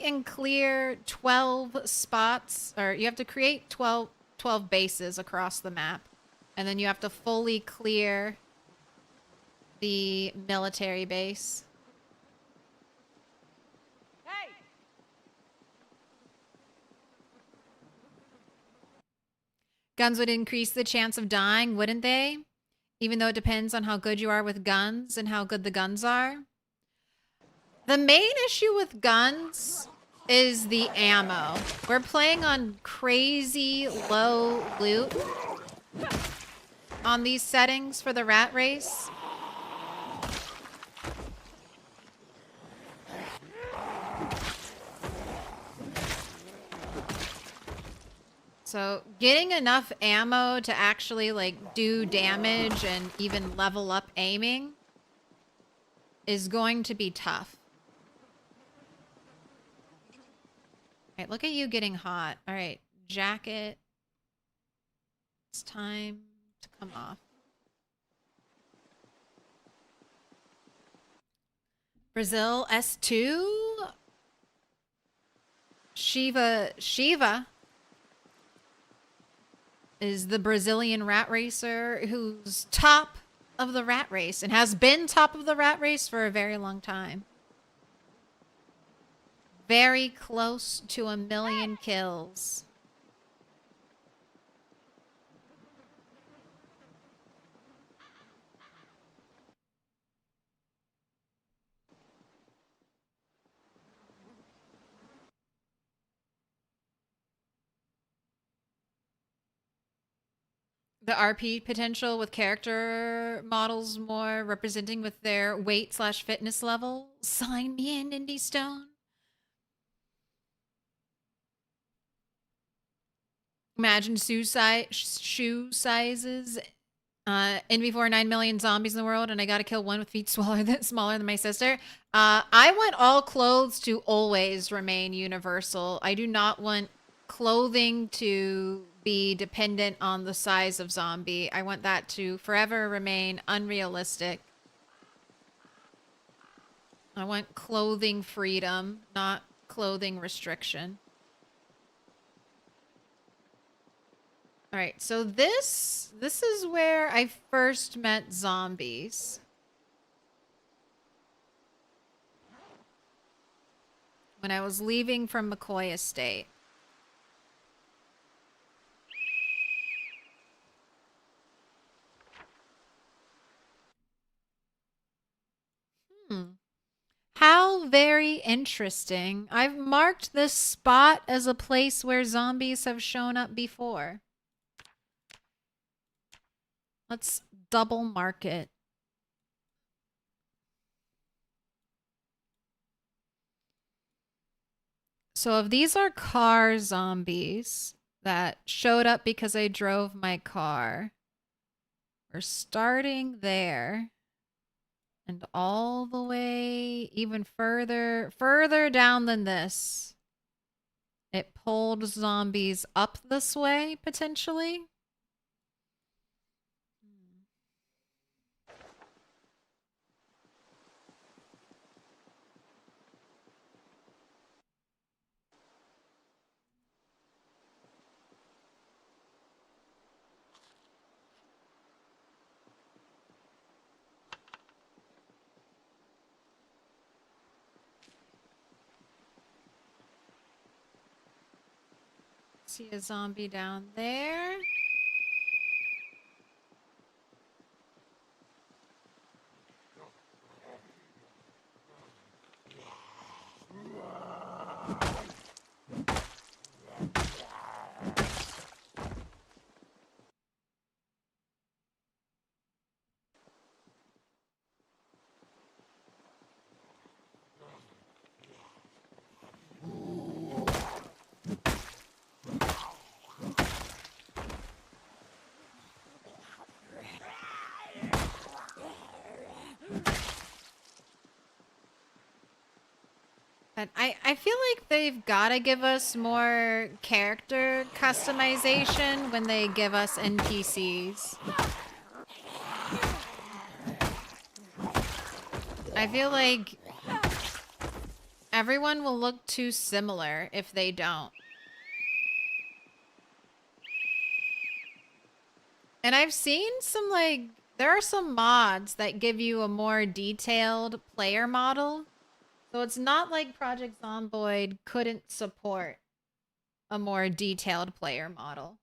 and clear 12 spots, or you have to create 12 bases across the map, and then you have to fully clear the military base. Hey. Guns would increase the chance of dying, wouldn't they? Even though it depends on how good you are with guns and how good the guns are. The main issue with guns is the ammo. We're playing on crazy low loot on these settings for the rat race. So getting enough ammo to actually like do damage and even level up aiming is going to be tough. Right, look at you getting hot. All right, jacket. It's time to come off. Brazil S2. Shiva is the Brazilian rat racer who's top of the rat race and has been top of the rat race for a very long time. Very close to 1 million kills. The RP potential with character models more representing with their weight/fitness level. Sign me in, Indy Stone. Imagine shoe sizes. NV4 9 million zombies in the world, and I gotta kill one with feet smaller than my sister. I want all clothes to always remain universal. I do not want clothing to be dependent on the size of zombie. I want that to forever remain unrealistic. I want clothing freedom, not clothing restriction. All right, so this is where I first met zombies. When I was leaving from McCoy Estate. How very interesting. I've marked this spot as a place where zombies have shown up before. Let's double mark it. So if these are car zombies that showed up because I drove my car, we're starting there. And all the way even further down than this. It pulled zombies up this way, potentially. See a zombie down there. But I feel like they've got to give us more character customization when they give us NPCs. I feel like everyone will look too similar if they don't. And I've seen some, like, there are some mods that give you a more detailed player model. So it's not like Project Zomboid couldn't support a more detailed player model.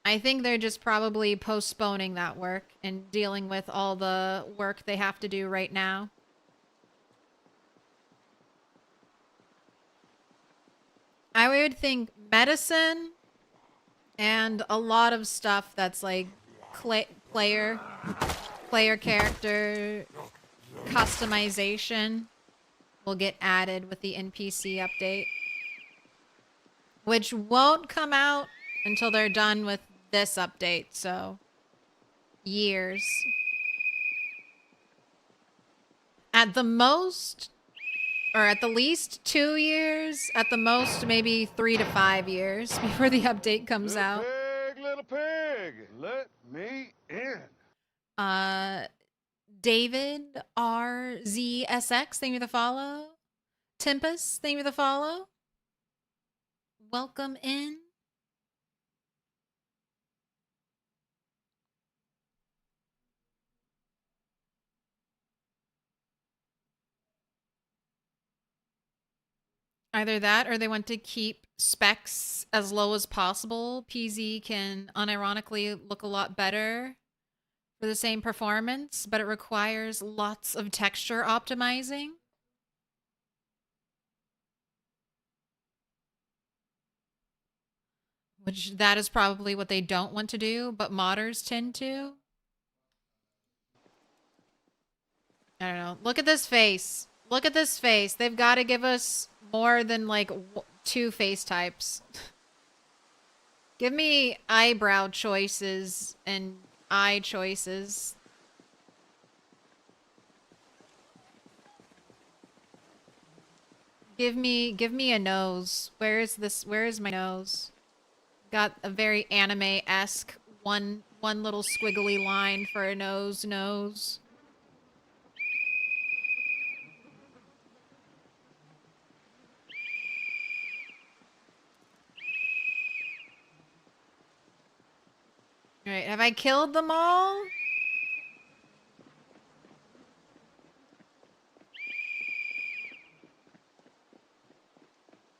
I think they're just probably postponing that work and dealing with all the work they have to do right now. I would think medicine and a lot of stuff that's like player character customization will get added with the NPC update, which won't come out until they're done with this update, so years. At the most, or at the least 2 years, at the most maybe 3 to 5 years before the update comes out. Little pig, let me in. David RZSX, thank you for the follow. Tempest, thank you for the follow. Welcome in. Either that or they want to keep specs as low as possible. PZ can unironically look a lot better for the same performance, but it requires lots of texture optimizing. Which that is probably what they don't want to do, but modders tend to. I don't know. Look at this face. Look at this face. They've got to give us more than like 2 face types. Give me eyebrow choices and eye choices. Give me a nose. Where is this? Where is my nose? Got a very anime-esque one little squiggly line for a nose. All right, have I killed them all?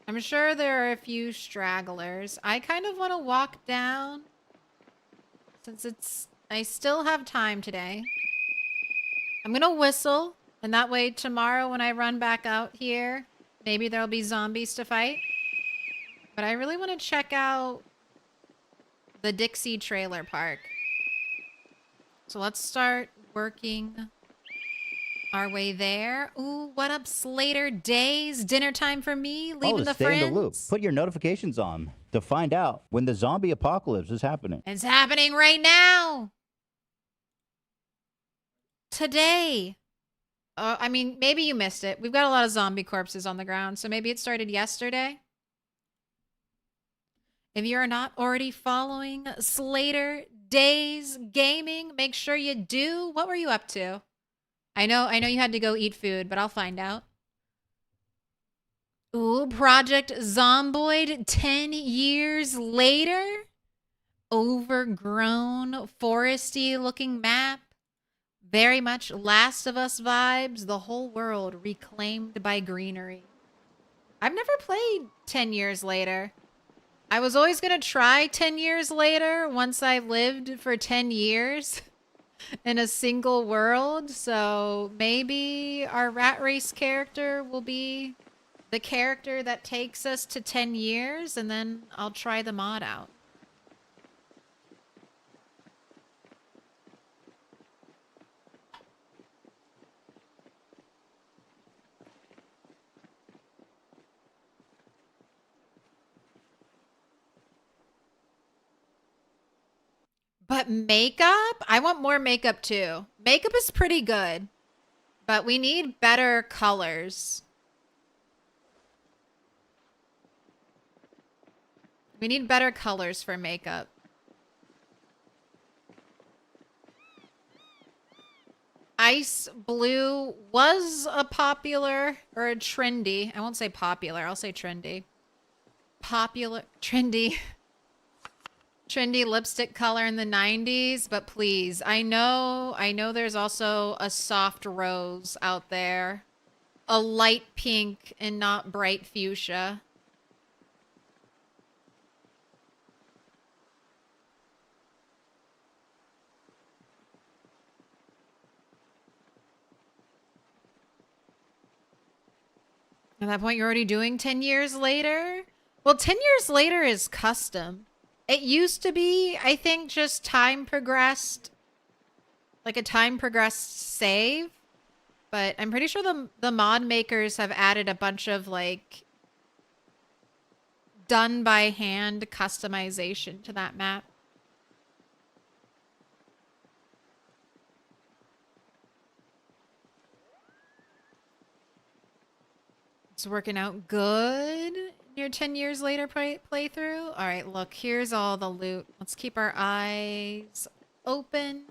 I'm sure there are a few stragglers. I kind of want to walk down since I still have time today. I'm gonna whistle, and that way tomorrow when I run back out here, maybe there'll be zombies to fight. But I really want to check out the Dixie Trailer Park. So let's start working our way there. Ooh, what up, Slater Days? Dinner time for me? Leaving the stay friends? in the loop. Put your notifications on to find out when the zombie apocalypse is happening. It's happening right now. Today. I mean, maybe you missed it. We've got a lot of zombie corpses on the ground, so maybe it started yesterday. If you're not already following Slater Days Gaming, make sure you do. What were you up to? I know you had to go eat food, but I'll find out. Ooh, Project Zomboid 10 years later. Overgrown, foresty looking map. Very much Last of Us vibes. The whole world reclaimed by greenery. I've never played 10 years later. I was always going to try 10 years later once I lived for 10 years in a single world. So maybe our Rat Race character will be the character that takes us to 10 years, and then I'll try the mod out. But makeup? I want more makeup too. Makeup is pretty good, but we need better colors. We need better colors for makeup. Ice blue was a popular or a trendy. I won't say popular. I'll say trendy. Trendy lipstick color in the 90s, but please, I know there's also a soft rose out there. A light pink and not bright fuchsia. At that point, you're already doing 10 years later? Well, 10 years later is custom. It used to be, I think, just time progressed. Like a time progressed save. But I'm pretty sure the mod makers have added a bunch of, like, done by hand customization to that map. It's working out good. Your 10 years later playthrough. All right, look, here's all the loot. Let's keep our eyes open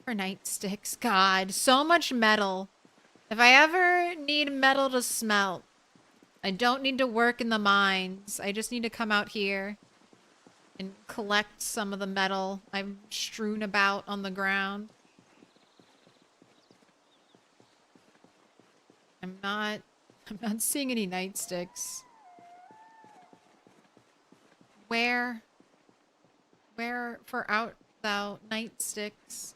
for nightsticks. God, so much metal. If I ever need metal to smelt, I don't need to work in the mines. I just need to come out here and collect some of the metal I've strewn about on the ground. I'm not seeing any nightsticks. Where for out thou nightsticks?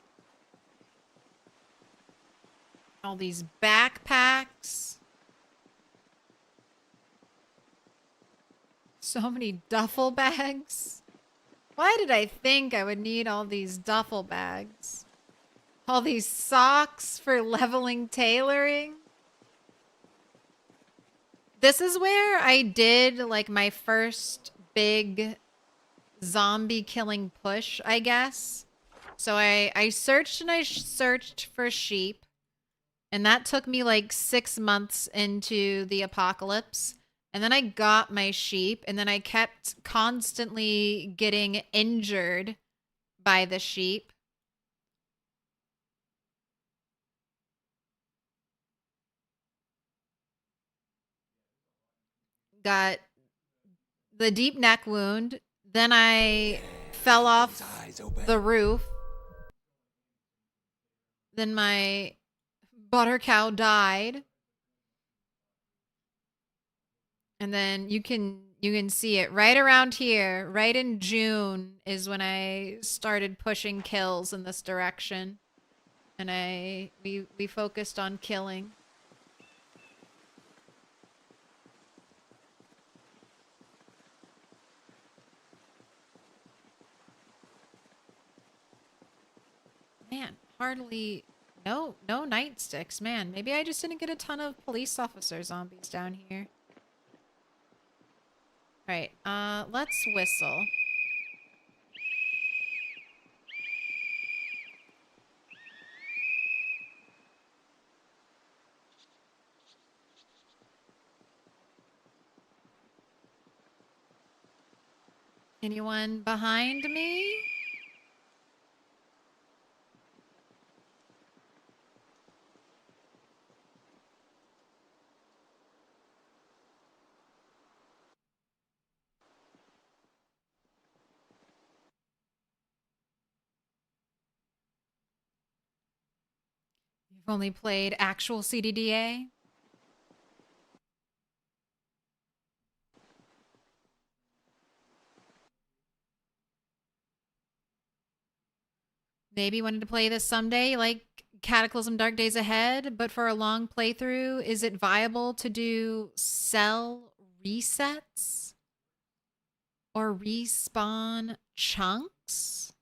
All these backpacks. So many duffel bags. Why did I think I would need all these duffel bags? All these socks for leveling tailoring. This is where I did like my first big zombie killing push, I guess. So I searched and I searched for sheep. And that took me like 6 months into the apocalypse. And then I got my sheep, and then I kept constantly getting injured by the sheep. Got the deep neck wound. Then I fell off the roof. Then my butter cow died. And then you can see it right around here, right in June is when I started pushing kills in this direction. And we focused on killing. Man, hardly no nightsticks, man. Maybe I just didn't get a ton of police officer zombies down here. Right, let's whistle. Anyone behind me? You've only played actual CDDA? Maybe wanted to play this someday, like Cataclysm Dark Days Ahead, but for a long playthrough, is it viable to do cell resets? Or respawn chunks?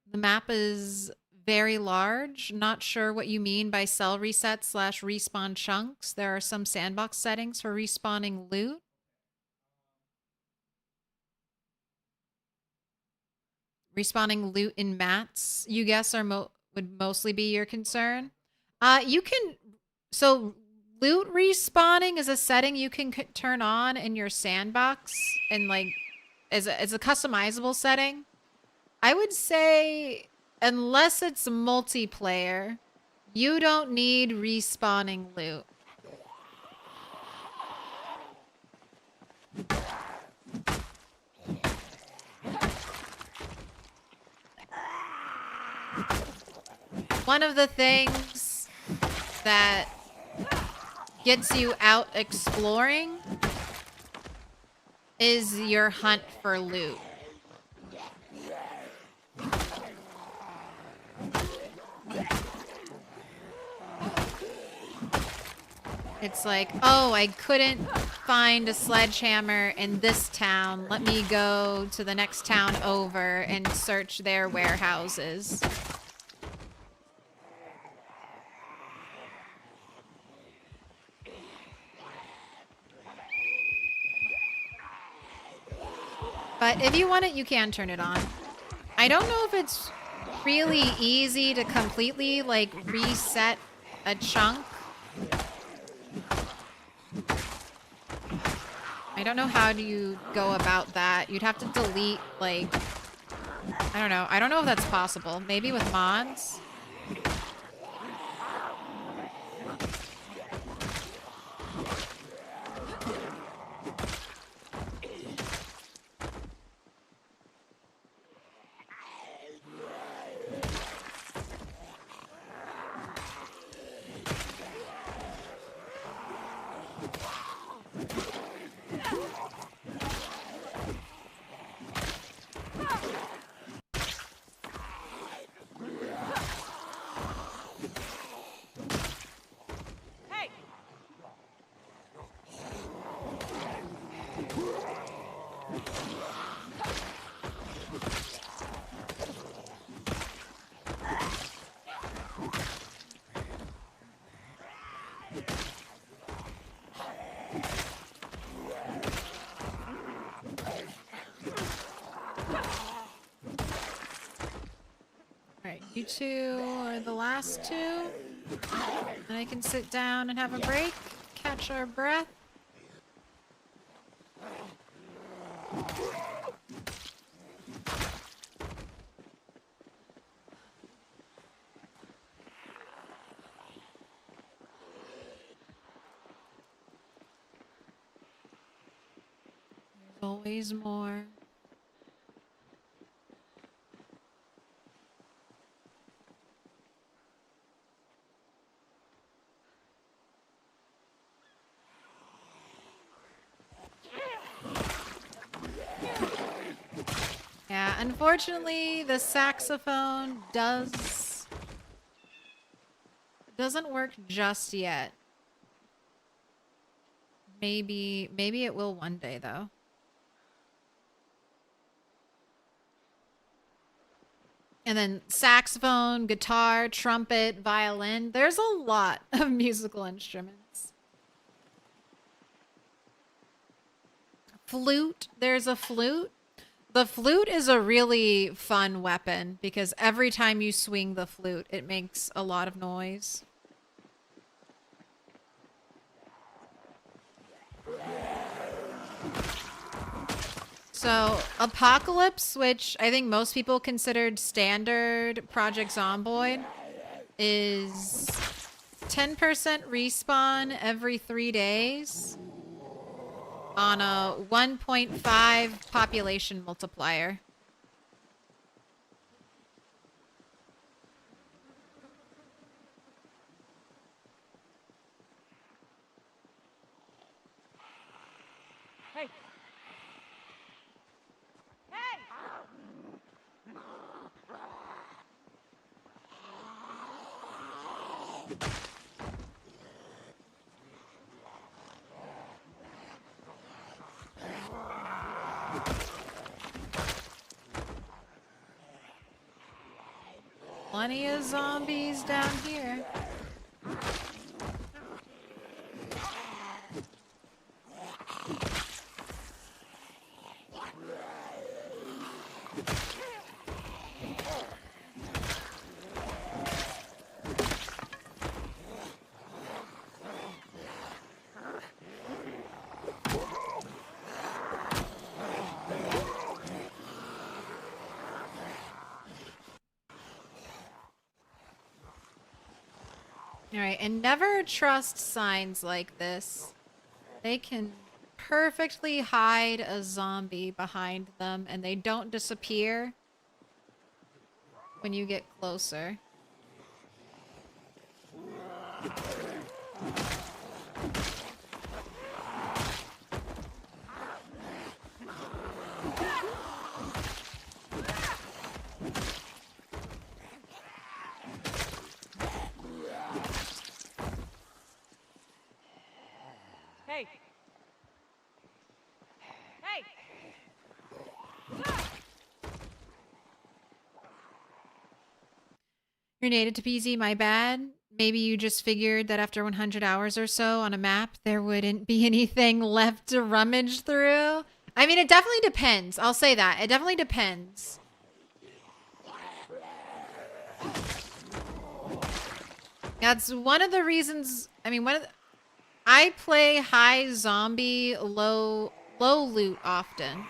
The map is very large. Not sure what you mean by cell reset / respawn chunks. There are some sandbox settings for respawning loot. Respawning loot in mats, you guess, would mostly be your concern. You can, so loot respawning is a setting you can turn on in your sandbox and like as a customizable setting. I would say unless it's multiplayer, you don't need respawning loot. One of the things that gets you out exploring is your hunt for loot. It's like, oh, I couldn't find a sledgehammer in this town. Let me go to the next town over and search their warehouses. But if you want it, you can turn it on. I don't know if it's really easy to completely, like, reset a chunk I don't know how do you go about that. You'd have to delete, like, I don't know. I don't know if that's possible. Maybe with mods. Hey! Alright, you two are the last two. And I can sit down and have a break, catch our breath. There's always more. Yeah, unfortunately, the saxophone doesn't work just yet. Maybe it will one day though. And then saxophone, guitar, trumpet, violin. There's a lot of musical instruments. Flute, there's a flute. The flute is a really fun weapon because every time you swing the flute, it makes a lot of noise. So, Apocalypse, which I think most people considered standard Project Zomboid, is 10% respawn every 3 days on a 1.5 population multiplier. Hey! Hey! Plenty of zombies down here. Alright, and never trust signs like this. They can perfectly hide a zombie behind them, and they don't disappear when you get closer. Hey! Hey! You're native to PZ, my bad. Maybe you just figured that after 100 hours or so on a map, there wouldn't be anything left to rummage through. I mean, it definitely depends. I'll say that. It definitely depends. That's one of the reasons. I mean, I play high zombie, low loot often.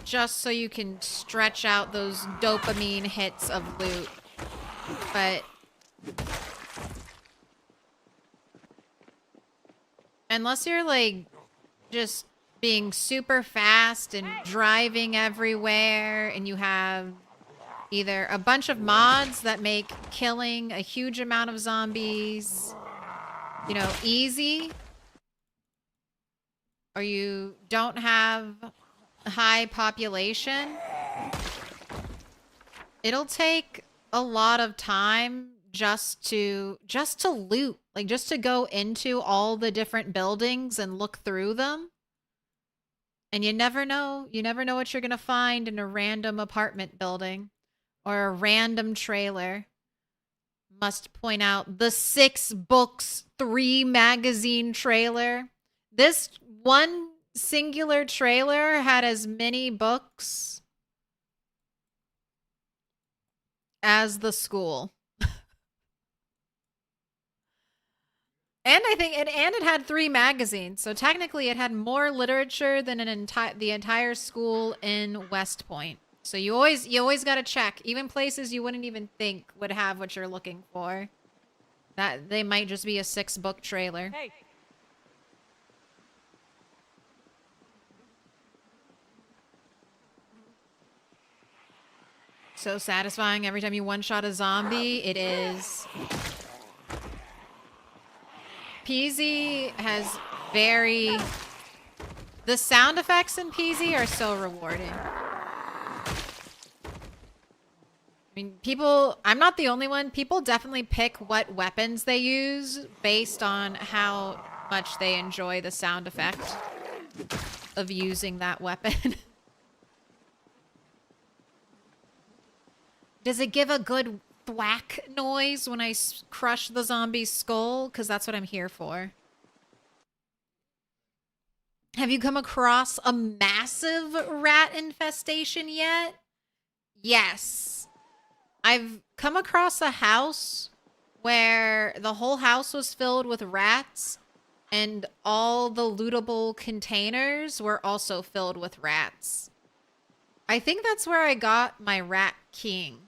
Just so you can stretch out those dopamine hits of loot. But unless you're like just being super fast and driving everywhere and you have either a bunch of mods that make killing a huge amount of zombies, you know, easy, or you don't have a high population, it'll take a lot of time just to loot, like just to go into all the different buildings and look through them. And you never know what you're going to find in a random apartment building or a random trailer. Must point out the 6 books, 3 magazine trailer. This one singular trailer had as many books as the school. And I think it had 3 magazines, so technically it had more literature than the entire school in West Point. So you always got to check, even places you wouldn't even think would have what you're looking for. That they might just be a 6-book trailer. Hey. So satisfying every time you one-shot a zombie. It is. PZ has the sound effects in PZ are so rewarding. I mean, I'm not the only one. People definitely pick what weapons they use based on how much they enjoy the sound effect of using that weapon. Does it give a good thwack noise when I crush the zombie's skull? Because that's what I'm here for. Have you come across a massive rat infestation yet? Yes. I've come across a house where the whole house was filled with rats and all the lootable containers were also filled with rats. I think that's where I got my Rat King.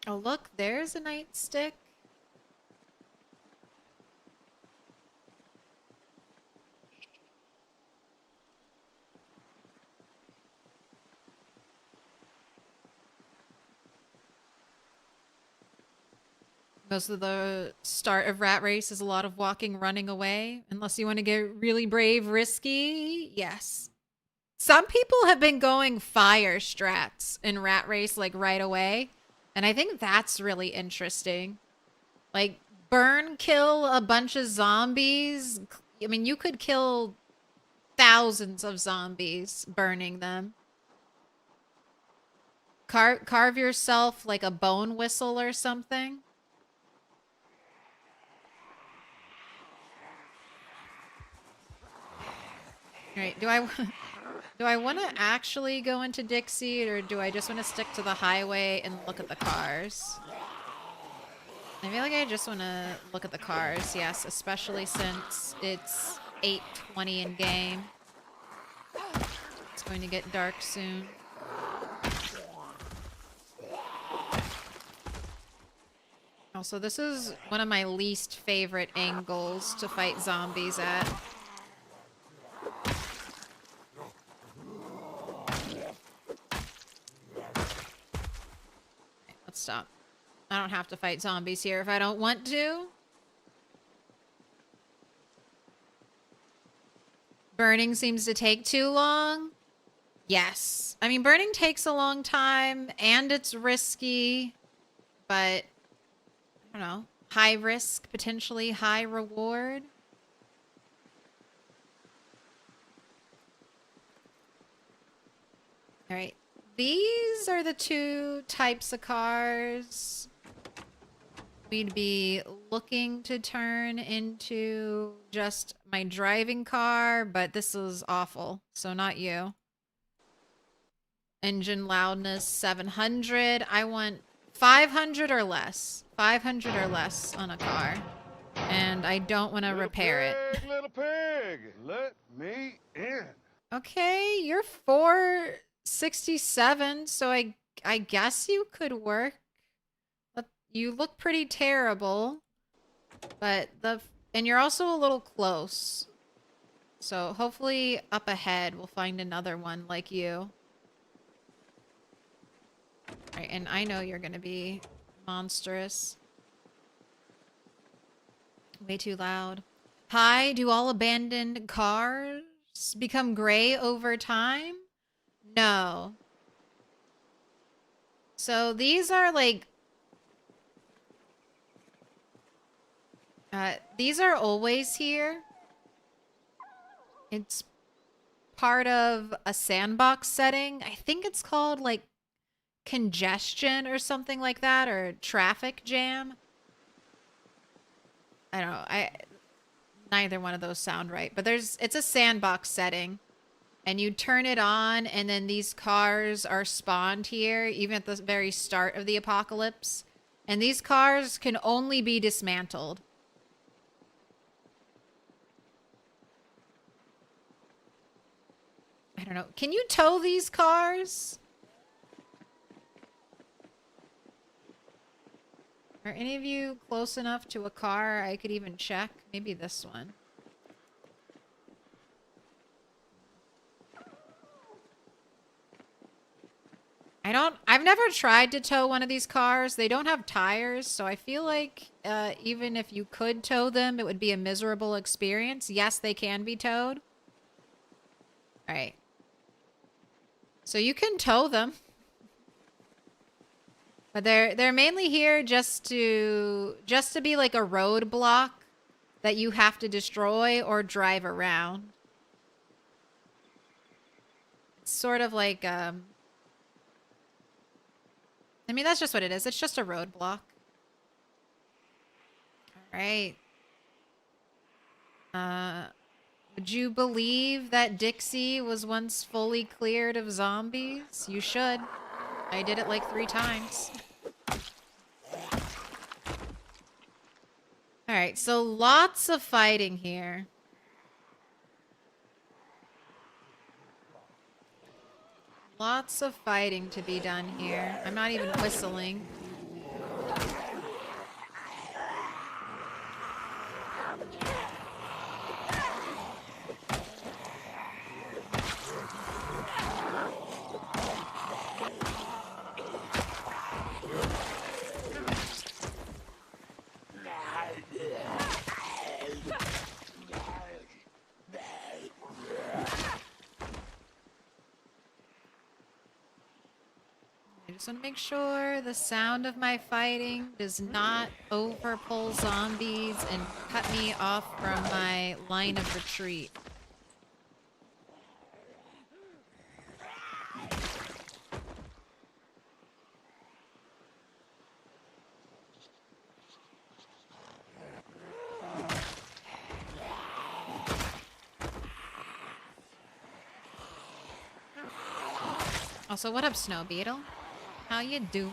Oh, look, there's a nightstick. Most of the start of Rat Race is a lot of walking, running away. Unless you want to get really brave, risky. Yes. Some people have been going fire strats in Rat Race, like, right away. And I think that's really interesting. Like, burn, kill a bunch of zombies. I mean, you could kill thousands of zombies burning them. Carve yourself, like, a bone whistle or something. All right, do I want to actually go into Dixie, or do I just want to stick to the highway and look at the cars? I feel like I just want to look at the cars, yes, especially since it's 8:20 in game. It's going to get dark soon. Also, this is one of my least favorite angles to fight zombies at. Stop. I don't have to fight zombies here if I don't want to. Burning seems to take too long. Yes. I mean, burning takes a long time and it's risky, but I don't know. High risk, potentially high reward. All right. these are the two types of cars we'd be looking to turn into just my driving car, but this is awful, so not you. Engine loudness 700. I want 500 or less. 500 or less on a car. And I don't want to repair it. Little pig, let me in. Okay, you're 467, so I guess you could work. But you look pretty terrible. But and you're also a little close. So hopefully up ahead we'll find another one like you. Alright, and I know you're gonna be monstrous. Way too loud. Hi, do all abandoned cars become gray over time? No. So these are like... these are always here. It's part of a sandbox setting. I think it's called like congestion or something like that, or traffic jam. I don't know. Neither one of those sound right, but it's a sandbox setting, and you turn it on, and then these cars are spawned here, even at the very start of the apocalypse. And these cars can only be dismantled. I don't know. Can you tow these cars? Are any of you close enough to a car I could even check? Maybe this one. I've never tried to tow one of these cars. They don't have tires, so I feel like even if you could tow them, it would be a miserable experience. Yes, they can be towed. All right. So you can tow them. But they're mainly here just to be like a roadblock that you have to destroy or drive around. It's sort of like I mean, that's just what it is. It's just a roadblock. All right. Would you believe that Dixie was once fully cleared of zombies? You should. I did it like 3 times. Alright, so lots of fighting here. Lots of fighting to be done here. I'm not even whistling. I just want to make sure the sound of my fighting does not overpull zombies and cut me off from my line of retreat. Also, what up, Snow Beetle? How you do?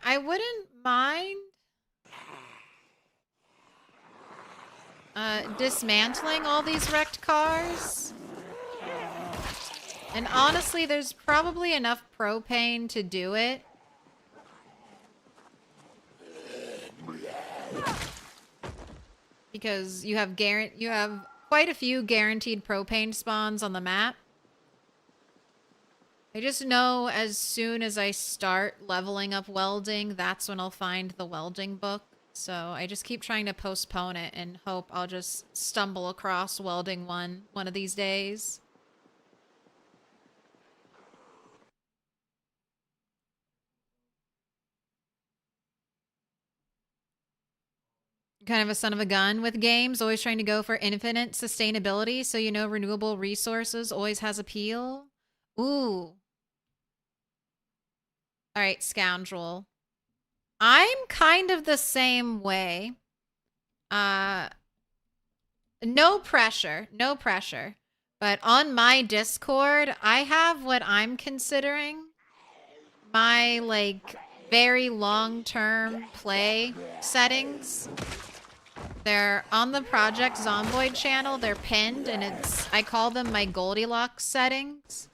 I wouldn't mind dismantling all these wrecked cars. And honestly, there's probably enough propane to do it. Because you have quite a few guaranteed propane spawns on the map. I just know as soon as I start leveling up welding, that's when I'll find the welding book. So I just keep trying to postpone it and hope I'll just stumble across welding one of these days. Kind of a son of a gun with games, always trying to go for infinite sustainability, so you know renewable resources always has appeal. Ooh. All right, scoundrel. I'm kind of the same way. No pressure, no pressure. But on my Discord, I have what I'm considering my like very long-term play settings. They're on the Project Zomboid channel. They're pinned, and I call them my Goldilocks settings.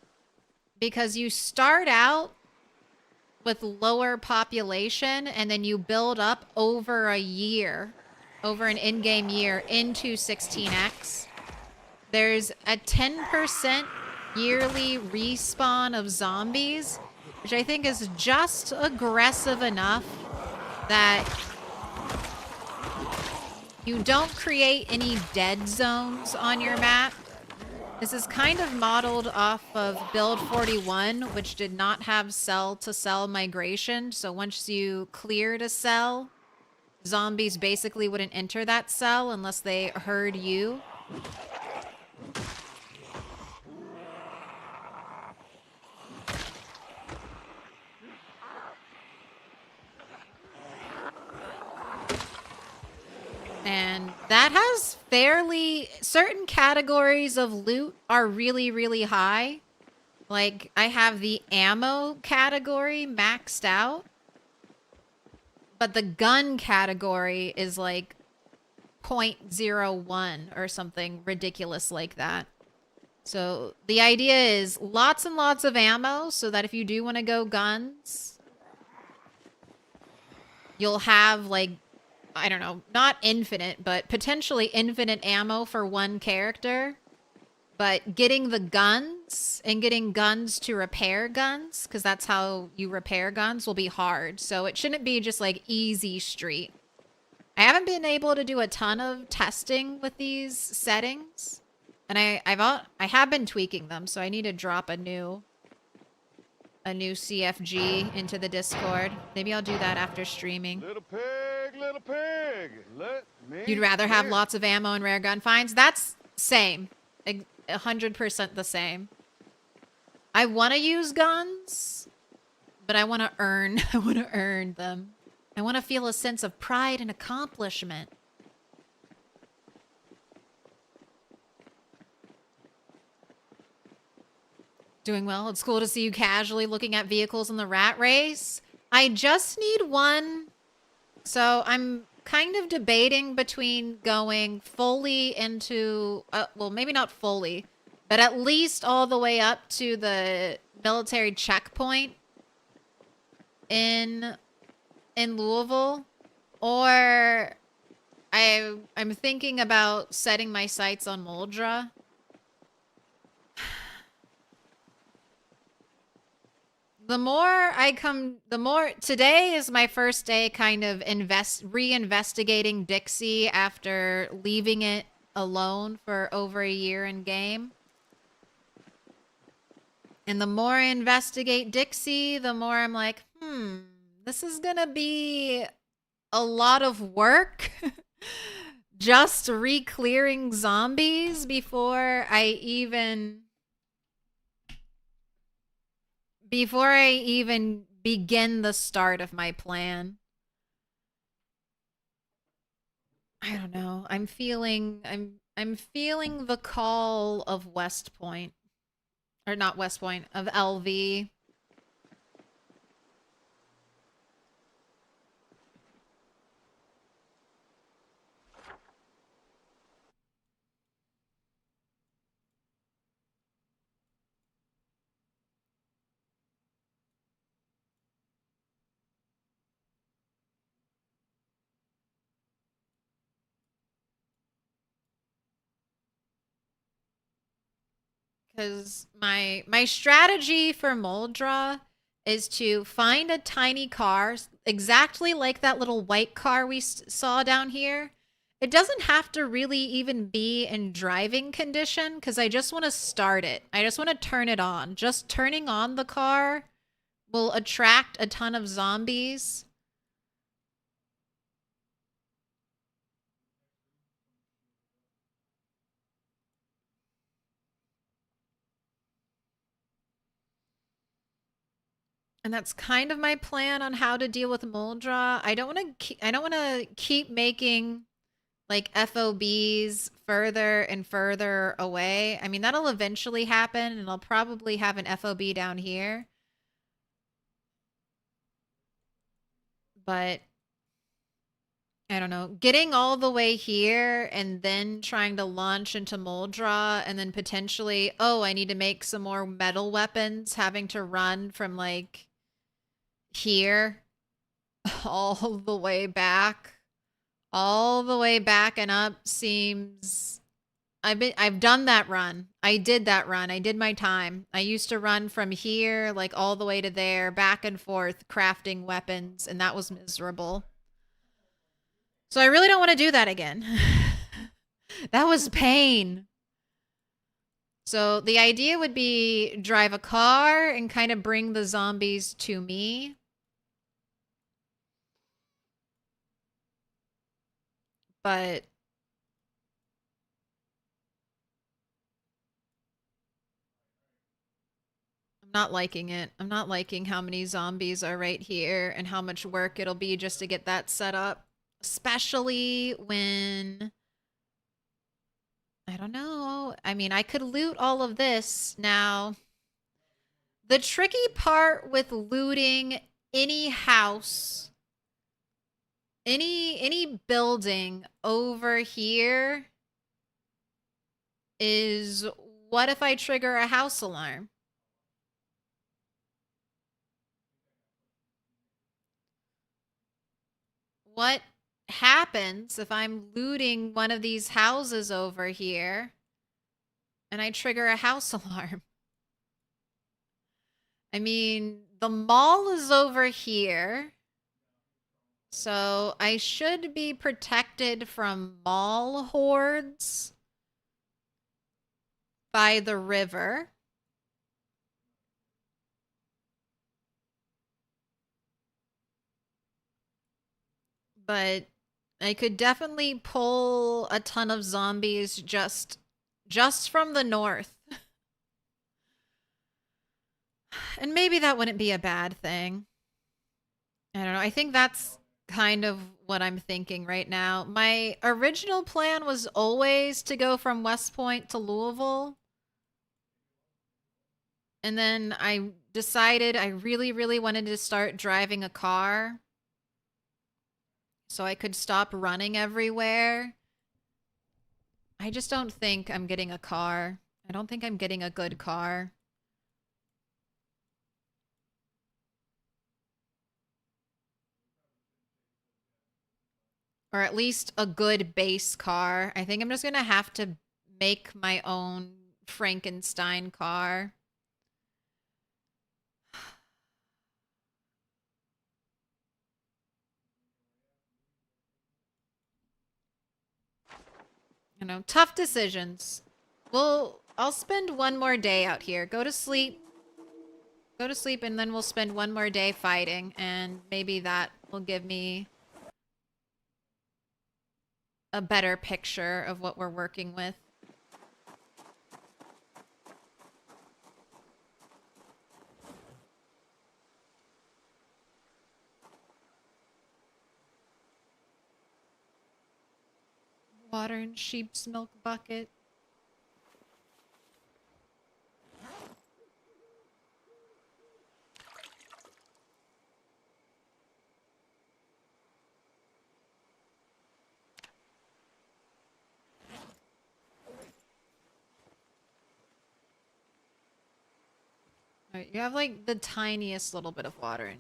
Because you start out with lower population, and then you build up over a year, over an in-game year, into 16x. There's a 10% yearly respawn of zombies, which I think is just aggressive enough that you don't create any dead zones on your map. This is kind of modeled off of build 41, which did not have cell-to-cell migration. So once you cleared a cell, zombies basically wouldn't enter that cell unless they heard you. And that has certain categories of loot are really, really high. Like, I have the ammo category maxed out. But the gun category is like 0.01 or something ridiculous like that. So the idea is lots and lots of ammo so that if you do want to go guns, you'll have like, I don't know, not infinite, but potentially infinite ammo for one character. But getting the guns and getting guns to repair guns, because that's how you repair guns, will be hard. So it shouldn't be just like easy street. I haven't been able to do a ton of testing with these settings. And I have been tweaking them, so I need to drop a new CFG into the Discord. Maybe I'll do that after streaming. Little pig, let me You'd rather have in. lots of ammo and rare gun finds? That's same. 100% the same. I want to use guns, but I want to earn them. I want to feel a sense of pride and accomplishment. Doing well. It's cool to see you casually looking at vehicles in the rat race. I just need one. So I'm kind of debating between going fully into, well, maybe not fully, but at least all the way up to the military checkpoint in Louisville, or I'm thinking about setting my sights on Moldra. The more today is my first day kind of reinvestigating Dixie after leaving it alone for over a year in game. And the more I investigate Dixie, the more I'm like, this is gonna be a lot of work. Just re-clearing zombies before I even begin the start of my plan. I don't know. I'm feeling the call of West Point. Or not West Point, of LV. Because my strategy for Moldra is to find a tiny car, exactly like that little white car we saw down here. It doesn't have to really even be in driving condition, because I just want to start it. I just want to turn it on. Just turning on the car will attract a ton of zombies. And that's kind of my plan on how to deal with Moldra. I don't want to keep making like FOBs further and further away. I mean, that'll eventually happen, and I'll probably have an FOB down here. But I don't know, getting all the way here and then trying to launch into Moldra and then potentially, oh, I need to make some more metal weapons, having to run from like here all the way back. All the way back and up seems I've done that run. I did that run. I did my time. I used to run from here like all the way to there, back and forth crafting weapons, and that was miserable. So I really don't want to do that again. That was pain. So the idea would be drive a car and kind of bring the zombies to me. But I'm not liking it. I'm not liking how many zombies are right here and how much work it'll be just to get that set up. Especially when, I don't know. I mean, I could loot all of this. Now, the tricky part with looting any house, any building over here is, what if I trigger a house alarm? What happens if I'm looting one of these houses over here and I trigger a house alarm? I mean, the mall is over here, so I should be protected from mall hordes by the river. But I could definitely pull a ton of zombies just from the north. And maybe that wouldn't be a bad thing. I don't know. I think that's kind of what I'm thinking right now. My original plan was always to go from West Point to Louisville. And then I decided I really, really wanted to start driving a car so I could stop running everywhere. I just don't think I'm getting a car. I don't think I'm getting a good car. Or at least a good base car. I think I'm just going to have to make my own Frankenstein car. You know, tough decisions. I'll spend one more day out here. Go to sleep. Go to sleep, and then we'll spend one more day fighting, and maybe that will give me a better picture of what we're working with. Water and sheep's milk bucket. All right, you have like the tiniest little bit of water in you.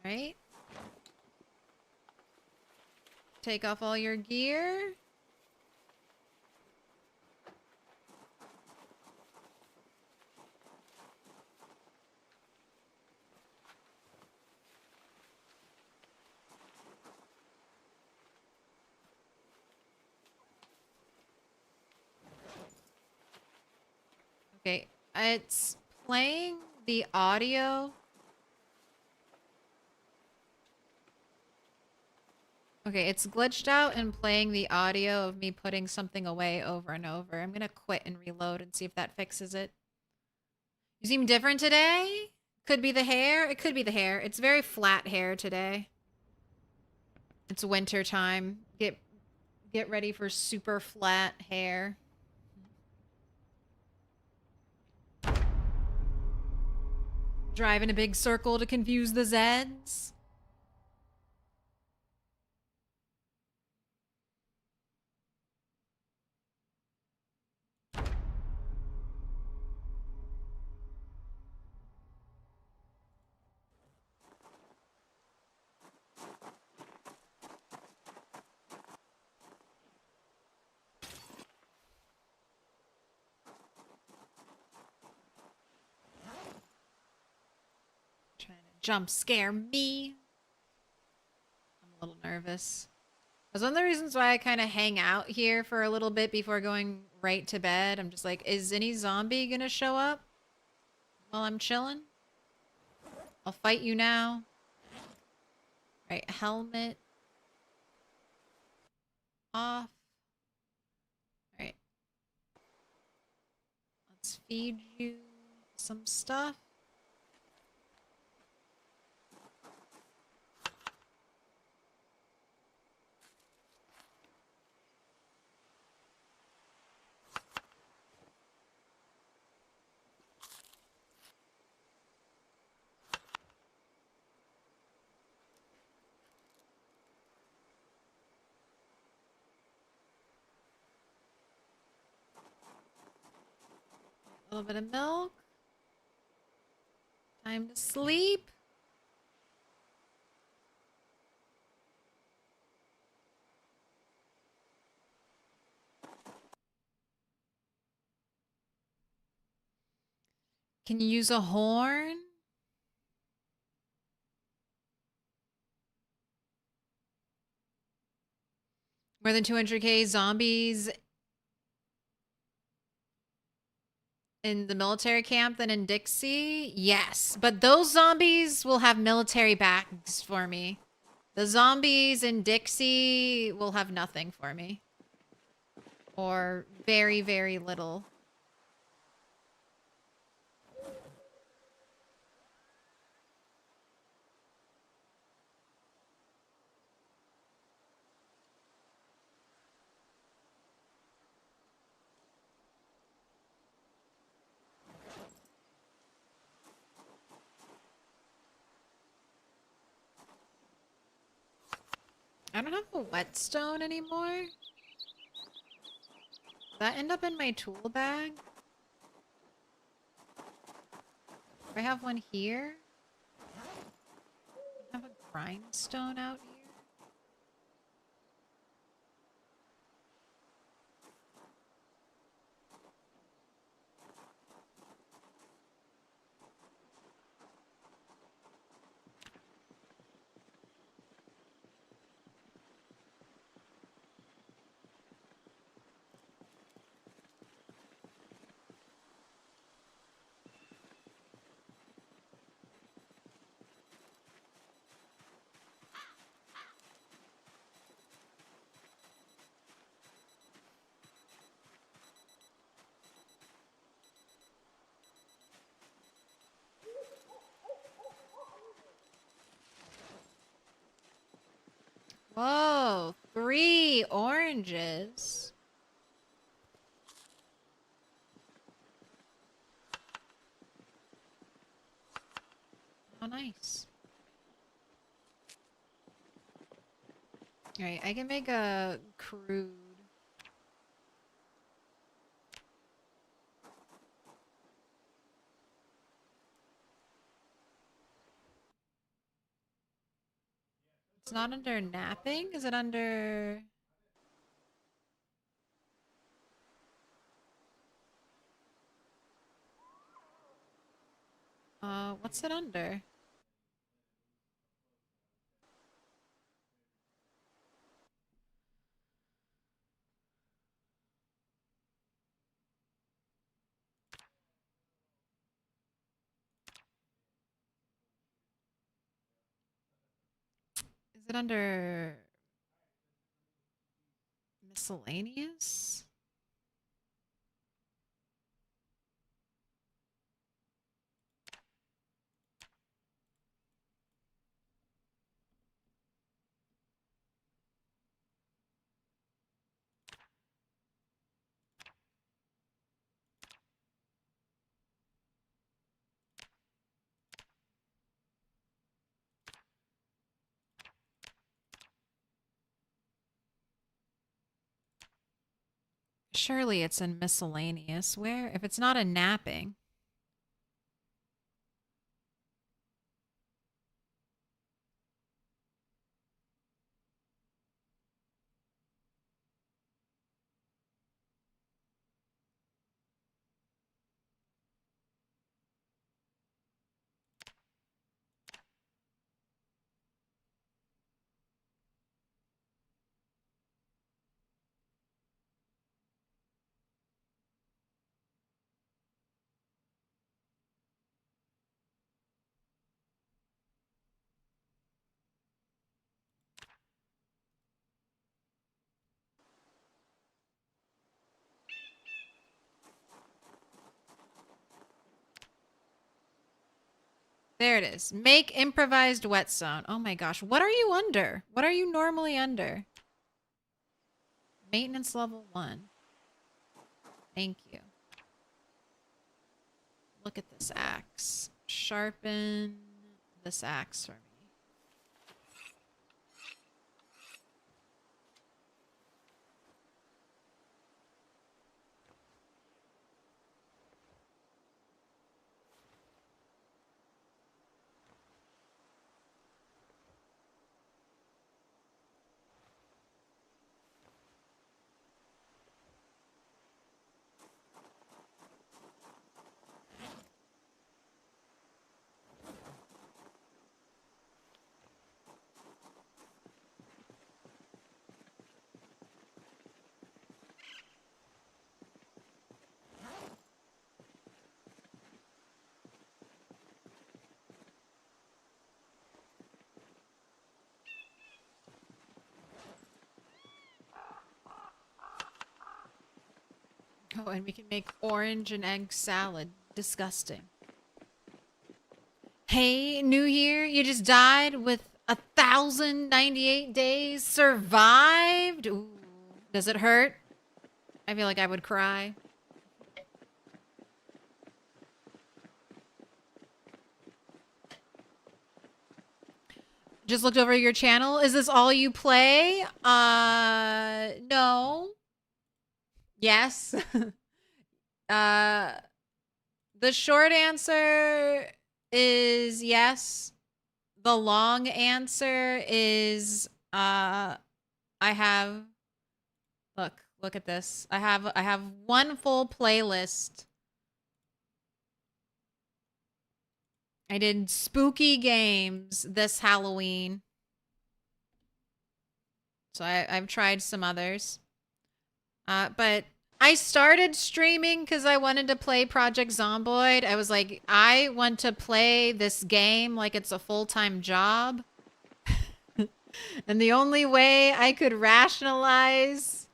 Okay. Right? Take off all your gear. Okay, it's playing the audio. Okay, it's glitched out and playing the audio of me putting something away over and over. I'm gonna quit and reload and see if that fixes it. You seem different today? Could be the hair. It could be the hair. It's very flat hair today. It's winter time. Get ready for super flat hair. Drive in a big circle to confuse the Zeds. Trying to jump scare me. I'm a little nervous. That's one of the reasons why I kind of hang out here for a little bit before going right to bed. I'm just like, is any zombie gonna show up while I'm chilling? I'll fight you now. Right, helmet off. Alright. Let's feed you some stuff. A little bit of milk. Time to sleep. Can you use a horn? More than 200k zombies in the military camp than in Dixie? Yes, but those zombies will have military bags for me. The zombies in Dixie will have nothing for me. Or very, very little. I don't have a whetstone anymore. Did that end up in my tool bag? Do I have one here? I have a grindstone out here. Whoa, 3 oranges. How nice. Alright, I can make a crude. It's not under napping? Is it under... what's it under? Is it under miscellaneous? Surely it's in miscellaneous. Where? If it's not a napping. There it is. Make improvised wet zone. Oh my gosh. What are you under? What are you normally under? Maintenance level 1. Thank you. Look at this axe. Sharpen this axe for me. Oh, and we can make orange and egg salad. Disgusting. Hey, New Year, you just died with 1,098 days. Survived? Ooh. Does it hurt? I feel like I would cry. Just looked over your channel. Is this all you play? No. Yes. The short answer is yes. The long answer is I have look at this. I have one full playlist. I did spooky games this Halloween. So I've tried some others. But I started streaming because I wanted to play Project Zomboid. I was like, I want to play this game like it's a full-time job. And the only way I could rationalize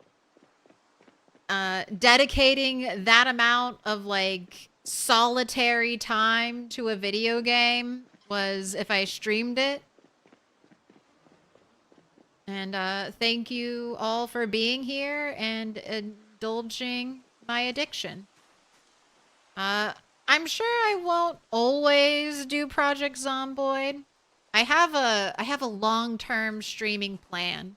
dedicating that amount of like solitary time to a video game was if I streamed it. And thank you all for being here and indulging my addiction. I'm sure I won't always do Project Zomboid. I have a long-term streaming plan.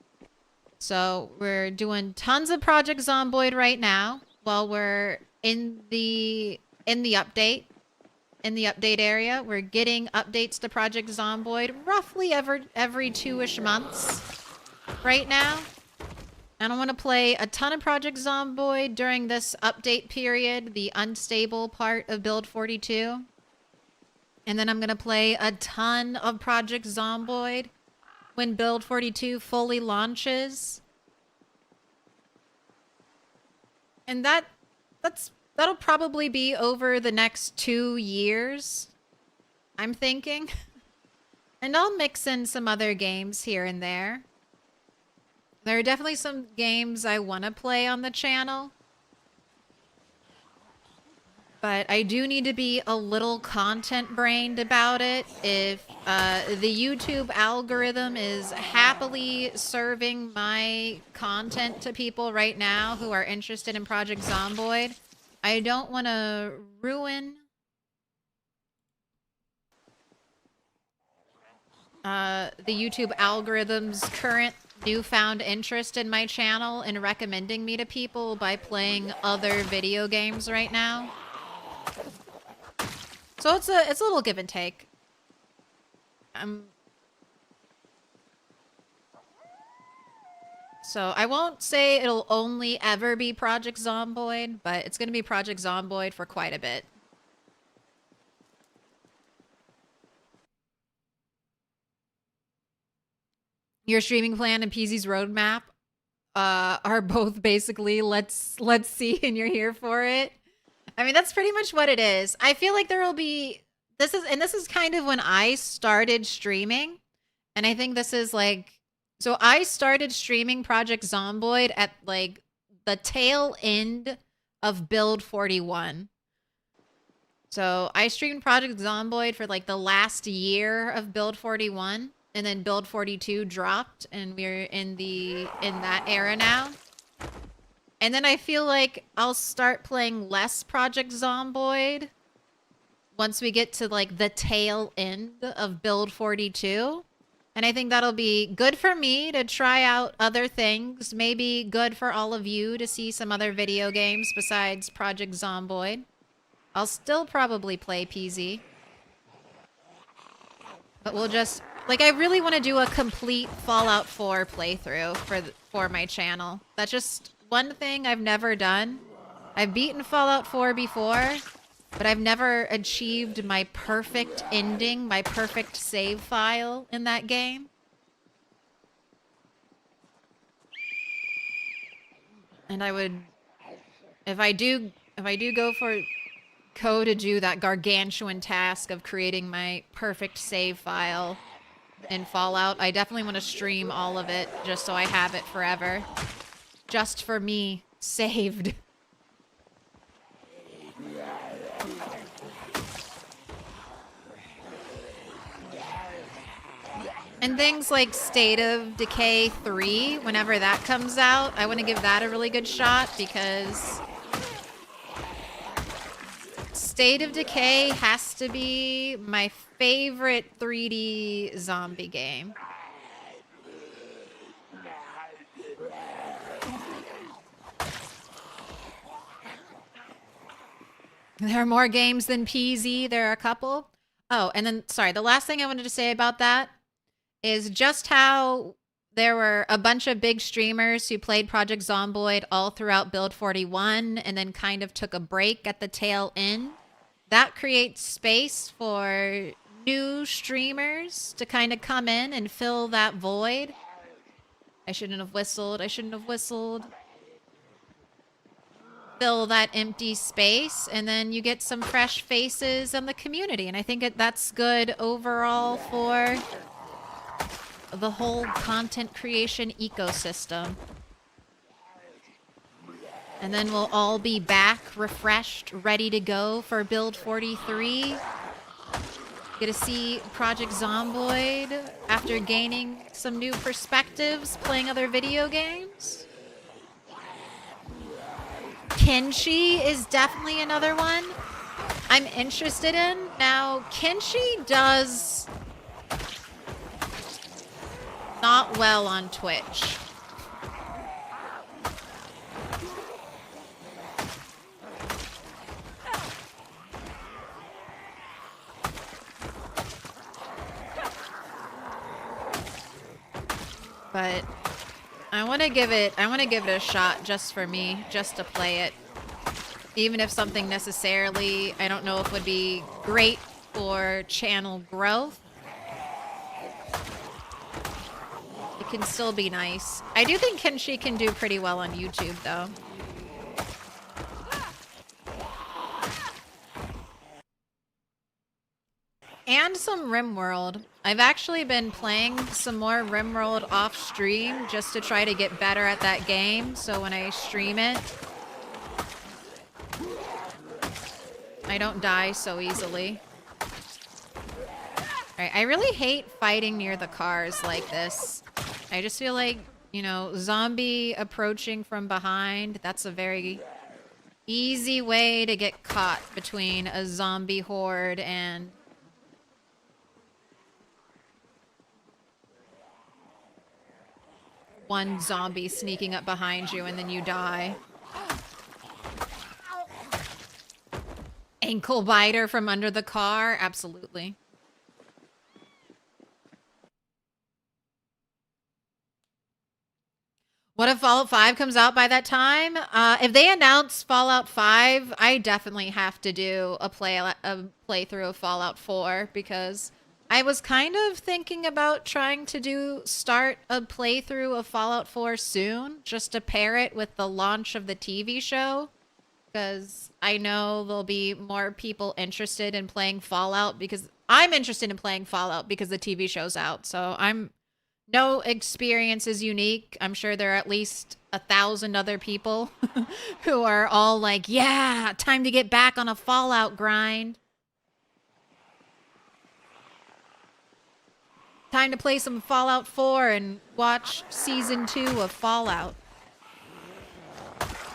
So we're doing tons of Project Zomboid right now while we're in the update. In the update area, we're getting updates to Project Zomboid roughly every 2-ish months right now. And I want to play a ton of Project Zomboid during this update period, the unstable part of Build 42. And then I'm going to play a ton of Project Zomboid when Build 42 fully launches. And that'll probably be over the next 2 years, I'm thinking. And I'll mix in some other games here and there. There are definitely some games I want to play on the channel. But I do need to be a little content-brained about it. If the YouTube algorithm is happily serving my content to people right now who are interested in Project Zomboid, I don't want to ruin the YouTube algorithm's current newfound interest in my channel and recommending me to people by playing other video games right now. So it's a little give and take. So I won't say it'll only ever be Project Zomboid, but it's going to be Project Zomboid for quite a bit. Your streaming plan and PZ's roadmap are both basically let's see and you're here for it. I mean, that's pretty much what it is. I feel like there will be this is kind of when I started streaming, and I think this is like, so I started streaming Project Zomboid at like the tail end of Build 41. So I streamed Project Zomboid for like the last year of Build 41. And then Build 42 dropped, and we're in that era now. And then I feel like I'll start playing less Project Zomboid once we get to like the tail end of Build 42. And I think that'll be good for me to try out other things. Maybe good for all of you to see some other video games besides Project Zomboid. I'll still probably play PZ. But we'll just... Like, I really want to do a complete Fallout 4 playthrough for my channel. That's just one thing I've never done. I've beaten Fallout 4 before, but I've never achieved my perfect ending, my perfect save file in that game. And I would... If I do go to do that gargantuan task of creating my perfect save file in Fallout, I definitely want to stream all of it just so I have it forever. Just for me, saved. And things like State of Decay 3, whenever that comes out, I want to give that a really good shot because State of Decay has to be my favorite 3D zombie game. There are more games than PZ. There are a couple. Oh, and then, sorry, the last thing I wanted to say about that is just how there were a bunch of big streamers who played Project Zomboid all throughout Build 41 and then kind of took a break at the tail end. That creates space for new streamers to kind of come in and fill that void. I shouldn't have whistled. I shouldn't have whistled. Fill that empty space, and then you get some fresh faces in the community. And I think that's good overall for the whole content creation ecosystem. And then we'll all be back, refreshed, ready to go for Build 43. Get to see Project Zomboid after gaining some new perspectives, playing other video games. Kenshi is definitely another one I'm interested in. Now, Kenshi does not well on Twitch. But I want to give it a shot just for me, just to play it. Even if something necessarily, I don't know if would be great for channel growth. It can still be nice. I do think Kenshi can do pretty well on YouTube though. And some RimWorld. I've actually been playing some more RimWorld off stream just to try to get better at that game. So when I stream it, I don't die so easily. Alright, I really hate fighting near the cars like this. I just feel like, you know, zombie approaching from behind, that's a very easy way to get caught between a zombie horde and one zombie sneaking up behind you and then you die. Ankle biter from under the car? Absolutely. What if Fallout 5 comes out by that time? If they announce Fallout 5, I definitely have to do a playthrough of Fallout 4 because I was kind of thinking about trying to start a playthrough of Fallout 4 soon, just to pair it with the launch of the TV show, because I know there'll be more people interested in playing Fallout because I'm interested in playing Fallout because the TV show's out. So no experience is unique. I'm sure there are at least 1,000 other people who are all like, yeah, time to get back on a Fallout grind. Time to play some Fallout 4 and watch Season 2 of Fallout.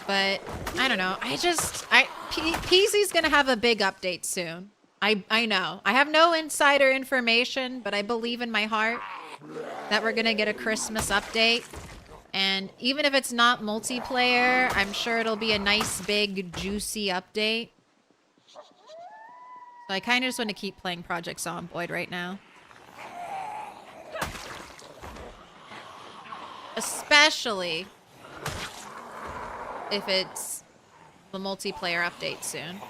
But, I don't know. PC's gonna have a big update soon. I know. I have no insider information, but I believe in my heart that we're gonna get a Christmas update. And even if it's not multiplayer, I'm sure it'll be a nice, big, juicy update. So I kind of just want to keep playing Project Zomboid right now. Especially if it's the multiplayer update soon.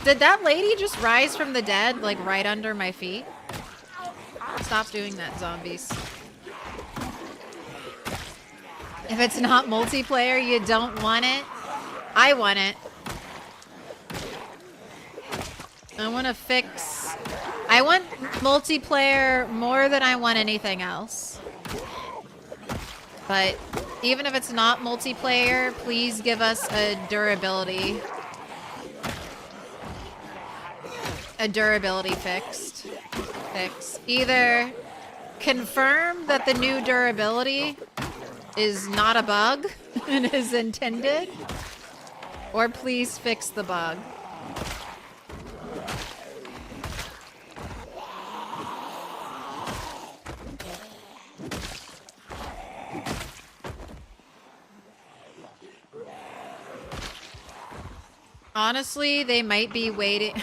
Did that lady just rise from the dead, like, right under my feet? Stop doing that, zombies. If it's not multiplayer, you don't want it? I want it. I want multiplayer more than I want anything else. But even if it's not multiplayer, please give us a durability fix. Either confirm that the new durability is not a bug and is intended, or please fix the bug. Honestly, they might be waiting.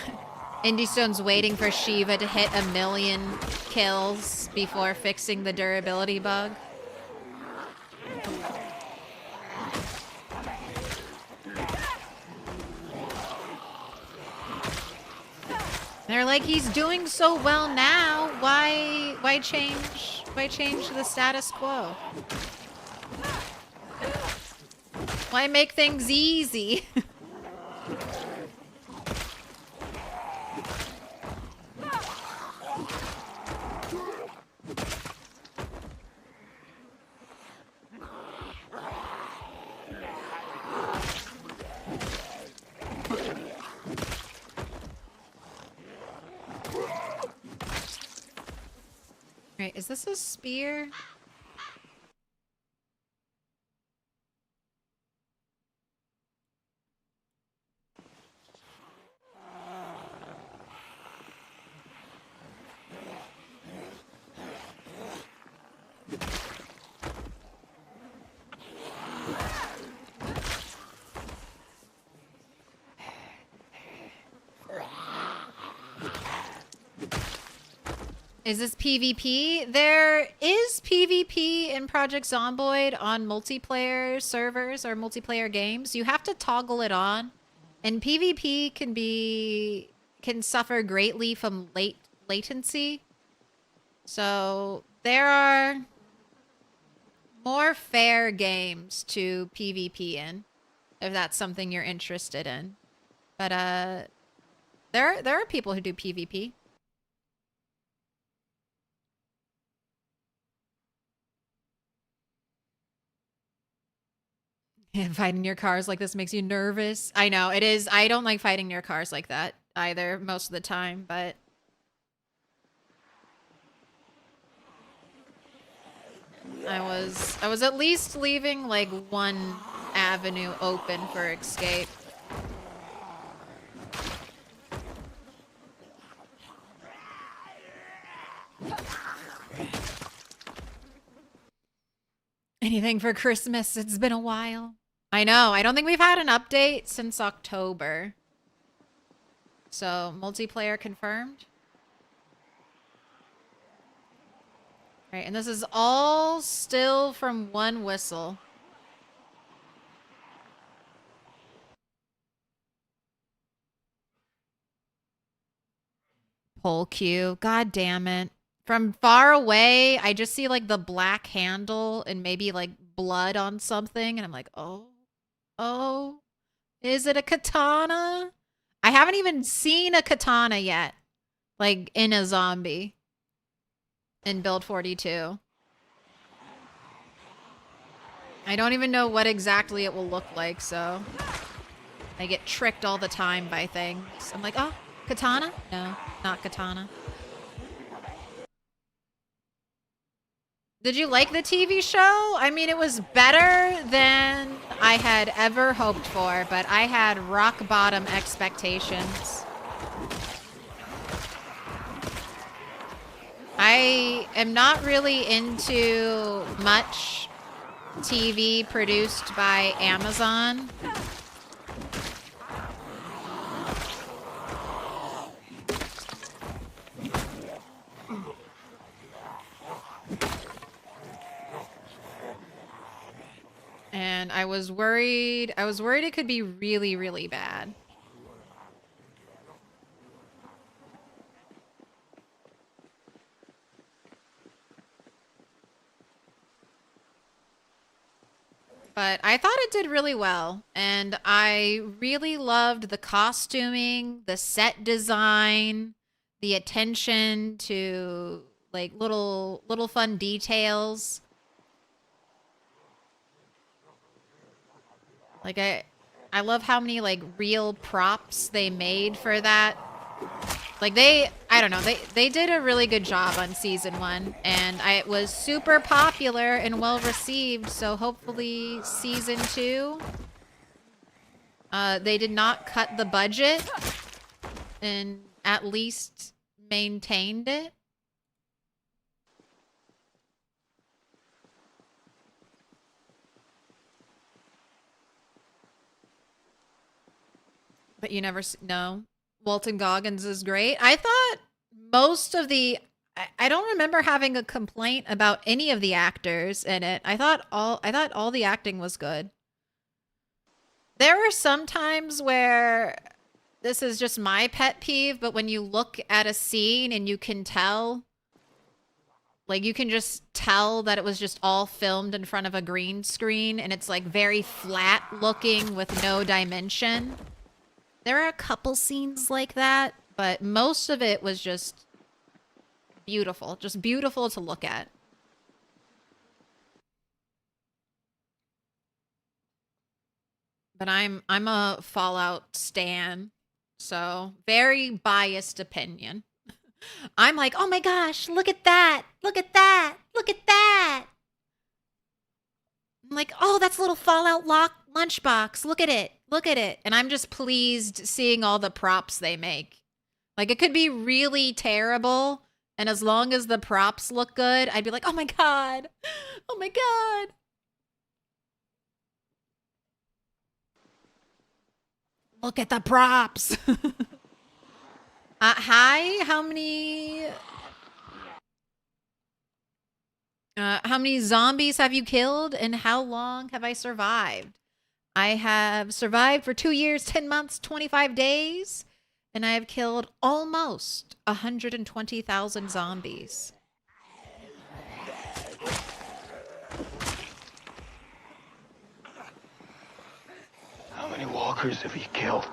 Indie Stone's waiting for Shiva to hit 1 million kills before fixing the durability bug. They're like, he's doing so well now. Why change the status quo? Why make things easy? Right, is this a spear? Is this PvP? There is PvP in Project Zomboid on multiplayer servers or multiplayer games. You have to toggle it on. And PvP can suffer greatly from latency. So there are more fair games to PvP in. if that's something you're interested in. But there are people who do PvP. And fighting near cars like this makes you nervous. I know, it is. I don't like fighting near cars like that either most of the time, but I was at least leaving like one avenue open for escape. Anything for Christmas? It's been a while. I know. I don't think we've had an update since October. So, multiplayer confirmed. Right, and this is all still from one whistle. Pole cue. God damn it. From far away, I just see like the black handle and maybe like blood on something. And I'm like, oh, is it a katana? I haven't even seen a katana yet. Like in a zombie. In build 42. I don't even know what exactly it will look like, so I get tricked all the time by things. I'm like, oh, katana? No, not katana. Did you like the TV show? I mean, it was better than I had ever hoped for, but I had rock bottom expectations. I am not really into much TV produced by Amazon. And I was worried it could be really, really bad. But I thought it did really well, and I really loved the costuming, the set design, the attention to like little fun details. Like I love how many like real props they made for that. Like I don't know, they did a really good job on season 1, and it was super popular and well received, so hopefully season 2, they did not cut the budget and at least maintained it. But you never know. Walton Goggins is great. I thought most of the... I don't remember having a complaint about any of the actors in it. I thought all the acting was good. There were some times where... This is just my pet peeve, but when you look at a scene and you can tell... Like, you can just tell that it was just all filmed in front of a green screen, and it's, like, very flat looking with no dimension. There are a couple scenes like that, but most of it was just beautiful to look at. But I'm a Fallout stan, so very biased opinion. I'm like, oh my gosh, look at that, look at that, look at that. I'm like, oh, that's a little Fallout lunchbox. Look at it. Look at it. And I'm just pleased seeing all the props they make. Like, it could be really terrible, and as long as the props look good, I'd be like, oh my god. Oh my god. Look at the props. Hi, how many zombies have you killed, and how long have I survived? I have survived for 2 years, 10 months, 25 days, and I have killed almost 120,000 zombies. fuckers have you killed?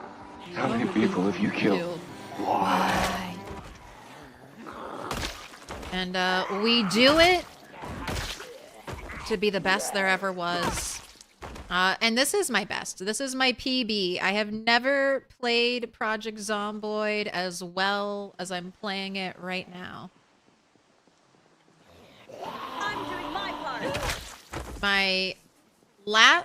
How many people have you killed? Why? And we do it to be the best there ever was. And this is my best. This is my PB. I have never played Project Zomboid as well as I'm playing it right now. I'm doing my part.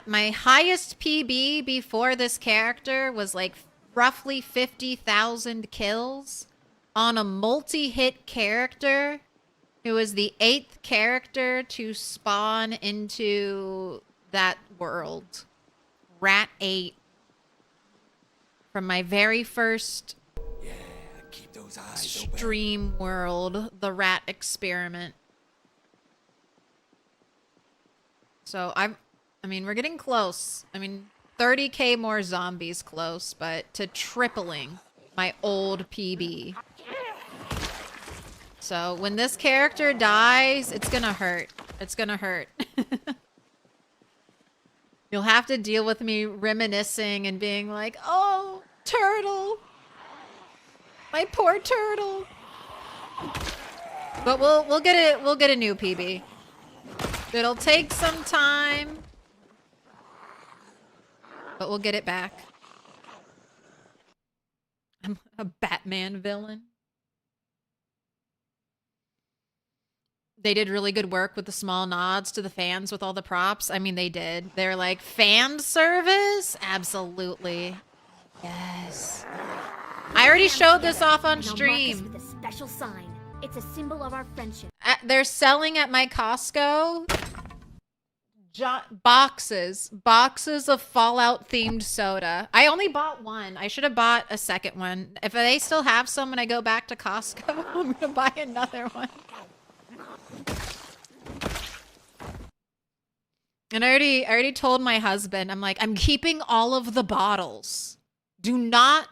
My highest PB before this character was like roughly 50,000 kills on a multi-hit character who is the 8th character to spawn into that world. Rat 8. From my very first Keep those eyes open. stream world, the rat experiment. So I mean, we're getting close. I mean, 30k more zombies close, but to tripling my old PB. So when this character dies, it's gonna hurt. It's gonna hurt. You'll have to deal with me reminiscing and being like, "Oh, turtle, my poor turtle." But we'll get it. We'll get a new PB. It'll take some time, but we'll get it back. I'm a Batman villain. They did really good work with the small nods to the fans with all the props. I mean, they did. They're like, fan service? Absolutely. Yes. I already showed this off on And I'll mark us stream. with a special sign. It's a symbol of our friendship. They're selling at my Costco boxes of Fallout themed soda. I only bought one. I should have bought a second one. If they still have some when I go back to Costco, I'm gonna buy another one. And I already told my husband, I'm like, I'm keeping all of the bottles. Do not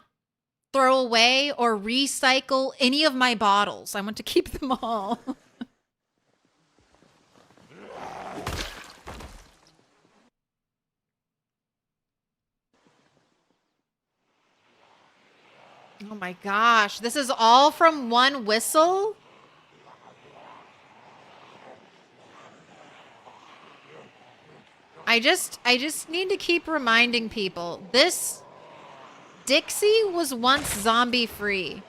throw away or recycle any of my bottles. I want to keep them all. Oh my gosh, this is all from one whistle? I just need to keep reminding people, this Dixie was once zombie free.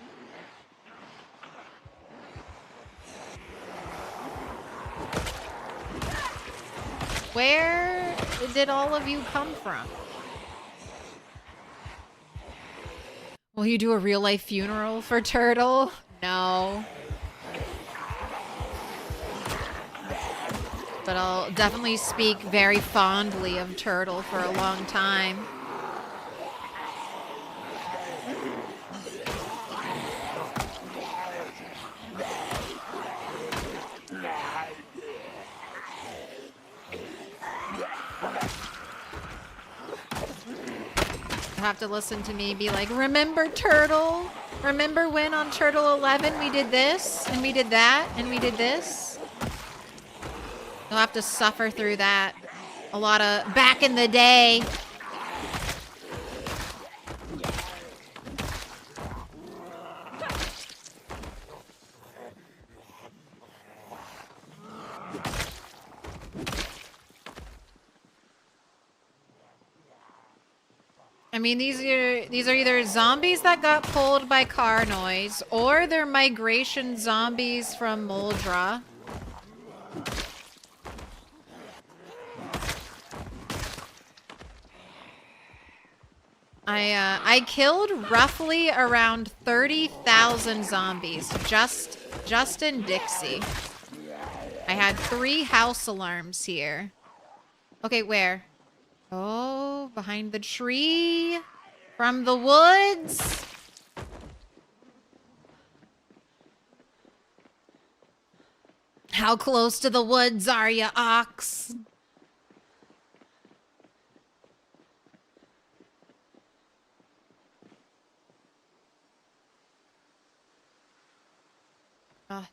Where did all of you come from? Will you do a real life funeral for Turtle? No. But I'll definitely speak very fondly of Turtle for a long time. You have to listen to me be like, remember Turtle? Remember when on Turtle 11 we did this and we did that and we did this? You'll have to suffer through that. A lot of back in the day. I mean, these are either zombies that got pulled by car noise, or they're migration zombies from Moldra. I killed roughly around 30,000 zombies just in Dixie. I had 3 house alarms here. Okay, where? Oh, behind the tree. From the woods. How close to the woods are you, Ox?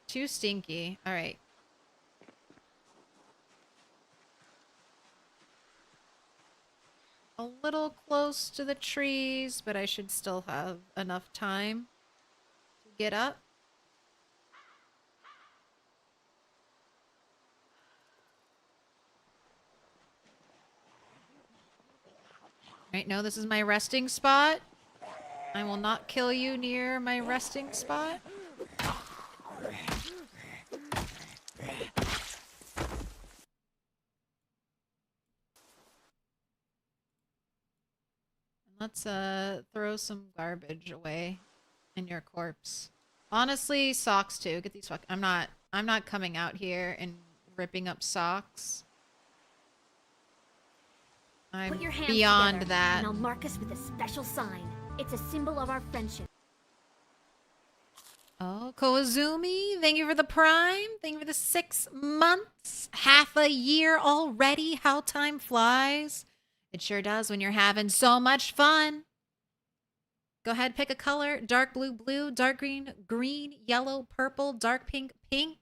Too stinky. All right. a little close to the trees, but I should still have enough time to get up. Right, no, this is my resting spot. I will not kill you near my resting spot. Let's throw some garbage away in your corpse. Honestly, socks too. Get these I'm not coming out here and ripping up socks. I'm Put your hands beyond together, that. and I'll mark us with a special sign. It's a symbol of our friendship. Oh, Koizumi, thank you for the prime. Thank you for the 6 months. Half a year already. How time flies. It sure does when you're having so much fun. Go ahead, pick a color. Dark blue, blue. Dark green, green. Yellow, purple. Dark pink, pink.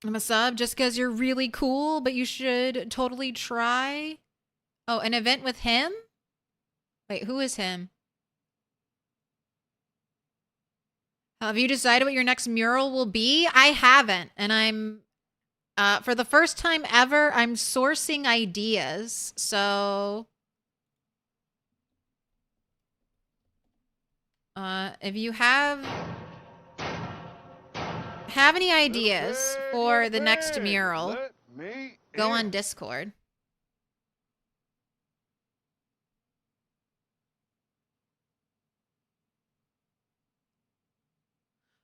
I'm a sub just because you're really cool, but you should totally try. Oh, an event with him? Wait, who is him? Have you decided what your next mural will be? I haven't, and I'm, for the first time ever, I'm sourcing ideas, so... if you have any ideas for the next mural, go on Discord.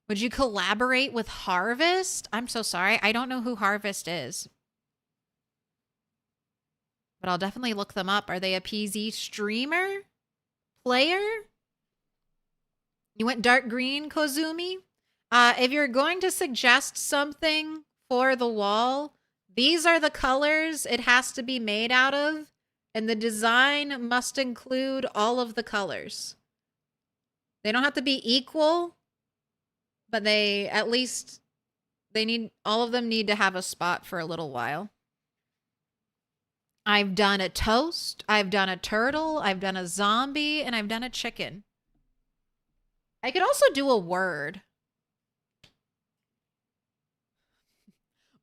Would you collaborate with Harvest? I'm so sorry. I don't know who Harvest is. But I'll definitely look them up. Are they a PZ streamer? Player? You went dark green, Kozumi? If you're going to suggest something for the wall, these are the colors it has to be made out of, and the design must include all of the colors. They don't have to be equal, but they at least all of them need to have a spot for a little while. I've done a toast, I've done a turtle, I've done a zombie, and I've done a chicken. I could also do a word.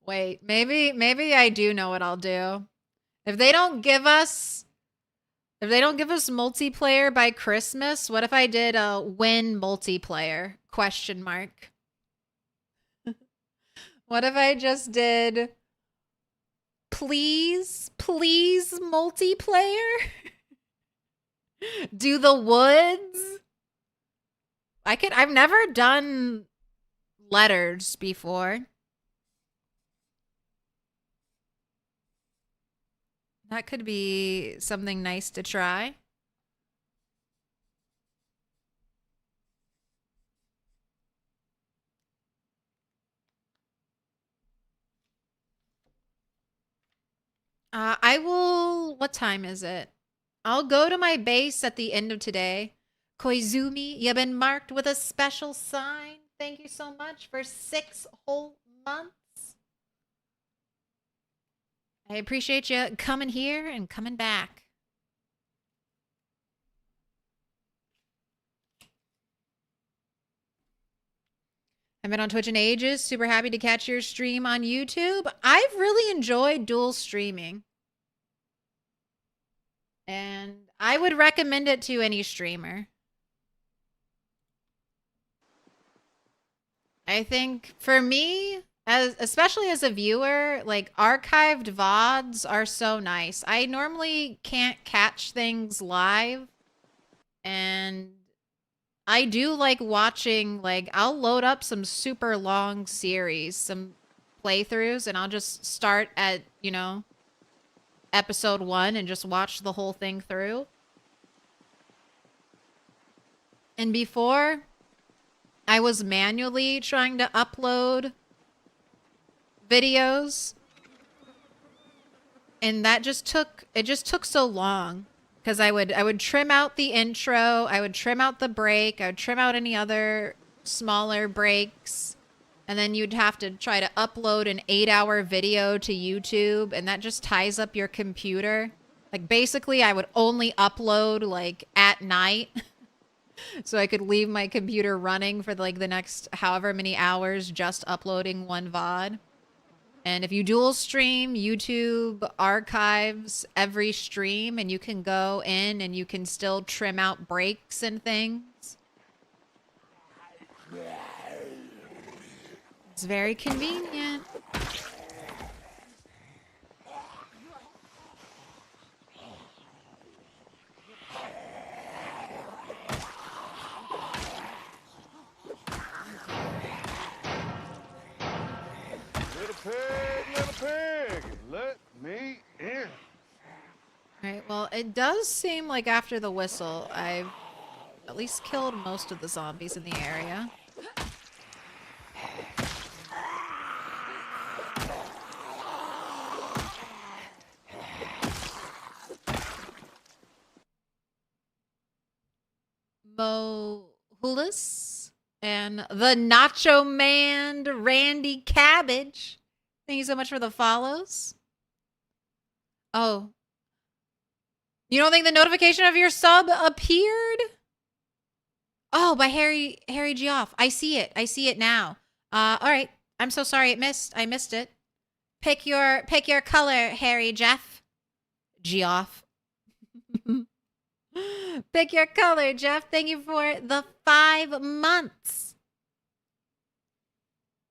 Wait, maybe I do know what I'll do. If they don't give us multiplayer by Christmas, what if I did a win multiplayer? Question mark. What if I just did please multiplayer? Do the woods? I've never done letters before. That could be something nice to try. What time is it? I'll go to my base at the end of today. Koizumi, you've been marked with a special sign. Thank you so much for 6 whole months. I appreciate you coming here and coming back. I've been on Twitch in ages. Super happy to catch your stream on YouTube. I've really enjoyed dual streaming. And I would recommend it to any streamer. I think for me, especially as a viewer, like archived VODs are so nice. I normally can't catch things live, and I do like watching, like I'll load up some super long series, some playthroughs, and I'll just start at, you know, episode 1 and just watch the whole thing through. And before, I was manually trying to upload videos, and that just took so long because I would trim out the intro, I would trim out the break, I would trim out any other smaller breaks, and then you'd have to try to upload an 8-hour video to YouTube, and that just ties up your computer. Like, basically, I would only upload, like, at night, so I could leave my computer running for, like, the next however many hours just uploading one VOD. And if you dual stream, YouTube archives every stream, and you can go in and you can still trim out breaks and things. It's very convenient. Little pig, let me in. Alright, well, it does seem like after the whistle, I've at least killed most of the zombies in the area. Mohulis and the Nacho Man Randy Cabbage. Thank you so much for the follows. Oh. You don't think the notification of your sub appeared? Oh, by Harry Geoff. I see it. I see it now. All right. I'm so sorry I missed it. Pick your color, Harry Jeff. Geoff. Pick your color, Jeff. Thank you for the 5 months.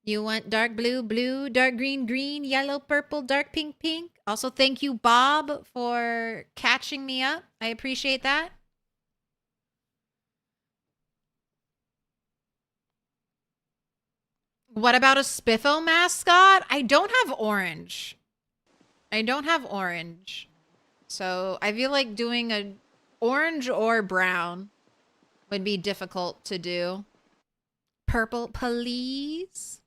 You want dark blue, blue, dark green, green, yellow, purple, dark pink, pink. Also, thank you, Bob, for catching me up. I appreciate that. What about a Spiffo mascot? I don't have orange. I don't have orange. So I feel like doing a orange or brown would be difficult to do. Purple, please.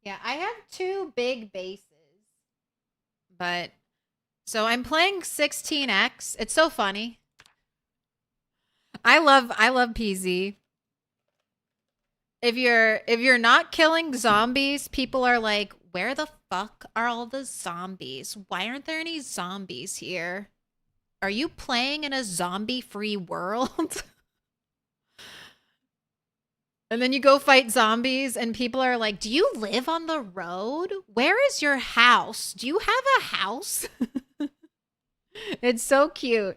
Yeah, I have 2 big bases. But so I'm playing 16x. It's so funny. I love PZ. If you're not killing zombies, people are like, "Where the fuck are all the zombies? Why aren't there any zombies here? Are you playing in a zombie-free world?" And then you go fight zombies and people are like, "Do you live on the road? Where is your house? Do you have a house?" It's so cute.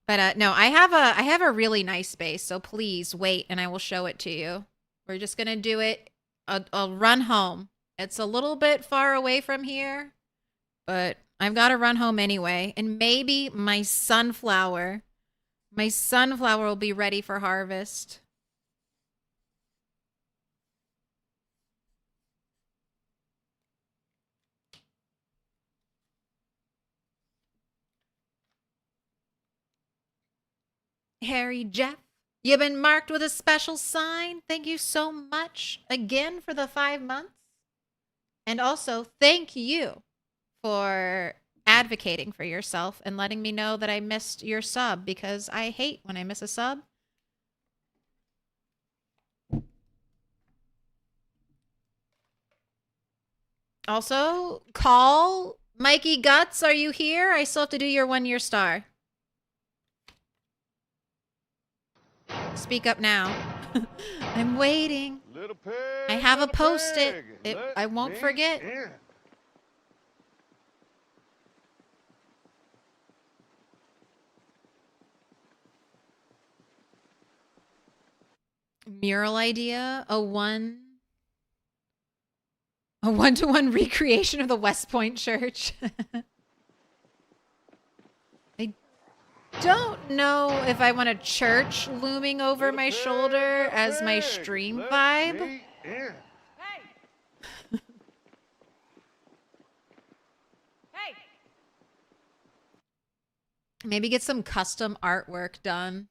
But no, I have a really nice base, so please wait and I will show it to you. We're just gonna do it. I'll run home. It's a little bit far away from here, but I've got to run home anyway. And maybe my sunflower will be ready for harvest. Harry Jeff, you've been marked with a special sign. Thank you so much again for the 5 months. And also, thank you for advocating for yourself and letting me know that I missed your sub, because I hate when I miss a sub. Also, call Mikey Guts. Are you here? I still have to do your 1-year star. Speak up now. I'm waiting. Little pig, I have a little post-it. pig, I let won't me forget. in. Mural idea, a one-to-one recreation of the West Point Church. I don't know if I want a church looming over my shoulder as my stream Let vibe. me in. Hey! Hey! Maybe get some custom artwork done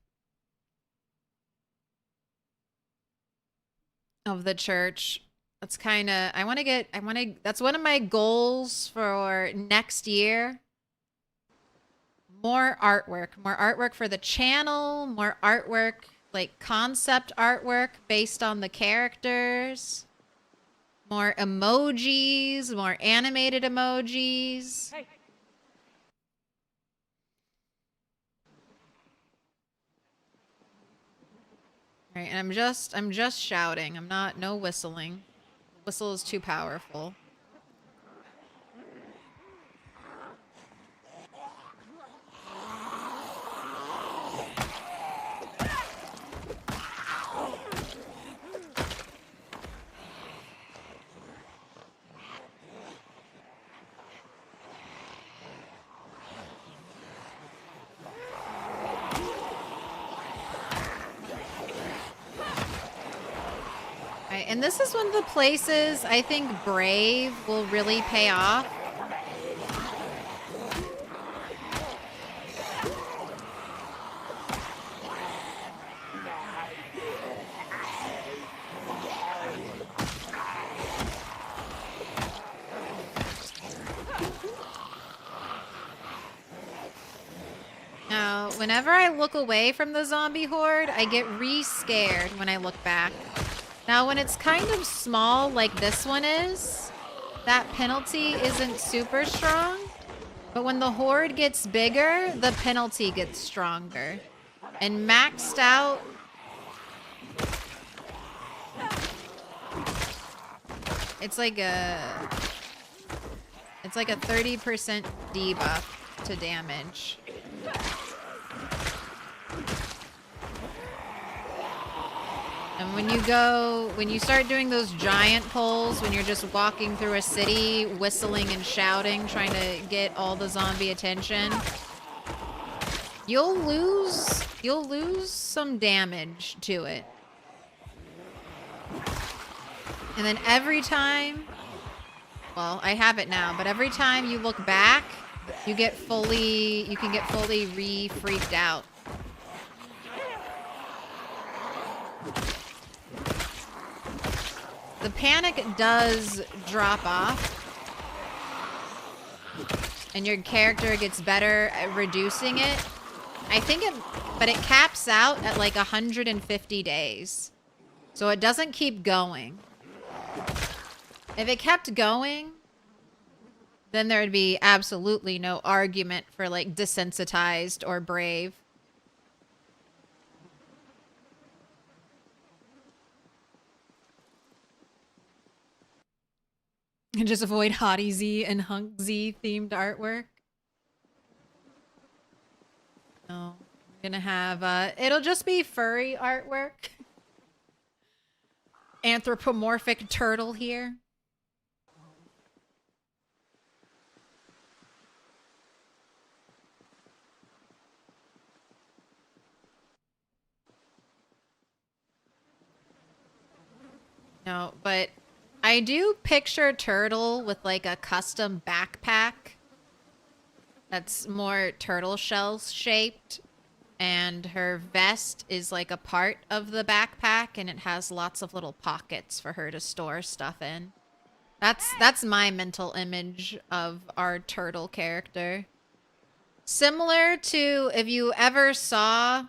of the church. That's kind of, that's one of my goals for next year. More artwork for the channel, more artwork, like concept artwork based on the characters, more emojis, more animated emojis. Hey. All right, and I'm just shouting. I'm not, no whistling. Whistle is too powerful. And this is one of the places I think Brave will really pay off. Now, whenever I look away from the zombie horde, I get re-scared when I look back. Now, when it's kind of small like this one is, that penalty isn't super strong. But when the horde gets bigger, the penalty gets stronger. And maxed out... It's like a 30% debuff to damage. And when you start doing those giant pulls, when you're just walking through a city, whistling and shouting, trying to get all the zombie attention, you'll lose some damage to it. And then every time, well, I have it now, but every time you look back, you can get fully re-freaked out. The panic does drop off, and your character gets better at reducing it. But it caps out at like 150 days. So it doesn't keep going. If it kept going, then there would be absolutely no argument for like desensitized or brave. And just avoid Hottie Z and Hunk Z themed artwork. No, I'm gonna have, it'll just be furry artwork. Anthropomorphic turtle here. No, but I do picture Turtle with like a custom backpack that's more turtle shells shaped, and her vest is like a part of the backpack, and it has lots of little pockets for her to store stuff in. That's my mental image of our turtle character. Similar to if you ever saw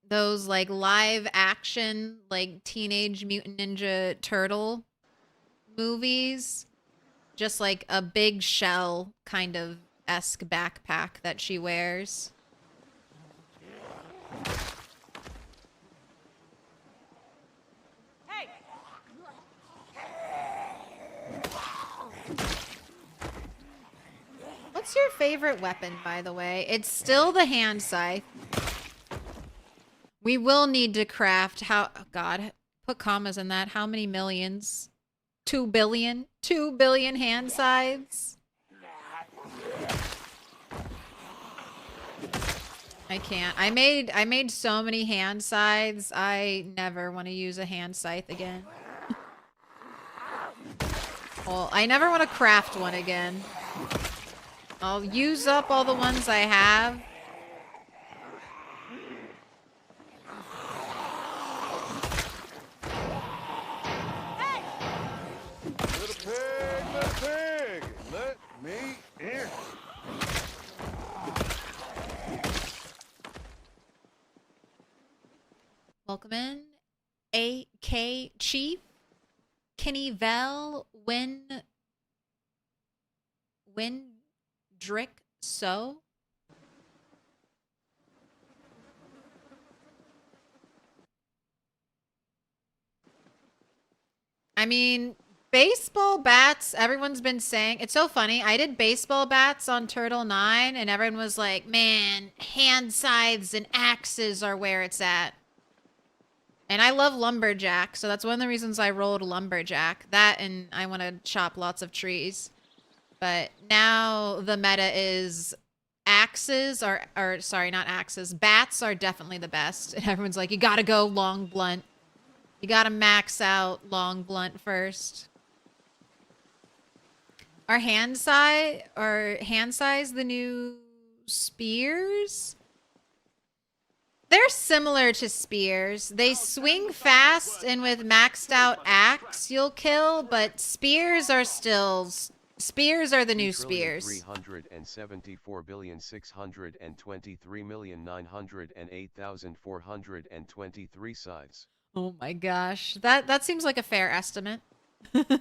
those like live action like Teenage Mutant Ninja Turtle movies, just like a big shell kind of esque backpack that she wears. Hey. What's your favorite weapon, by the way? It's still the hand scythe. We will need to craft oh God, put commas in that. How many millions? 2 billion? 2 billion hand scythes? I can't. I made so many hand scythes. I never want to use a hand scythe again. Well, I never want to craft one again. I'll use up all the ones I have. Little pig, let me in. Welcome in, AK Chief, Kenny Vel, Windrick So. I mean, baseball bats, everyone's been saying, it's so funny. I did baseball bats on Turtle 9 and everyone was like, man, hand scythes and axes are where it's at. And I love lumberjack, so that's one of the reasons I rolled lumberjack. That and I want to chop lots of trees. But now the meta is axes or sorry, not axes. Bats are definitely the best. And everyone's like, you gotta go long blunt. You gotta max out long blunt first. Are hand size the new spears? They're similar to spears. They swing fast, and with maxed out axe, you'll kill, but spears are still... Spears are the new spears. 374,623,908,423 size. Oh my gosh. That seems like a fair estimate. Thank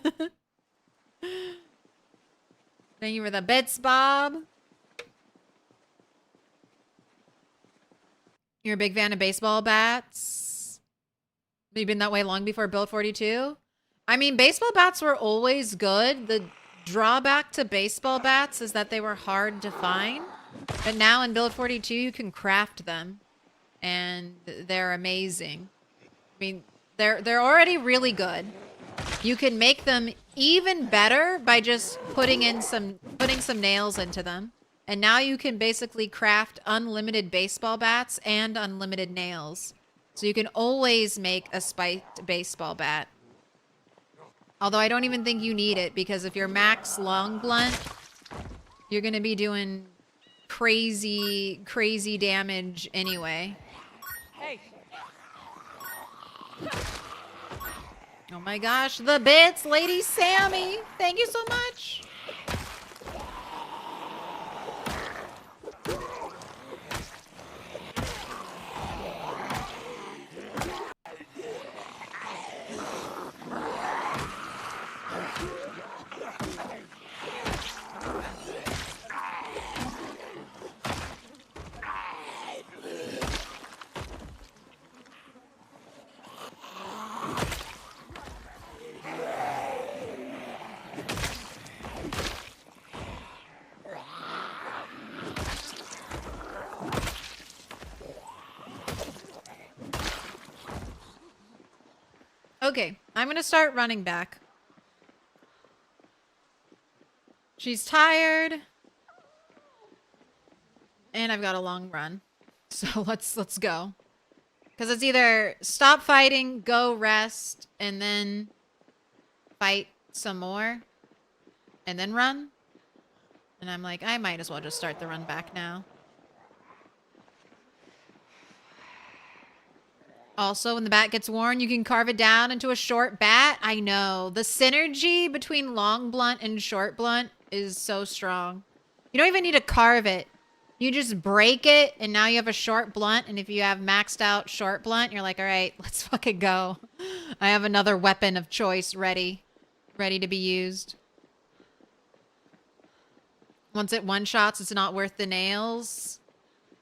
you for the bits, Bob. You're a big fan of baseball bats? You've been that way long before Build 42? I mean, baseball bats were always good. The drawback to baseball bats is that they were hard to find. But now in Build 42, you can craft them. And they're amazing. I mean, they're already really good. You can make them even better by just putting some nails into them. And now you can basically craft unlimited baseball bats and unlimited nails. So you can always make a spiked baseball bat. Although I don't even think you need it, because if you're max long blunt, you're going to be doing crazy, crazy damage anyway. Hey. Oh my gosh, the bits, Lady Sammy. Thank you so much. Okay, I'm gonna start running back. She's tired. And I've got a long run. So let's go. Because it's either stop fighting, go rest, and then fight some more, and then run. And I'm like, I might as well just start the run back now. Also, when the bat gets worn, you can carve it down into a short bat. I know. The synergy between long blunt and short blunt is so strong. You don't even need to carve it. You just break it, and now you have a short blunt. And if you have maxed out short blunt, you're like, all right, let's fucking go. I have another weapon of choice ready to be used. Once it one-shots, it's not worth the nails.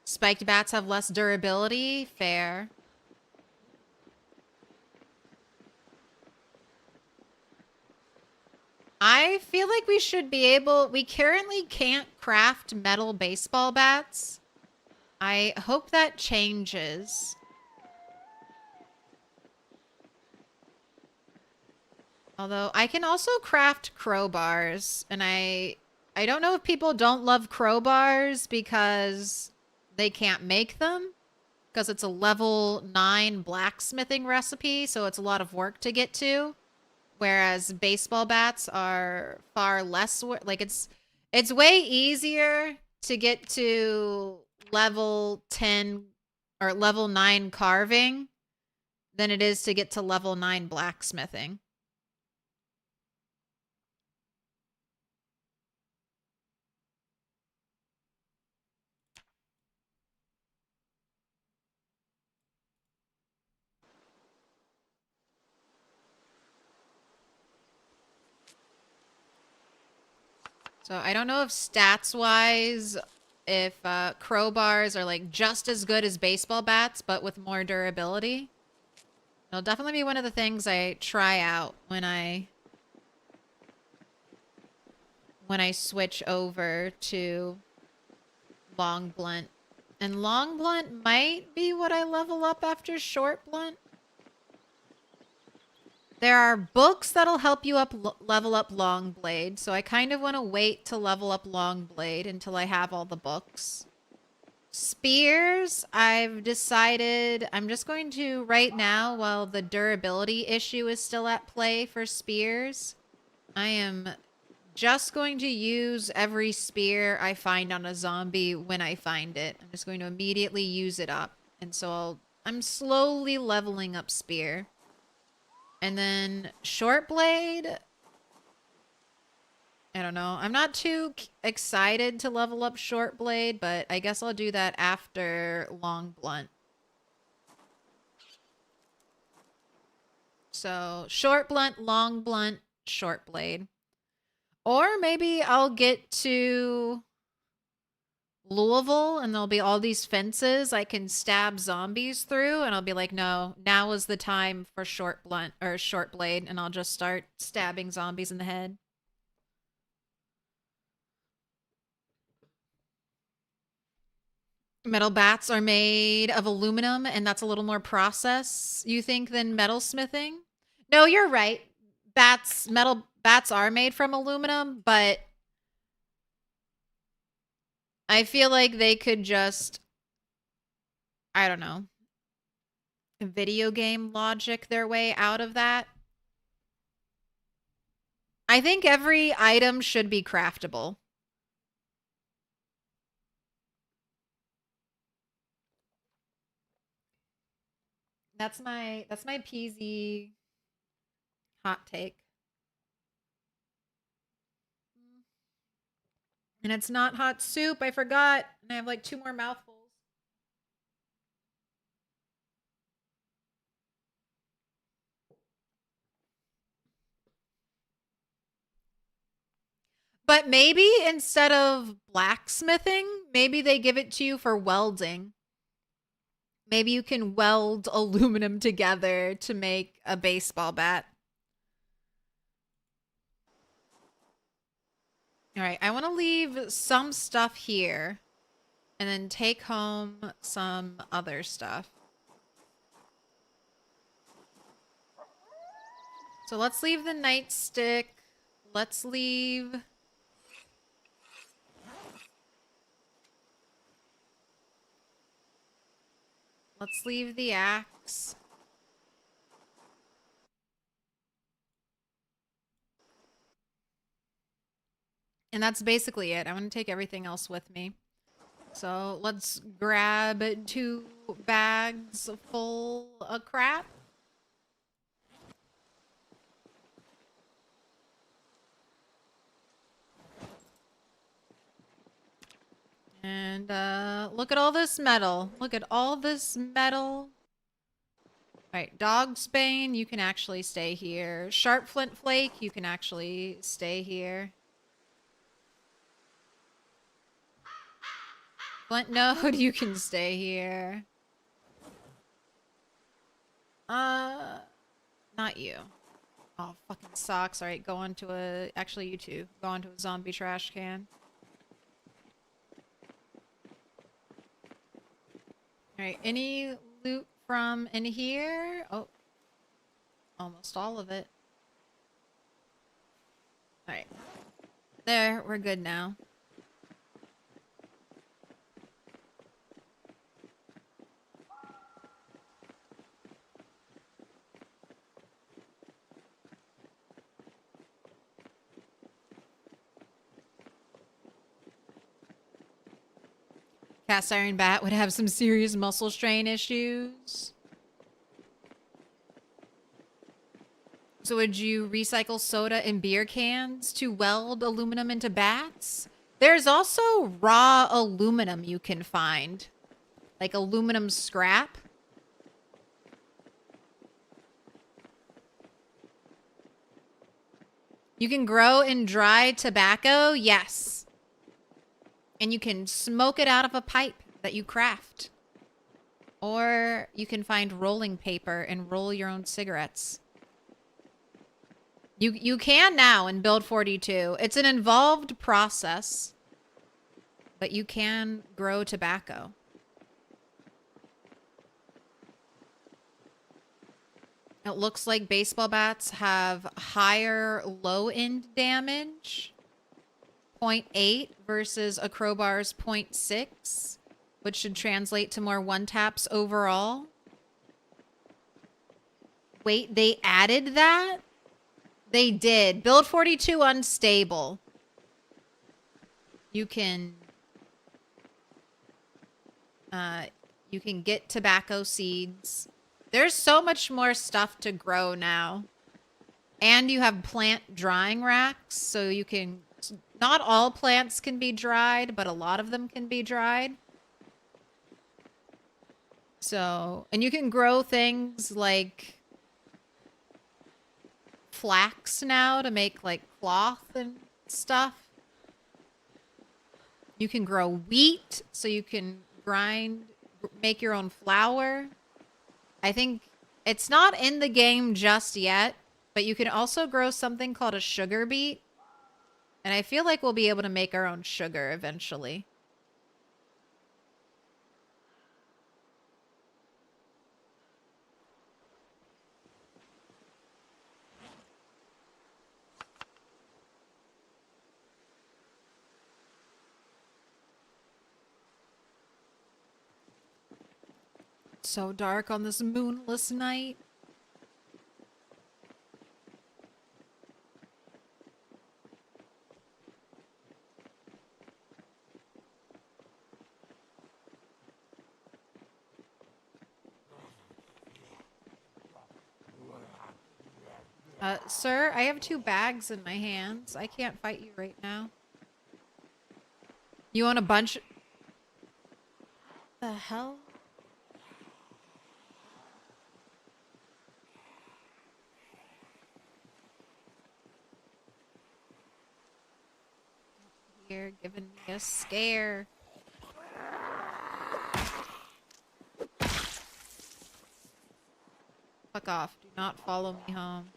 Spiked bats have less durability. Fair. I feel like we should be able... We currently can't craft metal baseball bats. I hope that changes. Although, I can also craft crowbars. And I don't know if people don't love crowbars because they can't make them. Because it's a level 9 blacksmithing recipe, so it's a lot of work to get to. Whereas baseball bats are far less, like it's It's way easier to get to level 10 or level 9 carving than it is to get to level 9 blacksmithing. So I don't know if stats-wise, if crowbars are like just as good as baseball bats, but with more durability. It'll definitely be one of the things I try out when I switch over to long blunt. And long blunt might be what I level up after short blunt. There are books that'll help you level up long blade, so I kind of want to wait to level up long blade until I have all the books. Spears, I've decided I'm just going to, right now, while the durability issue is still at play for spears, I am just going to use every spear I find on a zombie when I find it. I'm just going to immediately use it up. And so I'm slowly leveling up spear. And then short blade, I don't know. I'm not too excited to level up short blade, but I guess I'll do that after long blunt. So short blunt, long blunt, short blade. Or maybe I'll get to Louisville and there'll be all these fences I can stab zombies through, and I'll be like, no, now is the time for short blunt or short blade, and I'll just start stabbing zombies in the head. Metal bats are made of aluminum, and that's a little more process, you think, than metal smithing? No, you're right. Metal bats are made from aluminum, but I feel like they could just, I don't know, video game logic their way out of that. I think every item should be craftable. That's my PZ hot take. And it's not hot soup, I forgot. And I have like 2 more mouthfuls. But maybe instead of blacksmithing, maybe they give it to you for welding. Maybe you can weld aluminum together to make a baseball bat. All right, I want to leave some stuff here and then take home some other stuff. So let's leave the nightstick. Let's leave... Let's leave the axe. And that's basically it. I want to take everything else with me. So let's grab 2 bags full of crap. And look at all this metal. Look at all this metal. Alright, Dogsbane, you can actually stay here. Sharp Flint Flake, you can actually stay here. Flint Node, you can stay here. Not you. Oh, fucking sucks. Alright, go on to a... Actually, you two. Go on to a zombie trash can. Alright, any loot from in here? Oh. Almost all of it. Alright. There, we're good now. Cast iron bat would have some serious muscle strain issues. So would you recycle soda and beer cans to weld aluminum into bats? There's also raw aluminum you can find. Like aluminum scrap. You can grow and dry tobacco, yes. And you can smoke it out of a pipe that you craft. Or you can find rolling paper and roll your own cigarettes. You can now in Build 42. It's an involved process, but you can grow tobacco. It looks like baseball bats have higher low-end damage, 0.8 versus a crowbar's 0.6, which should translate to more one-taps overall. Wait, they added that? They did. Build 42 unstable. You can get tobacco seeds. There's so much more stuff to grow now. And you have plant drying racks, so you can... Not all plants can be dried, but a lot of them can be dried. So... And you can grow things like... flax now to make, like, cloth and stuff. You can grow wheat, so you can make your own flour. I think it's not in the game just yet, but you can also grow something called a sugar beet. And I feel like we'll be able to make our own sugar eventually. So dark on this moonless night. Sir, I have 2 bags in my hands. I can't fight you right now. You want a bunch? The hell? Here, giving me a scare. Fuck off. Do not follow me home.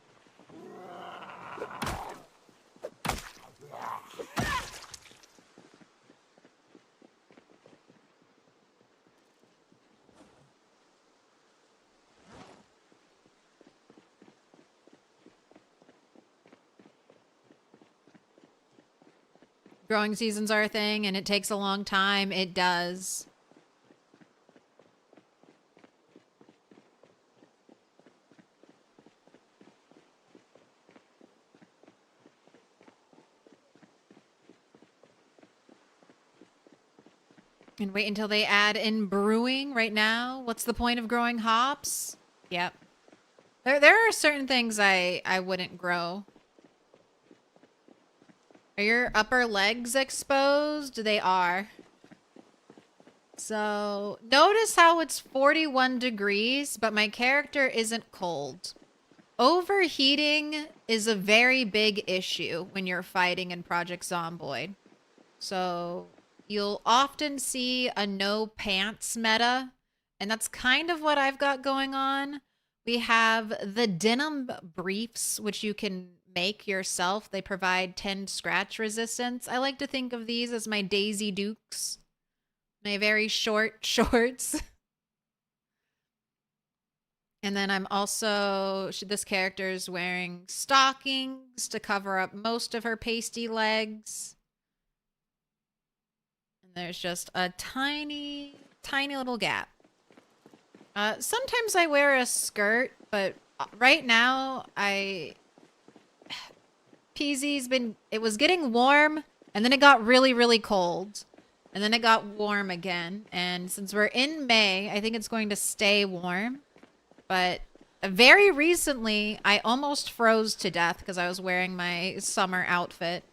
Growing seasons are a thing, and it takes a long time. It does. And wait until they add in brewing right now. What's the point of growing hops? Yep. There are certain things I wouldn't grow. Are your upper legs exposed? They are. So, notice how it's 41 degrees, but my character isn't cold. Overheating is a very big issue when you're fighting in Project Zomboid. So, you'll often see a no pants meta, and that's kind of what I've got going on. We have the denim briefs, which you can make yourself. They provide 10 scratch resistance. I like to think of these as my Daisy Dukes. My very short shorts. And then I'm also, this character is wearing stockings to cover up most of her pasty legs. And there's just a tiny, tiny little gap. Sometimes I wear a skirt, but right now PZ's been, it was getting warm and then it got really, really cold. And then it got warm again. And since we're in May, I think it's going to stay warm. But very recently, I almost froze to death because I was wearing my summer outfit.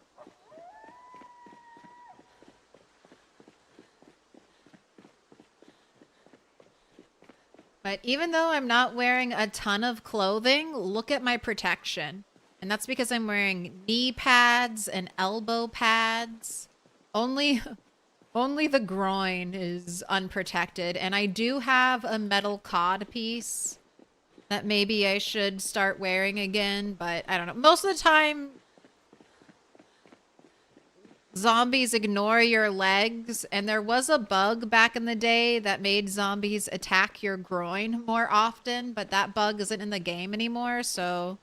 But even though I'm not wearing a ton of clothing, look at my protection. And that's because I'm wearing knee pads and elbow pads. Only the groin is unprotected. And I do have a metal cod piece that maybe I should start wearing again. But I don't know. Most of the time, zombies ignore your legs. And there was a bug back in the day that made zombies attack your groin more often. But that bug isn't in the game anymore, so...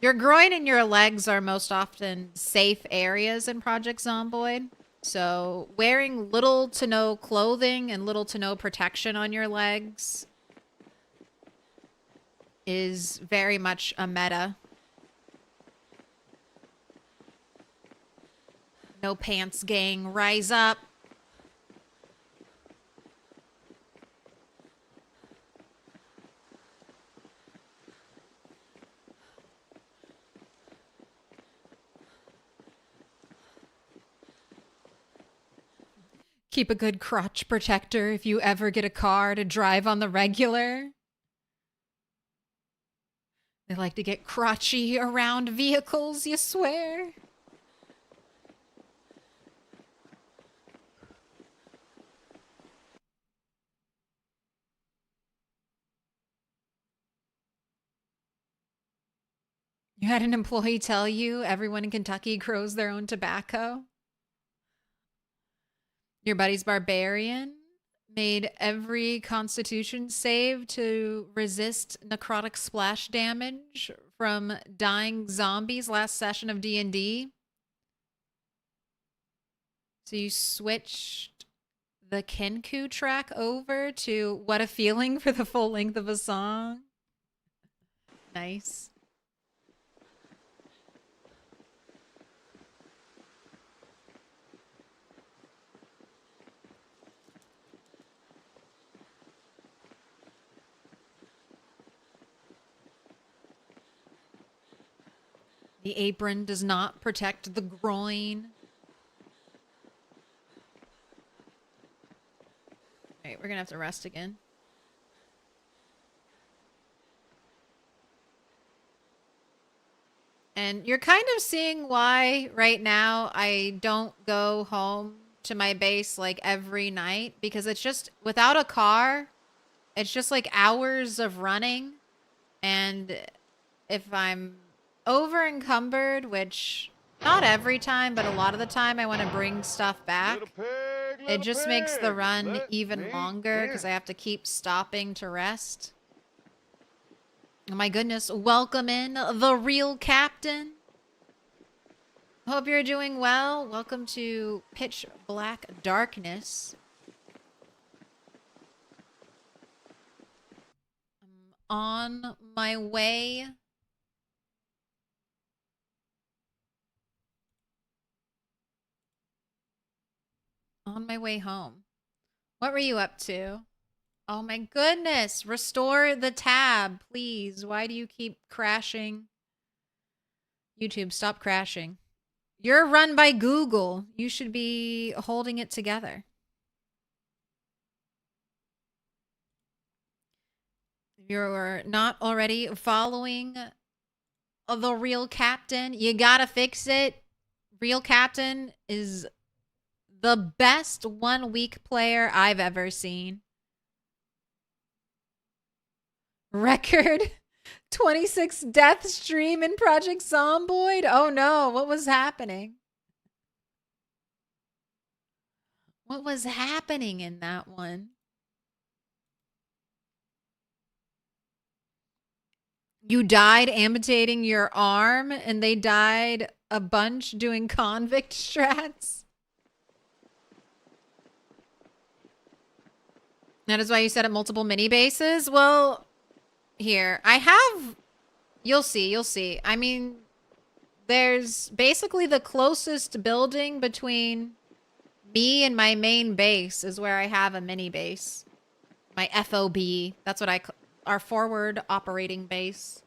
Your groin and your legs are most often safe areas in Project Zomboid. So wearing little to no clothing and little to no protection on your legs is very much a meta. No pants gang, rise up. Keep a good crotch protector if you ever get a car to drive on the regular. They like to get crotchy around vehicles, you swear? You had an employee tell you everyone in Kentucky grows their own tobacco? Your buddy's barbarian made every constitution save to resist necrotic splash damage from dying zombies last session of D&D. So you switched the Kenku track over to What a Feeling for the full length of a song. Nice. The apron does not protect the groin. All right, we're gonna have to rest again. And you're kind of seeing why right now I don't go home to my base like every night, because it's just without a car, it's just like hours of running. And if I'm over encumbered, which not every time, but a lot of the time I want to bring stuff back, it just makes the run even longer because I have to keep stopping to rest. Oh my goodness, welcome in the real captain. Hope you're doing well. Welcome to Pitch Black Darkness. I'm on my way. On my way home. What were you up to? Oh my goodness. Restore the tab, please. Why do you keep crashing? YouTube, stop crashing. You're run by Google. You should be holding it together. If you're not already following the real captain, you gotta fix it. Real captain is the best 1 week player I've ever seen. Record 26 death stream in Project Zomboid. Oh no, what was happening? What was happening in that one? You died amputating your arm and they died a bunch doing convict strats. That is why you set up multiple mini bases? Well, here. I have... You'll see. I mean, there's basically the closest building between Me and my main base is where I have a mini base. My FOB. That's what our forward operating base.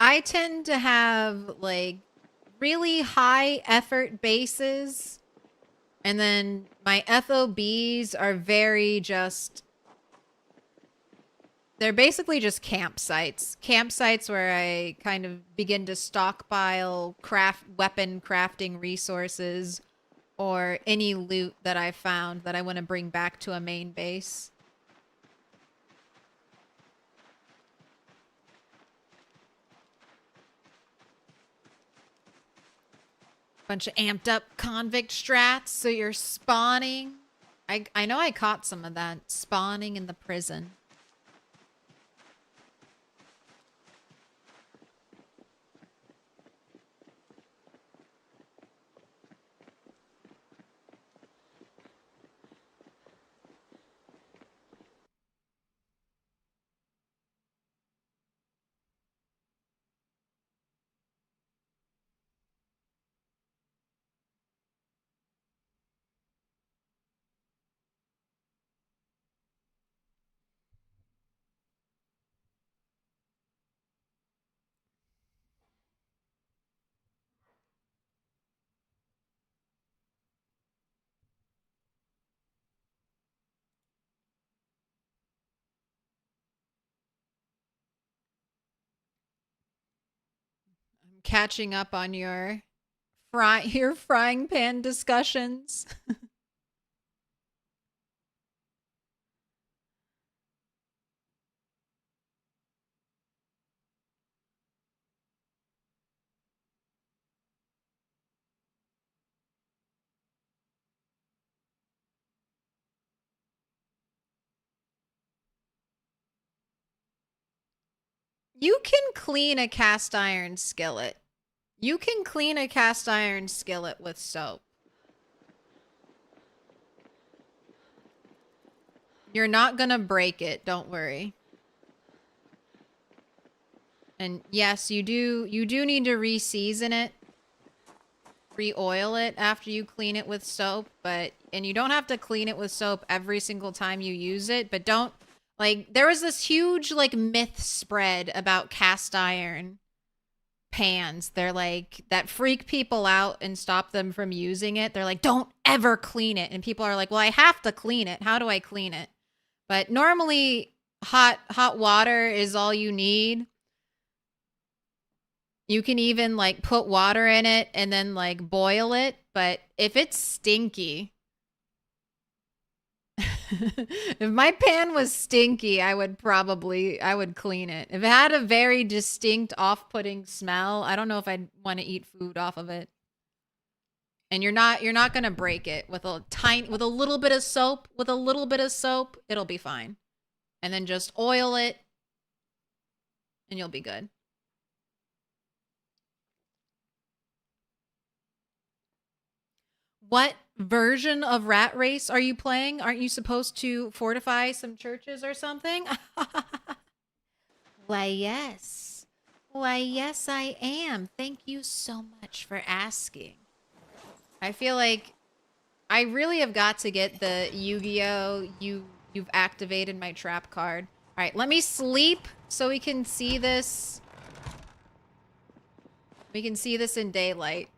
I tend to have like really high effort bases, and then my FOBs are very just, they're basically just campsites. Campsites where I kind of begin to stockpile weapon crafting resources or any loot that I found that I want to bring back to a main base. Bunch of amped up convict strats, so you're spawning. I know I caught some of that, spawning in the prison. I'm catching up on your frying pan discussions. You can clean a cast iron skillet. You can clean a cast iron skillet with soap. You're not gonna break it, don't worry. And yes, you do need to re-season it. Re-oil it after you clean it with soap, and you don't have to clean it with soap every single time you use it, but don't, like, there was this huge, like, myth spread about cast iron pans. They're like, that freak people out and stop them from using it. They're like, don't ever clean it. And people are like, well, I have to clean it. How do I clean it? But normally hot water is all you need. You can even like put water in it and then like boil it. But if it's stinky, if my pan was stinky, I would clean it. If it had a very distinct off-putting smell, I don't know if I'd want to eat food off of it. And you're not going to break it with a little bit of soap. With a little bit of soap, it'll be fine. And then just oil it and you'll be good. What version of Rat Race are you playing? Aren't you supposed to fortify some churches or something? Why, yes. Why, yes, I am. Thank you so much for asking. I feel like I really have got to get the Yu-Gi-Oh! You've activated my trap card. All right, let me sleep so we can see this. We can see this in daylight.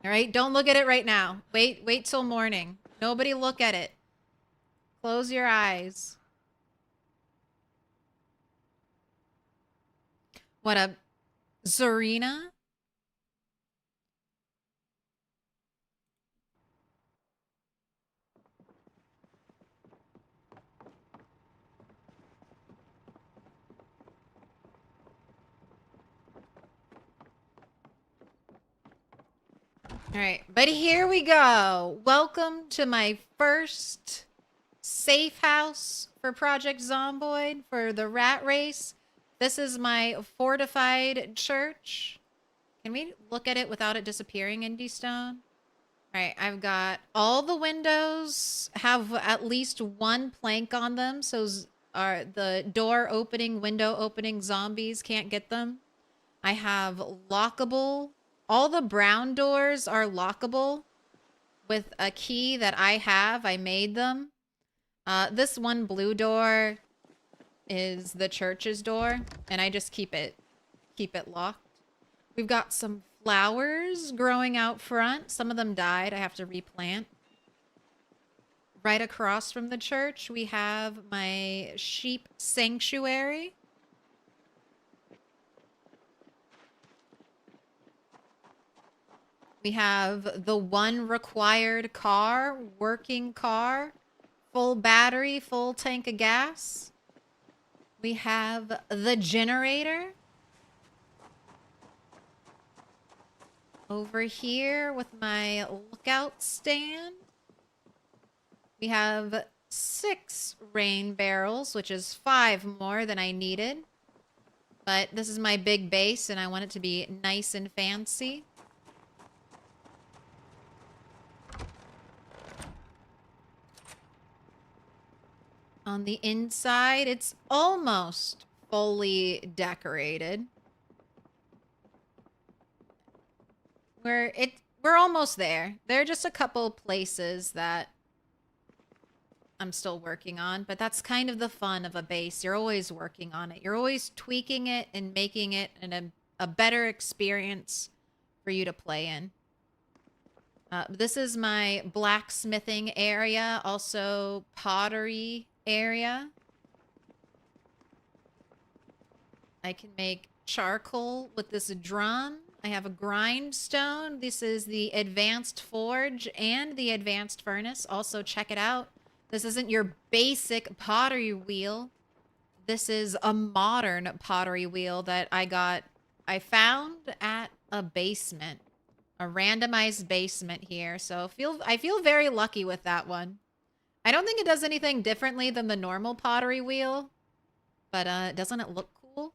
All right, don't look at it right now. Wait till morning. Nobody look at it. Close your eyes. What up, Zarina? All right, but here we go. Welcome to my first safe house for Project Zomboid for the Rat Race. This is my fortified church. Can we look at it without it disappearing, Indie Stone? All right, I've got all the windows have at least one plank on them, so are the door opening, window opening zombies. Can't get them. I have lockable. All the brown doors are lockable with a key that I have. I made them. This one blue door is the church's door, and I just keep it locked. We've got some flowers growing out front. Some of them died. I have to replant. Right across from the church, we have my sheep sanctuary. We have the one required car, working car, full battery, full tank of gas. We have the generator. Over here with my lookout stand. We have 6 rain barrels, which is 5 more than I needed. But this is my big base, and I want it to be nice and fancy. On the inside, it's almost fully decorated. We're almost there. There are just a couple places that I'm still working on, but that's kind of the fun of a base. You're always working on it. You're always tweaking it and making it a better experience for you to play in. This is my blacksmithing area, also pottery area. I can make charcoal with this drum. I have a grindstone. This is the advanced forge and the advanced furnace. Also, check it out. This isn't your basic pottery wheel. This is a modern pottery wheel that I found at a basement, a randomized basement here. So I feel very lucky with that one. I don't think it does anything differently than the normal pottery wheel, but doesn't it look cool?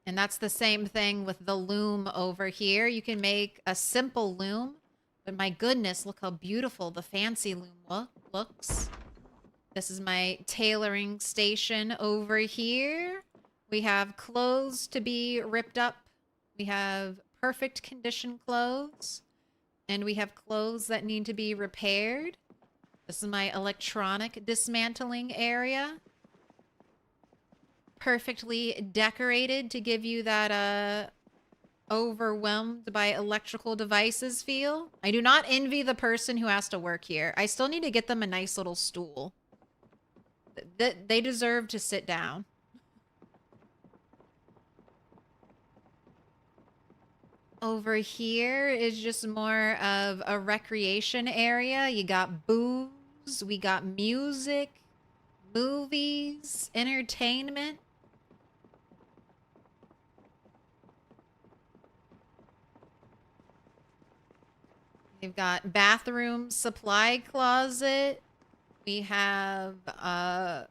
And that's the same thing with the loom over here. You can make a simple loom, but my goodness, look how beautiful the fancy loom looks. This is my tailoring station over here. We have clothes to be ripped up. We have perfect condition clothes. And we have clothes that need to be repaired. This is my electronic dismantling area. Perfectly decorated to give you that overwhelmed by electrical devices feel. I do not envy the person who has to work here. I still need to get them a nice little stool. They deserve to sit down. Over here is just more of a recreation area. You got booze, we got music, movies, entertainment. We've got bathroom supply closet. We have a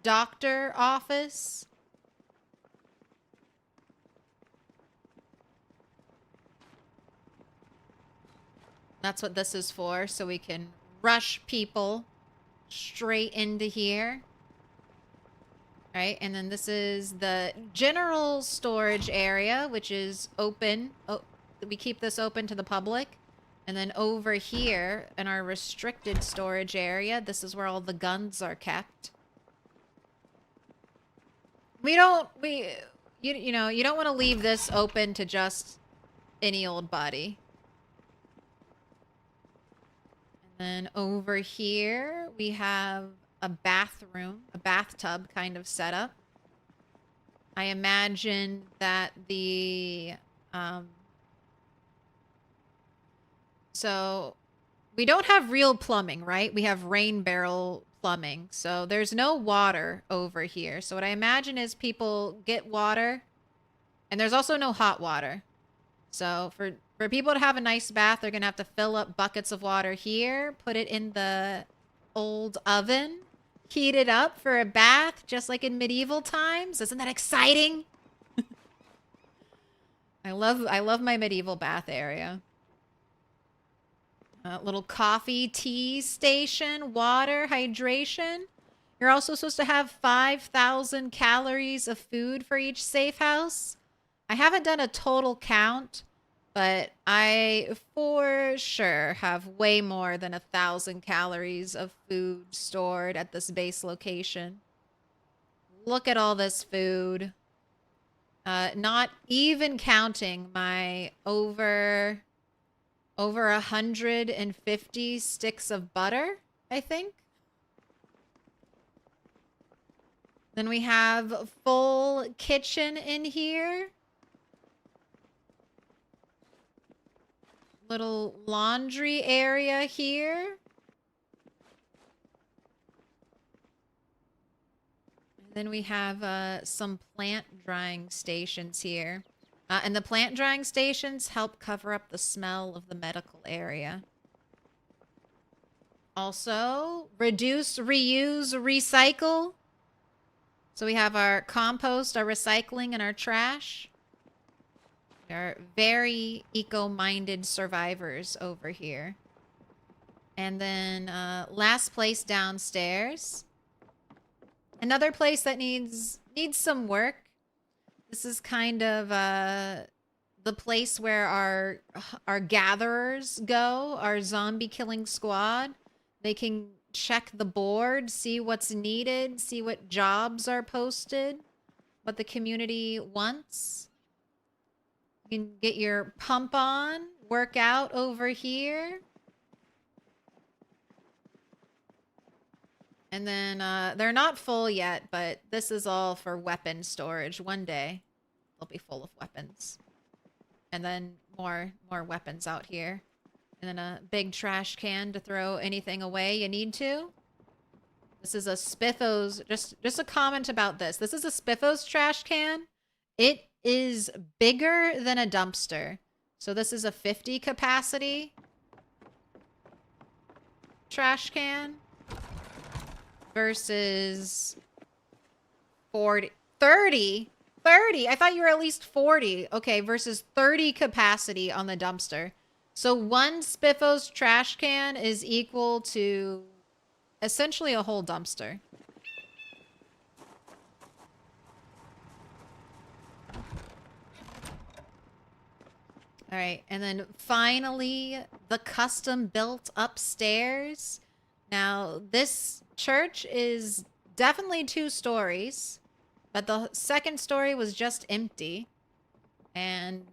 doctor office. That's what this is for, so we can rush people straight into here. Right, and then this is the general storage area, which is open. Oh, we keep this open to the public. And then over here in our restricted storage area, this is where all the guns are kept. You know, you don't want to leave this open to just any old body. And then over here, we have a bathroom, a bathtub kind of setup. I imagine that so we don't have real plumbing, right? We have rain barrel plumbing. So there's no water over here. So what I imagine is people get water, and there's also no hot water. So for people to have a nice bath, they're going to have to fill up buckets of water here, put it in the old oven, heat it up for a bath, just like in medieval times. Isn't that exciting? I love my medieval bath area. Little coffee, tea station, water, hydration. You're also supposed to have 5,000 calories of food for each safe house. I haven't done a total count, but I for sure have way more than 1,000 calories of food stored at this base location. Look at all this food. Not even counting my over 150 sticks of butter, I think. Then we have a full kitchen in here. Little laundry area here. And then we have some plant drying stations here. And the plant drying stations help cover up the smell of the medical area. Also, reduce, reuse, recycle. So we have our compost, our recycling, and our trash. We are very eco-minded survivors over here. And then last place downstairs. Another place that needs some work. This is kind of the place where our gatherers go, our zombie killing squad. They can check the board, see what's needed, see what jobs are posted, what the community wants. You can get your pump on, work out over here. And then they're not full yet, but this is all for weapon storage. One day they'll be full of weapons. And then more weapons out here. And then a big trash can to throw anything away you need to. This is a Spiffos. Just a comment about this. This is a Spiffos trash can. It is bigger than a dumpster. So this is a 50 capacity trash can versus 30. I thought you were at least 40. Okay, versus 30 capacity on the dumpster. So one Spiffos trash can is equal to essentially a whole dumpster. All right, and then finally, the custom built upstairs. Now, this church is definitely 2 stories, but the second story was just empty. And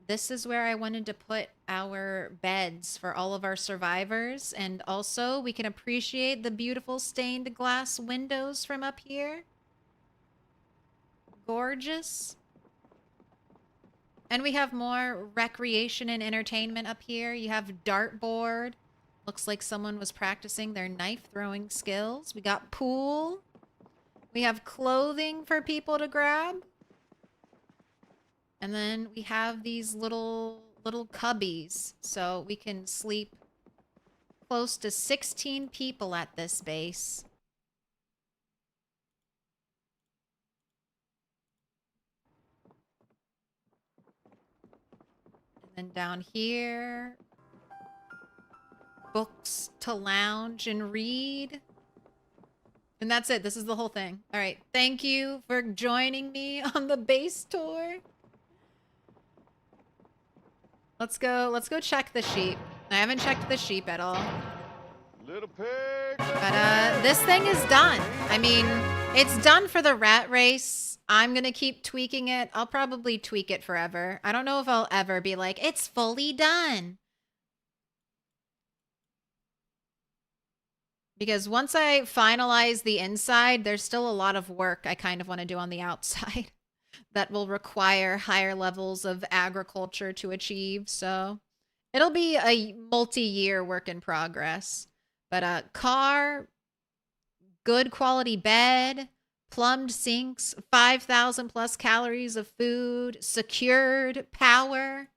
this is where I wanted to put our beds for all of our survivors. And also, we can appreciate the beautiful stained glass windows from up here. Gorgeous. And we have more recreation and entertainment up here. You have dartboard. Looks like someone was practicing their knife throwing skills. We got pool. We have clothing for people to grab. And then we have these little cubbies. So we can sleep close to 16 people at this base. And down here, books to lounge and read. And that's it. This is the whole thing. All right. Thank you for joining me on the base tour. Let's go check the sheep. I haven't checked the sheep at all. Little pig. But this thing is done. I mean, it's done for the rat race. I'm going to keep tweaking it. I'll probably tweak it forever. I don't know if I'll ever be like, it's fully done. Because once I finalize the inside, there's still a lot of work I kind of want to do on the outside that will require higher levels of agriculture to achieve. So it'll be a multi-year work in progress. But a car, good quality bed, plumbed sinks, 5,000 plus calories of food, secured power.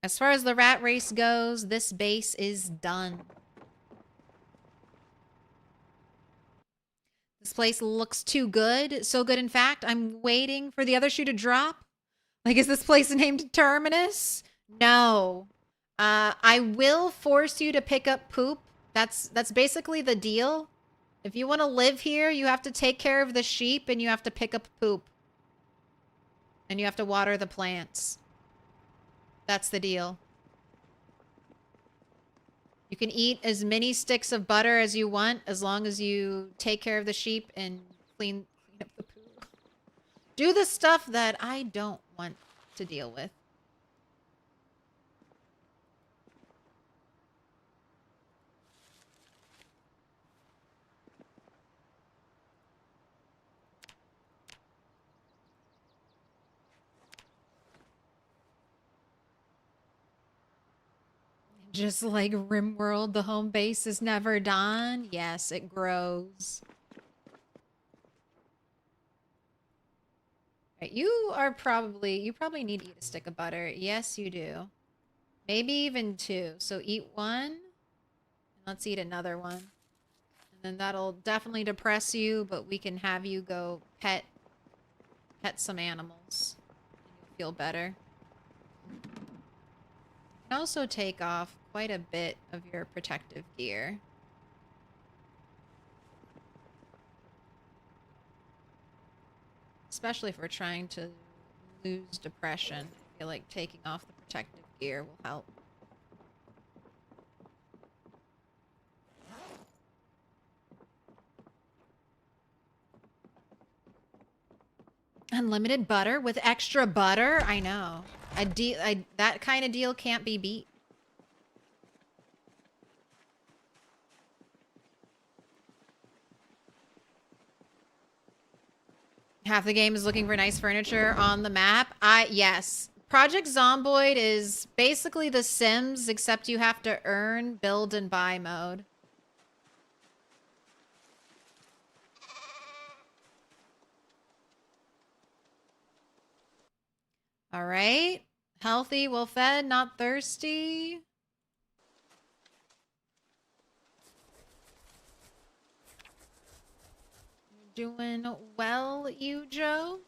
As far as the rat race goes, this base is done. This place looks too good. So good, in fact, I'm waiting for the other shoe to drop. Like, is this place named Terminus? No. I will force you to pick up poop. That's basically the deal. If you want to live here, you have to take care of the sheep and you have to pick up poop. And you have to water the plants. That's the deal. You can eat as many sticks of butter as you want as long as you take care of the sheep and clean up the poop. Do the stuff that I don't want to deal with. Just like RimWorld, the home base is never done. Yes, it grows. Right, you probably need to eat a stick of butter. Yes, you do. Maybe even 2. So eat 1. And let's eat another one. And then that'll definitely depress you, but we can have you go pet some animals. And you'll feel better. You can also take off quite a bit of your protective gear. Especially if we're trying to lose depression. I feel like taking off the protective gear will help. Unlimited butter with extra butter? I know. That kind of deal can't be beat. Half the game is looking for nice furniture on the map. Yes. Project Zomboid is basically The Sims, except you have to earn, build, and buy mode. All right. Healthy, well-fed, not thirsty. You're doing well, you, Joe.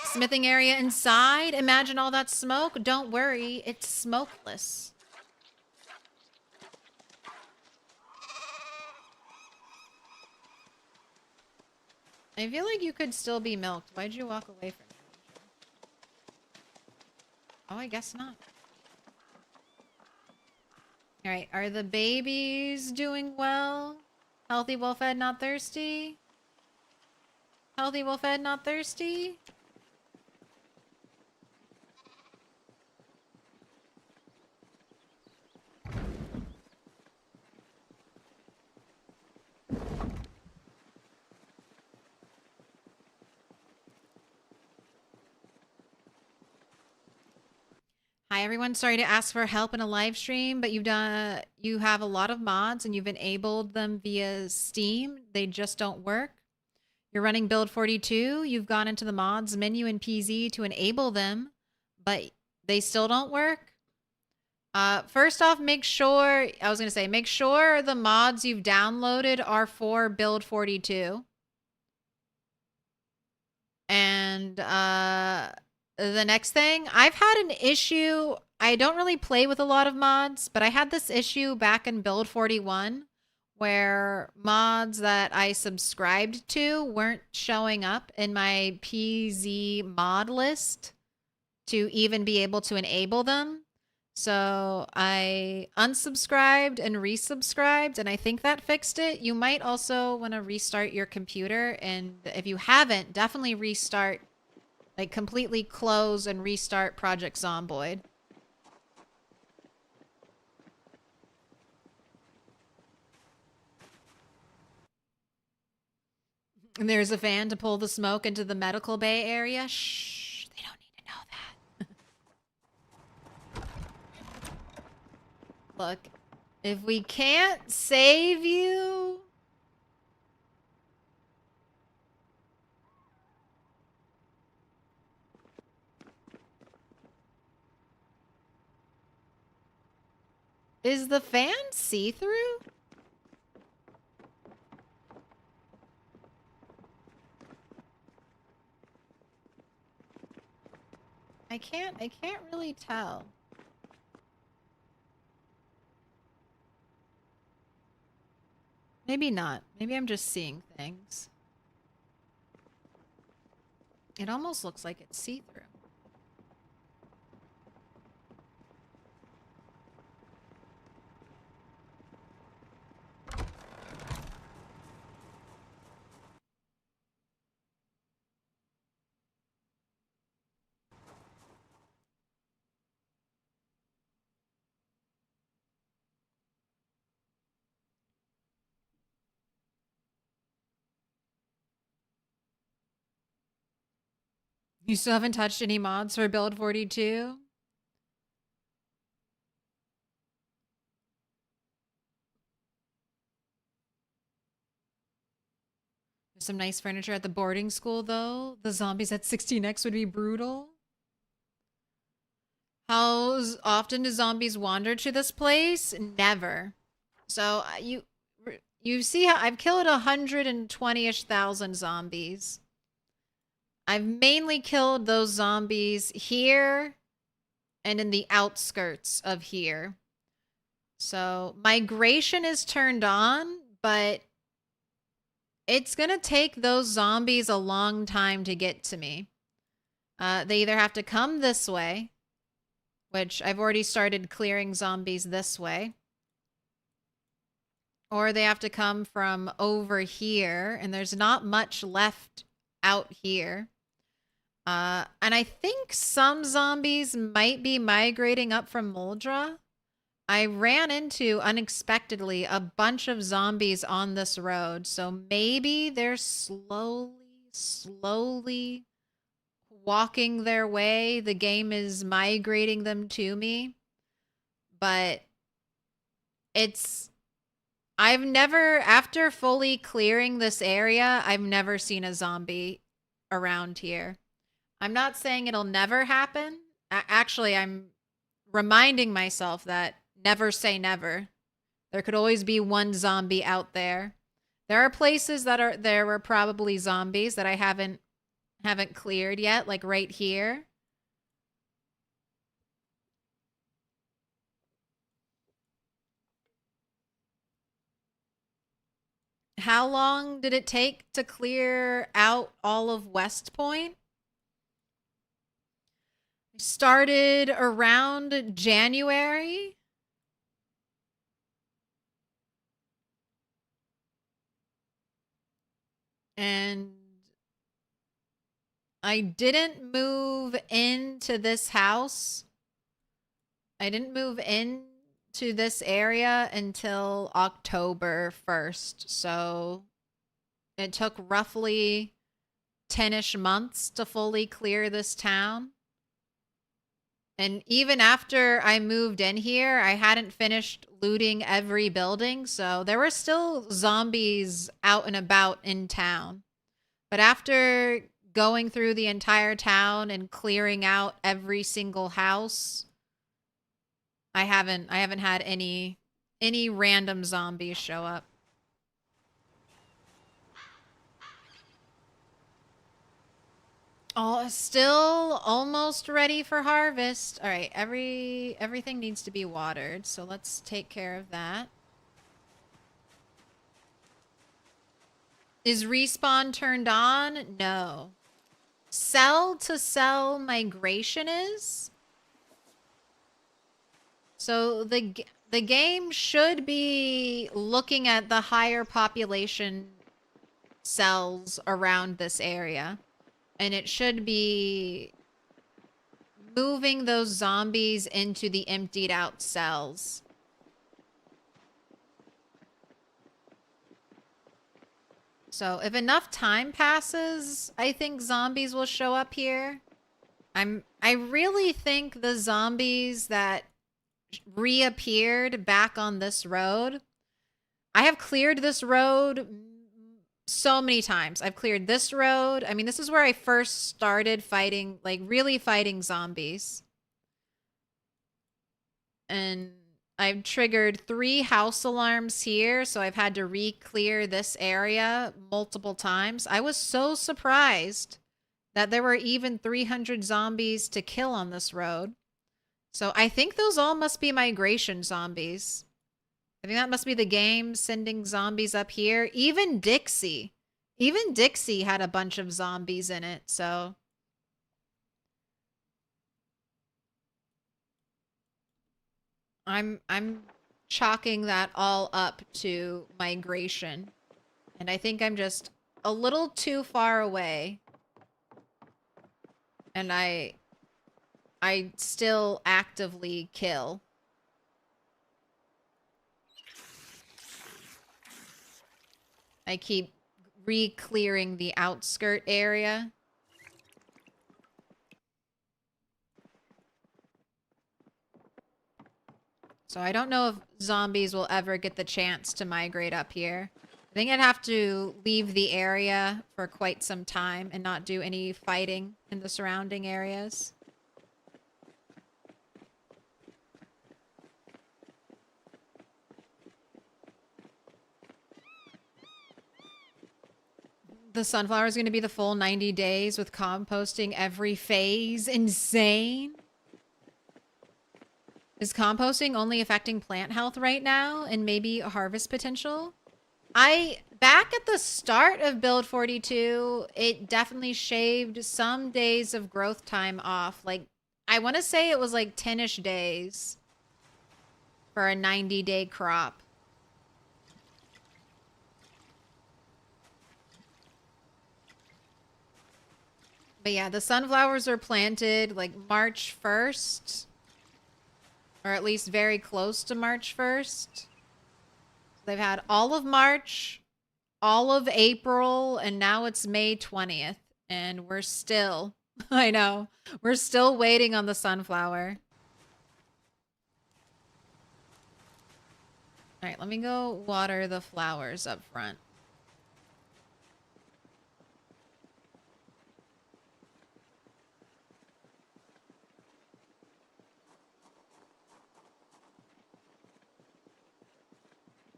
Smithing area inside. Imagine all that smoke. Don't worry, it's smokeless. I feel like you could still be milked. Why'd you walk away from me? Oh, I guess not. Alright, are the babies doing well? Healthy, well-fed, not thirsty? Healthy, well-fed, not thirsty? Hi everyone, sorry to ask for help in a live stream, but you have a lot of mods and you've enabled them via Steam. They just don't work. You're running build 42, you've gone into the mods menu in PZ to enable them, but they still don't work. First off, make sure the mods you've downloaded are for build 42. And the next thing, I've had an issue. I don't really play with a lot of mods, but I had this issue back in build 41 where mods that I subscribed to weren't showing up in my PZ mod list to even be able to enable them. So I unsubscribed and resubscribed, and I think that fixed it. You might also want to restart your computer, and if you haven't, definitely restart, like completely close and restart Project Zomboid. And there's a fan to pull the smoke into the medical bay area. Shh, they don't need to know that. Look, if we can't save you... Is the fan see-through? I can't really tell. Maybe not. Maybe I'm just seeing things. It almost looks like it's see-through. You still haven't touched any mods for build 42? There's some nice furniture at the boarding school, though. The zombies at 16x would be brutal. How often do zombies wander to this place? Never. So you see how I've killed 120-ish thousand zombies. I've mainly killed those zombies here and in the outskirts of here. So migration is turned on, but it's gonna take those zombies a long time to get to me. They either have to come this way, which I've already started clearing zombies this way, or they have to come from over here, and there's not much left out here. And I think some zombies might be migrating up from Muldra. I ran into, unexpectedly, a bunch of zombies on this road. So maybe they're slowly walking their way. The game is migrating them to me. But I've never, after fully clearing this area, I've never seen a zombie around here. I'm not saying it'll never happen. Actually, I'm reminding myself that never say never. There could always be one zombie out there. There are places that there were probably zombies that I haven't cleared yet, like right here. How long did it take to clear out all of West Point? Started around January. And I didn't move into this house. I didn't move into this area until October 1st. So it took roughly 10-ish months to fully clear this town. And even after I moved in here, I hadn't finished looting every building, so there were still zombies out and about in town. But after going through the entire town and clearing out every single house, I haven't had any random zombies show up. Still almost ready for harvest. All right, everything needs to be watered, so let's take care of that. Is respawn turned on? No. Cell to cell migration is. So the game should be looking at the higher population cells around this area. And it should be moving those zombies into the emptied out cells. So if enough time passes, I think zombies will show up here. I really think the zombies that reappeared back on this road, I have cleared this road so many times. I've cleared this road. I mean, this is where I first started fighting, like really fighting zombies. And I've triggered 3 house alarms here, so I've had to re-clear this area multiple times. I was so surprised that there were even 300 zombies to kill on this road. So I think those all must be migration zombies. I think that must be the game sending zombies up here. Even Dixie had a bunch of zombies in it, so. I'm chalking that all up to migration. And I think I'm just a little too far away. And I still actively kill. I keep re-clearing the outskirt area. So I don't know if zombies will ever get the chance to migrate up here. I think I'd have to leave the area for quite some time and not do any fighting in the surrounding areas. The sunflower is going to be the full 90 days with composting every phase. Insane. Is composting only affecting plant health right now and maybe harvest potential? Back at the start of build 42, it definitely shaved some days of growth time off. Like, I want to say it was like 10-ish days for a 90-day crop. But yeah, the sunflowers are planted like March 1st. Or at least very close to March 1st. They've had all of March, all of April, and now it's May 20th. And we're still, I know, we're still waiting on the sunflower. All right, let me go water the flowers up front.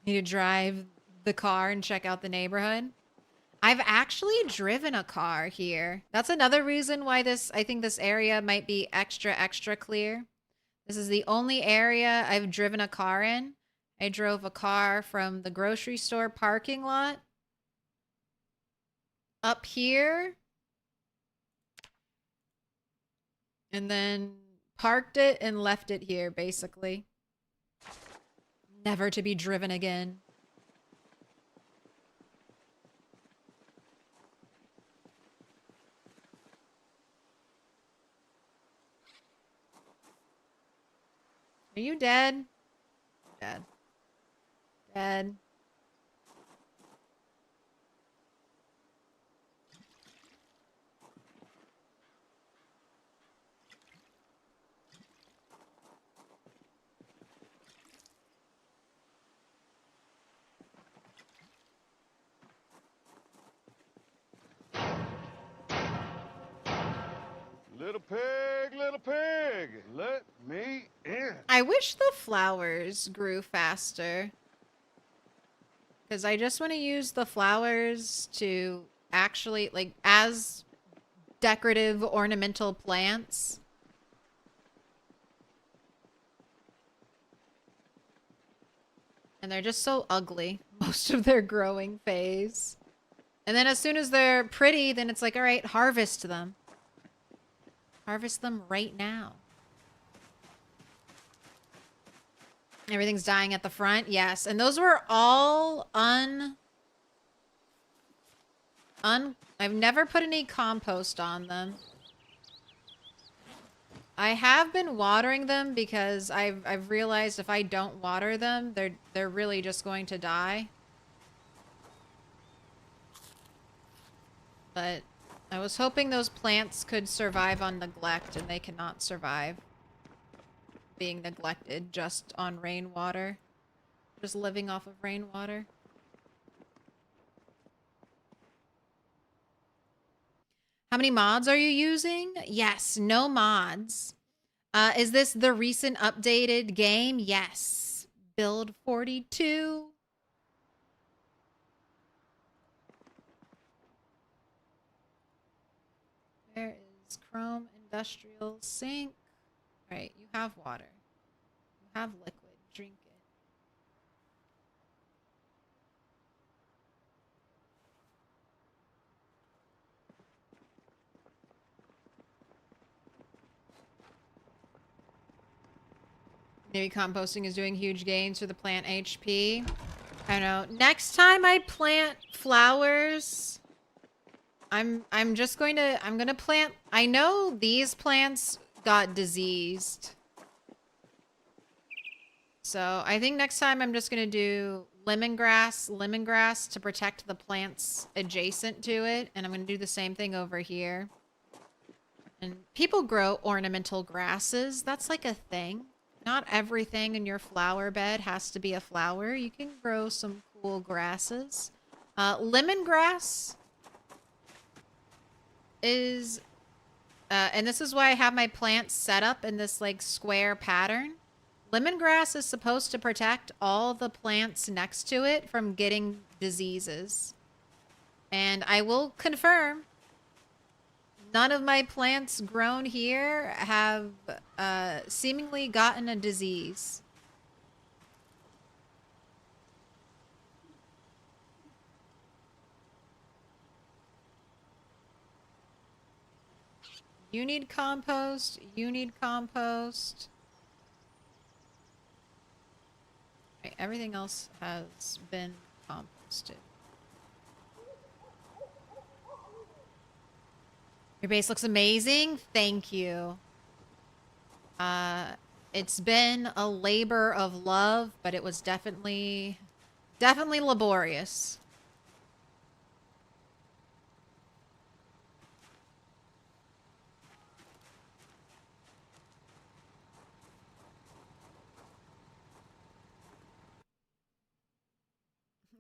Need to drive the car and check out the neighborhood. I've actually driven a car here. That's another reason why I think this area might be extra clear. This is the only area I've driven a car in. I drove a car from the grocery store parking lot up here. And then parked it and left it here, basically. Never to be driven again. Are you dead? Dead. Dead. Little pig, let me in. I wish the flowers grew faster. Because I just want to use the flowers to actually, like, as decorative ornamental plants. And they're just so ugly most of their growing phase. And then as soon as they're pretty, then it's like, all right, harvest them. Harvest them right now. Everything's dying at the front. Yes. And those were all I've never put any compost on them. I have been watering them because I've realized if I don't water them, they're really just going to die. But I was hoping those plants could survive on neglect, and they cannot survive being neglected just on rainwater. Just living off of rainwater. How many mods are you using? Yes, no mods. Is this the recent updated game? Yes. Build 42. Where is Chrome Industrial Sink? All right, you have water. You have liquid. Drink it. Maybe composting is doing huge gains for the plant HP. I don't know. Next time I plant flowers, I'm gonna plant. I know these plants got diseased. So I think next time I'm just gonna do lemongrass to protect the plants adjacent to it. And I'm gonna do the same thing over here. And people grow ornamental grasses. That's like a thing. Not everything in your flower bed has to be a flower. You can grow some cool grasses. Lemongrass is, and this is why I have my plants set up in this like square pattern. Lemongrass is supposed to protect all the plants next to it from getting diseases. And I will confirm, none of my plants grown here have seemingly gotten a disease. You need compost. You need compost. Okay, everything else has been composted. Your base looks amazing. Thank you. It's been a labor of love, but it was definitely laborious.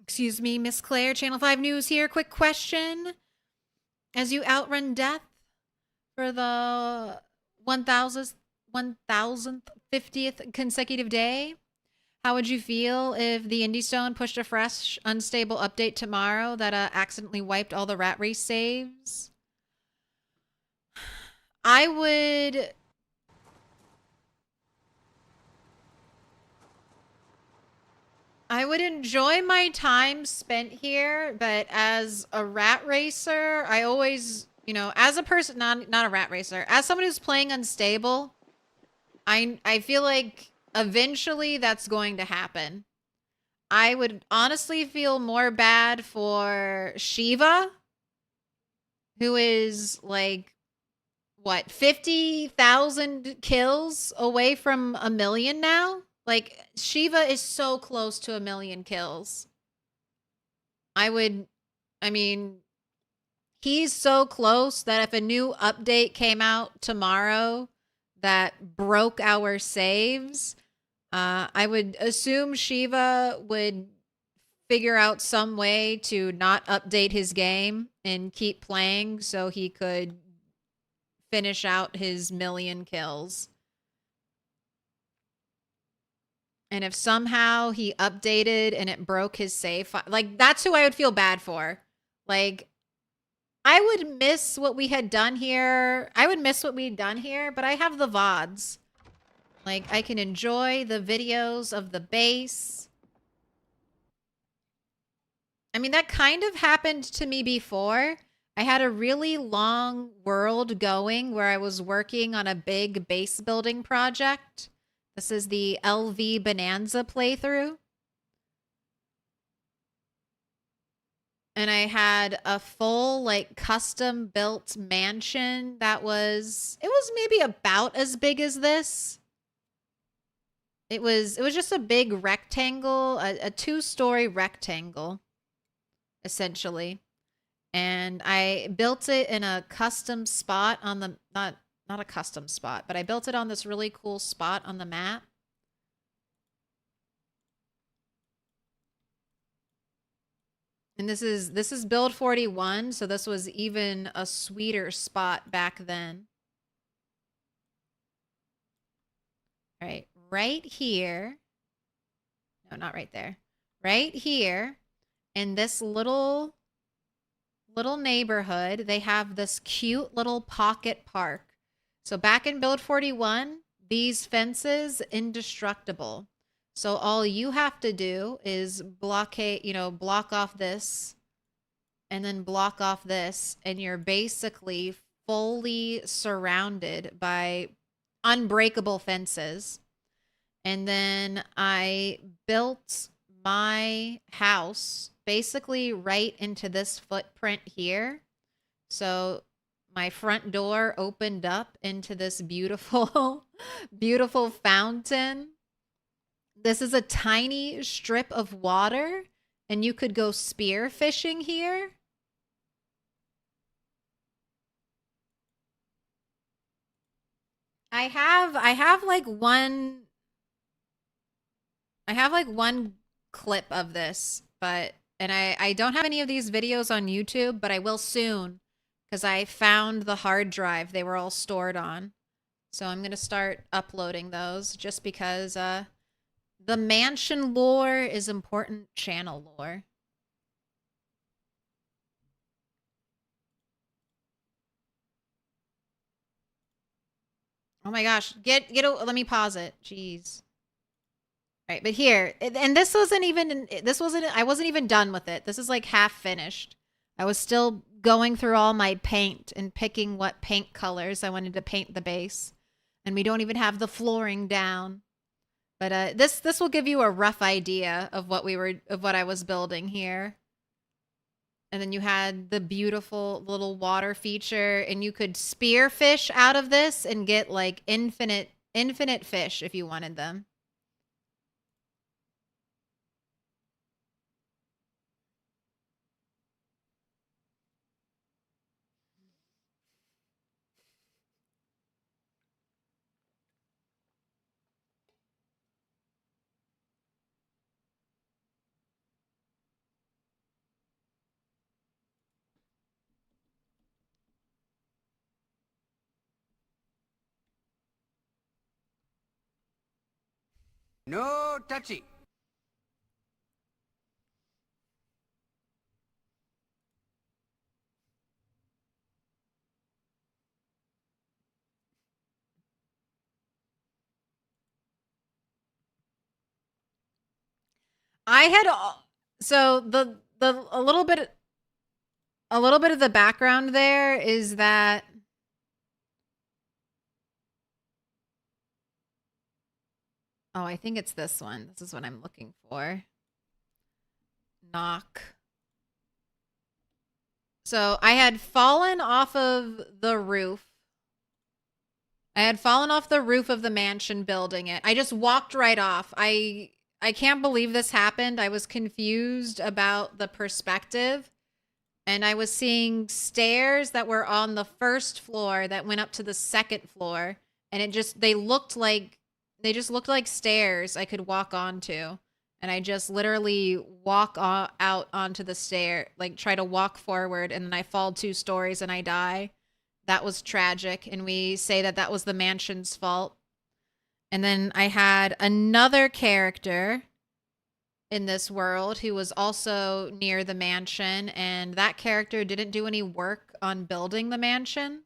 Excuse me, Miss Claire, Channel 5 News here. Quick question. As you outrun death for the 1050th consecutive day, how would you feel if the Indie Stone pushed a fresh, unstable update tomorrow that accidentally wiped all the rat race saves? I would enjoy my time spent here, but as a rat racer, I always, you know, as a person, not a rat racer, as someone who's playing unstable, I feel like eventually that's going to happen. I would honestly feel more bad for Shiva, who is like, what, 50,000 kills away from 1,000,000 now? Like, Shiva is so close to 1,000,000 kills. I mean, he's so close that if a new update came out tomorrow that broke our saves, I would assume Shiva would figure out some way to not update his game and keep playing so he could finish out his 1,000,000 kills. And if somehow he updated and it broke his save file, like, that's who I would feel bad for. Like, I would miss what we had done here. I would miss what we'd done here, but I have the VODs. Like, I can enjoy the videos of the base. I mean, that kind of happened to me before. I had a really long world going where I was working on a big base building project. This is the LV Bonanza playthrough. And I had a full, like, custom built mansion that was, it was maybe about as big as this. It was just a big rectangle, a 2-story rectangle, essentially. And I built it in a custom spot on the, not a custom spot, but I built it on this really cool spot on the map. And this is build 41, so this was even a sweeter spot back then. All right, right here. No, not right there. Right here in this little neighborhood, they have this cute little pocket park. So back in build 41, these fences indestructible. So all you have to do is block off this and then block off this, and you're basically fully surrounded by unbreakable fences. And then I built my house basically right into this footprint here. So my front door opened up into this beautiful, beautiful fountain. This is a tiny strip of water, and you could go spear fishing here. I have like one clip of this, but and I don't have any of these videos on YouTube, but I will soon because I found the hard drive they were all stored on. So I'm going to start uploading those just because the mansion lore is important channel lore. Oh my gosh, let me pause it. Jeez. Right, but here, and this wasn't I wasn't even done with it. This is like half finished. I was still going through all my paint and picking what paint colors I wanted to paint the base. And we don't even have the flooring down. But this will give you a rough idea of what I was building here. And then you had the beautiful little water feature, and you could spear fish out of this and get like infinite fish if you wanted them. No touchy. I had so the a little bit of the background there is that oh, I think it's this one. This is what I'm looking for. Knock. So I had fallen off of the roof. I had fallen off the roof of the mansion building it. I just walked right off. I can't believe this happened. I was confused about the perspective. And I was seeing stairs that were on the first floor that went up to the second floor. And they just looked like stairs I could walk onto. And I just literally walk out onto the stair, like try to walk forward, and then I fall 2 stories and I die. That was tragic, and we say that was the mansion's fault. And then I had another character in this world who was also near the mansion, and that character didn't do any work on building the mansion.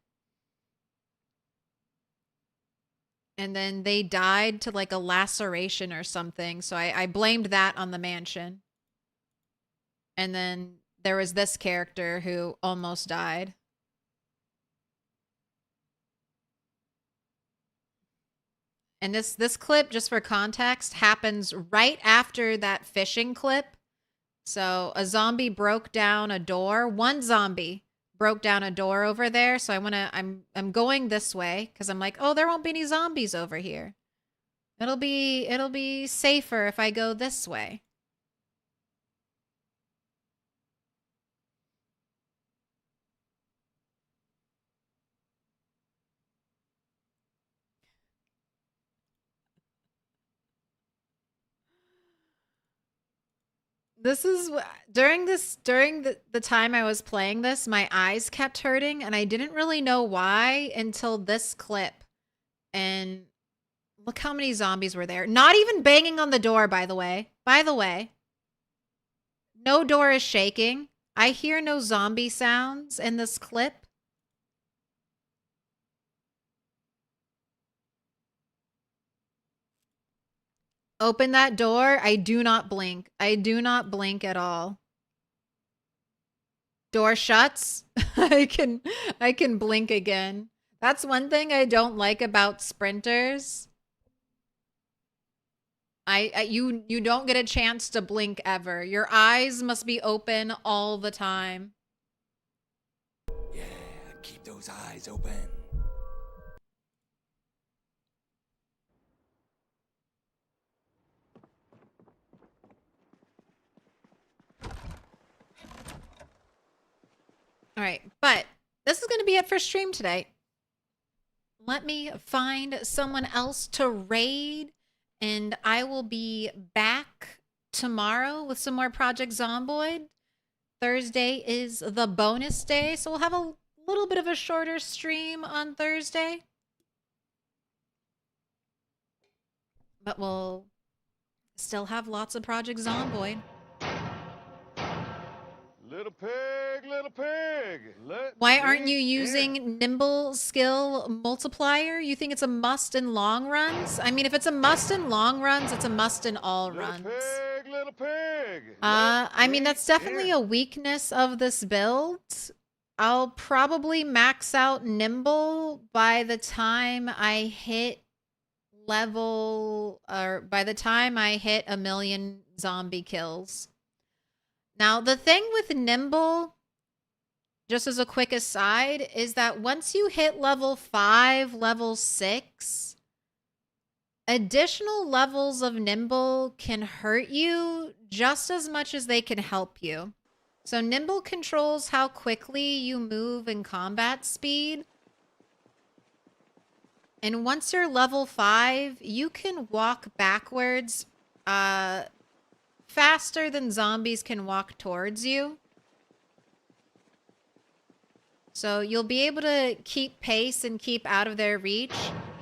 And then they died to like a laceration or something. So I blamed that on the mansion. And then there was this character who almost died. And this clip, just for context, happens right after that fishing clip. So a zombie broke down a door. One zombie broke down a door over there. So I'm going this way because I'm like, oh, there won't be any zombies over here. It'll be safer if I go this way. This is during the time I was playing this, my eyes kept hurting and I didn't really know why until this clip. And look how many zombies were there. Not even banging on the door, by the way. By the way. No door is shaking. I hear no zombie sounds in this clip. Open that door. I do not blink. I do not blink at all. Door shuts. I can blink again. That's one thing I don't like about sprinters. You don't get a chance to blink ever. Your eyes must be open all the time. Yeah, keep those eyes open. All right, but this is going to be it for stream today. Let me find someone else to raid, and I will be back tomorrow with some more Project Zomboid. Thursday is the bonus day, so we'll have a little bit of a shorter stream on Thursday. But we'll still have lots of Project Zomboid. Little pig, little pig. Why aren't you using Nimble skill multiplier? You think it's a must in long runs? I mean, if it's a must in long runs, it's a must in all runs. Little pig. I mean, that's definitely a weakness of this build. I'll probably max out Nimble by the time I hit level, or by the time I hit 1,000,000 zombie kills. Now, the thing with Nimble, just as a quick aside, is that once you hit level 5, level 6, additional levels of Nimble can hurt you just as much as they can help you. So Nimble controls how quickly you move in combat speed. And once you're level 5, you can walk backwards faster than zombies can walk towards you. So you'll be able to keep pace and keep out of their reach.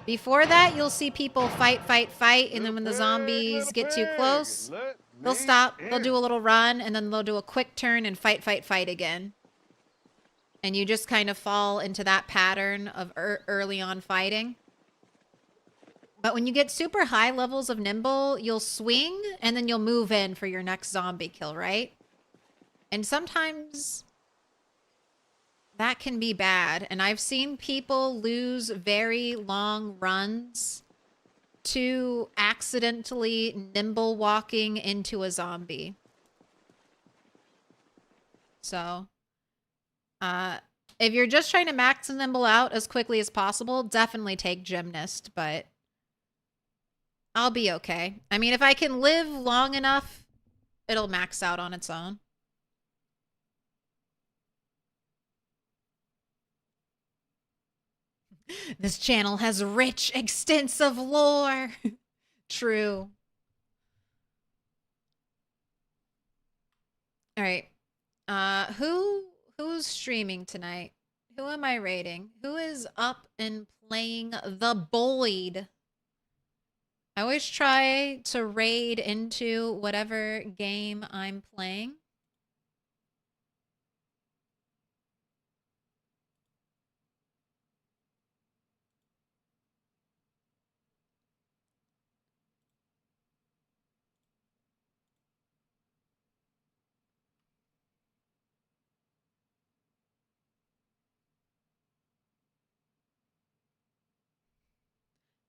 Before that, you'll see people fight, and then when the zombies get too close, they'll stop, they'll do a little run, and then they'll do a quick turn and fight again. And you just kind of fall into that pattern of early on fighting. But when you get super high levels of Nimble, you'll swing, and then you'll move in for your next zombie kill, right? And sometimes that can be bad. And I've seen people lose very long runs to accidentally Nimble walking into a zombie. So, if you're just trying to max Nimble out as quickly as possible, definitely take Gymnast, but I'll be okay. I mean, if I can live long enough, it'll max out on its own. This channel has rich, extensive lore. True. All right. Who's streaming tonight? Who am I raiding? Who is up and playing the Boyd? I always try to raid into whatever game I'm playing.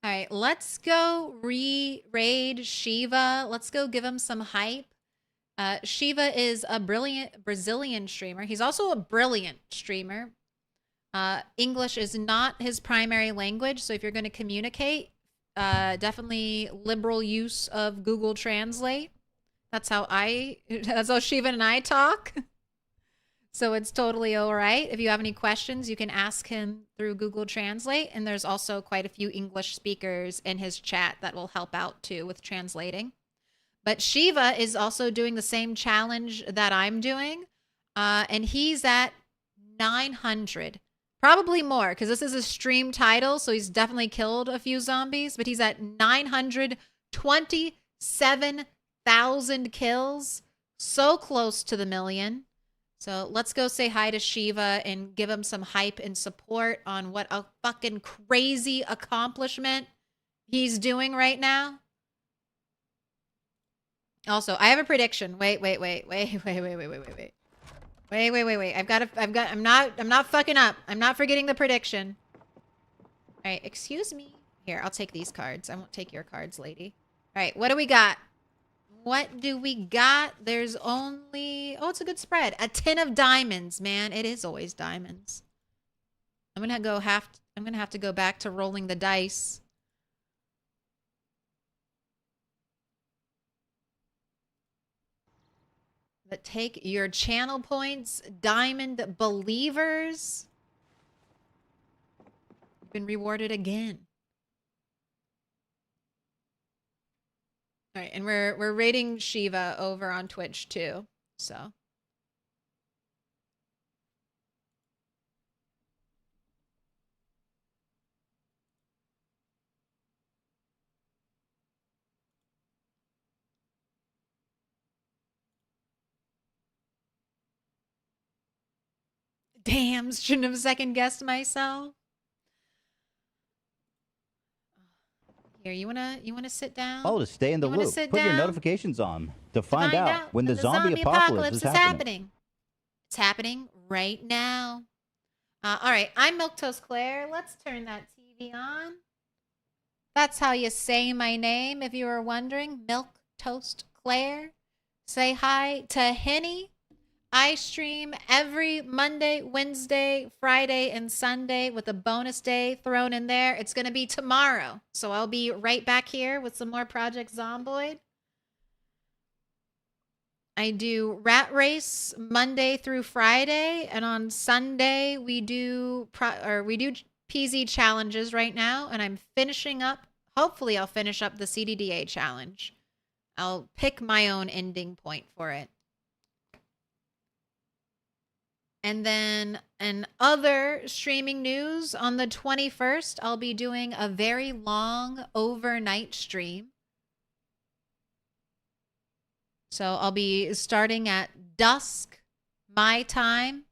All right, let's go raid Shiva. Let's go give him some hype. Shiva is a brilliant Brazilian streamer. He's also a brilliant streamer. English is not his primary language, so if you're going to communicate, definitely liberal use of Google Translate. That's how Shiva and I talk. So it's totally all right. If you have any questions, you can ask him through Google Translate. And there's also quite a few English speakers in his chat that will help out too with translating. But Shiva is also doing the same challenge that I'm doing. And he's at 900. Probably more, because this is a stream title. So he's definitely killed a few zombies. But he's at 927,000 kills. So close to the 1,000,000. So let's go say hi to Shiva and give him some hype and support on what a fucking crazy accomplishment he's doing right now. Also, I have a prediction. Wait. I'm not fucking up. I'm not forgetting the prediction. All right, excuse me. Here, I'll take these cards. I won't take your cards, lady. All All right, what do we got? What do we got? There's only... Oh, it's a good spread. A tin of diamonds, man. It is always diamonds. I'm gonna have to go back to rolling the dice. But take your channel points, diamond believers. You've been rewarded again. All right, and we're rating Shiva over on Twitch too. So damn, shouldn't have second guessed myself. Here, you wanna sit down? Oh, to stay in the You wanna loop. sit Put your down? notifications on to find out when the zombie apocalypse is happening. It's happening right now. All right, I'm Milquetoast Claire. Let's turn that TV on. That's how you say my name, if you were wondering. Milquetoast Claire. Say hi to Henny. I stream every Monday, Wednesday, Friday, and Sunday with a bonus day thrown in there. It's going to be tomorrow. So I'll be right back here with some more Project Zomboid. I do Rat Race Monday through Friday, and on Sunday we do PZ challenges right now, and I'm finishing up. Hopefully, I'll finish up the CDDA challenge. I'll pick my own ending point for it. And then in other streaming news, on the 21st, I'll be doing a very long overnight stream. So I'll be starting at dusk, my time.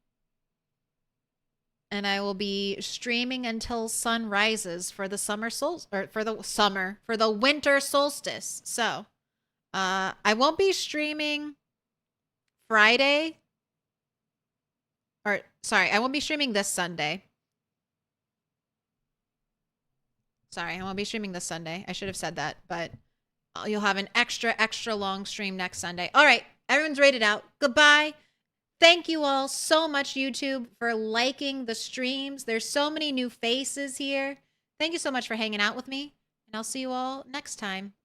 And I will be streaming until sun rises for the for the winter solstice. So I won't be streaming Friday. I won't be streaming this Sunday. Sorry, I won't be streaming this Sunday. I should have said that, but you'll have an extra long stream next Sunday. All right, everyone's rated out. Goodbye. Thank you all so much, YouTube, for liking the streams. There's so many new faces here. Thank you so much for hanging out with me, and I'll see you all next time.